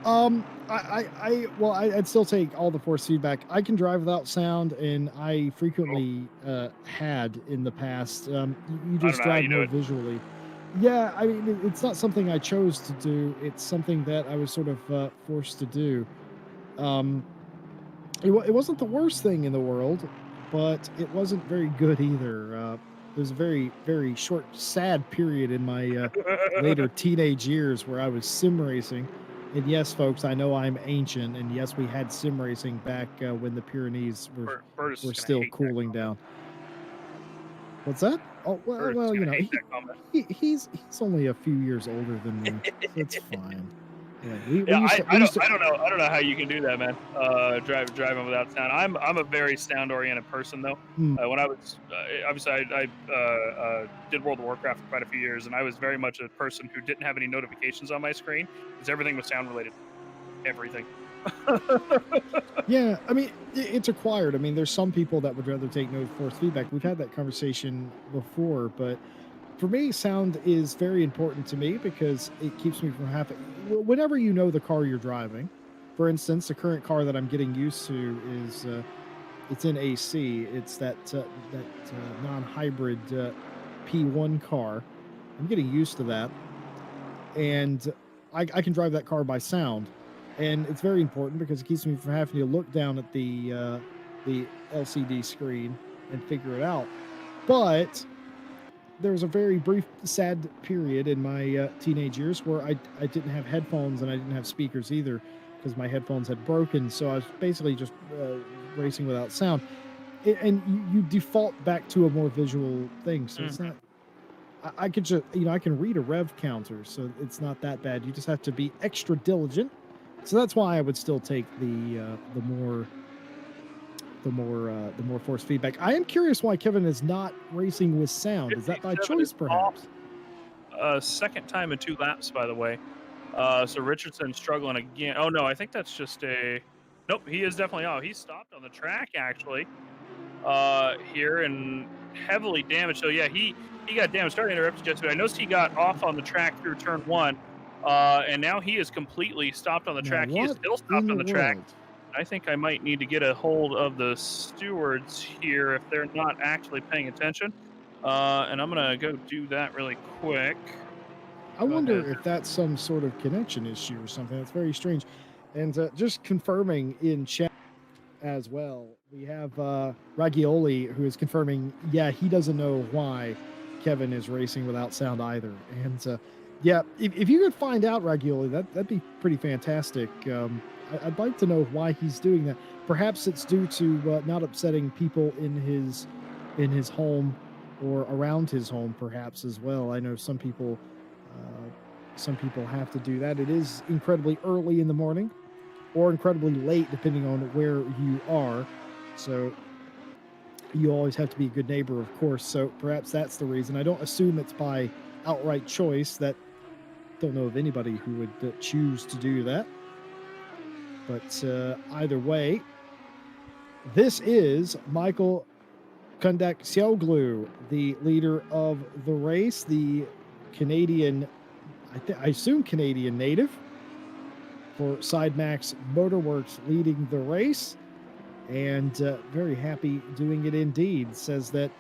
S2: I'd still take all the force feedback. I can drive without sound, and I frequently had in the past. You
S1: I don't
S2: just
S1: know how
S2: drive
S1: you do
S2: more
S1: it.
S2: visually. Yeah, I mean, it's not something I chose to do. It's something that I was sort of forced to do. Um, it wasn't the worst thing in the world, but it wasn't very good either. It was a very, very short, sad period in my later teenage years where I was sim racing. And yes, folks, I know I'm ancient, and yes, we had sim racing back when the Pyrenees
S1: Burtis
S2: were
S1: is gonna
S2: still
S1: hate that
S2: cooling
S1: comment.
S2: down. What's that? Oh
S1: Burtis
S2: well,
S1: is
S2: you
S1: gonna
S2: know,
S1: hate that comment.
S2: he's only a few years older than me, so it's fine. Yeah, we
S1: Yeah,
S2: used to
S1: I don't know how you can do that, man. Driving without sound. I'm a very sound oriented person though.
S2: mm,
S1: When I was obviously I did World of Warcraft for quite a few years, and I was very much a person who didn't have any notifications on my screen because everything was sound related. Everything.
S2: Yeah, I mean, it's acquired. I mean, there's some people that would rather take no force feedback. We've had that conversation before, but for me, sound is very important to me because it keeps me from having. Whenever you know the car you're driving, for instance, the current car that I'm getting used to is it's in AC. It's that non-hybrid P1 car. I'm getting used to that, and I can drive that car by sound, and it's very important because it keeps me from having to look down at the LCD screen and figure it out. But there was a very brief, sad period in my teenage years where I didn't have headphones and I didn't have speakers either because my headphones had broken. So I was basically just racing without sound. And you default back to a more visual thing. So it's not. I could just, I can read a rev counter, so it's not that bad. You just have to be extra diligent. So that's why I would still take the more force feedback. I am curious why Kevin is not racing with sound. Is that by
S1: 57
S2: choice,
S1: is off.
S2: perhaps?
S1: Second time in 2 laps, by the way. So Richardson's struggling again. Oh no, I think that's just a. Nope, he is definitely off. He stopped on the track actually. Here and heavily damaged. So yeah, he got damaged. Starting to interrupt yesterday. I noticed he got off on the track through turn 1. And now he is completely stopped on the
S2: Now,
S1: track. He is
S2: what
S1: still
S2: in
S1: stopped
S2: the
S1: on the track.
S2: world?
S1: I think I might need to get a hold of the stewards here if they're not actually paying attention. And I'm gonna go do that really quick.
S2: I
S1: Go ahead.
S2: wonder if that's some sort of connection issue or something. That's very strange. And just confirming in chat as well, we have Ragioli who is confirming, yeah, he doesn't know why Kevin is racing without sound either. And yeah, if you could find out, Ragioli, that'd be pretty fantastic. I'd like to know why he's doing that. Perhaps it's due to not upsetting people in his home or around his home, perhaps as well. I know some people have to do that. It is incredibly early in the morning or incredibly late, depending on where you are. So you always have to be a good neighbor, of course. So perhaps that's the reason. I don't assume it's by outright choice. That don't know of anybody who would choose to do that. But either way, this is Michael Kundak Xiaoglu, the leader of the race, the Canadian, I assume Canadian native for SideMax Motorworks, leading the race, and very happy doing it indeed. Says that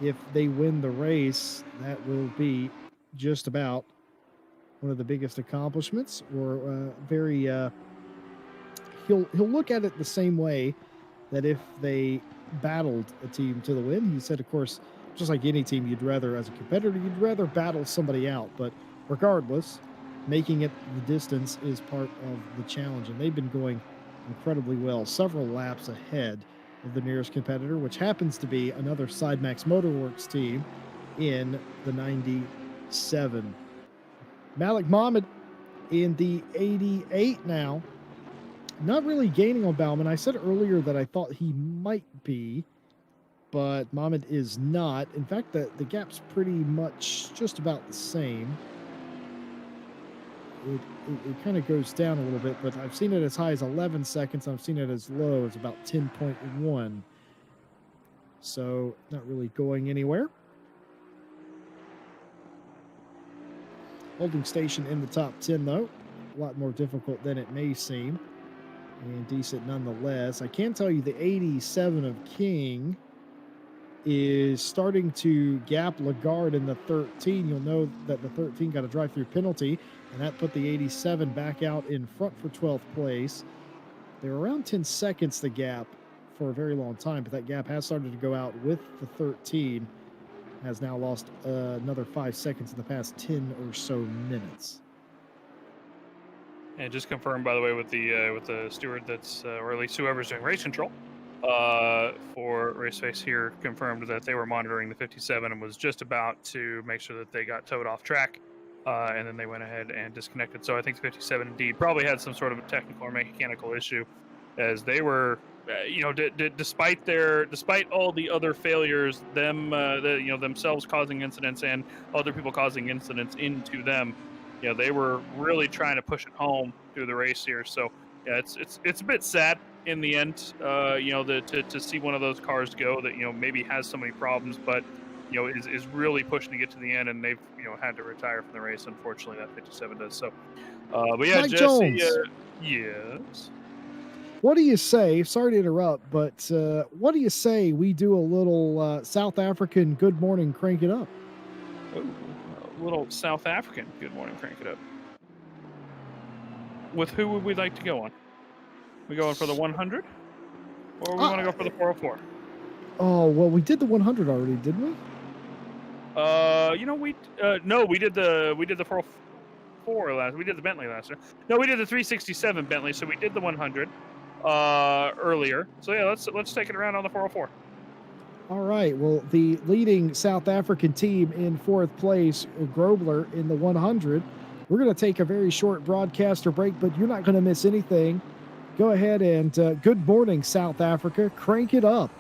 S2: if they win the race, that will be just about one of the biggest accomplishments, or very. He'll look at it the same way that if they battled a team to the win. He said, of course, just like any team, you'd rather, as a competitor, you'd rather battle somebody out. But regardless, making it the distance is part of the challenge. And they've been going incredibly well, several laps ahead of the nearest competitor, which happens to be another SideMax Motorworks team in the 97. Malik Mohammed in the 88 now. Not really gaining on Bauman. I said earlier that I thought he might be, but Mohammed is not. In fact, the gap's pretty much just about the same. it kind of goes down a little bit, but I've seen it as high as 11 seconds. I've seen it as low as about 10.1. So not really going anywhere. Holding station in the top 10, though. A lot more difficult than it may seem. And decent nonetheless. I can tell you the 87 of King is starting to gap Lagarde in the 13. You'll know that the 13 got a drive-through penalty, and that put the 87 back out in front for 12th place. They're around 10 seconds the gap for a very long time, but that gap has started to go out with the 13. Has now lost another 5 seconds in the past 10 or so minutes.
S1: And just confirmed, by the way, with the steward that's, or at least whoever's doing race control for RaceFace here, confirmed that they were monitoring the 57 and was just about to make sure that they got towed off track, and then they went ahead and disconnected. So I think the 57 indeed probably had some sort of a technical or mechanical issue, as they were, despite all the other failures, themselves causing incidents and other people causing incidents into them. They were really trying to push it home through the race here. So, yeah, it's a bit sad in the end, to see one of those cars go that, maybe has so many problems, but, is really pushing to get to the end, and they've, had to retire from the race. Unfortunately, that 57 does. So, but yeah,
S2: Mike
S1: Jesse,
S2: Jones.
S1: yes.
S2: What do you say? Sorry to interrupt, but what do you say we do a little South African Good Morning Crank It Up?
S1: Ooh, a little South African Good Morning Crank It Up. With who would we like to go on? We going for the 100? Or we want to go for the 404?
S2: Oh, well, we did the 100 already, didn't we?
S1: No, we did the 404 last. We did the Bentley last year. No, we did the 367 Bentley, so we did the 100 earlier. So yeah, let's take it around on the 404.
S2: All right. Well, the leading South African team in fourth place, Grobler, in the 100. We're going to take a very short broadcaster break, but you're not going to miss anything. Go ahead and good morning, South Africa. Crank it up.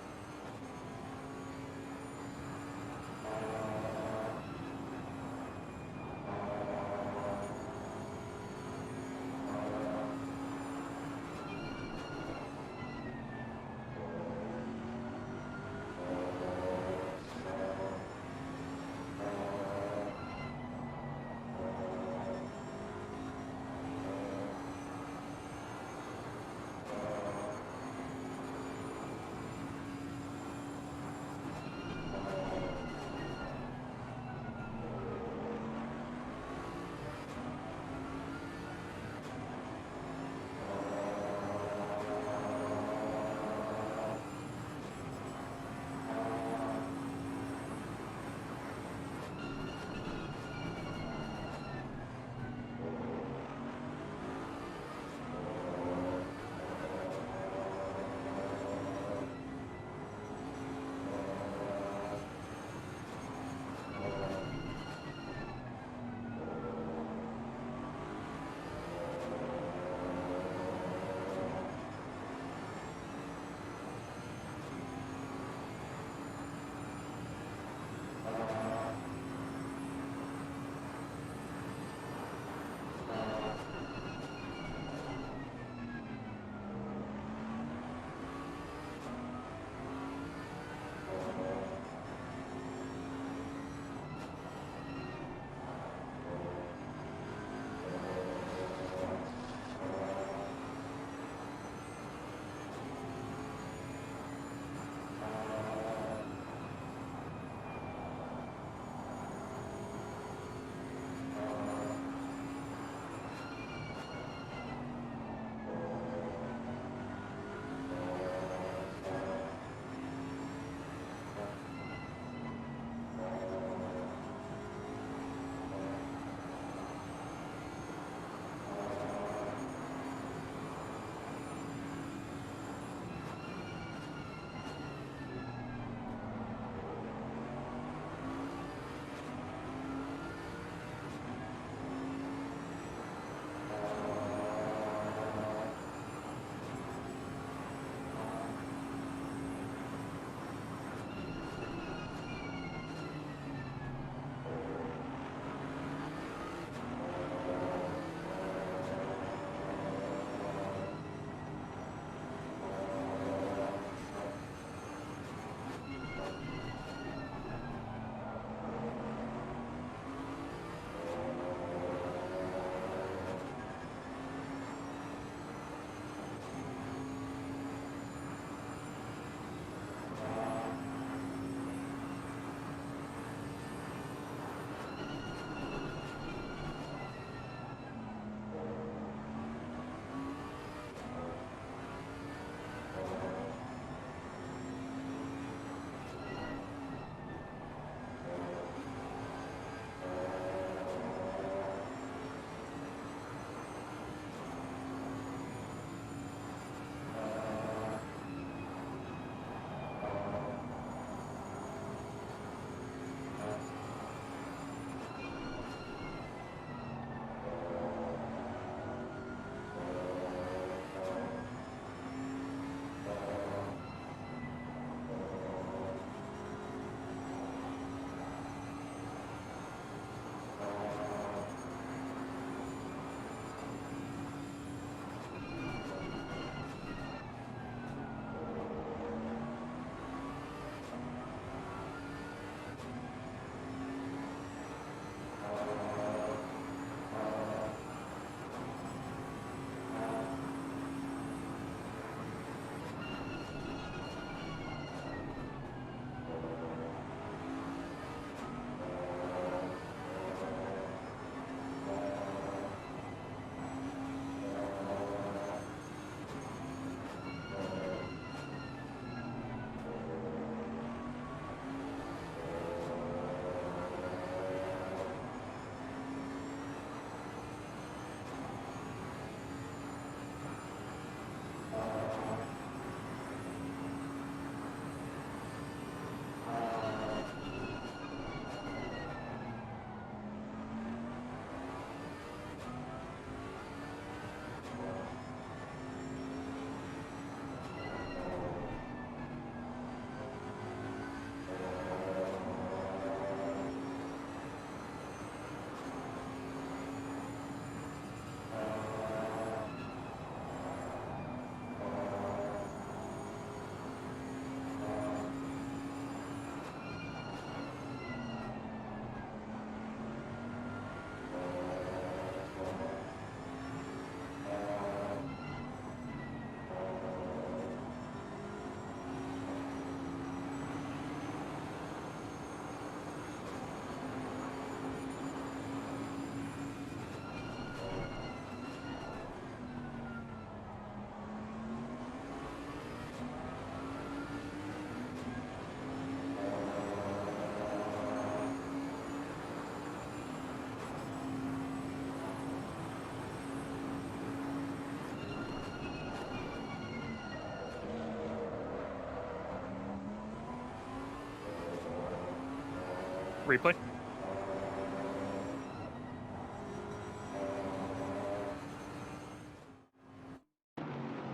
S1: replay.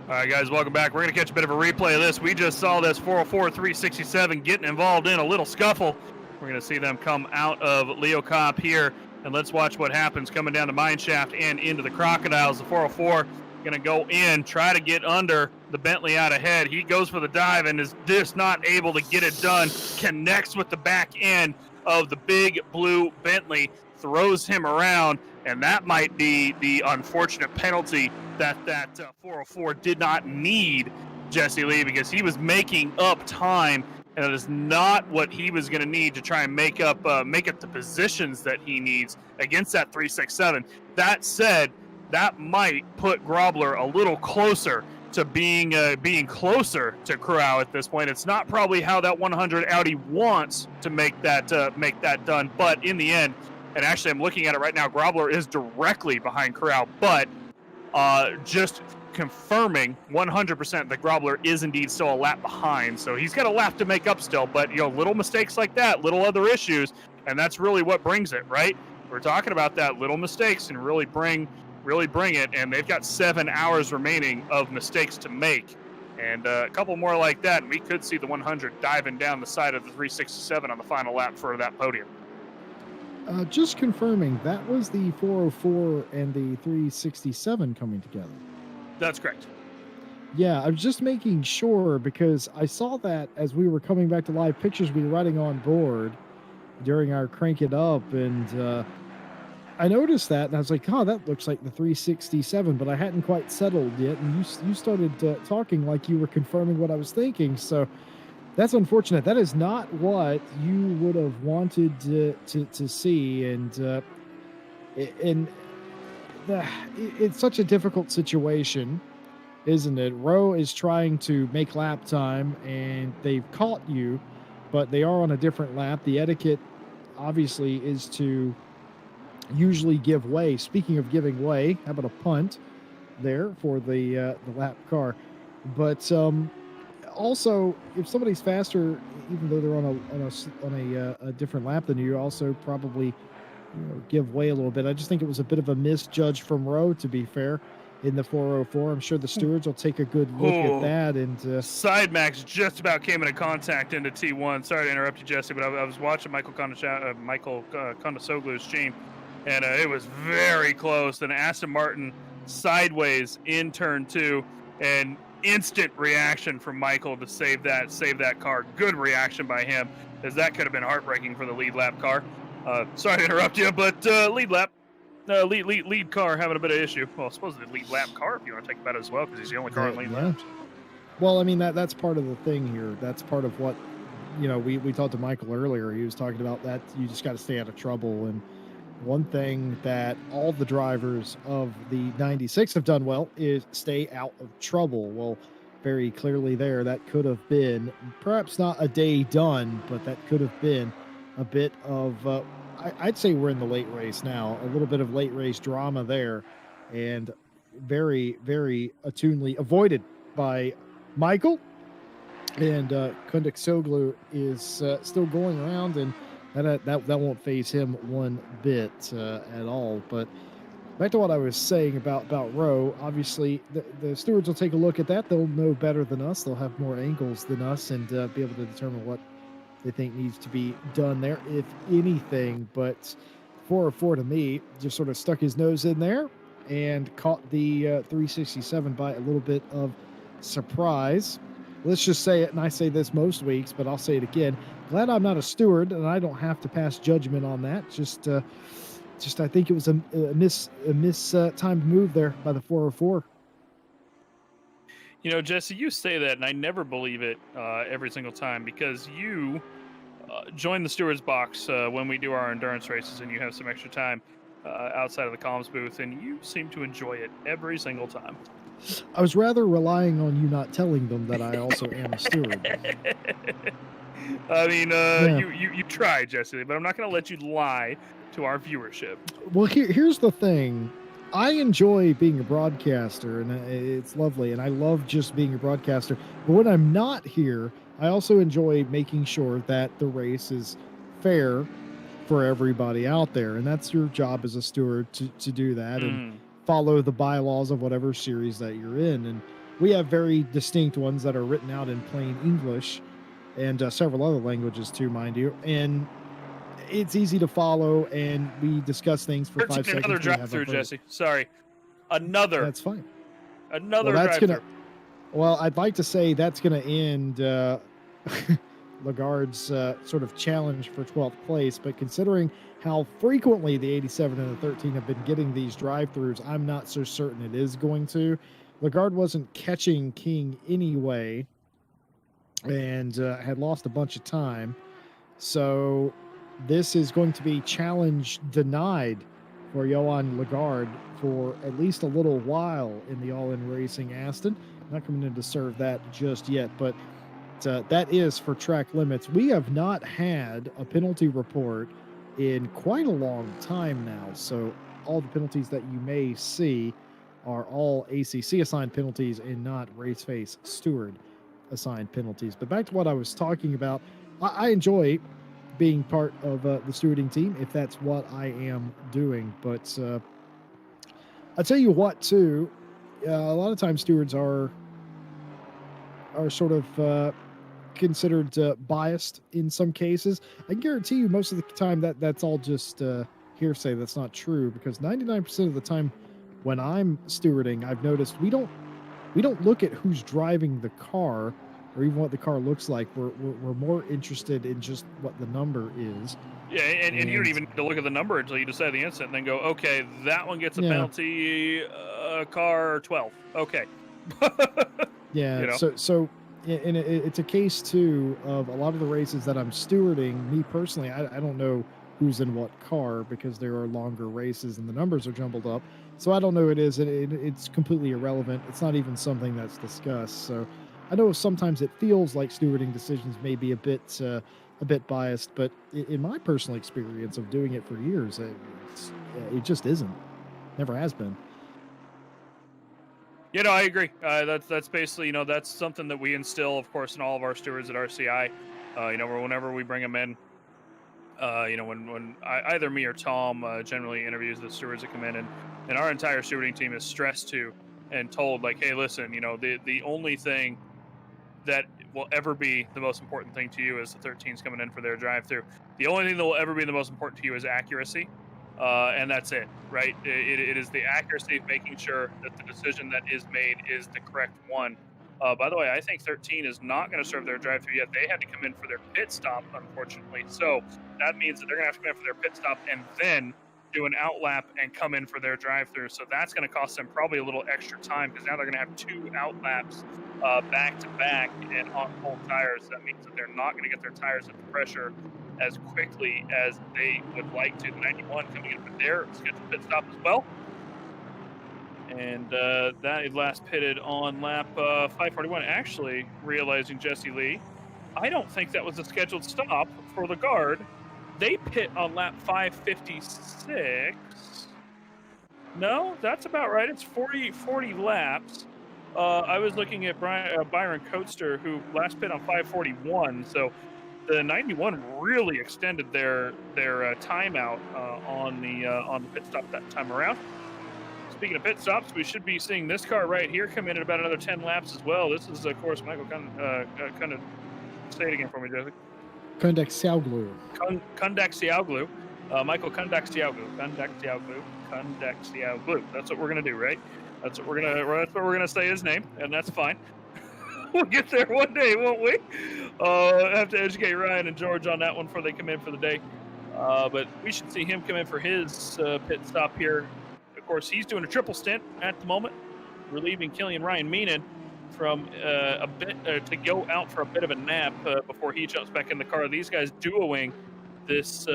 S1: All right, guys, welcome back. We're going to catch a bit of a replay of this. We just saw this 404 367 getting involved in a little scuffle. We're going to see them come out of Leo Cop here, and let's watch what happens coming down the mine shaft and into the Crocodiles. The 404 going to go in, try to get under the Bentley out ahead. He goes for the dive and is just not able to get it done. Connects with the back end of the big blue Bentley, throws him around, and that might be the unfortunate penalty that 404 did not need, Jesse Lee, because he was making up time, and it is not what he was going to need to try and make up the positions that he needs against that 367. That said, that might put Grobler a little closer to being closer to Corral at this point. It's not probably how that 100 Audi wants to make that done, but in the end, and actually I'm looking at it right now, Grobler is directly behind Corral, but just confirming 100% that Grobler is indeed still a lap behind. So he's got a lap to make up still, but little mistakes like that, little other issues, and that's really what brings it, right? We're talking about that, little mistakes, and really bring it, and they've got 7 hours remaining of mistakes to make. And a couple more like that, and we could see the 100 diving down the side of the 367 on the final lap for that podium.
S2: Just confirming, that was the 404 and the 367 coming together.
S1: That's correct.
S2: Yeah, I was just making sure because I saw that as we were coming back to live pictures we were writing on board during our Crank It Up, and I noticed that, and I was like, oh, that looks like the 367, but I hadn't quite settled yet, and you started talking like you were confirming what I was thinking, so that's unfortunate. That is not what you would have wanted to see, and it's such a difficult situation, isn't it? Rowe is trying to make lap time, and they've caught you, but they are on a different lap. The etiquette, obviously, is to usually give way. Speaking of giving way, how about a punt there for the lap car? But also, if somebody's faster, even though they're on a different lap than you, also probably give way a little bit. I just think it was a bit of a misjudge from Rowe, to be fair, in the 404. I'm sure the stewards will take a good look at that. And
S1: Side Max just about came into contact into T1. Sorry to interrupt you, Jesse, but I was watching Michael Kondasoglu's stream, and it was very close. And Aston Martin sideways in turn 2, and instant reaction from Michael to save that car. Good reaction by him, as that could have been heartbreaking for the lead lap car. Sorry to interrupt you, but lead car having a bit of issue. Well, I suppose the lead lap car, if you want to take about it as well, because he's the only car in lead laps.
S2: Well, I mean, that's part of the thing here. That's part of what, we talked to Michael earlier. He was talking about that you just got to stay out of trouble. And one thing that all the drivers of the 96 have done well is stay out of trouble. Well, very clearly there, that could have been perhaps not a day done, but that could have been a bit of, I'd say we're in the late race now, a little bit of late race drama there, and very, very attunely avoided by Michael. And Kondasoglu is still going around, and that won't faze him one bit at all. But back to what I was saying about Rowe, obviously the stewards will take a look at that. They'll know better than us. They'll have more angles than us, and be able to determine what they think needs to be done there, if anything. But 404 to me just sort of stuck his nose in there and caught the 367 by a little bit of surprise. Let's just say it, and I say this most weeks, but I'll say it again. Glad I'm not a steward and I don't have to pass judgment on that. Just I think it was a mistimed move there by the 404.
S1: Jesse, you say that, and I never believe it every single time, because you join the stewards box when we do our endurance races, and you have some extra time outside of the comms booth, and you seem to enjoy it every single time.
S2: I was rather relying on you not telling them that I also am a steward.
S1: I mean, you try, Jesse, but I'm not going to let you lie to our viewership.
S2: Well, here's the thing. I enjoy being a broadcaster, and it's lovely, and I love just being a broadcaster. But when I'm not here, I also enjoy making sure that the race is fair for everybody out there. And that's your job as a steward to do that and follow the bylaws of whatever series that you're in. And we have very distinct ones that are written out in plain English and several other languages too, mind you. And it's easy to follow, and we discuss things for 5 seconds.
S1: Another drive-through, Jesse. Sorry. Another.
S2: That's fine.
S1: Another drive-through.
S2: Well, I'd like to say that's going to end Lagarde's sort of challenge for 12th place, but considering how frequently the 87 and the 13 have been getting these drive-throughs, I'm not so certain it is going to. Lagarde wasn't catching King anyway and had lost a bunch of time. So this is going to be challenge denied for Johan Lagarde for at least a little while in the All-In Racing Aston. Not coming in to serve that just yet, but that is for track limits. We have not had a penalty report in quite a long time now. So all the penalties that you may see are all ACC assigned penalties and not RaceFace Steward assigned penalties. But back to what I was talking about, I enjoy being part of the stewarding team if that's what I am doing. But I'll tell you what, too, a lot of times stewards are sort of considered biased in some cases. I guarantee you most of the time that's all just hearsay. That's not true, because 99% of the time when I'm stewarding, I've noticed we don't look at who's driving the car or even what the car looks like. We're more interested in just what the number is.
S1: Yeah, and you don't even need to look at the number until you decide the instant and then go, okay, that one gets a penalty, car 12. Okay.
S2: Yeah,
S1: you know?
S2: so and it's a case, too, of a lot of the races that I'm stewarding. Me personally, I don't know who's in what car because there are longer races and the numbers are jumbled up. So I don't know who it is. It's completely irrelevant. It's not even something that's discussed. So I know sometimes it feels like stewarding decisions may be a bit biased, but in my personal experience of doing it for years, it just isn't. Never has been.
S1: You know, I agree. That's basically, that's something that we instill, of course, in all of our stewards at RCI. Whenever we bring them in, when either me or Tom generally interviews the stewards that come in, and our entire stewarding team is stressed to and told, like, hey, listen, the only thing that will ever be the most important thing to you is the 13s coming in for their drive-through. The only thing that will ever be the most important to you is accuracy. And that's it, right? It is the accuracy of making sure that the decision that is made is the correct one. By the way, I think 13 is not going to serve their drive-through yet. They had to come in for their pit stop, unfortunately. So that means that they're going to have to come in for their pit stop and then do an outlap and come in for their drive-through. So that's going to cost them probably a little extra time, because now they're going to have 2 outlaps back-to-back and on full tires. That means that they're not going to get their tires at the pressure as quickly as they would like to. The 91 coming in for their scheduled pit stop as well. And that is last pitted on lap 541. Actually, realizing Jesse Lee, I don't think that was a scheduled stop for Lagarde. They pit on lap 556. No, that's about right. It's 40 laps. I was looking at Byron Coaster, who last pit on 541. So the 91 really extended their timeout on the pit stop that time around. Speaking of pit stops, we should be seeing this car right here come in at about another 10 laps as well. This is, of course, Michael. Kind of say it again for me, Jesse.
S2: Kundak Xiaoglu.
S1: Kundak Xiaoglu. Michael Kundak Xiaoglu. Kundak Xiaoglu. That's what we're gonna do, right? That's what we're gonna say his name, and that's fine. We'll get there one day, won't we? I have to educate Ryan and George on that one before they come in for the day. But we should see him come in for his pit stop here. Of course, he's doing a triple stint at the moment, relieving Killian Ryan Meenan from a bit to go out for a bit of a nap before he jumps back in the car. These guys duoing this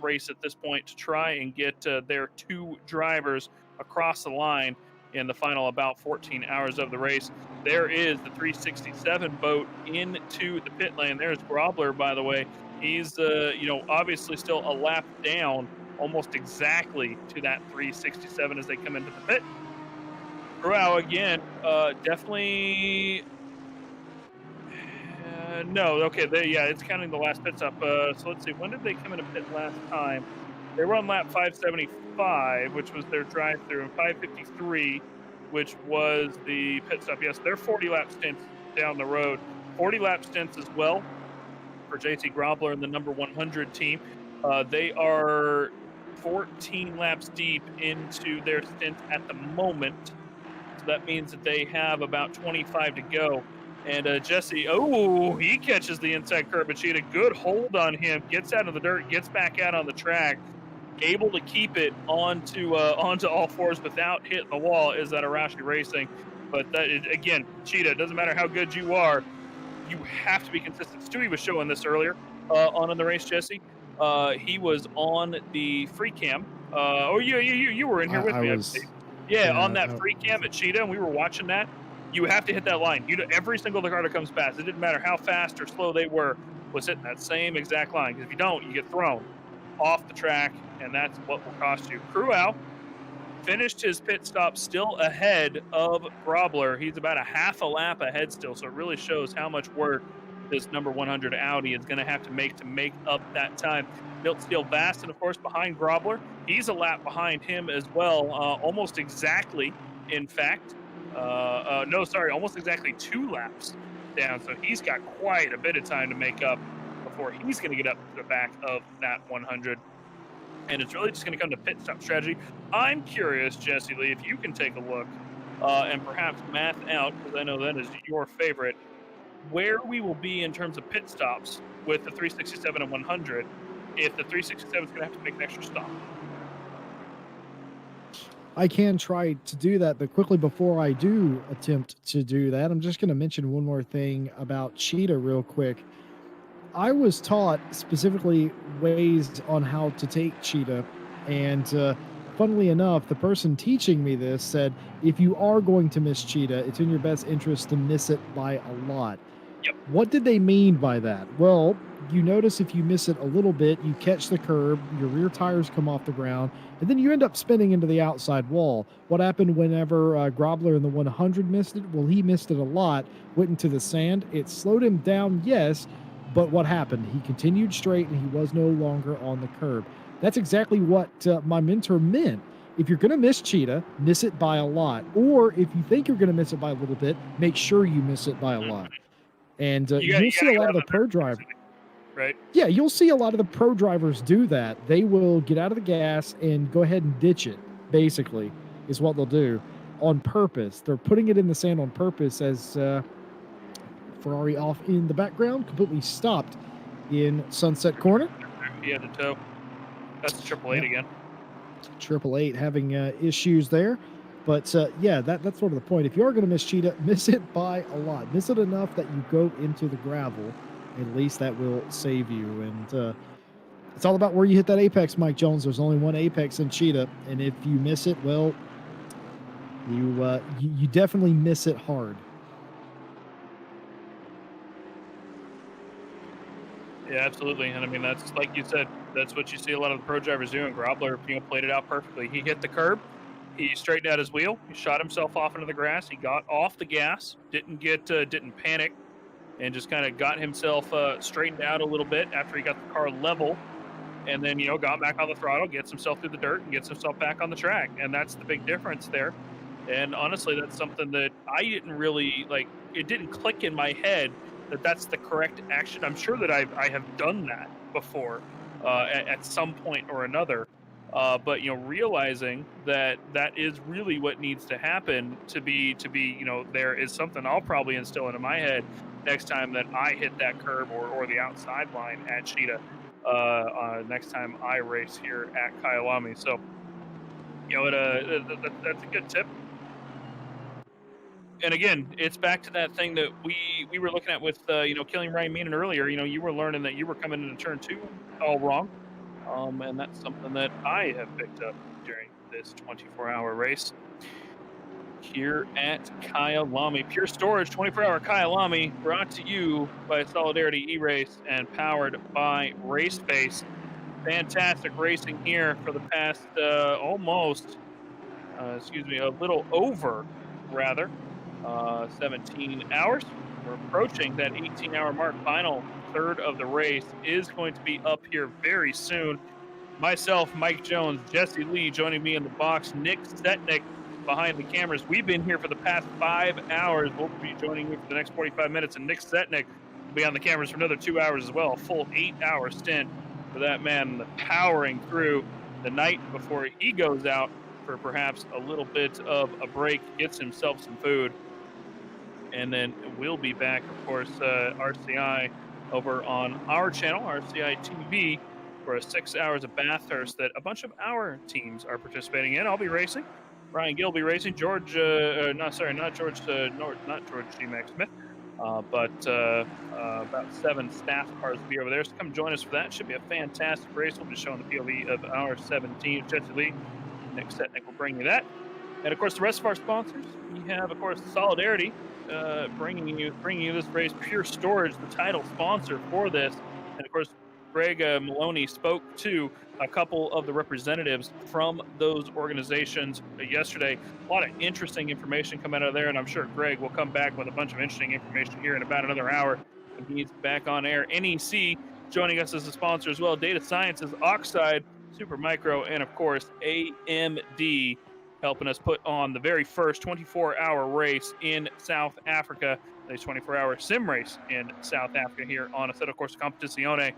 S1: race at this point to try and get their 2 drivers across the line in the final about 14 hours of the race. There is the 367 boat into the pit lane. There's Grobler, by the way. He's obviously still a lap down, almost exactly to that 367 as they come into the pit. Grau again, definitely No, okay, yeah, it's counting the last pit stop. So let's see, when did they come into pit last time? They were on lap 575, which was their drive-through, and 553, which was the pit stop. Yes, they're 40-lap stints down the road. 40-lap stints as well for JC Grobler and the number 100 team. They are 14 laps deep into their stint at the moment. So that means that they have about 25 to go. And Jesse, oh, he catches the inside curb, but she had a good hold on him, gets out of the dirt, gets back out on the track, able to keep it onto all fours without hitting the wall. Is that Arashi Racing? But that is, again, Cheetah, it doesn't matter how good you are, you have to be consistent. Stewie was showing this earlier on in the race, Jesse. He was on the free cam. You were in here with me. On that free cam at Cheetah, and we were watching that. You have to hit that line. Every single car that comes past, it didn't matter how fast or slow they were, was hitting that same exact line. Because if you don't, you get thrown off the track, and that's what will cost you. Cruau finished his pit stop still ahead of Grobler. He's about a half a lap ahead still, so it really shows how much work this number 100 Audi is going to have to make up that time. Milt Steele Vastin, of course, behind Grobler. He's a lap behind him as well, almost exactly, in fact. Almost exactly 2 laps down, so he's got quite a bit of time to make up before he's going to get up to the back of that 100. And it's really just going to come to pit stop strategy. I'm curious, Jesse Lee, if you can take a look and perhaps math out, because I know that is your favorite, where we will be in terms of pit stops with the 367 and 100 if the 367 is going to have to make an extra stop.
S2: I can try to do that, but quickly before I do attempt to do that, I'm just going to mention one more thing about Cheetah real quick. I was taught specifically ways on how to take Cheetah, and funnily enough, the person teaching me this said, if you are going to miss Cheetah, it's in your best interest to miss it by a lot.
S1: Yep.
S2: What did they mean by that? Well, you notice if you miss it a little bit, you catch the curb, your rear tires come off the ground, and then you end up spinning into the outside wall. What happened whenever Grobler in the 100 missed it? Well, he missed it a lot, went into the sand. It slowed him down, yes, but what happened? He continued straight, and he was no longer on the curb. That's exactly what my mentor meant. If you're going to miss Cheetah, miss it by a lot. Or if you think you're going to miss it by a little bit, make sure you miss it by a lot. And you'll see a lot of the pro drivers.
S1: Right.
S2: Yeah, you'll see a lot of the pro drivers do that. They will get out of the gas and go ahead and ditch it, basically, is what they'll do on purpose. They're putting it in the sand on purpose as Ferrari off in the background, completely stopped in Sunset Corner.
S1: He had to tow. That's Triple Eight again.
S2: 888 having issues there. But yeah, that's sort of the point. If you are going to miss Cheetah, miss it by a lot. Miss it enough that you go into the gravel. At least that will save you. And it's all about where you hit that apex, Mike Jones. There's only one apex in Cheetah. And if you miss it, well, you definitely miss it hard.
S1: Yeah, absolutely. And I mean, that's like you said, that's what you see a lot of the pro drivers doing. Grobler, played it out perfectly. He hit the curb. He straightened out his wheel. He shot himself off into the grass. He got off the gas. Didn't panic, and just kind of got himself straightened out a little bit after he got the car level, and then got back on the throttle, gets himself through the dirt, and gets himself back on the track. And that's the big difference there. And honestly, that's something that I didn't really like. It didn't click in my head that that's the correct action. I'm sure that I have done that before at some point or another. But realizing that that is really what needs to happen to be there is something I'll probably instill into my head next time that I hit that curb or the outside line at Cheetah next time I race here at Kyalami. So that's a good tip. And again, it's back to that thing that we were looking at with killing Ryan Meenan earlier. You were learning that you were coming into turn 2 all wrong. And that's something that I have picked up during this 24-hour race here at Kyalami. Pure Storage 24-hour Kyalami, brought to you by Solidarity E-Race and powered by RaceFace. Fantastic racing here for the past a little over, rather, 17 hours. we're approaching that 18-hour mark. Final third of the race is going to be up here very soon. Myself, Mike Jones, Jesse Lee joining me in the box, Nick Setnick behind the cameras. We've been here for the past 5 hours. We'll be joining you for the next 45 minutes, and Nick Setnick will be on the cameras for another 2 hours as well. A full 8-hour stint for that man, powering through the night before he goes out for perhaps a little bit of a break, gets himself some food, and then we'll be back, of course, RCI over on our channel, RCI TV, for 6 hours of Bathurst that a bunch of our teams are participating in. I'll be racing. Ryan Gill will be racing. Not George G-Mac Smith, but about 7 staff cars will be over there. So come join us for that. Should be a fantastic race. We'll be showing the POV of our 7 teams. Jesse Lee, Nick Setnick will bring you that. And of course, the rest of our sponsors. We have, of course, Solidarity, bringing you this race. Pure Storage, the title sponsor for this. And of course, Greg Maloney spoke to a couple of the representatives from those organizations yesterday. A lot of interesting information coming out of there, and I'm sure Greg will come back with a bunch of interesting information here in about another hour when he's back on air. NEC joining us as a sponsor as well. DataSciences, Oxide, SuperMicro, and of course AMD helping us put on the very first 24-hour race in South Africa, the 24-hour sim race in South Africa here on Assetto Corsa Competizione.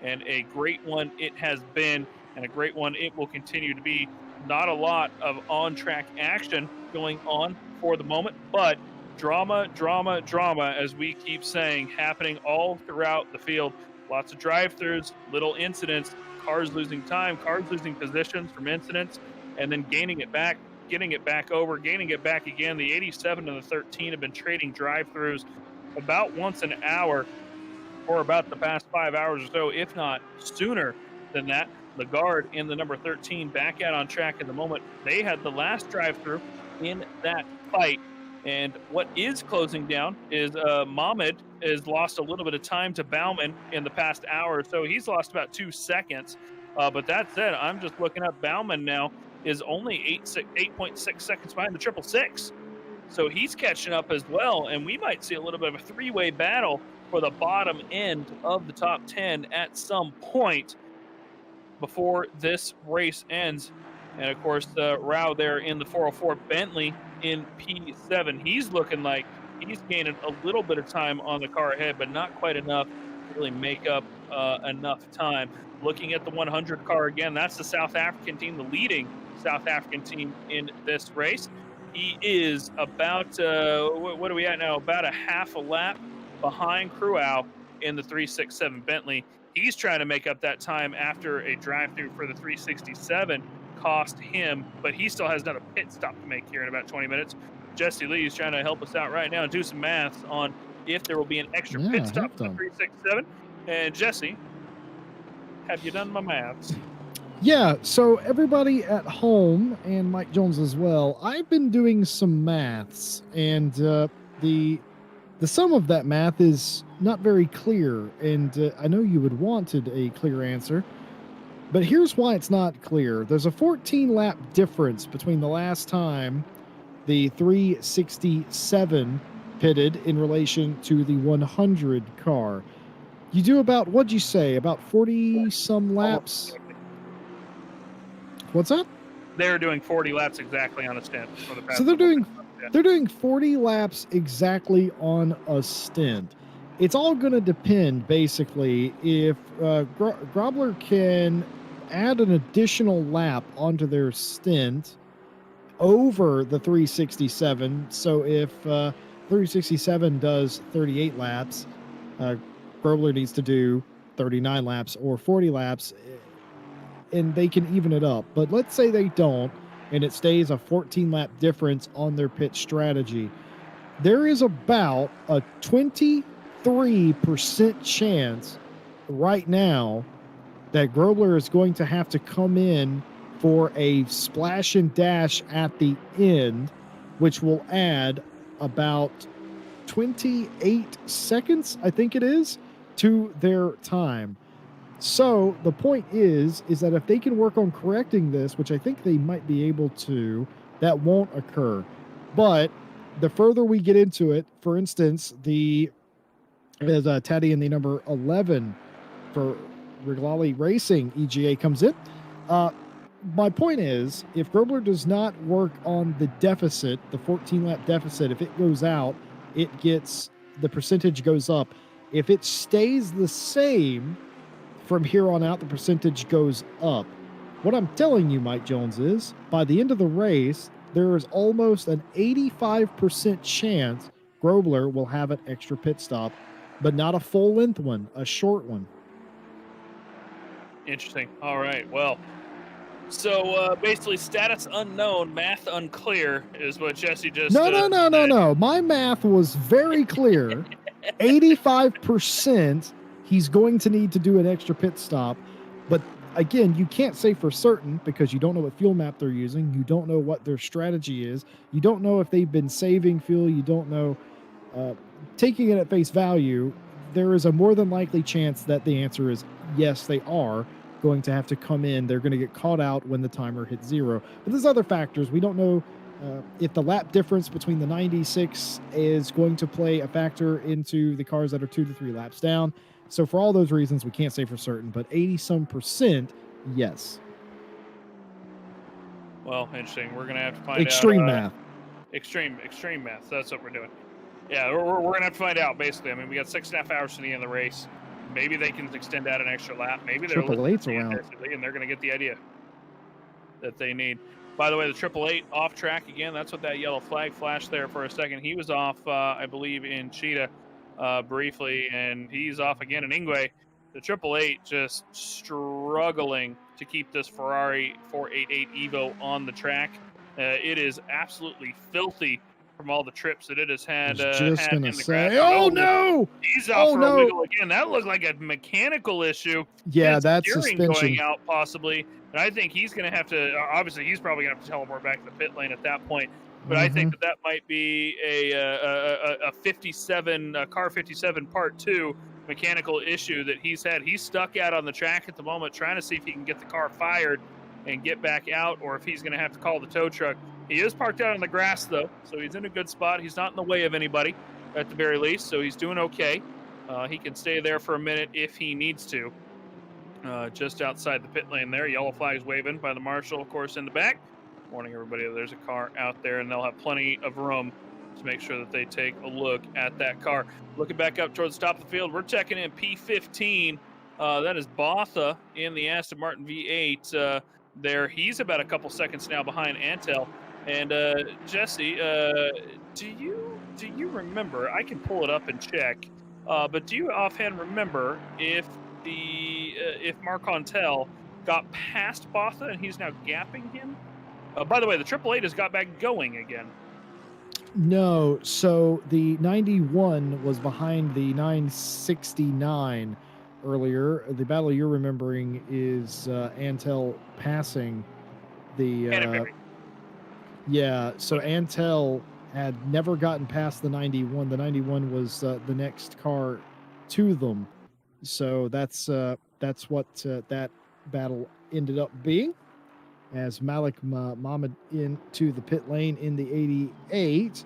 S1: And a great one it has been, and a great one it will continue to be. Not a lot of on-track action going on for the moment, but drama, as we keep saying, happening all throughout the field. Lots of drive-throughs, little incidents, cars losing time, cars losing positions from incidents, and then gaining it back, getting it back over, gaining it back again. The 87 and the 13 have been trading drive-throughs about once an hour for about the past 5 hours or so, if not sooner than that. The guard in the number 13 back out on track at the moment. They had the last drive-through in that fight. And what is closing down is Mohamed has lost a little bit of time to Bauman in the past hour or so. He's lost about 2 seconds. But that said, I'm just looking up. Bauman now is only 8.6 seconds behind the 666. So he's catching up as well. And we might see a little bit of a 3-way battle for the bottom end of the top 10 at some point before this race ends. And of course, the row there in the 404 Bentley in P7, he's looking like he's gaining a little bit of time on the car ahead, but not quite enough to really make up enough time. Looking at the 100 car again, that's the South African team, the leading South African team in this race. He is about, what are we at now? About a half a lap behind Cruau in the 367 Bentley. He's trying to make up that time after a drive-through for the 367 cost him, but he still has another pit stop to make here in about 20 minutes. Jesse Lee is trying to help us out right now and do some maths on if there will be an extra pit stop for the 367. And Jesse, have you done my maths?
S2: Yeah, so everybody at home, and Mike Jones as well, I've been doing some maths, and the sum of that math is not very clear, and I know you would wanted a clear answer, but here's why it's not clear. There's a 14-lap difference between the last time the 367 pitted in relation to the 100 car. You do about, what'd you say, about 40-some laps? What's that?
S1: They're doing 40 laps exactly on a stint for the past.
S2: So they're doing 40 laps exactly on a stint. It's all going to depend, basically, if Grobler can add an additional lap onto their stint over the 367. So if 367 does 38 laps, Grobler needs to do 39 laps or 40 laps, and they can even it up. But let's say they don't, and it stays a 14-lap difference on their pit strategy. There is about a 23% chance right now that Grobler is going to have to come in for a splash and dash at the end, which will add about 28 seconds, I think it is, to their time. So the point is that if they can work on correcting this, which I think they might be able to, that won't occur. But the further we get into it, for instance, the as Taddy in the number 11 for Riglali Racing EGA comes in. My point is, if Grobler does not work on the deficit, the 14-lap deficit, if it goes out, the percentage goes up. If it stays the same from here on out, the percentage goes up. What I'm telling you, Mike Jones, is by the end of the race, there is almost an 85% chance Grobler will have an extra pit stop, but not a full-length one, a short one.
S1: Interesting. All right. Well, so basically, status unknown, math unclear is what Jesse just.
S2: No. My math was very clear. 85%. He's going to need to do an extra pit stop, but again, you can't say for certain because you don't know what fuel map they're using. You don't know what their strategy is. You don't know if they've been saving fuel. You don't know. Taking it at face value, there is a more than likely chance that the answer is yes, they are going to have to come in. They're going to get caught out when the timer hits 0. But there's other factors. We don't know if the lap difference between the 96 is going to play a factor into the cars that are 2 to 3 laps down. So for all those reasons, we can't say for certain, but 80-some%, yes.
S1: Well, interesting. We're going to have to find
S2: Extreme
S1: out.
S2: math.
S1: Extreme math. That's what we're doing. Yeah, we're going to have to find out, basically. I mean, we got 6.5 hours to the end of the race. Maybe they can extend out an extra lap. Maybe they're
S2: Triple Eight's around,
S1: and they're going to get the idea that they need. By the way, the 888 off track again. That's what that yellow flag flashed there for a second. He was off, I believe, in Cheetah briefly, and he's off again in Ingwe. The 888 just struggling to keep this Ferrari 488 Evo on the track. It is absolutely filthy from all the trips that it has had.
S2: Just
S1: had
S2: gonna
S1: in the
S2: say,
S1: grass.
S2: oh no!
S1: He's out for a wiggle again. That looked like a mechanical issue.
S2: Yeah, that's suspension
S1: going out possibly. And I think he's going to have to. Obviously, he's probably going to have to teleport back to the pit lane at that point. But I think that might be a 57 car 57 part 2 mechanical issue that he's had. He's stuck out on the track at the moment, trying to see if he can get the car fired and get back out, or if he's going to have to call the tow truck. He is parked out on the grass, though, so he's in a good spot. He's not in the way of anybody, at the very least, so he's doing okay. He can stay there for a minute if he needs to. Just outside the pit lane there. Yellow flag's waving by the marshal, of course, in the back. Warning everybody that there's a car out there, and they'll have plenty of room to make sure that they take a look at that car. Looking back up towards the top of the field, we're checking in P15. That is Botha in the Aston Martin V8 there. He's about a couple seconds now behind Antel. And Jesse, do you remember? I can pull it up and check. But do you offhand remember if Marc Antel got past Botha and he's now gapping him? By the way, the 888 has got back going again.
S2: No, so the 91 was behind the 969 earlier. The battle you're remembering is Antel passing the. Yeah, so Antel had never gotten past the 91. The 91 was the next car to them. So that's what that battle ended up being, as Malik Mohammed into the pit lane in the 88,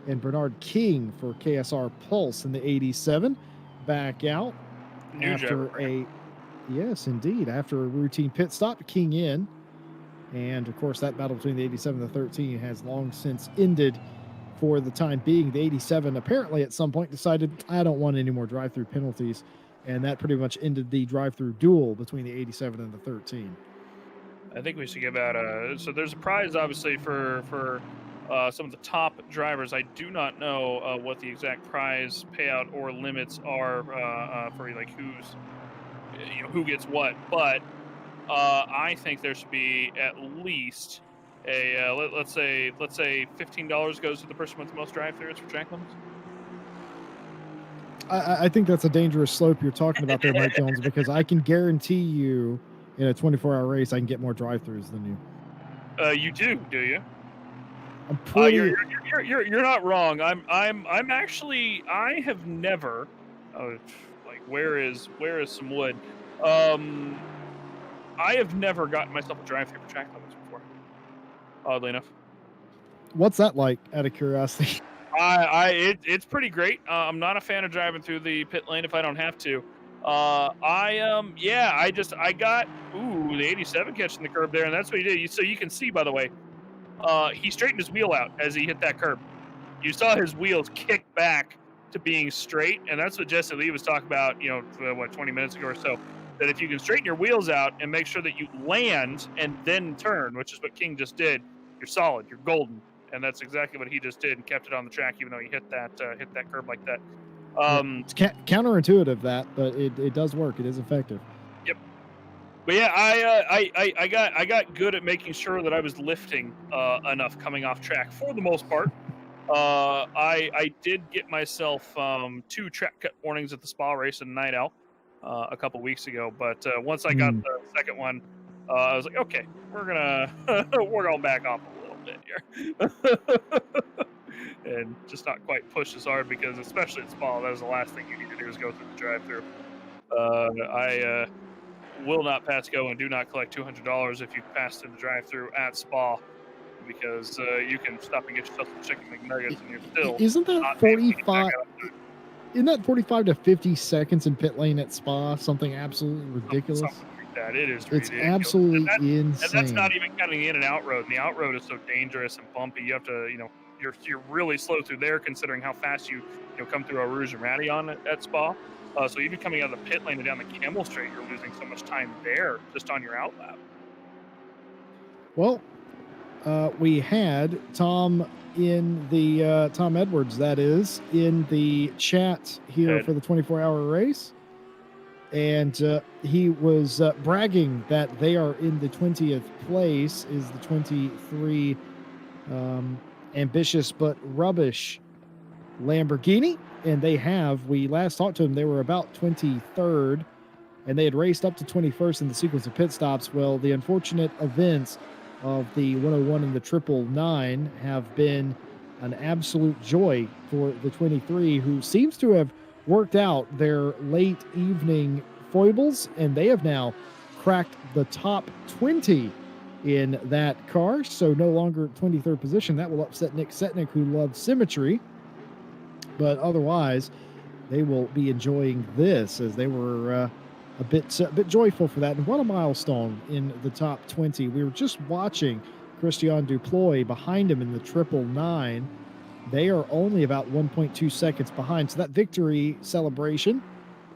S2: and Bernard King for KSR Pulse in the 87 back out after after a routine pit stop. King in. And, of course, that battle between the 87 and the 13 has long since ended for the time being. The 87 apparently at some point decided, I don't want any more drive-through penalties. And that pretty much ended the drive-through duel between the 87 and the 13.
S1: I think we should give out so there's a prize, obviously, for some of the top drivers. I do not know what the exact prize payout or limits are for, like, who gets what. But I think there should be at least a let's say $15 goes to the person with the most drive-throughs for track limits.
S2: I think that's a dangerous slope you're talking about there, Mike Jones, because I can guarantee you in a 24-hour race I can get more drive-throughs than you.
S1: You do you?
S2: I'm pretty.
S1: You're not wrong. I'm actually, I have never. Like where is some wood? I have never gotten myself a drive-through for track limits before, oddly enough.
S2: What's that like, out of curiosity?
S1: It's pretty great. I'm not a fan of driving through the pit lane if I don't have to. I got the 87 catching the curb there, and that's what he did. So you can see, by the way, he straightened his wheel out as he hit that curb. You saw his wheels kick back to being straight, and that's what Jesse Lee was talking about, 20 minutes ago or so. That if you can straighten your wheels out and make sure that you land and then turn, which is what King just did, you're solid, you're golden, and that's exactly what he just did and kept it on the track, even though he hit that curb like that.
S2: It's counterintuitive but it does work. It is effective.
S1: Yep. But yeah, I got good at making sure that I was lifting enough coming off track for the most part. I did get myself 2 track cut warnings at the spa race in Night Owl a couple weeks ago, but once I got the second one, I was like, okay, we're gonna back off a little bit here. And just not quite push as hard, because especially at Spa, that is the last thing you need to do is go through the drive-through. I will not pass go and do not collect $200 if you pass through the drive-through at Spa, because you can stop and get yourself some chicken McNuggets and you're still
S2: Isn't that 45? Isn't that 45 to 50 seconds in pit lane at Spa? Something absolutely ridiculous.
S1: Something like that. It is
S2: It's
S1: ridiculous.
S2: absolutely insane.
S1: And that's not even counting the in and out road. And the out road is so dangerous and bumpy. You have to, you're really slow through there, considering how fast you come through a Rouge and Radeon at Spa. So even coming out of the pit lane and down the Camel Straight, you're losing so much time there just on your out lap.
S2: Well, we had Tom in the Tom Edwards, that is, in the chat here for the 24-hour race, and he was bragging that they are in the 20th place, is the 23 ambitious but rubbish Lamborghini, and we last talked to them, they were about 23rd, and they had raced up to 21st in the sequence of pit stops. Well, the unfortunate events of the 101 and the 999 have been an absolute joy for the 23, who seems to have worked out their late evening foibles, and they have now cracked the top 20 in that car, so no longer 23rd position. That will upset Nick Setnick, who loves symmetry, but otherwise they will be enjoying this, as they were a bit joyful for that. And what a milestone in the top 20. We were just watching Christian Duploy behind him in the 999. They are only about 1.2 seconds behind. So that victory celebration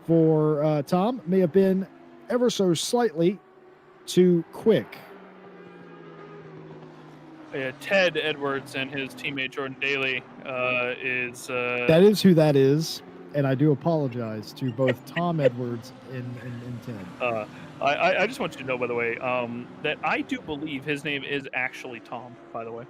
S2: for Tom may have been ever so slightly too quick.
S1: Yeah, Ted Edwards and his teammate Jordan Daly is...
S2: That is who that is. And I do apologize to both Tom Edwards and Ted.
S1: I just want you to know, by the way, that I do believe his name is actually Tom, by the way.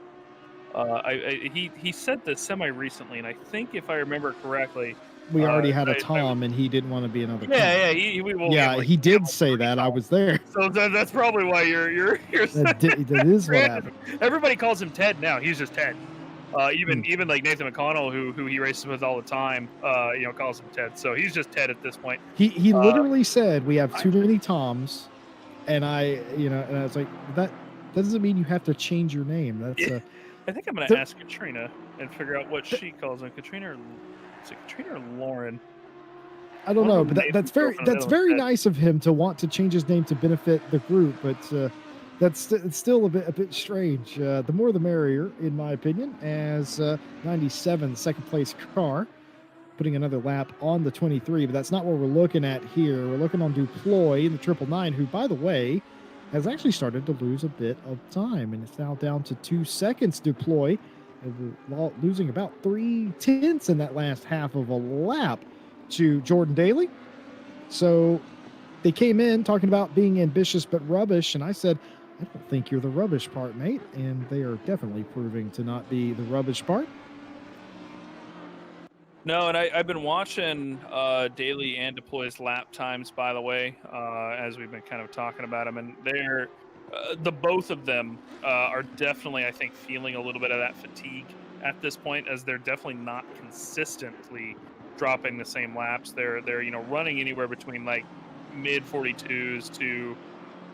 S1: He said this semi-recently, and I think if I remember correctly...
S2: We already had a Tom, and he didn't want to be another Tom.
S1: He
S2: did say that. I was there.
S1: So that's probably why you're
S2: that is what happened.
S1: Everybody calls him Ted now. He's just Ted. Even like Nathan McConnell, who he races with all the time, calls him Ted. So he's just Ted at this point.
S2: He literally said we have too many Toms, and I was like, that doesn't mean you have to change your name. That's
S1: I think I'm gonna ask Katrina and figure out what she calls him. Katrina or Lauren?
S2: I don't know, but that's very nice of him to want to change his name to benefit the group, but it's still a bit strange. The more the merrier, in my opinion, as 97, the second place car, putting another lap on the 23, but that's not what we're looking at here. We're looking on Duploy in the 999, who, by the way, has actually started to lose a bit of time, and it's now down to 2 seconds. Duploy losing about 3/10 in that last half of a lap to Jordan Daly. So they came in talking about being ambitious but rubbish, and I said, I don't think you're the rubbish part, mate. And they are definitely proving to not be the rubbish part.
S1: No, and I've been watching Daly and Deploy's lap times, by the way, as we've been kind of talking about them, and they're the both of them are definitely, I think, feeling a little bit of that fatigue at this point, as they're definitely not consistently dropping the same laps. They're running anywhere between like mid 42s to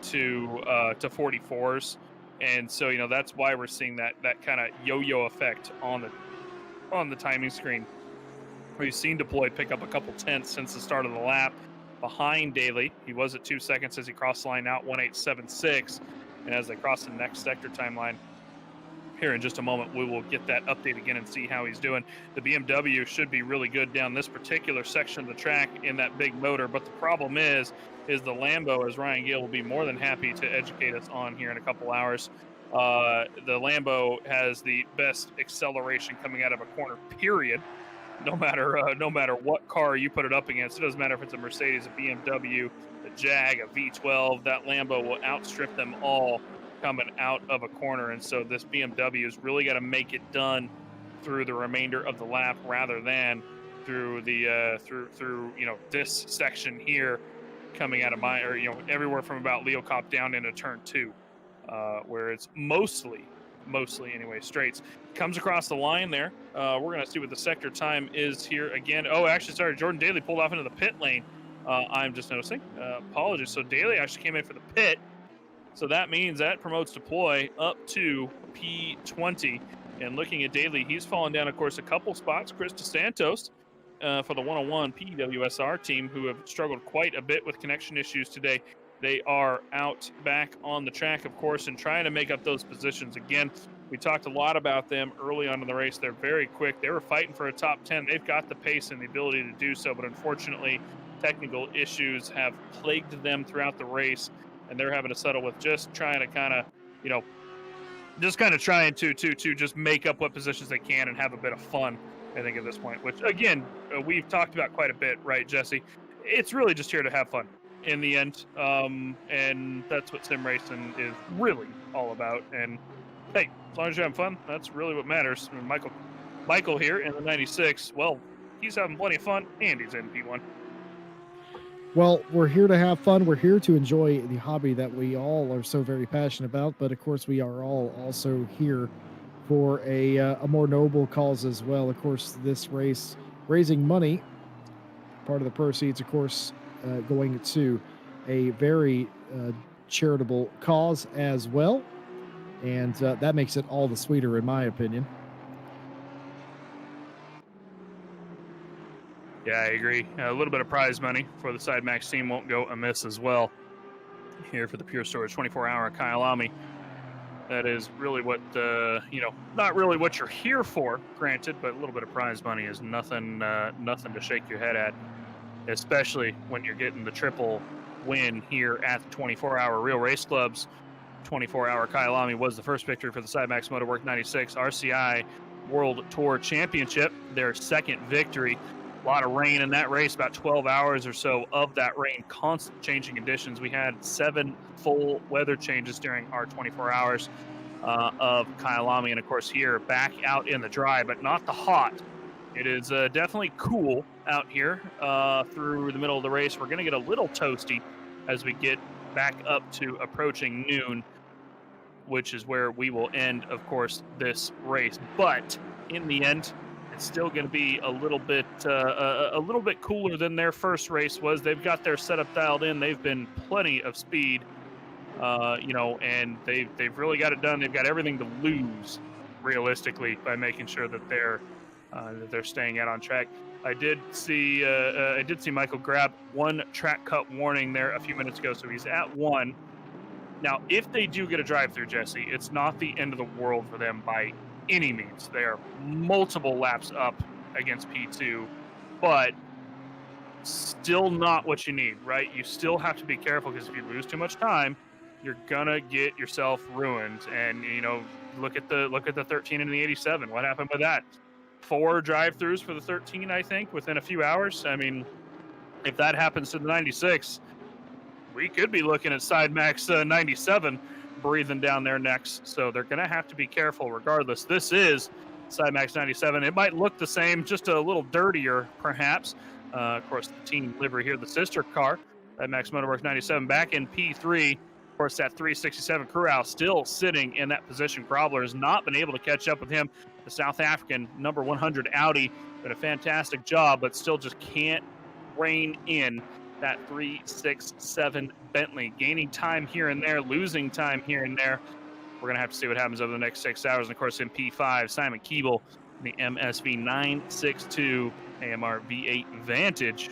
S1: 44s, and so that's why we're seeing that kind of yo-yo effect on on the timing screen. We've seen Deploy pick up a couple tenths since the start of the lap behind Daly. He was at 2 seconds as he crossed the line out, 1:8.76. And as they cross the next sector timeline here in just a moment, we will get that update again and see how he's doing. The BMW should be really good down this particular section of the track in that big motor, but the problem is the Lambo, as Ryan Gale will be more than happy to educate us on here in a couple hours. The Lambo has the best acceleration coming out of a corner, period. No matter what car you put it up against, it doesn't matter if it's a Mercedes, a BMW, a Jag, a V12, that Lambo will outstrip them all coming out of a corner. And so this BMW has really got to make it done through the remainder of the lap rather than through the through this section here coming out of everywhere from about Leo Cop down into turn 2, where it's mostly anyway straights. Comes across the line there. We're going to see what the sector time is here again. Oh, actually, sorry, Jordan Daly pulled off into the pit lane. I'm just noticing. Apologies. So Daly actually came in for the pit. So that means that promotes Deploy up to P20. And looking at Daly, he's fallen down, of course, a couple spots. Chris DeSantos for the 101 PWSR team, who have struggled quite a bit with connection issues today. They are out back on the track, of course, and trying to make up those positions. Again, we talked a lot about them early on in the race. They're very quick. They were fighting for a top 10. They've got the pace and the ability to do so, but unfortunately, technical issues have plagued them throughout the race, and they're having to settle with just trying to trying to just make up what positions they can and have a bit of fun, I think, at this point, which, again, we've talked about quite a bit, right, Jesse? It's really just here to have fun in the end, and that's what sim racing is really all about. And hey, as long as you're having fun, that's really what matters. And Michael here in the 96, well, he's having plenty of fun, and he's in P1.
S2: Well, we're here to have fun. We're here to enjoy the hobby that we all are so very passionate about. But of course, we are all also here for a more noble cause as well. Of course, this race raising money, part of the proceeds, of course, going to a very charitable cause as well. And that makes it all the sweeter, in my opinion.
S1: Yeah, I agree. A little bit of prize money for the Side Max team won't go amiss as well here for the Pure Storage 24-hour Kyalami. That is really what, not really what you're here for, granted, but a little bit of prize money is nothing to shake your head at, especially when you're getting the triple win here at the 24-hour Real Race Club's 24-hour Kyalami. Was the first victory for the Side Max Motorwork 96 RCI World Tour Championship, their second victory. A lot of rain in that race, about 12 hours or so of that rain, constant changing conditions. We had 7 full weather changes during our 24 hours of Kyalami. And of course here, back out in the dry, but not the hot. It is definitely cool out here through the middle of the race. We're going to get a little toasty as we get back up to approaching noon, which is where we will end, of course, this race. But in the end, it's still going to be a little bit cooler than their first race was. They've got their setup dialed in. They've been plenty of speed, and they've really got it done. They've got everything to lose, realistically, by making sure that they're staying out on track. I did see Michael grab one track cut warning there a few minutes ago, so he's at 1. Now, if they do get a drive-through, Jesse, it's not the end of the world for them by any means. They are multiple laps up against P2, but still not what you need, right? You still have to be careful, because if you lose too much time, you're gonna get yourself ruined. And look at the 13 and the 87. What happened with that? 4 drive-throughs for the 13, I think, within a few hours. I mean, if that happens to the 96, we could be looking at Side Max 97 breathing down their necks. So they're going to have to be careful regardless. This is Side Max 97. It might look the same, just a little dirtier, perhaps. Of course, the team livery here, the sister car, Side Max Motorworks 97, back in P3. Of course, that 367 Crew still sitting in that position. Grobler has not been able to catch up with him. The South African number 100 Audi did a fantastic job, but still just can't rein in that 367 Bentley. Gaining time here and there, losing time here and there. We're going to have to see what happens over the next 6 hours. And of course, in P5, Simon Keeble the MSV 962 AMR V8 Vantage.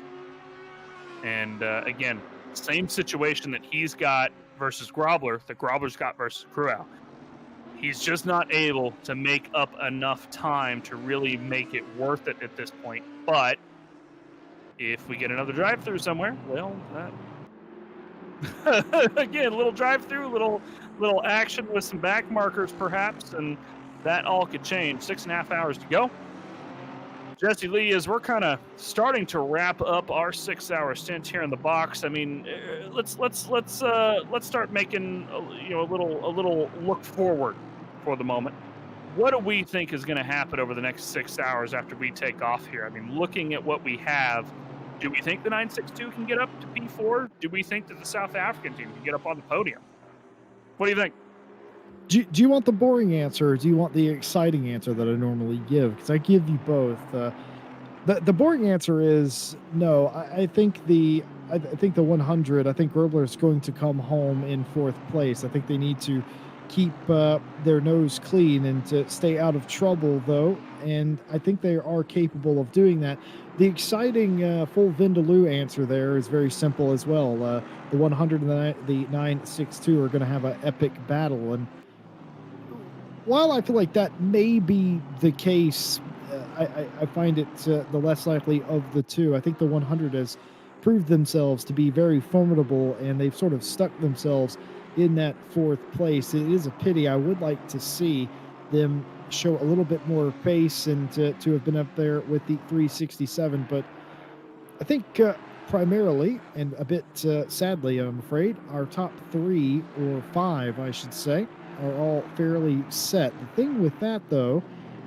S1: And again, same situation that he's got versus Grobler, that Grobler's got versus Cruau. He's just not able to make up enough time to really make it worth it at this point. But if we get another drive-through somewhere, well, again, a little drive-through, little action with some back markers perhaps, and that all could change. 6.5 hours to go. Jesse Lee, as we're kind of starting to wrap up our 6-hour stint here in the box, I mean, let's start making a little look forward for the moment. What do we think is going to happen over the next 6 hours after we take off here? I mean, looking at what we have, do we think the 962 can get up to P4? Do we think that the South African team can get up on the podium? What do you think?
S2: Do you want the boring answer, or do you want the exciting answer that I normally give? Because I give you both. The boring answer is no. I think the 100. I think Grobler is going to come home in 4th place. I think they need to keep their nose clean and to stay out of trouble, though. And I think they are capable of doing that. The exciting full Vindaloo answer there is very simple as well. The 100 and the 962 are going to have an epic battle, and while I feel like that may be the case, I find it the less likely of the two. I think the 100 has proved themselves to be very formidable, and they've sort of stuck themselves in that 4th place. It is a pity. I would like to see them show a little bit more pace and to have been up there with the 367. But I think primarily, and a bit sadly, I'm afraid, our top 3 or 5, I should say, are all fairly set. The thing with that, though,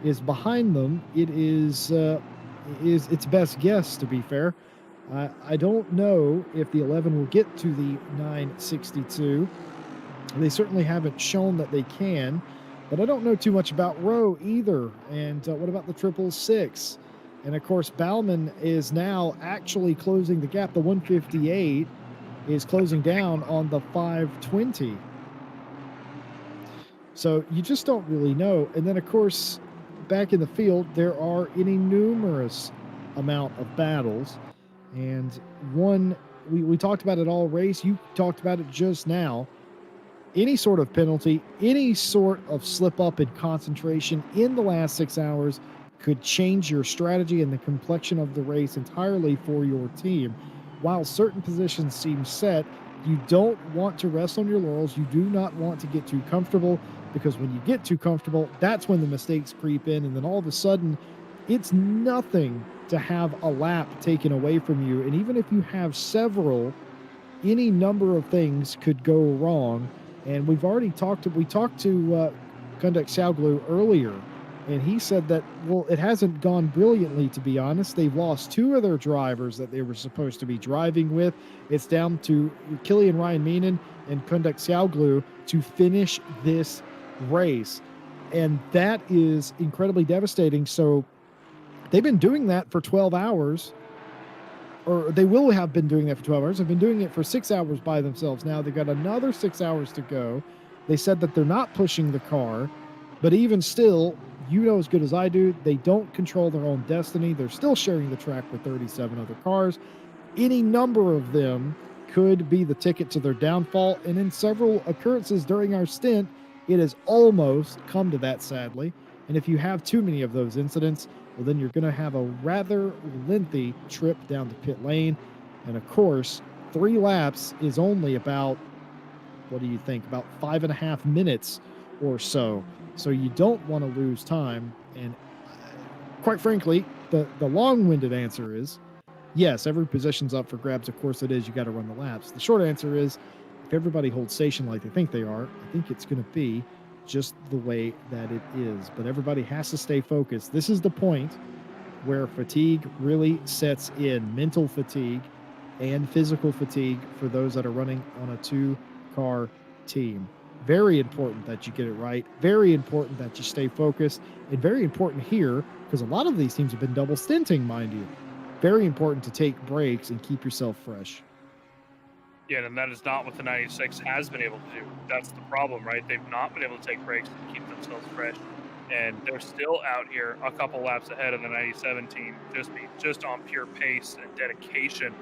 S2: is behind them, it is its best guess, to be fair. I don't know if the 11 will get to the 962. They certainly haven't shown that they can, but I don't know too much about Rowe either. And what about the 666? And of course, Bauman is now actually closing the gap. The 158 is closing down on the 520. So you just don't really know. And then, of course, back in the field, there are an enormous amount of battles. And one, we talked about it all race. You talked about it just now. Any sort of penalty, any sort of slip up in concentration in the last 6 hours could change your strategy and the complexion of the race entirely for your team. While certain positions seem set, you don't want to rest on your laurels. You do not want to get too comfortable, because when you get too comfortable, that's when the mistakes creep in, and then all of a sudden, it's nothing to have a lap taken away from you. And even if you have several, any number of things could go wrong. And we talked to Kundak Xiaoglu earlier, and he said that, well, it hasn't gone brilliantly, to be honest. They've lost 2 of their drivers that they were supposed to be driving with. It's down to Kilian Ryan Meenan and Kundak Xiaoglu to finish this race. And that is incredibly devastating. So they've been doing that for 12 hours, or they will have been doing that for 12 hours. They've been doing it for 6 hours by themselves. Now they've got another 6 hours to go. They said that they're not pushing the car, but even still, you know as good as I do, they don't control their own destiny. They're still sharing the track with 37 other cars. Any number of them could be the ticket to their downfall. And in several occurrences during our stint, it has almost come to that, sadly. And if you have too many of those incidents, well, then you're going to have a rather lengthy trip down to pit lane. And of course, 3 laps is only about, what do you think, about 5.5 minutes or so. So you don't want to lose time. And quite frankly, the long-winded answer is, yes, every position's up for grabs. Of course it is. You got to run the laps. The short answer is, if everybody holds station like they think they are, I think it's going to be just the way that it is. But everybody has to stay focused. This is the point where fatigue really sets in, mental fatigue and physical fatigue for those that are running on a 2-car team. Very important that you get it right. Very important that you stay focused. And very important here, because a lot of these teams have been double stinting, mind you. Very important to take breaks and keep yourself fresh.
S1: Yeah, and that is not what the 96 has been able to do. That's the problem, right? They've not been able to take breaks and keep themselves fresh. and they're still out here a couple laps ahead of the 97 team, just on pure pace and dedication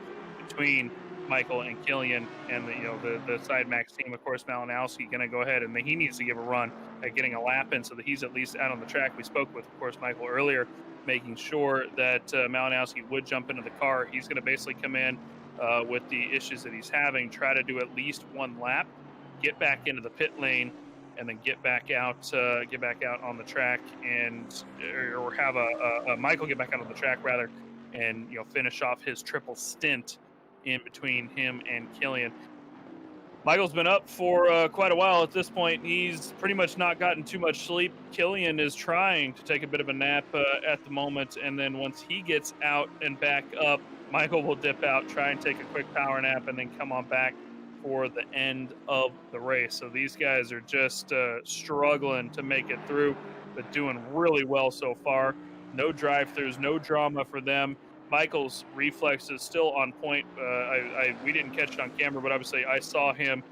S1: between Michael and Killian and the side max team. Of course, Malinowski going to go ahead and he needs to give a run at getting a lap in so that he's at least out on the track. We spoke with, of course, Michael earlier, making sure that Malinowski would jump into the car. He's going to basically come in with the issues that he's having, try to do at least one lap, get back into the pit lane, and then get back out on the track, and or have a Michael get back out on the track rather, and finish off his triple stint in between him and Killian. Michael's been up for quite a while at this point. He's pretty much not gotten too much sleep. Killian is trying to take a bit of a nap at the moment, and then once he gets out and back up, Michael will dip out, try and take a quick power nap, and then come on back for the end of the race. So these guys are just struggling to make it through, but doing really well so far. No drive-throughs, no drama for them. Michael's reflex is still on point. We didn't catch it on camera, but obviously I saw him,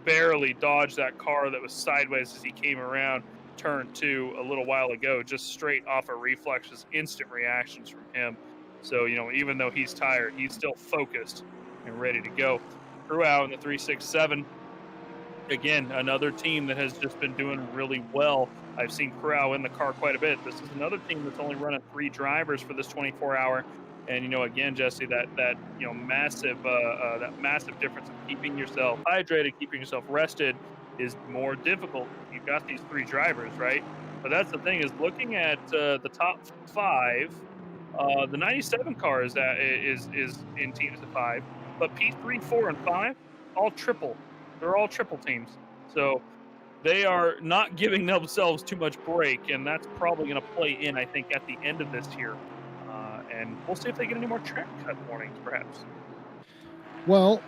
S1: barely dodge that car that was sideways as he came around turn 2 a little while ago, just straight off of reflexes, instant reactions from him. So, even though he's tired, he's still focused and ready to go. Throughout in the 367, again, another team that has just been doing really well. I've seen Corral in the car quite a bit. This is another team that's only running 3 drivers for this 24-hour. And, again, Jesse, that massive difference of keeping yourself hydrated, keeping yourself rested is more difficult. You've got these 3 drivers, right? But that's the thing, is looking at the top 5, the 97 car is in teams of 5, but P3, 4, and 5, all triple. They're all triple teams. So they are not giving themselves too much break, and that's probably going to play in, I think, at the end of this year. And we'll see if they get any more track cut warnings, perhaps.
S2: Well,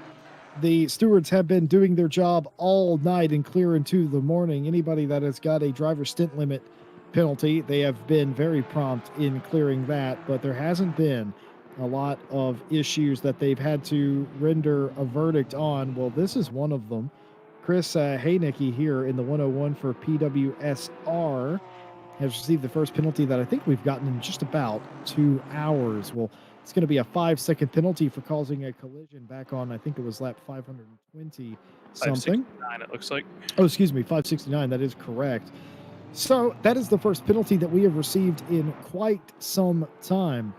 S2: the stewards have been doing their job all night and clear into the morning. Anybody that has got a driver stint limit penalty, they have been very prompt in clearing that, but there hasn't been a lot of issues that they've had to render a verdict on. Well, this is one of them. Chris Haynicki here in the 101 for PWSR has received the first penalty that I think we've gotten in just about 2 hours. Well, it's going to be a 5-second penalty for causing a collision back on, I think it was lap 520 something.
S1: 569, it looks like.
S2: Oh, excuse me, 569. That is correct. So that is the first penalty that we have received in quite some time.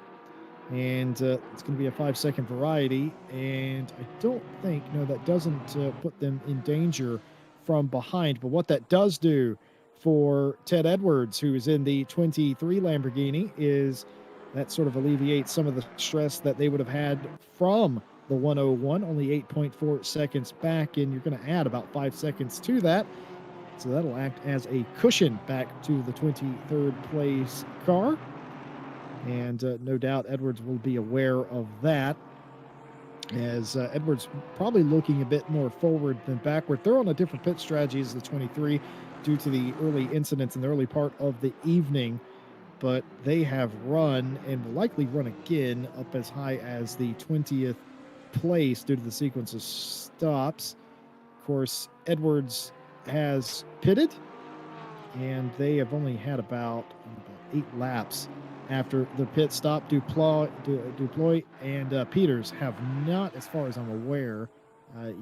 S2: And it's going to be a 5-second variety. And I don't think, no, that doesn't put them in danger from behind. But what that does do for Ted Edwards, who is in the 23 Lamborghini, is that sort of alleviates some of the stress that they would have had from the 101, only 8.4 seconds back. And you're going to add about 5 seconds to that. So that'll act as a cushion back to the 23rd place car. And no doubt Edwards will be aware of that, as Edwards probably looking a bit more forward than backward. They're on a different pit strategy as the 23 due to the early incidents in the early part of the evening, but they have run and will likely run again up as high as the 20th place due to the sequence of stops. Of course, Edwards has pitted, and they have only had about 8 laps after the pit stop. Duploy and Peters have not, as far as I'm aware,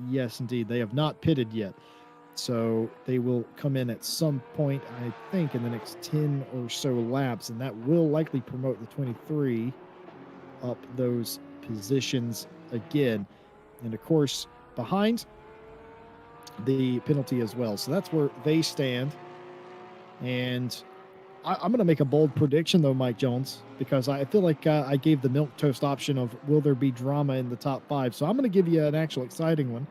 S2: yes, indeed, they have not pitted yet. So they will come in at some point, I think, in the next 10 or so laps, and that will likely promote the 23 up those positions again. And of course, behind the penalty as well. So that's where they stand. And I'm going to make a bold prediction, though, Mike Jones, because I feel like I gave the milquetoast option of will there be drama in the top 5. So I'm going to give you an actual exciting one.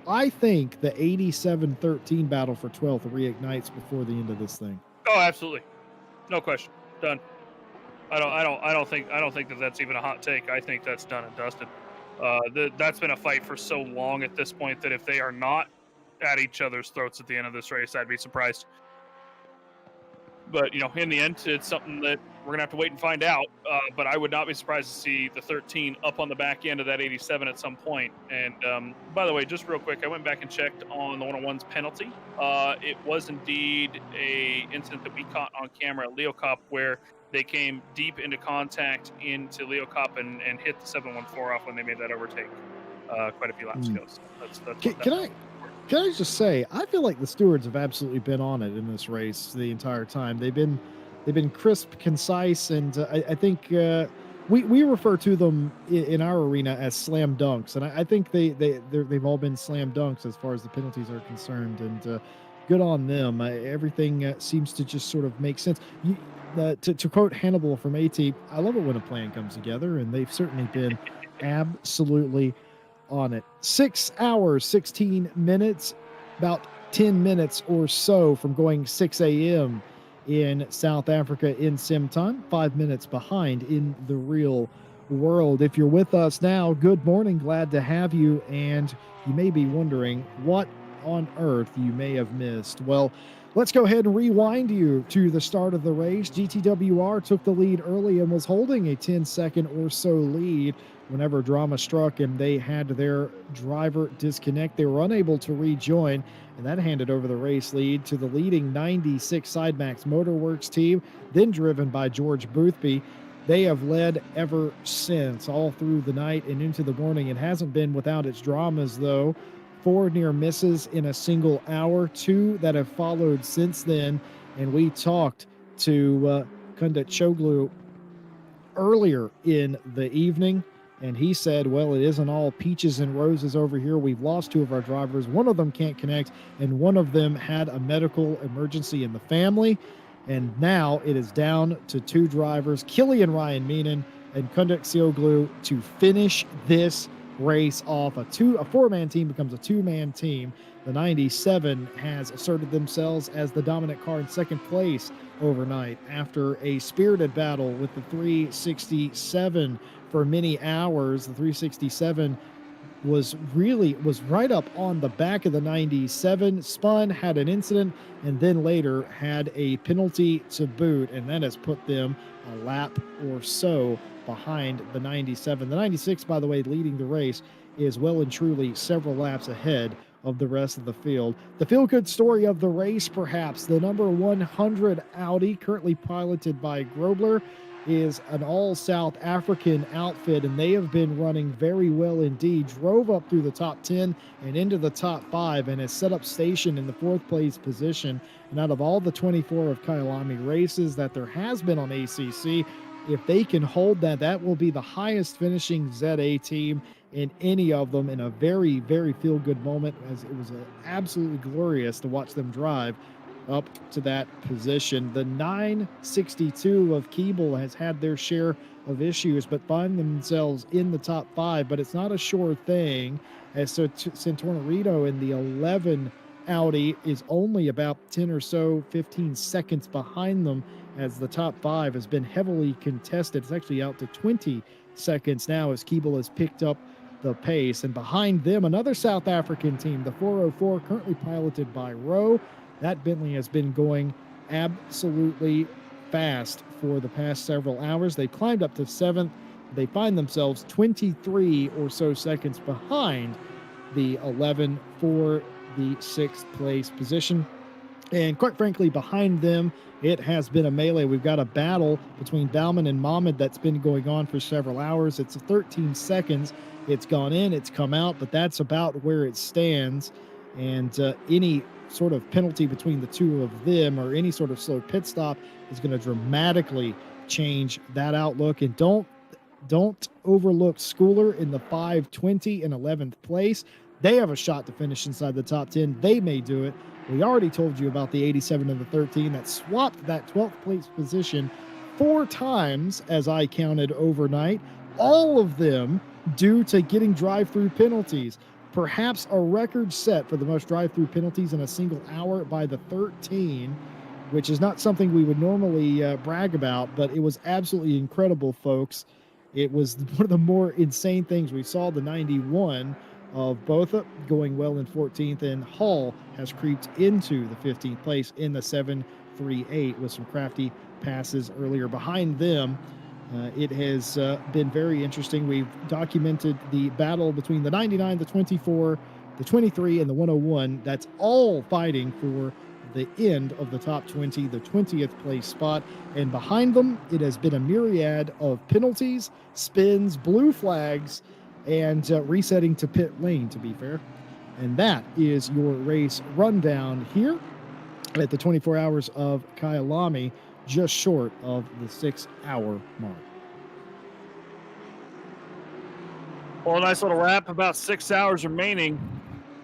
S2: I think the 87-13 battle for 12th reignites before the end of this thing.
S1: Oh, absolutely, no question, done. I don't think that's even a hot take. I think that's done and dusted. That's been a fight for so long at this point that if they are not at each other's throats at the end of this race, I'd be surprised. But in the end, it's something that we're gonna have to wait and find out. But I would not be surprised to see the 13 up on the back end of that 87 at some point. And by the way, just real quick, I went back and checked on the 101's penalty. It was indeed a incident that we caught on camera at Leo Cop where they came deep into contact into Leo Cop and hit the 714 off when they made that overtake quite a few laps ago. So that's
S2: Can I just say, I feel like the stewards have absolutely been on it in this race the entire time. They've been crisp, concise, and I think we refer to them in our arena as slam dunks, and I think they've all been slam dunks as far as the penalties are concerned. And good on them. Everything seems to just sort of make sense. To quote Hannibal from AT, I love it when a plan comes together, and they've certainly been absolutely on it. 6 hours, 16 minutes, about 10 minutes or so from going 6 a.m. in South Africa in sim time, 5 minutes behind in the real world. If you're with us now, good morning, glad to have you. And you may be wondering what on earth you may have missed. Well, let's go ahead and rewind you to the start of the race. GTWR took the lead early and was holding a 10-second or so lead whenever drama struck and they had their driver disconnect. They were unable to rejoin, and that handed over the race lead to the leading 96 Sidemax Motorworks team, then driven by George Boothby. They have led ever since, all through the night and into the morning. It hasn't been without its dramas, though. 4 near misses in a single hour, 2 that have followed since then. And we talked to Kundit Choglu earlier in the evening, and he said, well, it isn't all peaches and roses over here. We've lost 2 of our drivers. One of them can't connect, and one of them had a medical emergency in the family. And now it is down to 2 drivers, Killian Ryan Meenan and Kundit Choglu, to finish this race off. A 4-man team becomes a 2-man team. The 97 has asserted themselves as the dominant car in second place overnight after a spirited battle with the 367 for many hours. The 367 was right up on the back of the 97, spun, had an incident, and then later had a penalty to boot, and that has put them a lap or so behind the 97. The 96, by the way, leading the race, is well and truly several laps ahead of the rest of the field. The feel-good story of the race, perhaps, the number 100 Audi, currently piloted by Grobler, is an all-South African outfit, and they have been running very well indeed. Drove up through the top 10 and into the top 5 and has set up station in the 4th place position. And out of all the 24 of Kyalami races that there has been on ACC, if they can hold that, that will be the highest finishing ZA team in any of them, in a very, very feel-good moment, as it was absolutely glorious to watch them drive up to that position. The 962 of Keeble has had their share of issues, but find themselves in the top 5, but it's not a sure thing, as so Santornarito in the 11 Audi is only about 10 or so, 15 seconds behind them, as the top 5 has been heavily contested. It's actually out to 20 seconds now as Keeble has picked up the pace. And behind them, another South African team, the 404, currently piloted by Rowe. That Bentley has been going absolutely fast for the past several hours. They climbed up to 7th. They find themselves 23 or so seconds behind the 11 for the 6th place position. And quite frankly, behind them, it has been a melee. We've got a battle between Bauman and Mahmoud that's been going on for several hours. It's 13 seconds. It's gone in, it's come out, but that's about where it stands. And any sort of penalty between the 2 of them, or any sort of slow pit stop, is going to dramatically change that outlook. And don't overlook Schooler in the 520 in 11th place. They have a shot to finish inside the top 10. They may do it. We already told you about the 87 and the 13 that swapped that 12th place position 4 times, as I counted overnight, all of them due to getting drive-through penalties. Perhaps a record set for the most drive-through penalties in a single hour by the 13, which is not something we would normally brag about, but it was absolutely incredible, folks. It was one of the more insane things. We saw the 91 of Botha going well in 14th, and Hall has creeped into the 15th place in the 1:03.8 with some crafty passes earlier behind them. It has been very interesting. We've documented the battle between the 99, the 24, the 23, and the 101. That's all fighting for the end of the top 20, the 20th place spot. And behind them, it has been a myriad of penalties, spins, blue flags, and resetting to pit lane, to be fair. And that is your race rundown here at the 24 hours of Kyalami, just short of the 6-hour mark.
S1: Well, a nice little wrap, about 6 hours remaining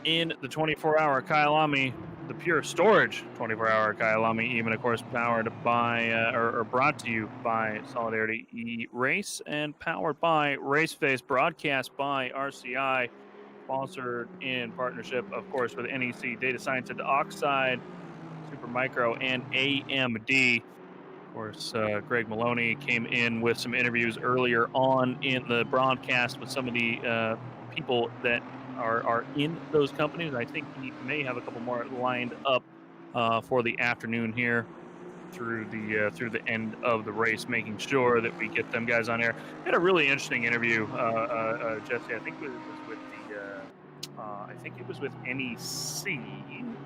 S1: in the 24-hour Kyalami, the Pure Storage 24-hour Kyalami, even, of course, powered by, or brought to you by Solidarity E-Race and powered by RaceFace, broadcast by RCI, sponsored in partnership, of course, with NEC, DataSciences, Oxide, SuperMicro, and AMD. Of course, Greg Maloney came in with some interviews earlier on in the broadcast with some of the people that are in those companies. I think he may have a couple more lined up for the afternoon here through the end of the race, making sure that we get them guys on air. Had a really interesting interview, Jesse. I think it was with NEC,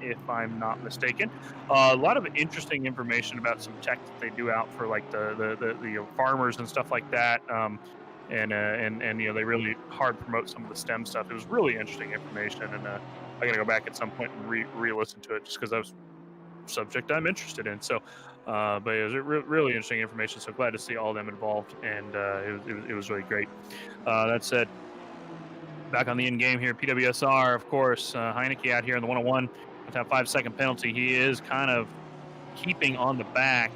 S1: if I'm not mistaken. A lot of interesting information about some tech that they do out for like the farmers and stuff like that. And they really hard promote some of the STEM stuff. It was really interesting information, and I got to go back at some point and re-listen to it just because that was a subject I'm interested in. So, but it was really interesting information. So glad to see all of them involved, and it was really great. That said, back on the end game here, PWSR, of course, Heineke out here in the 101 with that 5-second penalty. He is kind of keeping on the back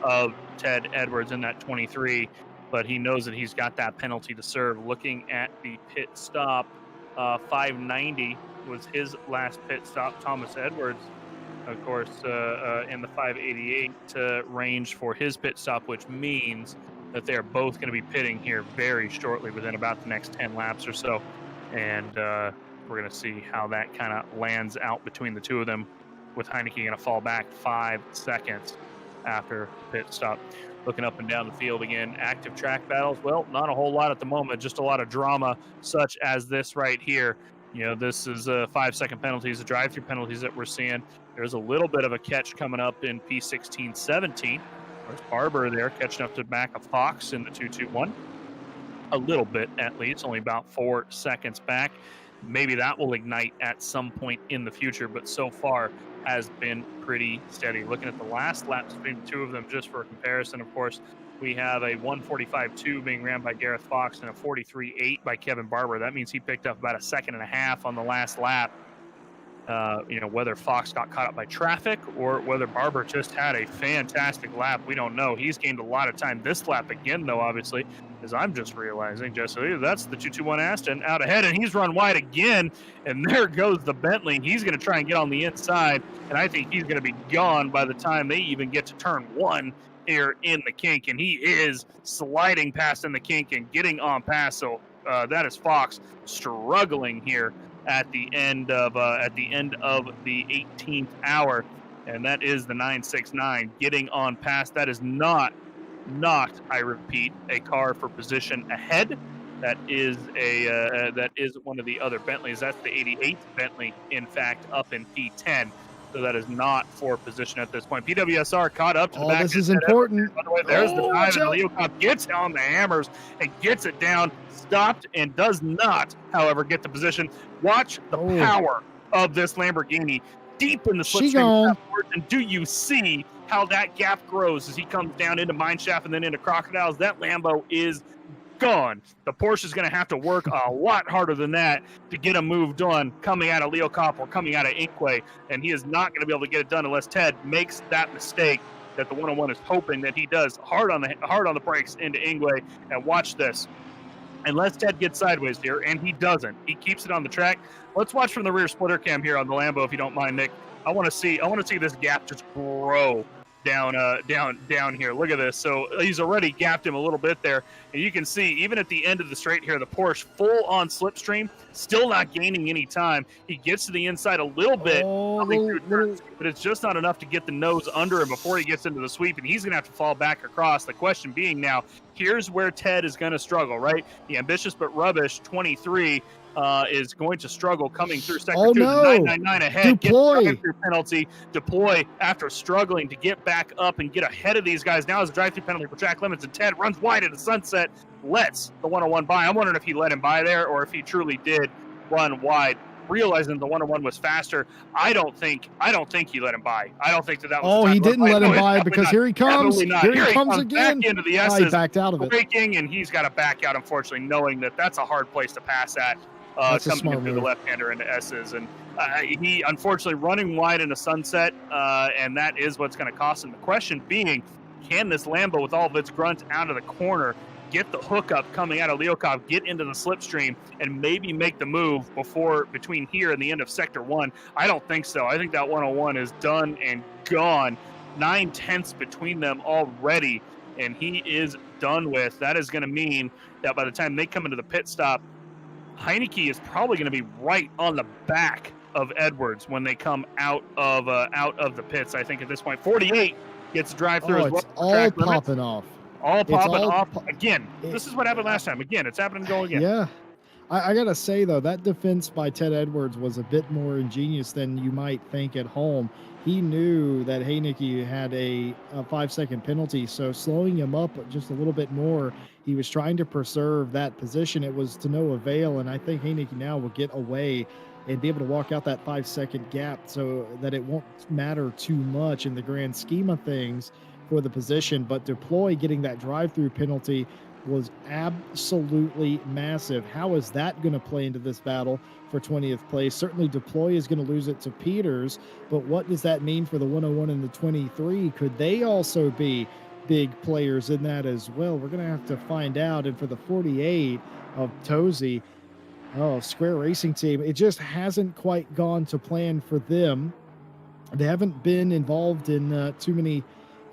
S1: of Ted Edwards in that 23, but he knows that he's got that penalty to serve. Looking at the pit stop, 590 was his last pit stop. Thomas Edwards, of course, in the 588 range for his pit stop, which means that they're both going to be pitting here very shortly, within about the next 10 laps or so. And we're going to see how that kind of lands out between the two of them, with Heineke going to fall back 5 seconds after pit stop. Looking up and down the field again, active track battles. Well, not a whole lot at the moment, just a lot of drama, such as this right here. You know, this is 5-second penalties, the drive-through penalties that we're seeing. There's a little bit of a catch coming up in P16-17. There's Barber there catching up to back of Fox in the 2-2-1. A little bit, at least, only about 4 seconds back. Maybe that will ignite at some point in the future, but so far has been pretty steady. Looking at the last laps between the two of them, just for comparison, of course, we have a 1:45.2 being ran by Gareth Fox and a 43.8 by Kevin Barber. That means he picked up about 1.5 seconds on the last lap. Whether Fox got caught up by traffic or whether Barber just had a fantastic lap, we don't know. He's gained a lot of time this lap again, though, obviously, as I'm just realizing, Jesse, that's the 221 Aston out ahead, and he's run wide again, and there goes the Bentley. He's going to try and get on the inside, and I think he's going to be gone by the time they even get to turn 1 here in the kink, and he is sliding past in the kink and getting on past. So that is Fox struggling here at the end of the 18th hour, and that is the 969 getting on past. That is not, I repeat, a car for position ahead. That is that is one of the other Bentleys. That's the 88th Bentley, in fact, up in P10. So that is not for position at this point. PWSR caught up to the back.
S2: This is important.
S1: By the way, there's the dive, and Leo Cop gets on the hammers and gets it down, stopped, and does not, however, get the position. Watch the power of this Lamborghini deep in the slipstream. And do you see how that gap grows as he comes down into Mineshaft and then into Crocodiles? That Lambo is gone. The Porsche is going to have to work a lot harder than that to get a move done coming out of Leo Cop or coming out of Inkway, and he is not going to be able to get it done unless Ted makes that mistake that the 101 is hoping that he does. Hard on the brakes into Ingwe, and watch this. Unless Ted gets sideways here, and he doesn't, he keeps it on the track. Let's watch from the rear splitter cam here on the Lambo, if you don't mind, Nick. I want to see this gap just grow down here. Look at this. So he's already gapped him a little bit there, and you can see even at the end of the straight here, the Porsche full on slipstream, still not gaining any time. He gets to the inside a little bit, but it's just not enough to get the nose under him before he gets into the sweep, and he's going to have to fall back across. The question being now, here's where Ted is going to struggle, right? The ambitious but rubbish 23 is going to struggle coming through sector 2.
S2: No.
S1: 999 ahead.
S2: Deploy.
S1: Gets drive-through penalty. Deploy after struggling to get back up and get ahead of these guys. Now is a drive-through penalty for track limits, and Ted runs wide at the sunset, lets the 101 by. I'm wondering if he let him by there or if he truly did run wide, realizing the 101 was faster. I don't think he let him by. I don't think that was.
S2: He didn't let him by because here he comes. Here he comes again.
S1: Back into the
S2: He
S1: S's,
S2: backed out of it.
S1: braking, and he's got to back out, unfortunately, knowing that that's a hard place to pass at.
S2: That's a
S1: Coming
S2: smart
S1: in through
S2: move.
S1: the left-hander into S's, and he unfortunately running wide in a sunset, and that is what's going to cost him. The question being, can this Lambo with all of its grunt out of the corner get the hookup coming out of Leokov, get into the slipstream, and maybe make the move between here and the end of Sector 1? I don't think so. I think that 101 is done and gone. 9/10 between them already, and he is done with. That is going to mean that by the time they come into the pit stop, Heineke is probably going to be right on the back of Edwards when they come out of the pits. I think at this point, 48 gets a drive-through as well.
S2: It's all popping off.
S1: All popping
S2: all
S1: off again. This is what happened last time. Again, it's happening to go again.
S2: Yeah. I got to say, though, that defense by Ted Edwards was a bit more ingenious than you might think at home. He knew that Heineke had a 5-second penalty, so slowing him up just a little bit more, he was trying to preserve that position. It was to no avail, and I think Heineke now will get away and be able to walk out that 5-second gap so that it won't matter too much in the grand scheme of things for the position. But Deploy getting that drive-through penalty was absolutely massive. How is that going to play into this battle for 20th place? Certainly Deploy is going to lose it to Peters, but what does that mean for the 101 and the 23? Could they also be big players in that as well? We're going to have to find out. And for the 48 of Tozy, Square Racing Team, it just hasn't quite gone to plan for them. They haven't been involved in too many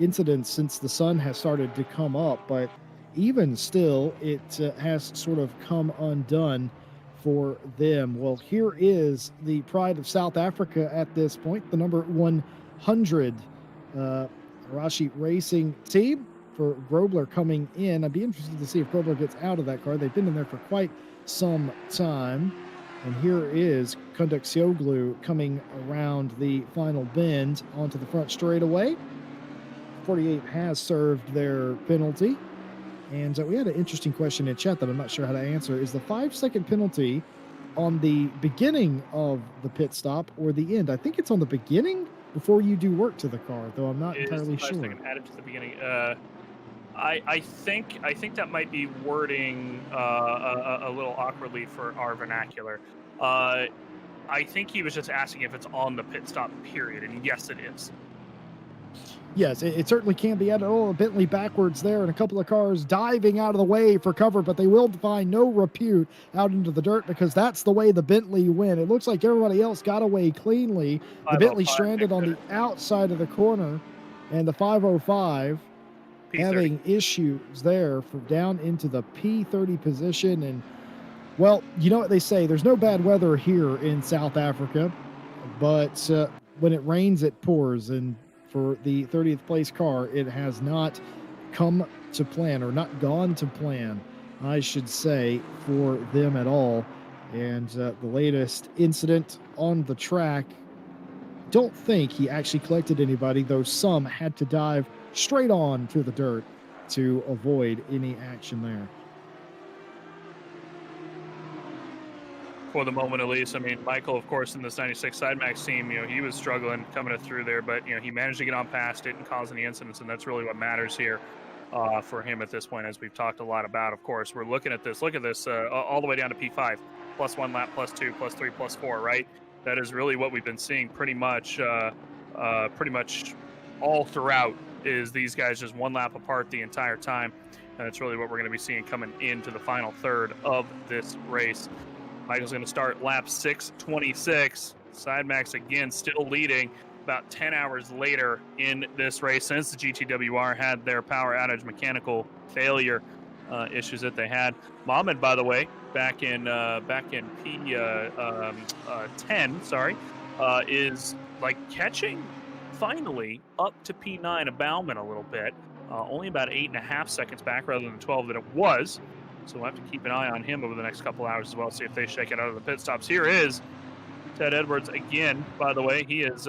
S2: incidents since the sun has started to come up, but even still, it has sort of come undone for them. Well, here is the pride of South Africa at this point, the number 100 Arashi Racing Team for Grobler coming in. I'd be interested to see if Grobler gets out of that car. They've been in there for quite some time. And here is Konduksioglu coming around the final bend onto the front straightaway. 48 has served their penalty. And we had an interesting question in chat that I'm not sure how to answer. Is the 5-second penalty on the beginning of the pit stop or the end? I think it's on the beginning before you do work to the car, though I'm not entirely sure.
S1: Added to the beginning. I think that might be wording a little awkwardly for our vernacular. I think he was just asking if it's on the pit stop period, and yes, it is.
S2: Yes, it certainly can be added. A Bentley backwards there and a couple of cars diving out of the way for cover, but they will find no repute out into the dirt because that's the way the Bentley went. It looks like everybody else got away cleanly. The Bentley stranded on the outside of the corner, and the 505
S1: P30.
S2: having issues there for down into the P30 position. And, well, you know what they say, there's no bad weather here in South Africa, but when it rains, it pours, and for the 30th place car, it has not come to plan, or not gone to plan, I should say, for them at all. And the latest incident on the track, don't think he actually collected anybody, though some had to dive straight on to the dirt to avoid any action there.
S1: For the moment, at least. I mean, Michael, of course, in this 96 Sidemax team, he was struggling coming through there, but, he managed to get on past it and cause any incidents, and that's really what matters here for him at this point, as we've talked a lot about. Of course, we're looking at this. Look at this, all the way down to P5, plus 1 lap, plus 2, plus 3, plus 4, right? That is really what we've been seeing pretty much all throughout, is these guys just 1 lap apart the entire time, and that's really what we're going to be seeing coming into the final third of this race. Michael's going to start lap 6:26. Sidemax again still leading. about 10 hours later in this race since the GTWR had their power outage mechanical failure issues that they had. Mohammed, by the way, back in P10, is like catching finally up to P9 of Bauman a little bit. Only about 8.5 seconds back rather than 12 that it was. So we'll have to keep an eye on him over the next couple hours as well, see if they shake it out of the pit stops. Here is Ted Edwards again, by the way. He has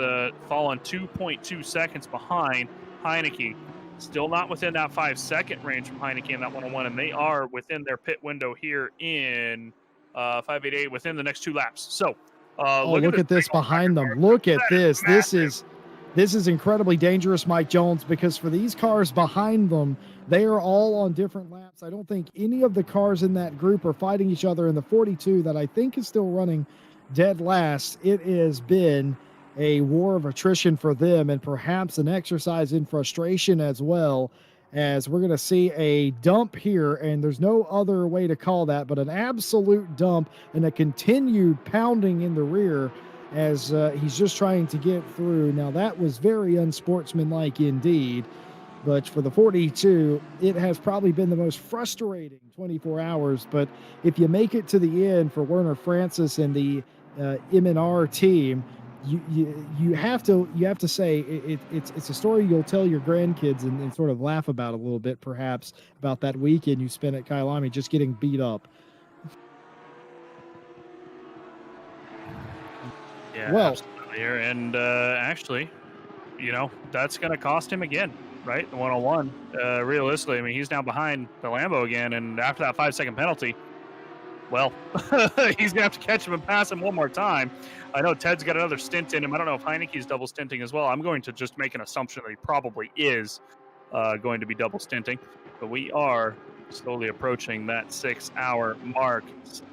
S1: fallen 2.2 seconds behind Heineke. Still not within that 5-second range from Heineke in that 101, and they are within their pit window here in 588 within the next 2 laps. So
S2: look at this behind them. Look at this. This is incredibly dangerous, Mike Jones, because for these cars behind them, they are all on different laps. I don't think any of the cars in that group are fighting each other in the 42 that I think is still running dead last. It has been a war of attrition for them, and perhaps an exercise in frustration as well, as we're going to see a dump here, and there's no other way to call that but an absolute dump and a continued pounding in the rear as he's just trying to get through. Now, that was very unsportsmanlike indeed, but for the 42, it has probably been the most frustrating 24 hours. But if you make it to the end for Werner Francis and the M&R team, you have to say it's a story you'll tell your grandkids and sort of laugh about a little bit, perhaps, about that weekend you spent at Kyalami just getting beat up.
S1: Yeah,
S2: well,
S1: absolutely. And actually, that's going to cost him again, right? The 101. Realistically, I mean, he's now behind the Lambo again, and after that 5-second penalty, well, he's going to have to catch him and pass him one more time. I know Ted's got another stint in him. I don't know if Heineke's double stinting as well. I'm going to just make an assumption that he probably is going to be double stinting. But we are slowly approaching that 6-hour mark.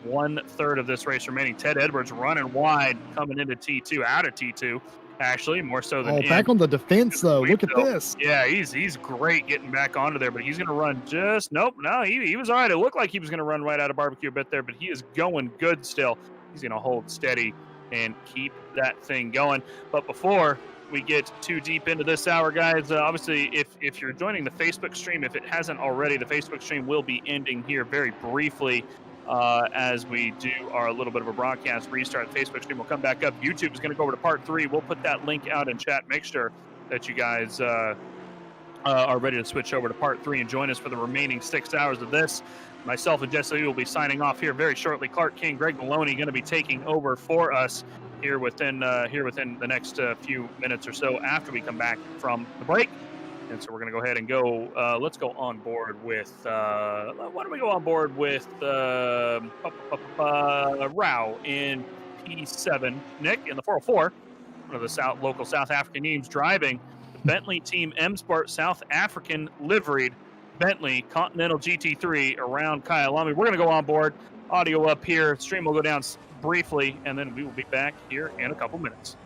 S1: 1/3 of this race remaining. Ted Edwards running wide, coming into T2, out of T2, actually, more so than in.
S2: Back on the defense, though. Look at this.
S1: Yeah, he's great getting back onto there, but he's going to run just, no, he was all right. It looked like he was going to run right out of barbecue a bit there, but he is going good still. He's going to hold steady and keep that thing going. But before we get too deep into this hour, guys, obviously, if you're joining the Facebook stream, if it hasn't already, the Facebook stream will be ending here very briefly as we do our little bit of a broadcast restart. The Facebook stream will come back up. YouTube is going to go over to part 3. We'll put that link out in chat. Make sure that you guys are ready to switch over to part 3 and join us for the remaining 6 hours of this. Myself and Jesse will be signing off here very shortly. Clark King, Greg Maloney going to be taking over for us here within the next few minutes or so after we come back from the break. And so we're going to go ahead and go. Let's go on board with. Why don't we go on board with Rao in P7? Nick in the 404, one of the local South African teams driving the Bentley Team M Sport South African liveried Bentley Continental GT3 around Kyalami. We're going to go on board. Audio up here. Stream will go down briefly, and then we will be back here in a couple minutes.